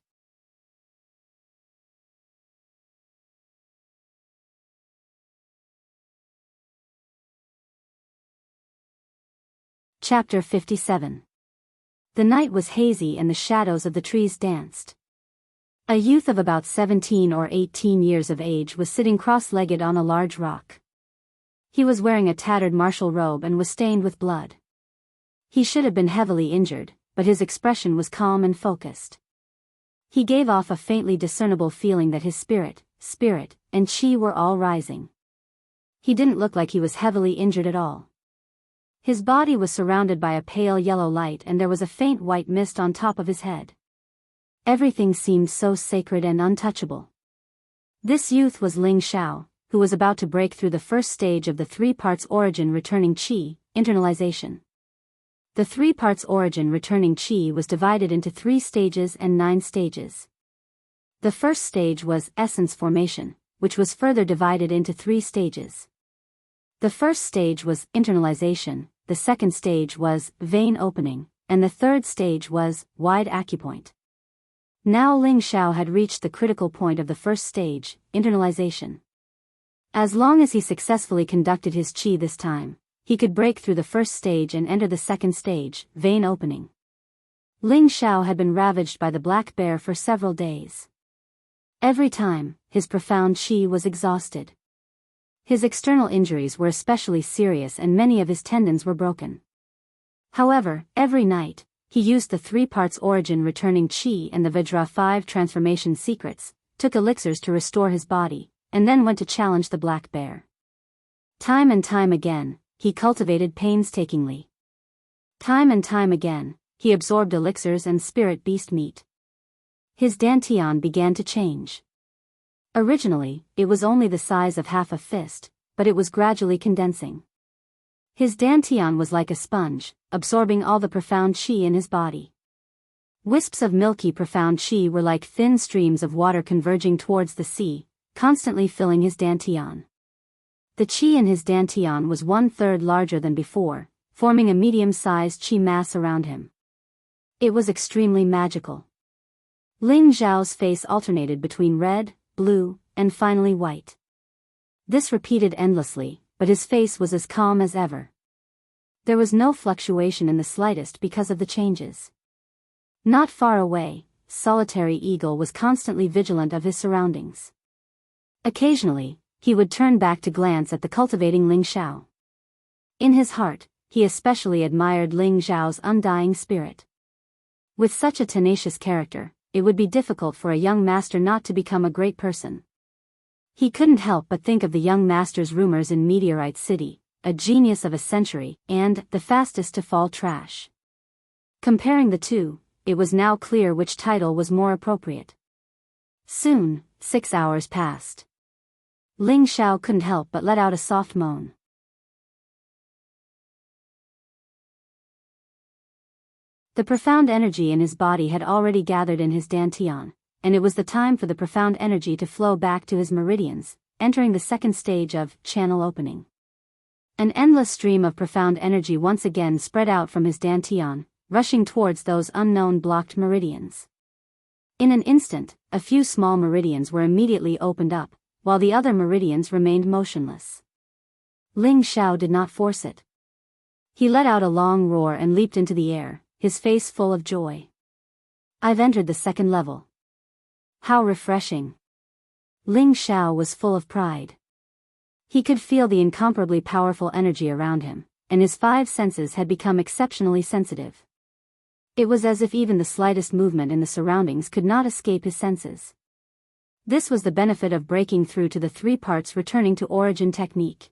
Chapter 57. The night was hazy and the shadows of the trees danced. A youth of about 17 or 18 years of age was sitting cross-legged on a large rock. He was wearing a tattered martial robe and was stained with blood. He should have been heavily injured, but his expression was calm and focused. He gave off a faintly discernible feeling that his spirit, and chi were all rising. He didn't look like he was heavily injured at all. His body was surrounded by a pale yellow light and there was a faint white mist on top of his head. Everything seemed so sacred and untouchable. This youth was Ling Xiao, who was about to break through the first stage of the three parts origin returning chi, internalization. The three parts origin returning chi was divided into 3 stages and 9 stages. The first stage was essence formation, which was further divided into 3 stages. The first stage was internalization, the second stage was vein opening, and the third stage was wide acupoint. Now Ling Xiao had reached the critical point of the first stage, internalization. As long as he successfully conducted his qi this time, he could break through the first stage and enter the second stage, vein opening. Ling Xiao had been ravaged by the black bear for several days. Every time, his profound qi was exhausted. His external injuries were especially serious and many of his tendons were broken. However, every night, he used the 3 parts origin returning qi and the Vajra 5 transformation secrets, took elixirs to restore his body, and then went to challenge the black bear. Time and time again, he cultivated painstakingly. Time and time again, he absorbed elixirs and spirit beast meat. His dantian began to change. Originally, it was only the size of half a fist, but it was gradually condensing. His dantian was like a sponge, absorbing all the profound qi in his body. Wisps of milky profound qi were like thin streams of water converging towards the sea, constantly filling his dantian. The qi in his dantian was 1/3 larger than before, forming a medium-sized qi mass around him. It was extremely magical. Ling Xiao's face alternated between red, blue, and finally white. This repeated endlessly, but his face was as calm as ever. There was no fluctuation in the slightest because of the changes. Not far away, Solitary Eagle was constantly vigilant of his surroundings. Occasionally, he would turn back to glance at the cultivating Ling Xiao. In his heart, he especially admired Ling Xiao's undying spirit. With such a tenacious character, it would be difficult for a young master not to become a great person. He couldn't help but think of the young master's rumors in Meteorite City, a genius of a century, and the fastest to fall trash. Comparing the two, it was now clear which title was more appropriate. Soon, 6 hours passed. Ling Xiao couldn't help but let out a soft moan. The profound energy in his body had already gathered in his dantian, and it was the time for the profound energy to flow back to his meridians, entering the second stage of channel opening. An endless stream of profound energy once again spread out from his dantian, rushing towards those unknown blocked meridians. In an instant, a few small meridians were immediately opened up, while the other meridians remained motionless. Ling Xiao did not force it. He let out a long roar and leaped into the air, his face full of joy. I've entered the second level. How refreshing. Ling Xiao was full of pride. He could feel the incomparably powerful energy around him, and his 5 senses had become exceptionally sensitive. It was as if even the slightest movement in the surroundings could not escape his senses. This was the benefit of breaking through to the 3 parts returning to origin technique.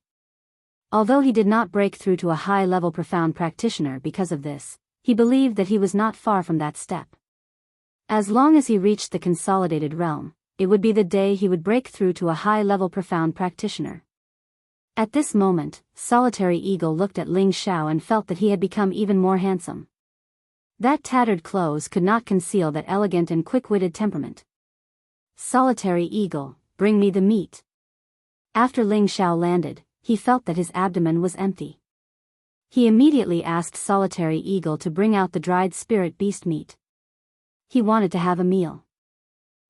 Although he did not break through to a high-level profound practitioner because of this, he believed that he was not far from that step. As long as he reached the consolidated realm, it would be the day he would break through to a high-level profound practitioner. At this moment, Solitary Eagle looked at Ling Xiao and felt that he had become even more handsome. That tattered clothes could not conceal that elegant and quick-witted temperament. Solitary Eagle, bring me the meat. After Ling Xiao landed, he felt that his abdomen was empty. He immediately asked Solitary Eagle to bring out the dried spirit beast meat. He wanted to have a meal.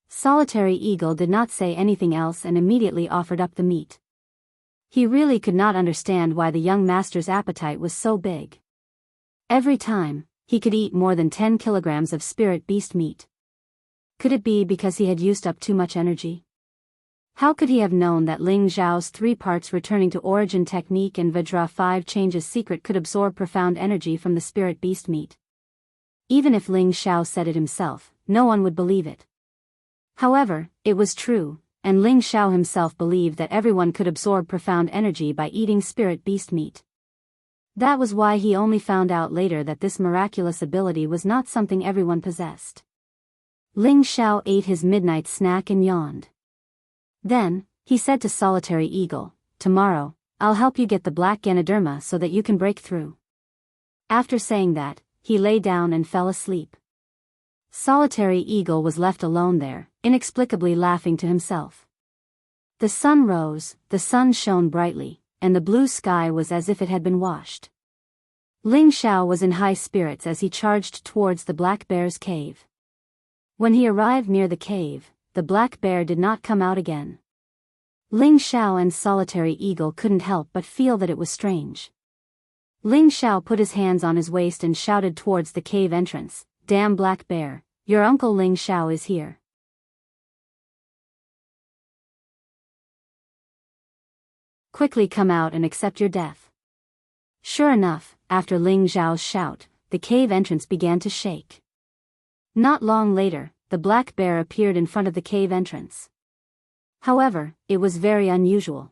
Solitary Eagle did not say anything else and immediately offered up the meat. He really could not understand why the young master's appetite was so big. Every time, he could eat more than 10 kilograms of spirit beast meat. Could it be because he had used up too much energy? How could he have known that Ling Xiao's 3 parts returning to origin technique and Vajra 5 changes secret could absorb profound energy from the spirit beast meat? Even if Ling Xiao said it himself, no one would believe it. However, it was true, and Ling Xiao himself believed that everyone could absorb profound energy by eating spirit beast meat. That was why he only found out later that this miraculous ability was not something everyone possessed. Ling Xiao ate his midnight snack and yawned. Then, He said to Solitary Eagle, "Tomorrow, I'll help you get the black Ganoderma so that you can break through." After saying that, he lay down and fell asleep. Solitary Eagle was left alone there, inexplicably laughing to himself. The sun rose, the sun shone brightly, and the blue sky was as if it had been washed. Ling Xiao was in high spirits as he charged towards the black bear's cave. When he arrived near the cave, the black bear did not come out again. Ling Xiao and Solitary Eagle couldn't help but feel that it was strange. Ling Xiao put his hands on his waist and shouted towards the cave entrance, "Damn black bear, your uncle Ling Xiao is here. Quickly come out and accept your death." Sure enough, after Ling Xiao's shout, the cave entrance began to shake. Not long later, the black bear appeared in front of the cave entrance. However, it was very unusual.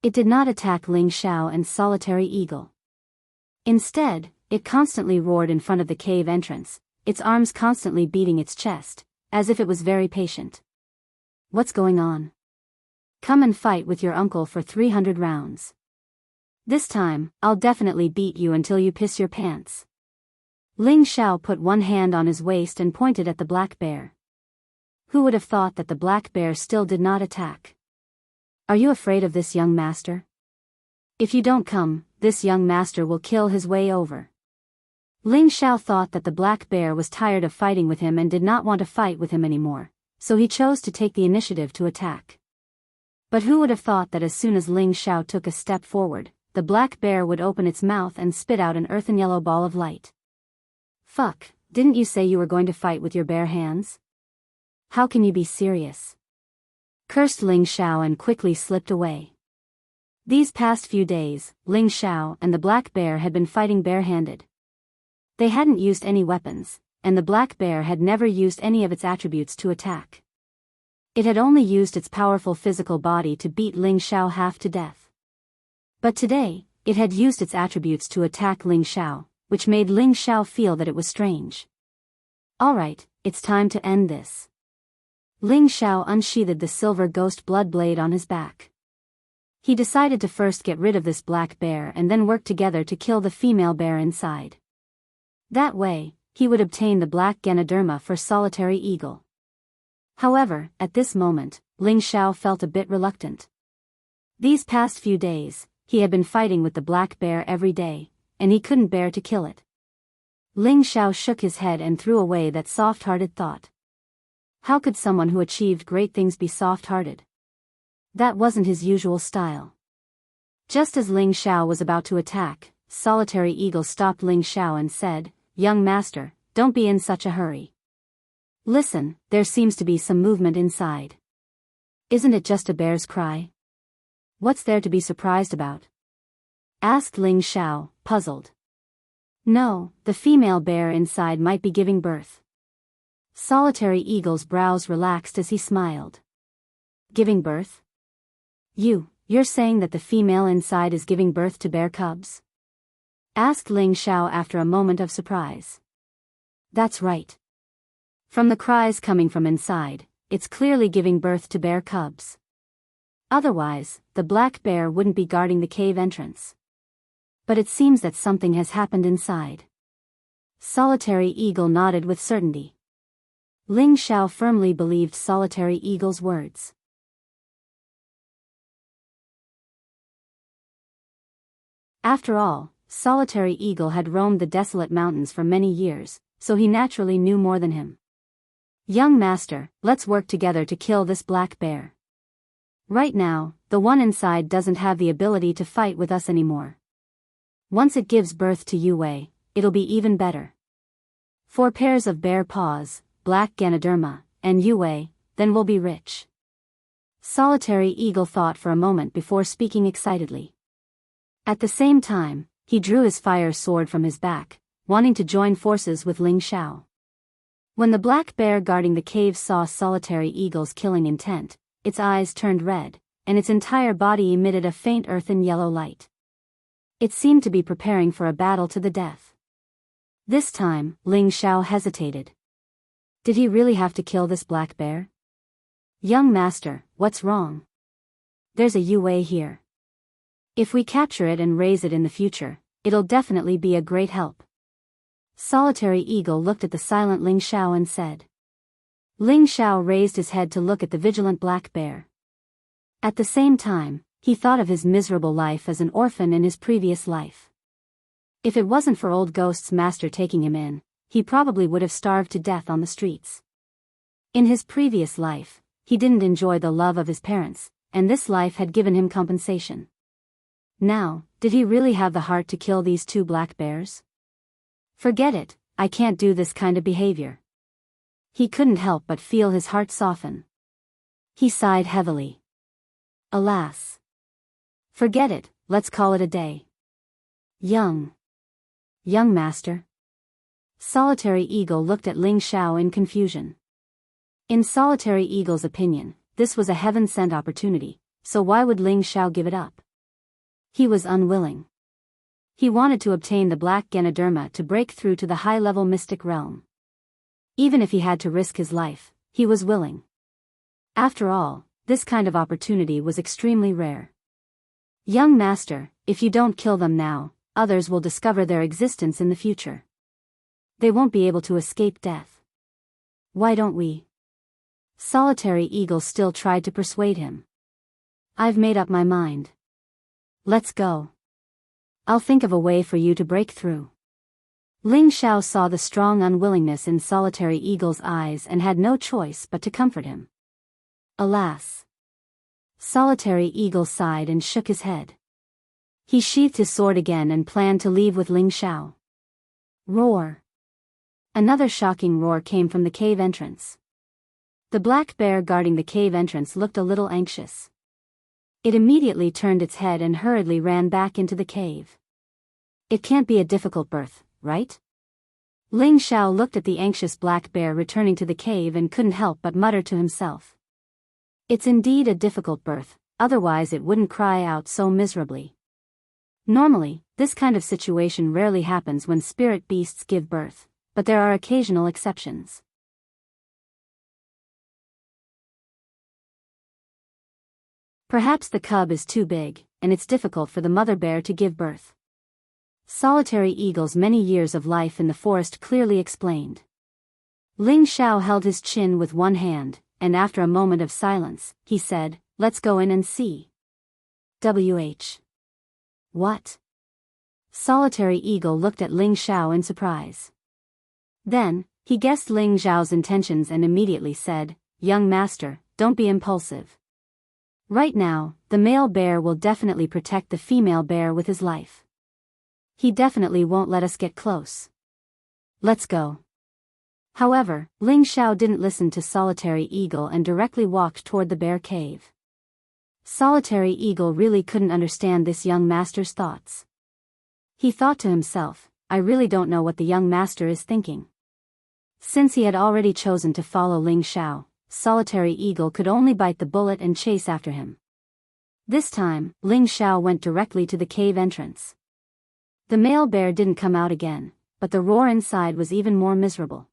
It did not attack Ling Xiao and Solitary Eagle. Instead, it constantly roared in front of the cave entrance, its arms constantly beating its chest, as if it was very patient. "What's going on? Come and fight with your uncle for 300 rounds. This time, I'll definitely beat you until you piss your pants." Ling Xiao put one hand on his waist and pointed at the black bear. Who would have thought that the black bear still did not attack? "Are you afraid of this young master? If you don't come, this young master will kill his way over." Ling Xiao thought that the black bear was tired of fighting with him and did not want to fight with him anymore, so he chose to take the initiative to attack. But who would have thought that as soon as Ling Xiao took a step forward, the black bear would open its mouth and spit out an earthen yellow ball of light. "Fuck, didn't you say you were going to fight with your bare hands? How can you be serious?" cursed Ling Xiao and quickly slipped away. These past few days, Ling Xiao and the black bear had been fighting barehanded. They hadn't used any weapons, and the black bear had never used any of its attributes to attack. It had only used its powerful physical body to beat Ling Xiao half to death. But today, it had used its attributes to attack Ling Xiao, which made Ling Xiao feel that it was strange. "Alright, it's time to end this." Ling Xiao unsheathed the silver ghost blood blade on his back. He decided to first get rid of this black bear and then work together to kill the female bear inside. That way, he would obtain the black Ganoderma for Solitary Eagle. However, at this moment, Ling Xiao felt a bit reluctant. These past few days, he had been fighting with the black bear every day, and he couldn't bear to kill it. Ling Xiao shook his head and threw away that soft-hearted thought. How could someone who achieved great things be soft-hearted? That wasn't his usual style. Just as Ling Xiao was about to attack, Solitary Eagle stopped Ling Xiao and said, "Young master, don't be in such a hurry. Listen, there seems to be some movement inside. Isn't it just a bear's cry? What's there to be surprised about?" asked Ling Xiao, puzzled. "No, the female bear inside might be giving birth." Solitary Eagle's brows relaxed as he smiled. "Giving birth? You're saying that the female inside is giving birth to bear cubs?" asked Ling Xiao after a moment of surprise. "That's right. From the cries coming from inside, it's clearly giving birth to bear cubs. Otherwise, the black bear wouldn't be guarding the cave entrance. But it seems that something has happened inside." Solitary Eagle nodded with certainty. Ling Xiao firmly believed Solitary Eagle's words. After all, Solitary Eagle had roamed the desolate mountains for many years, so he naturally knew more than him. "Young master, let's work together to kill this black bear. Right now, the one inside doesn't have the ability to fight with us anymore. Once it gives birth to Yue, it'll be even better. 4 pairs of bear paws, black Ganoderma, and Yue, then we'll be rich." Solitary Eagle thought for a moment before speaking excitedly. At the same time, he drew his fire sword from his back, wanting to join forces with Ling Xiao. When the black bear guarding the cave saw Solitary Eagle's killing intent, its eyes turned red, and its entire body emitted a faint earthen yellow light. It seemed to be preparing for a battle to the death. This time, Ling Xiao hesitated. Did he really have to kill this black bear? "Young master, what's wrong? There's a Yue here. If we capture it and raise it in the future, it'll definitely be a great help. Solitary Eagle looked at the silent Ling Xiao and said. Ling Xiao raised his head to look at the vigilant black bear. At the same time, he thought of his miserable life as an orphan in his previous life. If it wasn't for Old Ghost's master taking him in, he probably would have starved to death on the streets. In his previous life, he didn't enjoy the love of his parents, and this life had given him compensation. Now, did he really have the heart to kill these two black bears? Forget it, I can't do this kind of behavior. He couldn't help but feel his heart soften. He sighed heavily. Alas. Forget it, let's call it a day. Young master. Solitary Eagle looked at Ling Xiao in confusion. In Solitary Eagle's opinion, this was a heaven-sent opportunity, so why would Ling Xiao give it up? He was unwilling. He wanted to obtain the black Ganoderma to break through to the high-level mystic realm. Even if he had to risk his life, he was willing. After all, this kind of opportunity was extremely rare. Young master, if you don't kill them now, others will discover their existence in the future. They won't be able to escape death. Why don't we? Solitary Eagle still tried to persuade him. I've made up my mind. Let's go. I'll think of a way for you to break through. Ling Xiao saw the strong unwillingness in Solitary Eagle's eyes and had no choice but to comfort him. Alas. Solitary Eagle sighed and shook his head. He sheathed his sword again and planned to leave with Ling Xiao. Roar. Another shocking roar came from the cave entrance. The black bear guarding the cave entrance looked a little anxious. It immediately turned its head and hurriedly ran back into the cave. It can't be a difficult birth, right? Ling Xiao looked at the anxious black bear returning to the cave and couldn't help but mutter to himself. It's indeed a difficult birth, otherwise it wouldn't cry out so miserably. Normally, this kind of situation rarely happens when spirit beasts give birth, but there are occasional exceptions. Perhaps the cub is too big, and it's difficult for the mother bear to give birth. Solitary Eagle's many years of life in the forest clearly explained. Ling Xiao held his chin with one hand, and after a moment of silence, he said, "Let's go in and see." What? Solitary Eagle looked at Ling Xiao in surprise. Then, he guessed Ling Xiao's intentions and immediately said, "Young master, don't be impulsive. Right now, the male bear will definitely protect the female bear with his life. He definitely won't let us get close. Let's go." However, Ling Xiao didn't listen to Solitary Eagle and directly walked toward the bear cave. Solitary Eagle really couldn't understand this young master's thoughts. He thought to himself, I really don't know what the young master is thinking. Since he had already chosen to follow Ling Xiao, Solitary Eagle could only bite the bullet and chase after him. This time, Ling Xiao went directly to the cave entrance. The male bear didn't come out again, but the roar inside was even more miserable.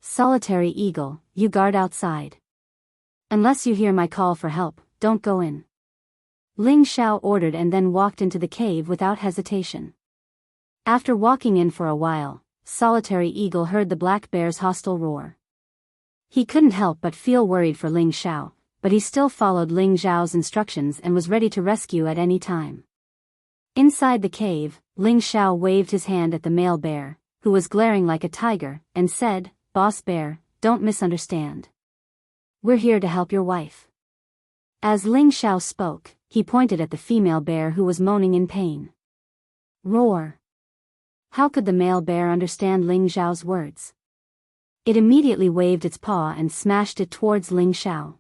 Solitary Eagle, you guard outside. Unless you hear my call for help, don't go in. Ling Xiao ordered and then walked into the cave without hesitation. After walking in for a while, Solitary Eagle heard the black bear's hostile roar. He couldn't help but feel worried for Ling Xiao, but he still followed Ling Xiao's instructions and was ready to rescue at any time. Inside the cave, Ling Xiao waved his hand at the male bear, who was glaring like a tiger, and said, "Boss bear, don't misunderstand. We're here to help your wife." As Ling Xiao spoke, he pointed at the female bear who was moaning in pain. Roar. How could the male bear understand Ling Xiao's words? It immediately waved its paw and smashed it towards Ling Xiao.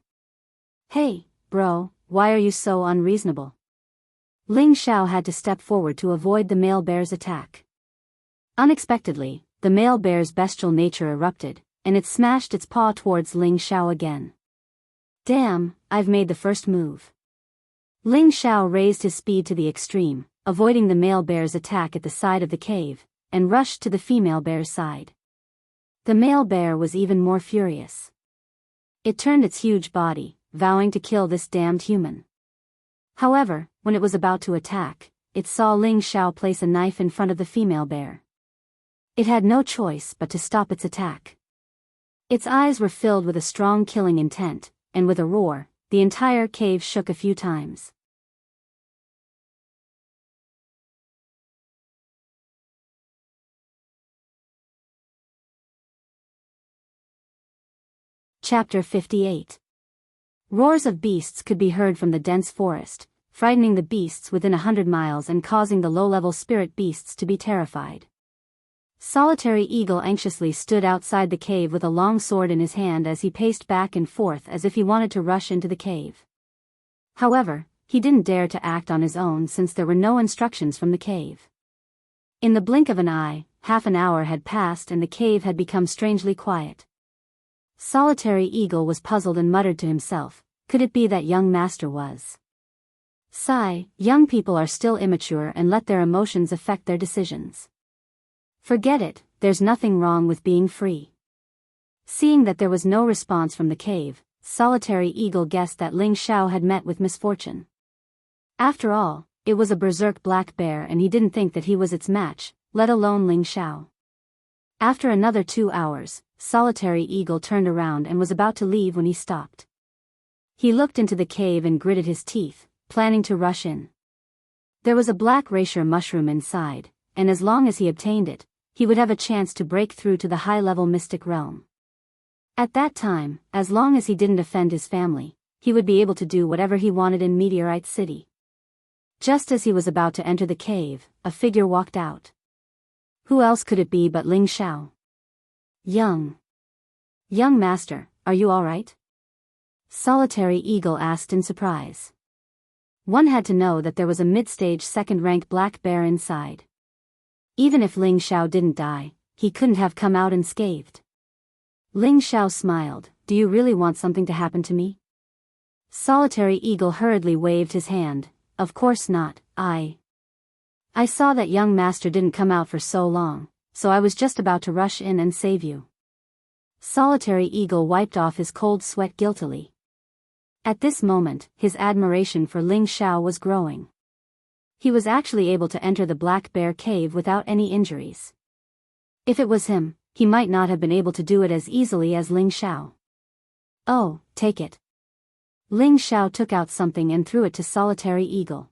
Hey, bro, why are you so unreasonable? Ling Xiao had to step forward to avoid the male bear's attack. Unexpectedly, the male bear's bestial nature erupted, and it smashed its paw towards Ling Xiao again. Damn, I've made the first move. Ling Xiao raised his speed to the extreme, avoiding the male bear's attack at the side of the cave, and rushed to the female bear's side. The male bear was even more furious. It turned its huge body, vowing to kill this damned human. However, when it was about to attack, it saw Ling Xiao place a knife in front of the female bear. It had no choice but to stop its attack. Its eyes were filled with a strong killing intent, and with a roar, the entire cave shook a few times. Chapter 58. Roars of beasts could be heard from the dense forest, frightening the beasts within 100 miles and causing the low-level spirit beasts to be terrified. Solitary Eagle anxiously stood outside the cave with a long sword in his hand as he paced back and forth as if he wanted to rush into the cave. However, he didn't dare to act on his own since there were no instructions from the cave. In the blink of an eye, half an hour had passed and the cave had become strangely quiet. Solitary Eagle was puzzled and muttered to himself, could it be that young master was? Sigh, young people are still immature and let their emotions affect their decisions. Forget it, there's nothing wrong with being free. Seeing that there was no response from the cave, Solitary Eagle guessed that Ling Xiao had met with misfortune. After all, it was a berserk black bear and he didn't think that he was its match, let alone Ling Xiao. After another 2 hours, Solitary Eagle turned around and was about to leave when he stopped. He looked into the cave and gritted his teeth, planning to rush in. There was a black racer mushroom inside, and as long as he obtained it, he would have a chance to break through to the high-level mystic realm. At that time, as long as he didn't offend his family, he would be able to do whatever he wanted in Meteorite City. Just as he was about to enter the cave, a figure walked out. Who else could it be but Ling Xiao? Young master, are you all right? Solitary Eagle asked in surprise. One had to know that there was a mid-stage second-rank black bear inside. Even if Ling Xiao didn't die, he couldn't have come out unscathed. Ling Xiao smiled, do you really want something to happen to me? Solitary Eagle hurriedly waved his hand, of course not, I saw that young master didn't come out for so long, so I was just about to rush in and save you. Solitary Eagle wiped off his cold sweat guiltily. At this moment, his admiration for Ling Xiao was growing. He was actually able to enter the Black Bear Cave without any injuries. If it was him, he might not have been able to do it as easily as Ling Xiao. Oh, take it. Ling Xiao took out something and threw it to Solitary Eagle.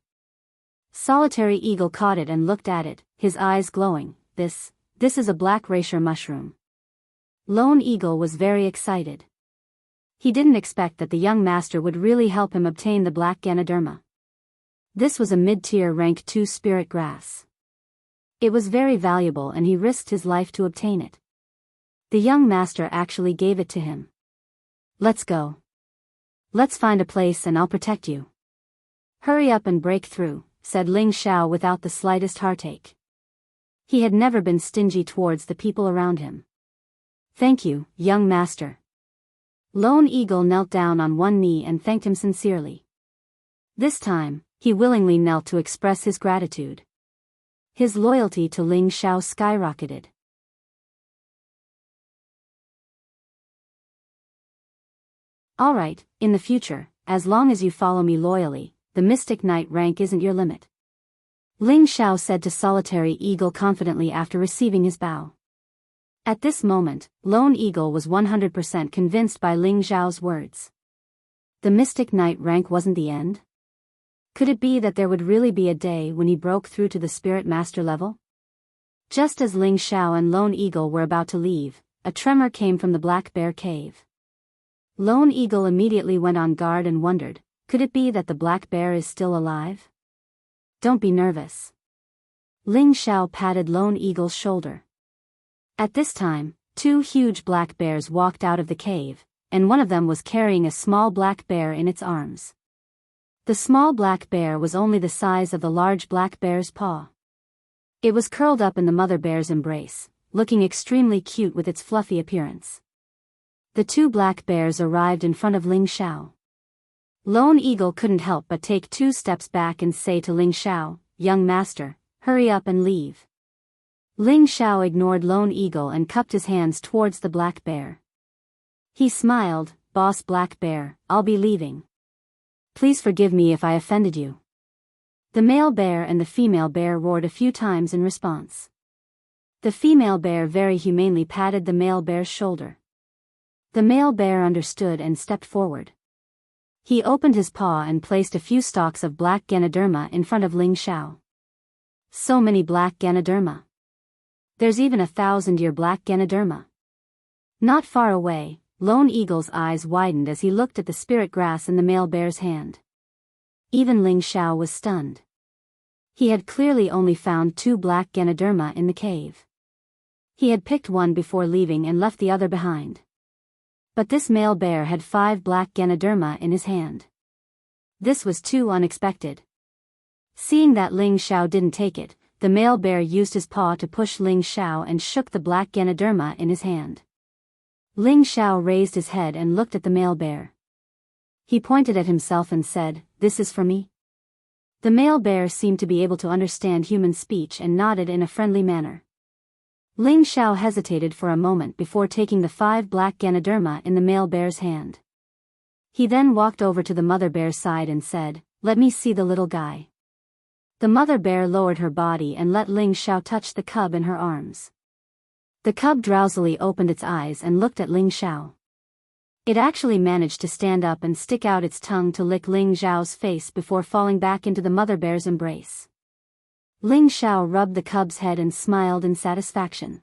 Solitary Eagle caught it and looked at it, his eyes glowing. This is a black racer mushroom. Lone Eagle was very excited. He didn't expect that the young master would really help him obtain the black Ganoderma. This was a mid-tier rank 2 spirit grass. It was very valuable and he risked his life to obtain it. The young master actually gave it to him. Let's go. Let's find a place and I'll protect you. Hurry up and break through, said Ling Xiao without the slightest heartache. He had never been stingy towards the people around him. Thank you, young master. Lone Eagle knelt down on one knee and thanked him sincerely. This time, he willingly knelt to express his gratitude. His loyalty to Ling Xiao skyrocketed. Alright, in the future, as long as you follow me loyally, the Mystic Knight rank isn't your limit. Ling Xiao said to Solitary Eagle confidently after receiving his bow. At this moment, Lone Eagle was 100% convinced by Ling Xiao's words. The Mystic Knight rank wasn't the end? Could it be that there would really be a day when he broke through to the Spirit Master level? Just as Ling Xiao and Lone Eagle were about to leave, a tremor came from the Black Bear Cave. Lone Eagle immediately went on guard and wondered, could it be that the Black Bear is still alive? Don't be nervous. Ling Xiao patted Lone Eagle's shoulder. At this time, 2 huge black bears walked out of the cave, and one of them was carrying a small black bear in its arms. The small black bear was only the size of the large black bear's paw. It was curled up in the mother bear's embrace, looking extremely cute with its fluffy appearance. The 2 black bears arrived in front of Ling Xiao. Lone Eagle couldn't help but take 2 steps back and say to Ling Xiao, young master, hurry up and leave. Ling Xiao ignored Lone Eagle and cupped his hands towards the black bear. He smiled, Boss Black Bear, I'll be leaving. Please forgive me if I offended you." The male bear and the female bear roared a few times in response. The female bear very humanely patted the male bear's shoulder. The male bear understood and stepped forward. He opened his paw and placed a few stalks of black Ganoderma in front of Ling Xiao. So many black Ganoderma. There's even 1,000-year black Ganoderma. Not far away, Lone Eagle's eyes widened as he looked at the spirit grass in the male bear's hand. Even Ling Xiao was stunned. He had clearly only found 2 black Ganoderma in the cave. He had picked one before leaving and left the other behind. But this male bear had 5 black Ganoderma in his hand. This was too unexpected. Seeing that Ling Xiao didn't take it, the male bear used his paw to push Ling Xiao and shook the black Ganoderma in his hand. Ling Xiao raised his head and looked at the male bear. He pointed at himself and said, "This is for me?" The male bear seemed to be able to understand human speech and nodded in a friendly manner. Ling Xiao hesitated for a moment before taking the 5 black Ganoderma in the male bear's hand. He then walked over to the mother bear's side and said, "Let me see the little guy." The mother bear lowered her body and let Ling Xiao touch the cub in her arms. The cub drowsily opened its eyes and looked at Ling Xiao. It actually managed to stand up and stick out its tongue to lick Ling Xiao's face before falling back into the mother bear's embrace. Ling Xiao rubbed the cub's head and smiled in satisfaction.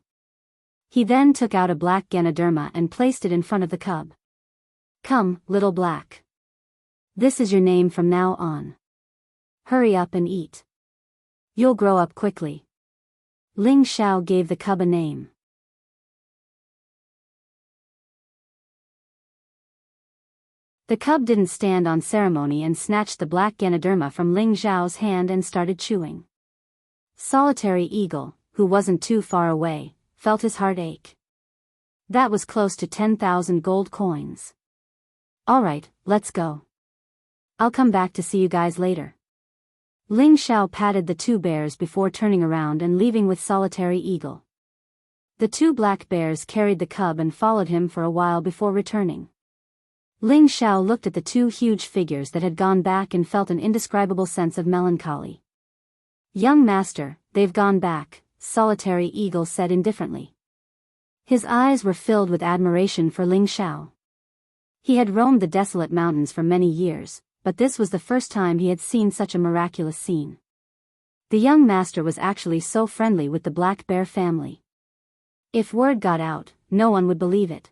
He then took out a black Ganoderma and placed it in front of the cub. "Come, little black. This is your name from now on. Hurry up and eat. You'll grow up quickly." Ling Xiao gave the cub a name. The cub didn't stand on ceremony and snatched the black Ganoderma from Ling Xiao's hand and started chewing. Solitary Eagle, who wasn't too far away, felt his heart ache. That was close to 10,000 gold coins. "Alright, let's go. I'll come back to see you guys later." Ling Xiao patted the 2 bears before turning around and leaving with Solitary Eagle. The 2 black bears carried the cub and followed him for a while before returning. Ling Xiao looked at the 2 huge figures that had gone back and felt an indescribable sense of melancholy. "Young master, they've gone back," Solitary Eagle said indifferently. His eyes were filled with admiration for Ling Xiao. He had roamed the desolate mountains for many years, but this was the first time he had seen such a miraculous scene. The young master was actually so friendly with the black bear family. If word got out, no one would believe it.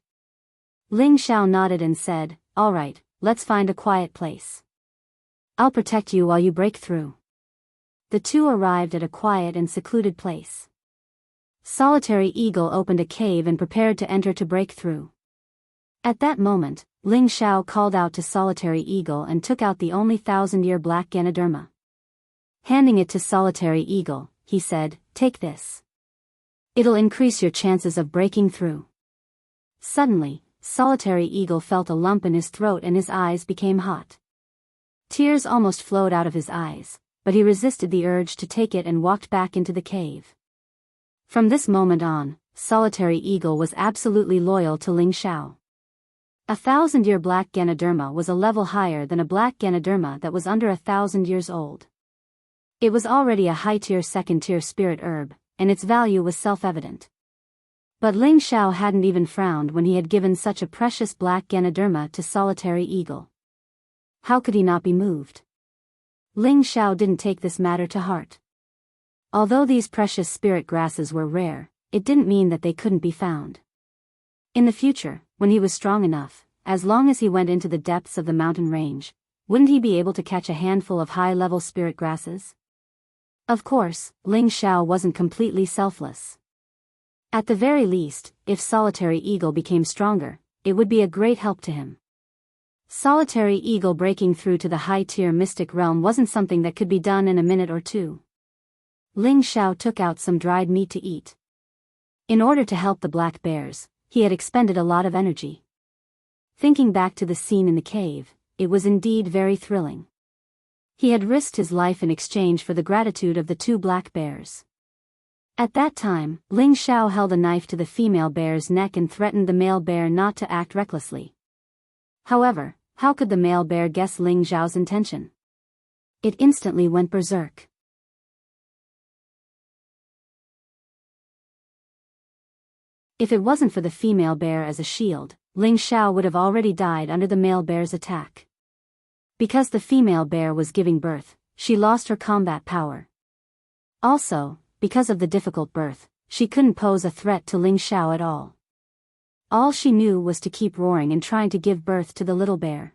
Ling Xiao nodded and said, "Alright, let's find a quiet place. I'll protect you while you break through." The 2 arrived at a quiet and secluded place. Solitary Eagle opened a cave and prepared to enter to break through. At that moment, Ling Xiao called out to Solitary Eagle and took out the only 1,000-year black Ganoderma. Handing it to Solitary Eagle, he said, "Take this. It'll increase your chances of breaking through." Suddenly, Solitary Eagle felt a lump in his throat and his eyes became hot. Tears almost flowed out of his eyes, but he resisted the urge to take it and walked back into the cave. From this moment on, Solitary Eagle was absolutely loyal to Ling Xiao. 1,000-year black Ganoderma was a level higher than a black Ganoderma that was under 1,000 years old. It was already a high-tier second-tier spirit herb, and its value was self-evident. But Ling Xiao hadn't even frowned when he had given such a precious black Ganoderma to Solitary Eagle. How could he not be moved? Ling Xiao didn't take this matter to heart. Although these precious spirit grasses were rare, it didn't mean that they couldn't be found. In the future, when he was strong enough, as long as he went into the depths of the mountain range, wouldn't he be able to catch a handful of high-level spirit grasses? Of course, Ling Xiao wasn't completely selfless. At the very least, if Solitary Eagle became stronger, it would be a great help to him. Solitary Eagle breaking through to the high-tier mystic realm wasn't something that could be done in a minute or two. Ling Xiao took out some dried meat to eat. In order to help the black bears, he had expended a lot of energy. Thinking back to the scene in the cave, it was indeed very thrilling. He had risked his life in exchange for the gratitude of the 2 black bears. At that time, Ling Xiao held a knife to the female bear's neck and threatened the male bear not to act recklessly. However, how could the male bear guess Ling Xiao's intention? It instantly went berserk. If it wasn't for the female bear as a shield, Ling Xiao would have already died under the male bear's attack. Because the female bear was giving birth, she lost her combat power. Also, because of the difficult birth, she couldn't pose a threat to Ling Xiao at all. All she knew was to keep roaring and trying to give birth to the little bear.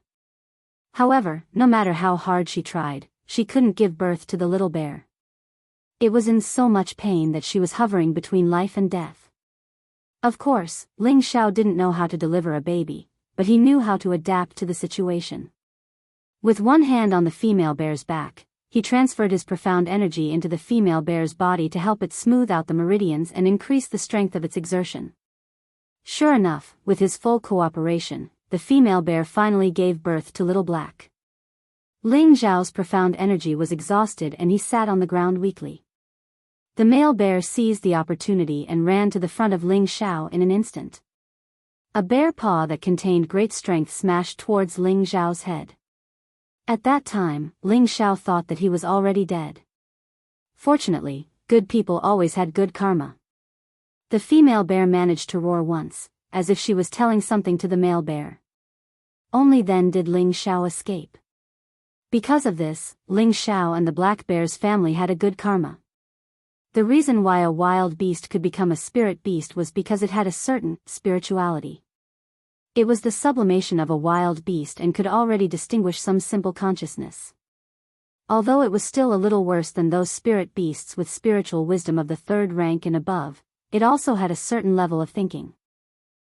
However, no matter how hard she tried, she couldn't give birth to the little bear. It was in so much pain that she was hovering between life and death. Of course, Ling Xiao didn't know how to deliver a baby, but he knew how to adapt to the situation. With one hand on the female bear's back, he transferred his profound energy into the female bear's body to help it smooth out the meridians and increase the strength of its exertion. Sure enough, with his full cooperation, the female bear finally gave birth to Little Black. Ling Xiao's profound energy was exhausted and he sat on the ground weakly. The male bear seized the opportunity and ran to the front of Ling Xiao in an instant. A bare paw that contained great strength smashed towards Ling Xiao's head. At that time, Ling Xiao thought that he was already dead. Fortunately, good people always had good karma. The female bear managed to roar once, as if she was telling something to the male bear. Only then did Ling Xiao escape. Because of this, Ling Xiao and the black bear's family had a good karma. The reason why a wild beast could become a spirit beast was because it had a certain spirituality. It was the sublimation of a wild beast and could already distinguish some simple consciousness. Although it was still a little worse than those spirit beasts with spiritual wisdom of the third rank and above, it also had a certain level of thinking.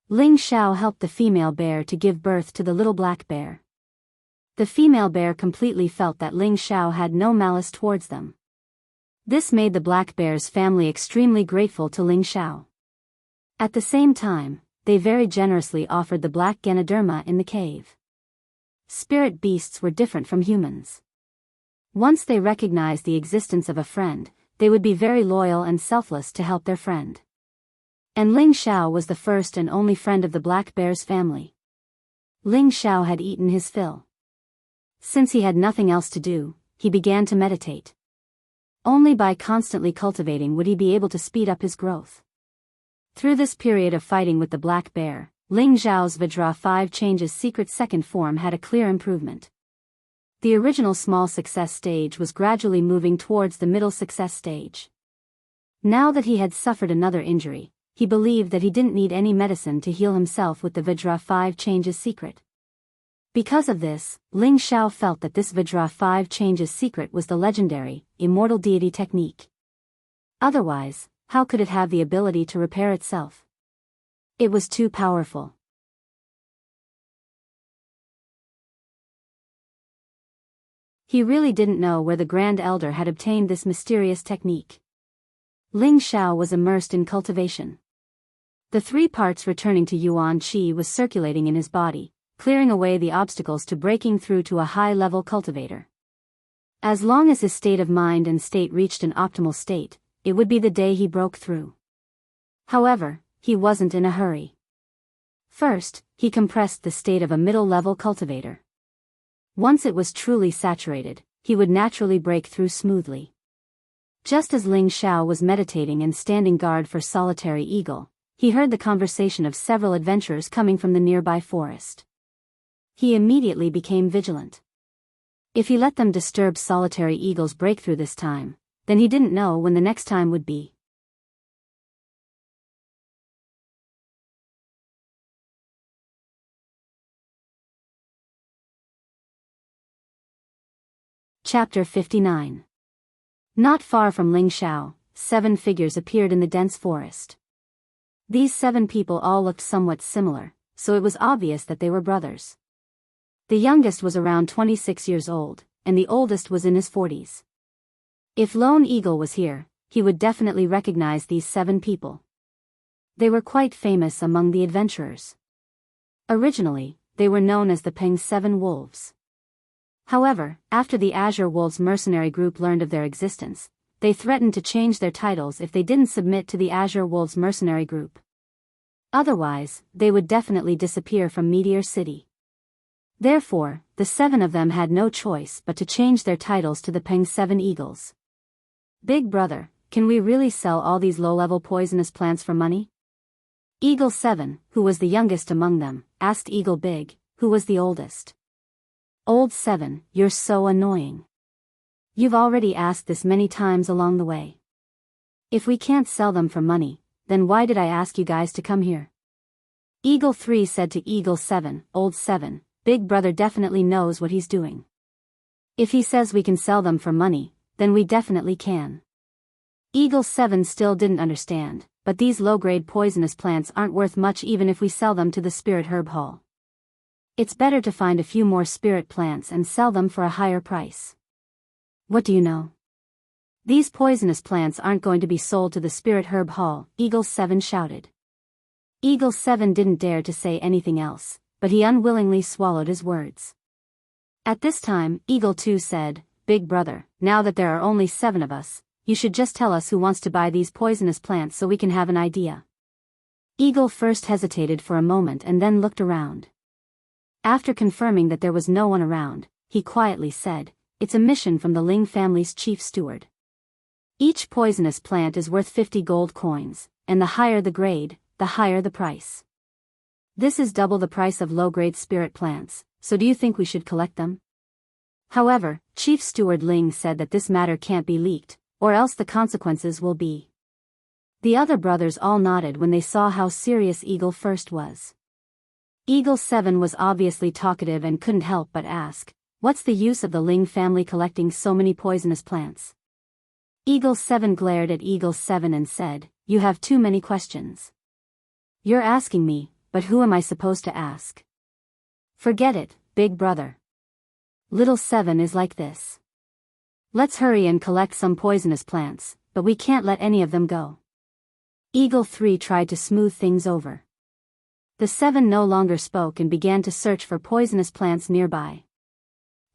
Ling Xiao helped the female bear to give birth to the little black bear. The female bear completely felt that Ling Xiao had no malice towards them. This made the black bear's family extremely grateful to Ling Xiao. At the same time, they very generously offered the black Ganoderma in the cave. Spirit beasts were different from humans. Once they recognized the existence of a friend, they would be very loyal and selfless to help their friend. And Ling Xiao was the first and only friend of the black bear's family. Ling Xiao had eaten his fill. Since he had nothing else to do, he began to meditate. Only by constantly cultivating would he be able to speed up his growth. Through this period of fighting with the black bear, Ling Xiao's Vajra 5 Changes secret second form had a clear improvement. The original small success stage was gradually moving towards the middle success stage. Now that he had suffered another injury, he believed that he didn't need any medicine to heal himself with the Vajra 5 Changes secret. Because of this, Ling Xiao felt that this Vajra 5 Changes secret was the legendary, immortal deity technique. Otherwise, how could it have the ability to repair itself? It was too powerful. He really didn't know where the Grand Elder had obtained this mysterious technique. Ling Xiao was immersed in cultivation. The 3 parts returning to Yuan Qi was circulating in his body, clearing away the obstacles to breaking through to a high-level cultivator. As long as his state of mind and state reached an optimal state, it would be the day he broke through. However, he wasn't in a hurry. First, he compressed the state of a middle-level cultivator. Once it was truly saturated, he would naturally break through smoothly. Just as Ling Xiao was meditating and standing guard for Solitary Eagle, he heard the conversation of several adventurers coming from the nearby forest. He immediately became vigilant. If he let them disturb Solitary Eagle's breakthrough this time, then he didn't know when the next time would be. Chapter 59. Not far from Ling Xiao, 7 figures appeared in the dense forest. These 7 people all looked somewhat similar, so it was obvious that they were brothers. The youngest was around 26 years old, and the oldest was in his 40s. If Lone Eagle was here, he would definitely recognize these 7 people. They were quite famous among the adventurers. Originally, they were known as the Peng 7 Wolves. However, after the Azure Wolves mercenary group learned of their existence, they threatened to change their titles if they didn't submit to the Azure Wolves mercenary group. Otherwise, they would definitely disappear from Meteor City. Therefore, the 7 of them had no choice but to change their titles to the Peng 7 Eagles. Big brother, can we really sell all these low-level poisonous plants for money? Eagle 7, who was the youngest among them, asked Eagle Big, who was the oldest. Old 7, you're so annoying. You've already asked this many times along the way. If we can't sell them for money, then why did I ask you guys to come here? Eagle 3 said to Eagle 7, Old 7, Big brother definitely knows what he's doing. If he says we can sell them for money, then we definitely can. Eagle 7 still didn't understand, but these low-grade poisonous plants aren't worth much even if we sell them to the Spirit Herb Hall. It's better to find a few more spirit plants and sell them for a higher price. What do you know? These poisonous plants aren't going to be sold to the Spirit Herb Hall, Eagle 7 shouted. Eagle 7 didn't dare to say anything else, but he unwillingly swallowed his words. At this time, Eagle 2 said, Big brother, now that there are only 7 of us, you should just tell us who wants to buy these poisonous plants so we can have an idea. Eagle first hesitated for a moment and then looked around. After confirming that there was no one around, he quietly said, It's a mission from the Ling family's chief steward. Each poisonous plant is worth 50 gold coins, and the higher the grade, the higher the price. This is double the price of low-grade spirit plants, so do you think we should collect them? However, Chief Steward Ling said that this matter can't be leaked, or else the consequences will be. The other brothers all nodded when they saw how serious Eagle First was. Eagle 7 was obviously talkative and couldn't help but ask, What's the use of the Ling family collecting so many poisonous plants? Eagle 7 glared at Eagle 7 and said, You have too many questions. You're asking me, but who am I supposed to ask? Forget it, big brother. Little 7 is like this. Let's hurry and collect some poisonous plants, but we can't let any of them go. Eagle 3 tried to smooth things over. The 7 no longer spoke and began to search for poisonous plants nearby.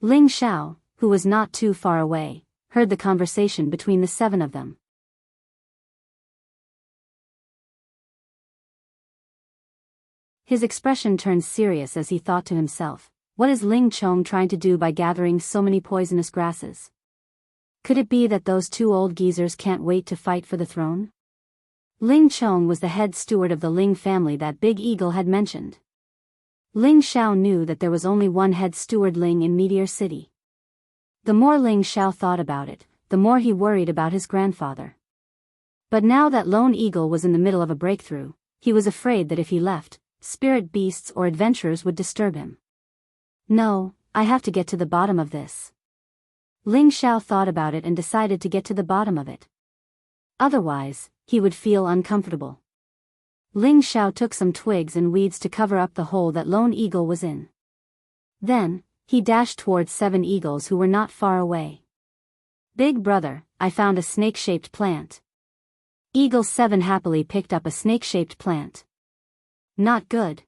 Ling Xiao, who was not too far away, heard the conversation between the 7 of them. His expression turned serious as he thought to himself, What is Ling Chong trying to do by gathering so many poisonous grasses? Could it be that those 2 old geezers can't wait to fight for the throne? Ling Chong was the head steward of the Ling family that Big Eagle had mentioned. Ling Xiao knew that there was only one head steward Ling in Meteor City. The more Ling Xiao thought about it, the more he worried about his grandfather. But now that Lone Eagle was in the middle of a breakthrough, he was afraid that if he left, spirit beasts or adventurers would disturb him. No, I have to get to the bottom of this. Ling Xiao thought about it and decided to get to the bottom of it. Otherwise, he would feel uncomfortable. Ling Xiao took some twigs and weeds to cover up the hole that Lone Eagle was in. Then, he dashed towards 7 eagles who were not far away. Big brother, I found a snake-shaped plant. Eagle 7 happily picked up a snake-shaped plant. Not good.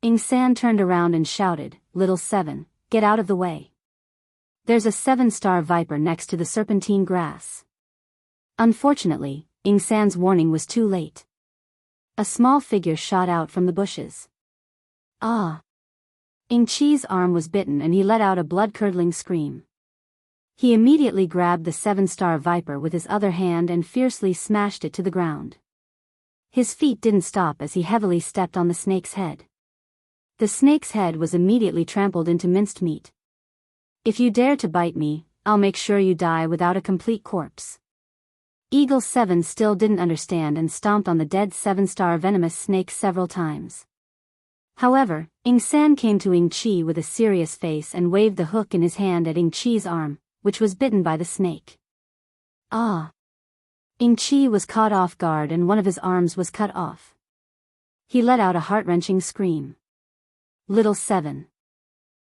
Ing San turned around and shouted, Little 7, get out of the way. There's a 7-star viper next to the serpentine grass. Unfortunately, Ing San's warning was too late. A small figure shot out from the bushes. Ah! Ing Chi's arm was bitten and he let out a blood-curdling scream. He immediately grabbed the 7-star viper with his other hand and fiercely smashed it to the ground. His feet didn't stop as he heavily stepped on the snake's head. The snake's head was immediately trampled into minced meat. If you dare to bite me, I'll make sure you die without a complete corpse. Eagle 7 still didn't understand and stomped on the dead 7-star venomous snake several times. However, Ing San came to Ing Chi with a serious face and waved the hook in his hand at Ing Chi's arm, which was bitten by the snake. Ah! Ing Chi was caught off guard and one of his arms was cut off. He let out a heart-wrenching scream. Little 7.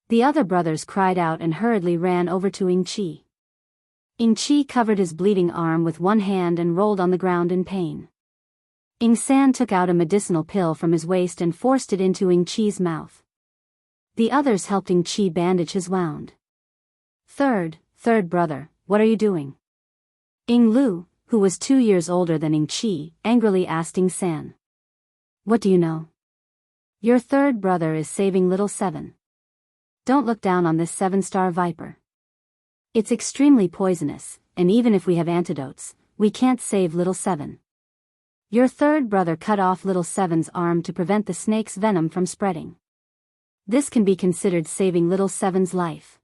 The other brothers cried out and hurriedly ran over to Ing Chi. Ing Chi covered his bleeding arm with one hand and rolled on the ground in pain. Ing San took out a medicinal pill from his waist and forced it into Ing Chi's mouth. The others helped Ing Chi bandage his wound. Third brother, what are you doing? Ing Lu, who was 2 years older than Ing Chi, angrily asked Ing San. What do you know? Your third brother is saving little 7. Don't look down on this 7-star viper. It's extremely poisonous, and even if we have antidotes, we can't save little 7. Your third brother cut off little 7's arm to prevent the snake's venom from spreading. This can be considered saving little 7's life.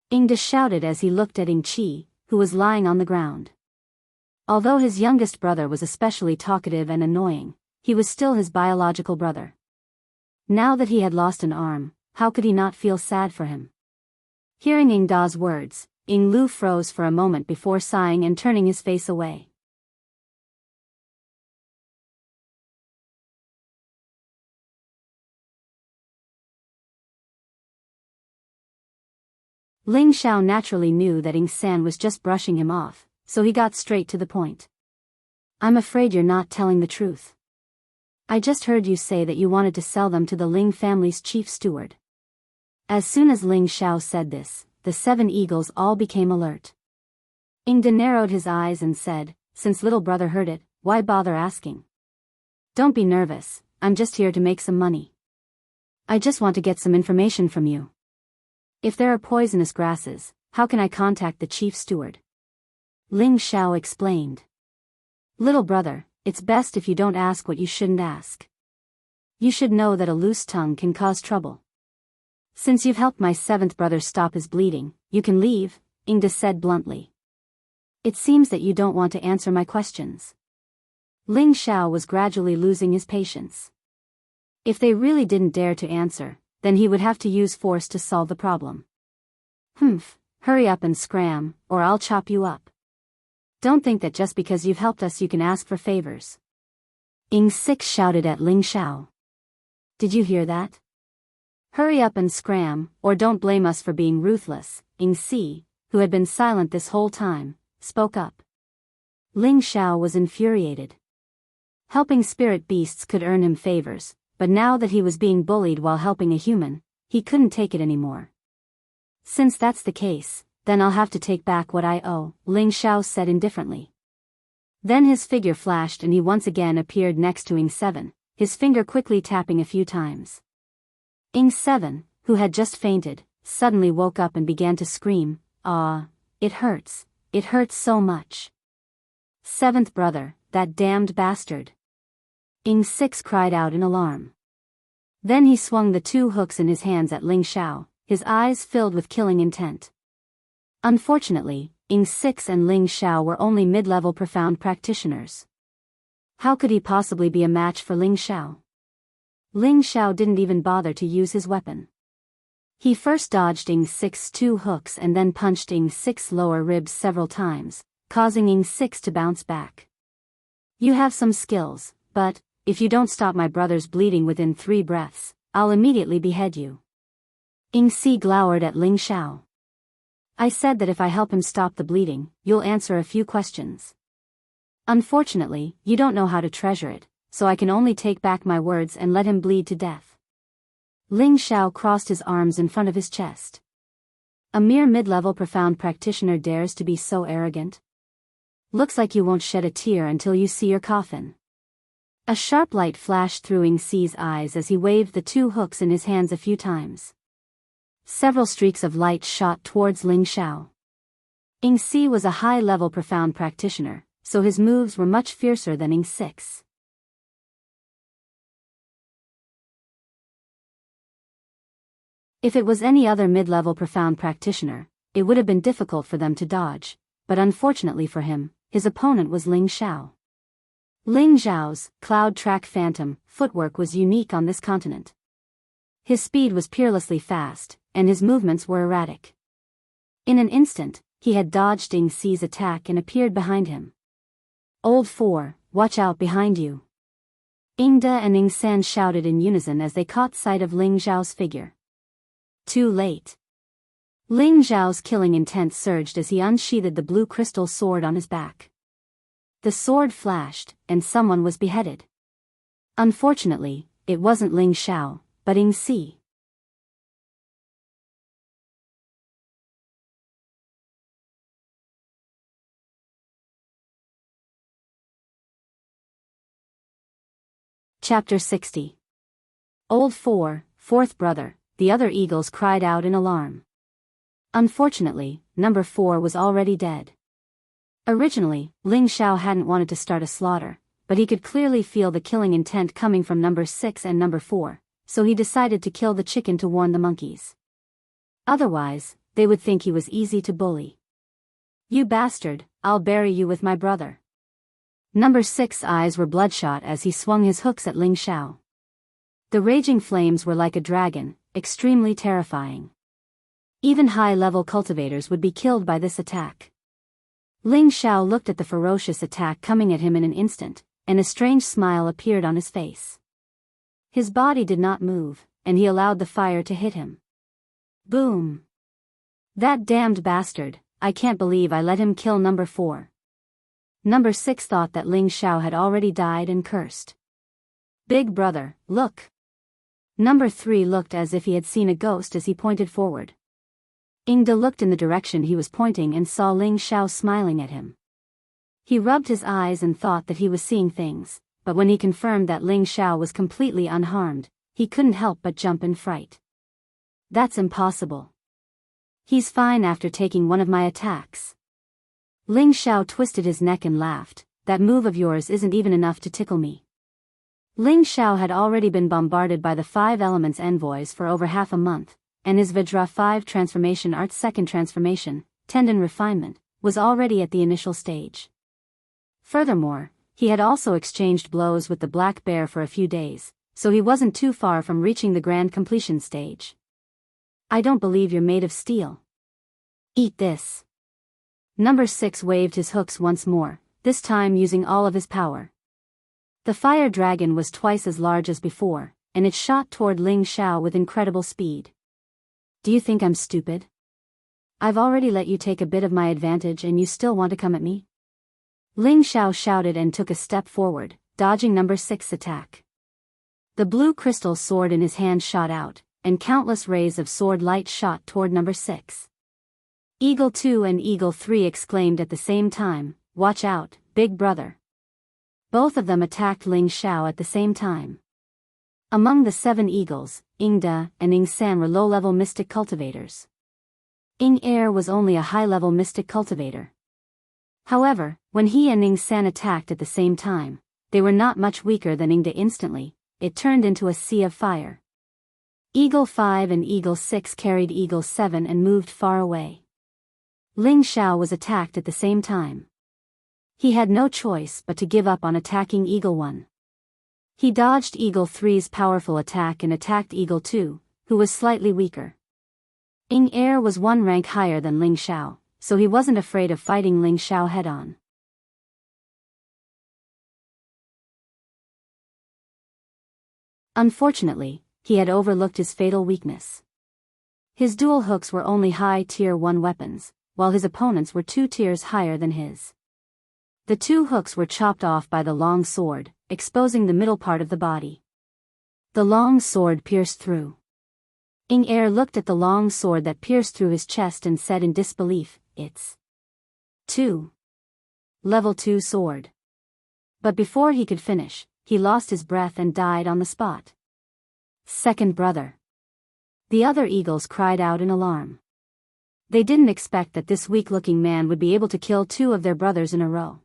Ingda shouted as he looked at Ingchi, who was lying on the ground. Although his youngest brother was especially talkative and annoying, he was still his biological brother. Now that he had lost an arm, how could he not feel sad for him? Hearing Ingda's words, Ing Lu froze for a moment before sighing and turning his face away. Ling Xiao naturally knew that Ing San was just brushing him off, so he got straight to the point. I'm afraid you're not telling the truth. I just heard you say that you wanted to sell them to the Ling family's chief steward. As soon as Ling Xiao said this, the 7 eagles all became alert. Ingda narrowed his eyes and said, since little brother heard it, why bother asking? Don't be nervous, I'm just here to make some money. I just want to get some information from you. If there are poisonous grasses, how can I contact the chief steward? Ling Xiao explained. Little brother, it's best if you don't ask what you shouldn't ask. You should know that a loose tongue can cause trouble. Since you've helped my 7th brother stop his bleeding, you can leave, Ingda said bluntly. It seems that you don't want to answer my questions. Ling Xiao was gradually losing his patience. If they really didn't dare to answer, then he would have to use force to solve the problem. Humph, hurry up and scram, or I'll chop you up. Don't think that just because you've helped us you can ask for favors. Ing Six shouted at Ling Xiao. Did you hear that? Hurry up and scram, or don't blame us for being ruthless, Ing Si, who had been silent this whole time, spoke up. Ling Xiao was infuriated. Helping spirit beasts could earn him favors, but now that he was being bullied while helping a human, he couldn't take it anymore. Since that's the case, then I'll have to take back what I owe, Ling Xiao said indifferently. Then his figure flashed and he once again appeared next to Ing 7, his finger quickly tapping a few times. Ing 7, who had just fainted, suddenly woke up and began to scream, "Ah, it hurts so much. 7th brother, that damned bastard." Ing 6 cried out in alarm. Then he swung the 2 hooks in his hands at Ling Xiao, his eyes filled with killing intent. Unfortunately, Ing 6 and Ling Xiao were only mid-level profound practitioners. How could he possibly be a match for Ling Xiao? Ling Xiao didn't even bother to use his weapon. He first dodged Ing 6's 2 hooks and then punched Ing 6's lower ribs several times, causing Ing 6 to bounce back. You have some skills, but if you don't stop my brother's bleeding within 3 breaths, I'll immediately behead you. Ing Si glowered at Ling Xiao. I said that if I help him stop the bleeding, you'll answer a few questions. Unfortunately, you don't know how to treasure it, so I can only take back my words and let him bleed to death. Ling Xiao crossed his arms in front of his chest. A mere mid-level profound practitioner dares to be so arrogant? Looks like you won't shed a tear until you see your coffin. A sharp light flashed through Ing Si's eyes as he waved the 2 hooks in his hands a few times. Several streaks of light shot towards Ling Xiao. Ing Si was a high-level profound practitioner, so his moves were much fiercer than Ing 6. If it was any other mid-level profound practitioner, it would have been difficult for them to dodge, but unfortunately for him, his opponent was Ling Xiao. Ling Xiao's Cloud Track Phantom footwork was unique on this continent. His speed was peerlessly fast, and his movements were erratic. In an instant, he had dodged Ing Si's attack and appeared behind him. Old 4, watch out behind you. Ingda and Ing San shouted in unison as they caught sight of Ling Xiao's figure. Too late. Ling Xiao's killing intent surged as he unsheathed the blue crystal sword on his back. The sword flashed, and someone was beheaded. Unfortunately, it wasn't Ling Xiao, but Ing Si. Chapter 60. Old 4, 4th brother, the other eagles cried out in alarm. Unfortunately, number 4 was already dead. Originally, Ling Xiao hadn't wanted to start a slaughter, but he could clearly feel the killing intent coming from number 6 and number 4, so he decided to kill the chicken to warn the monkeys. Otherwise, they would think he was easy to bully. "You bastard, I'll bury you with my brother." Number 6's eyes were bloodshot as he swung his hooks at Ling Xiao. The raging flames were like a dragon, extremely terrifying. Even high-level cultivators would be killed by this attack. Ling Xiao looked at the ferocious attack coming at him in an instant, and a strange smile appeared on his face. His body did not move, and he allowed the fire to hit him. Boom! "That damned bastard, I can't believe I let him kill number 4. Number 6 thought that Ling Xiao had already died and cursed. "Big brother, look!" Number 3 looked as if he had seen a ghost as he pointed forward. Ingda looked in the direction he was pointing and saw Ling Xiao smiling at him. He rubbed his eyes and thought that he was seeing things, but when he confirmed that Ling Xiao was completely unharmed, he couldn't help but jump in fright. "That's impossible. He's fine after taking one of my attacks." Ling Xiao twisted his neck and laughed, "That move of yours isn't even enough to tickle me." Ling Xiao had already been bombarded by the 5 elements envoys for over half a month, and his Vajra 5 transformation art's second transformation, tendon refinement, was already at the initial stage. Furthermore, he had also exchanged blows with the black bear for a few days, so he wasn't too far from reaching the grand completion stage. "I don't believe you're made of steel. Eat this." Number 6 waved his hooks once more, this time using all of his power. The fire dragon was twice as large as before, and it shot toward Ling Xiao with incredible speed. "Do you think I'm stupid? I've already let you take a bit of my advantage and you still want to come at me?" Ling Xiao shouted and took a step forward, dodging number 6's attack. The blue crystal sword in his hand shot out, and countless rays of sword light shot toward number 6. Eagle 2 and Eagle 3 exclaimed at the same time, "Watch out, big brother." Both of them attacked Ling Xiao at the same time. Among the 7 eagles, Ingda and Ing San were low-level mystic cultivators. Ing Er was only a high-level mystic cultivator. However, when he and Ing San attacked at the same time, they were not much weaker than Ingda. Instantly, it turned into a sea of fire. Eagle 5 and Eagle 6 carried Eagle 7 and moved far away. Ling Xiao was attacked at the same time. He had no choice but to give up on attacking Eagle 1. He dodged Eagle 3's powerful attack and attacked Eagle 2, who was slightly weaker. Ing Er was 1 rank higher than Ling Xiao, so he wasn't afraid of fighting Ling Xiao head-on. Unfortunately, he had overlooked his fatal weakness. His dual hooks were only high tier 1 weapons, while his opponents were 2 tiers higher than his. The 2 hooks were chopped off by the long sword, exposing the middle part of the body. The long sword pierced through. Ing Er looked at the long sword that pierced through his chest and said in disbelief, "It's 2. Level 2 sword." But before he could finish, he lost his breath and died on the spot. "Second brother." The other eagles cried out in alarm. They didn't expect that this weak-looking man would be able to kill 2 of their brothers in a row.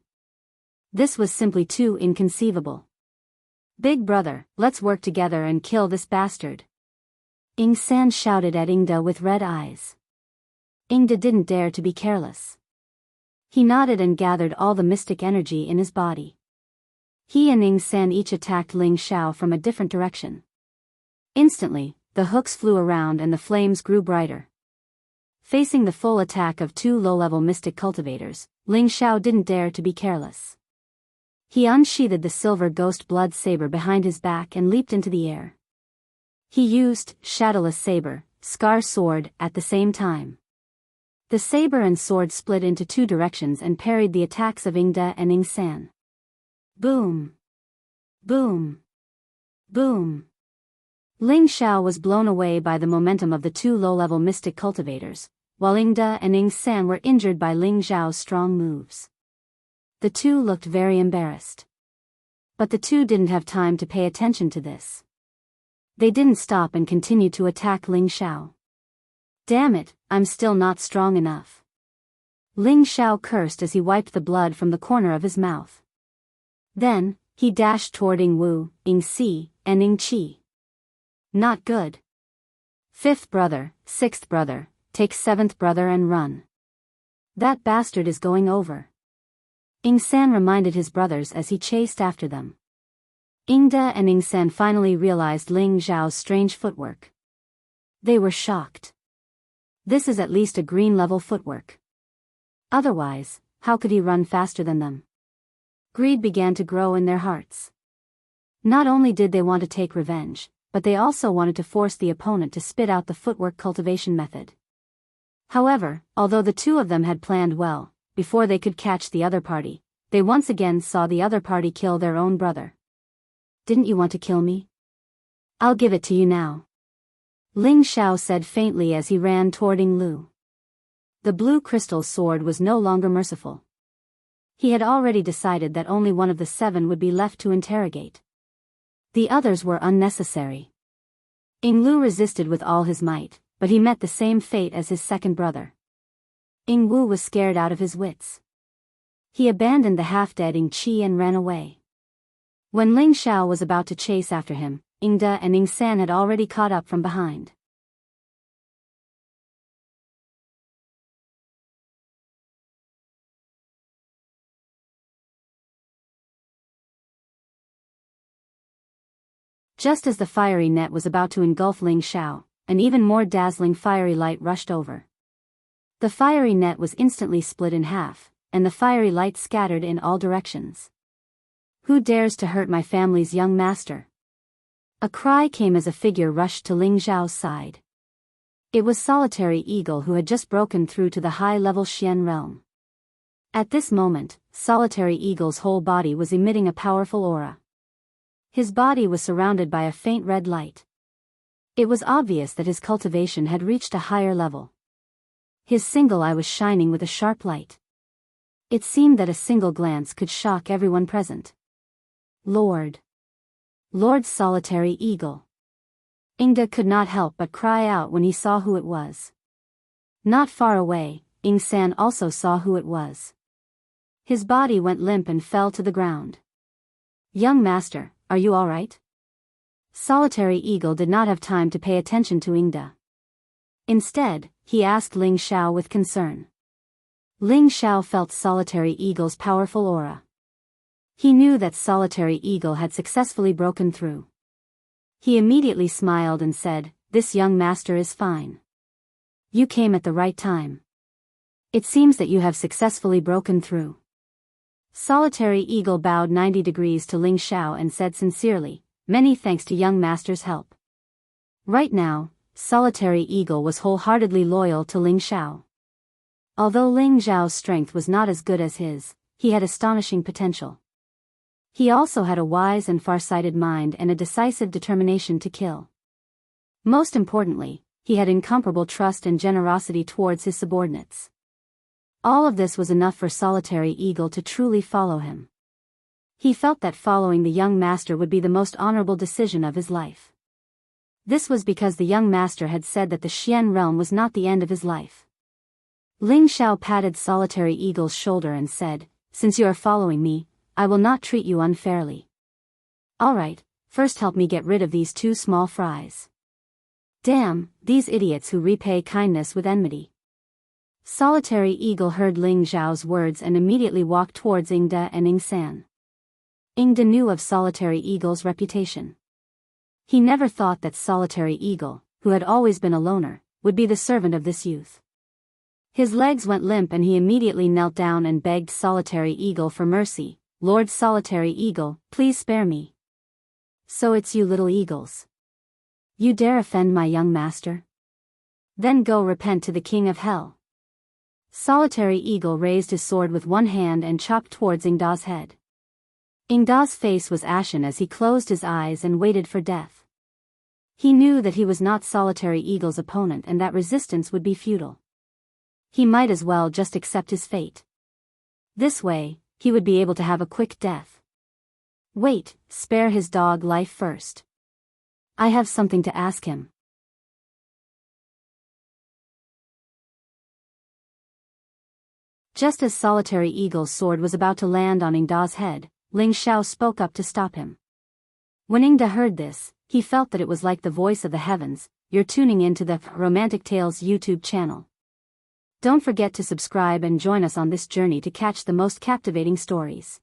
This was simply too inconceivable. "Big brother, let's work together and kill this bastard." Ing San shouted at Ingda with red eyes. Ingda didn't dare to be careless. He nodded and gathered all the mystic energy in his body. He and Ing San each attacked Ling Xiao from a different direction. Instantly, the hooks flew around and the flames grew brighter. Facing the full attack of 2 low-level mystic cultivators, Ling Xiao didn't dare to be careless. He unsheathed the silver ghost blood saber behind his back and leaped into the air. He used Shadowless Saber, Scar Sword, at the same time. The saber and sword split into 2 directions and parried the attacks of Ingda and Ing San. Boom! Boom! Boom! Ling Xiao was blown away by the momentum of the 2 low-level mystic cultivators, while Ingda and Ing San were injured by Ling Xiao's strong moves. The 2 looked very embarrassed. But the 2 didn't have time to pay attention to this. They didn't stop and continued to attack Ling Xiao. Damn it, I'm still not strong enough. Ling Xiao cursed as he wiped the blood from the corner of his mouth. Then, he dashed toward Ying Wu, Ying Si, and Ying Qi. Not good. Fifth brother, sixth brother, take seventh brother and run. That bastard is going over. Ying San reminded his brothers as he chased after them. Ying De and Ying San finally realized Ling Xiao's strange footwork. They were shocked. This is at least a green-level footwork. Otherwise, how could he run faster than them? Greed began to grow in their hearts. Not only did they want to take revenge, but they also wanted to force the opponent to spit out the footwork cultivation method. However, although the two of them had planned well, before they could catch the other party, they once again saw the other party kill their own brother. Didn't you want to kill me? I'll give it to you now. Ling Xiao said faintly as he ran toward Ying Lu. The blue crystal sword was no longer merciful. He had already decided that only one of the 7 would be left to interrogate. The others were unnecessary. Ying Lu resisted with all his might, but he met the same fate as his second brother. Ying Wu was scared out of his wits. He abandoned the half-dead Ying Qi and ran away. When Ling Xiao was about to chase after him, Ying De and Ying San had already caught up from behind. Just as the fiery net was about to engulf Ling Xiao, an even more dazzling fiery light rushed over. The fiery net was instantly split in half, and the fiery light scattered in all directions. Who dares to hurt my family's young master? A cry came as a figure rushed to Ling Xiao's side. It was Solitary Eagle, who had just broken through to the high-level Xian realm. At this moment, Solitary Eagle's whole body was emitting a powerful aura. His body was surrounded by a faint red light. It was obvious that his cultivation had reached a higher level. His single eye was shining with a sharp light. It seemed that a single glance could shock everyone present. Lord Solitary Eagle. Ying De could not help but cry out when he saw who it was. Not far away, Ying San also saw who it was. His body went limp and fell to the ground. Young master, are you all right? Solitary Eagle did not have time to pay attention to Ying De. Instead, he asked Ling Xiao with concern. Ling Xiao felt Solitary Eagle's powerful aura. He knew that Solitary Eagle had successfully broken through. He immediately smiled and said, "This young master is fine. You came at the right time. It seems that you have successfully broken through." Solitary Eagle bowed 90 degrees to Ling Xiao and said sincerely, "Many thanks to young master's help." Right now, Solitary Eagle was wholeheartedly loyal to Ling Xiao. Although Ling Xiao's strength was not as good as his, he had astonishing potential. He also had a wise and far-sighted mind and a decisive determination to kill. Most importantly, he had incomparable trust and generosity towards his subordinates. All of this was enough for Solitary Eagle to truly follow him. He felt that following the young master would be the most honorable decision of his life. This was because the young master had said that the Xian realm was not the end of his life. Ling Xiao patted Solitary Eagle's shoulder and said, "Since you are following me, I will not treat you unfairly. Alright, first help me get rid of these 2 small fries." Damn, these idiots who repay kindness with enmity. Solitary Eagle heard Ling Xiao's words and immediately walked towards Ying De and Ying San. Ying De knew of Solitary Eagle's reputation. He never thought that Solitary Eagle, who had always been a loner, would be the servant of this youth. His legs went limp and he immediately knelt down and begged Solitary Eagle for mercy. "Lord Solitary Eagle, please spare me." "So it's you little eagles. You dare offend my young master? Then go repent to the King of Hell." Solitary Eagle raised his sword with one hand and chopped towards Ying Da's head. Ying Da's face was ashen as he closed his eyes and waited for death. He knew that he was not Solitary Eagle's opponent and that resistance would be futile. He might as well just accept his fate. This way, he would be able to have a quick death. Wait, spare his dog life first. I have something to ask him. Just as Solitary Eagle's sword was about to land on Ingda's head, Ling Xiao spoke up to stop him. When Ingda heard this, he felt that it was like the voice of the heavens. You're tuning into the Romantic Tales YouTube channel. Don't forget to subscribe and join us on this journey to catch the most captivating stories.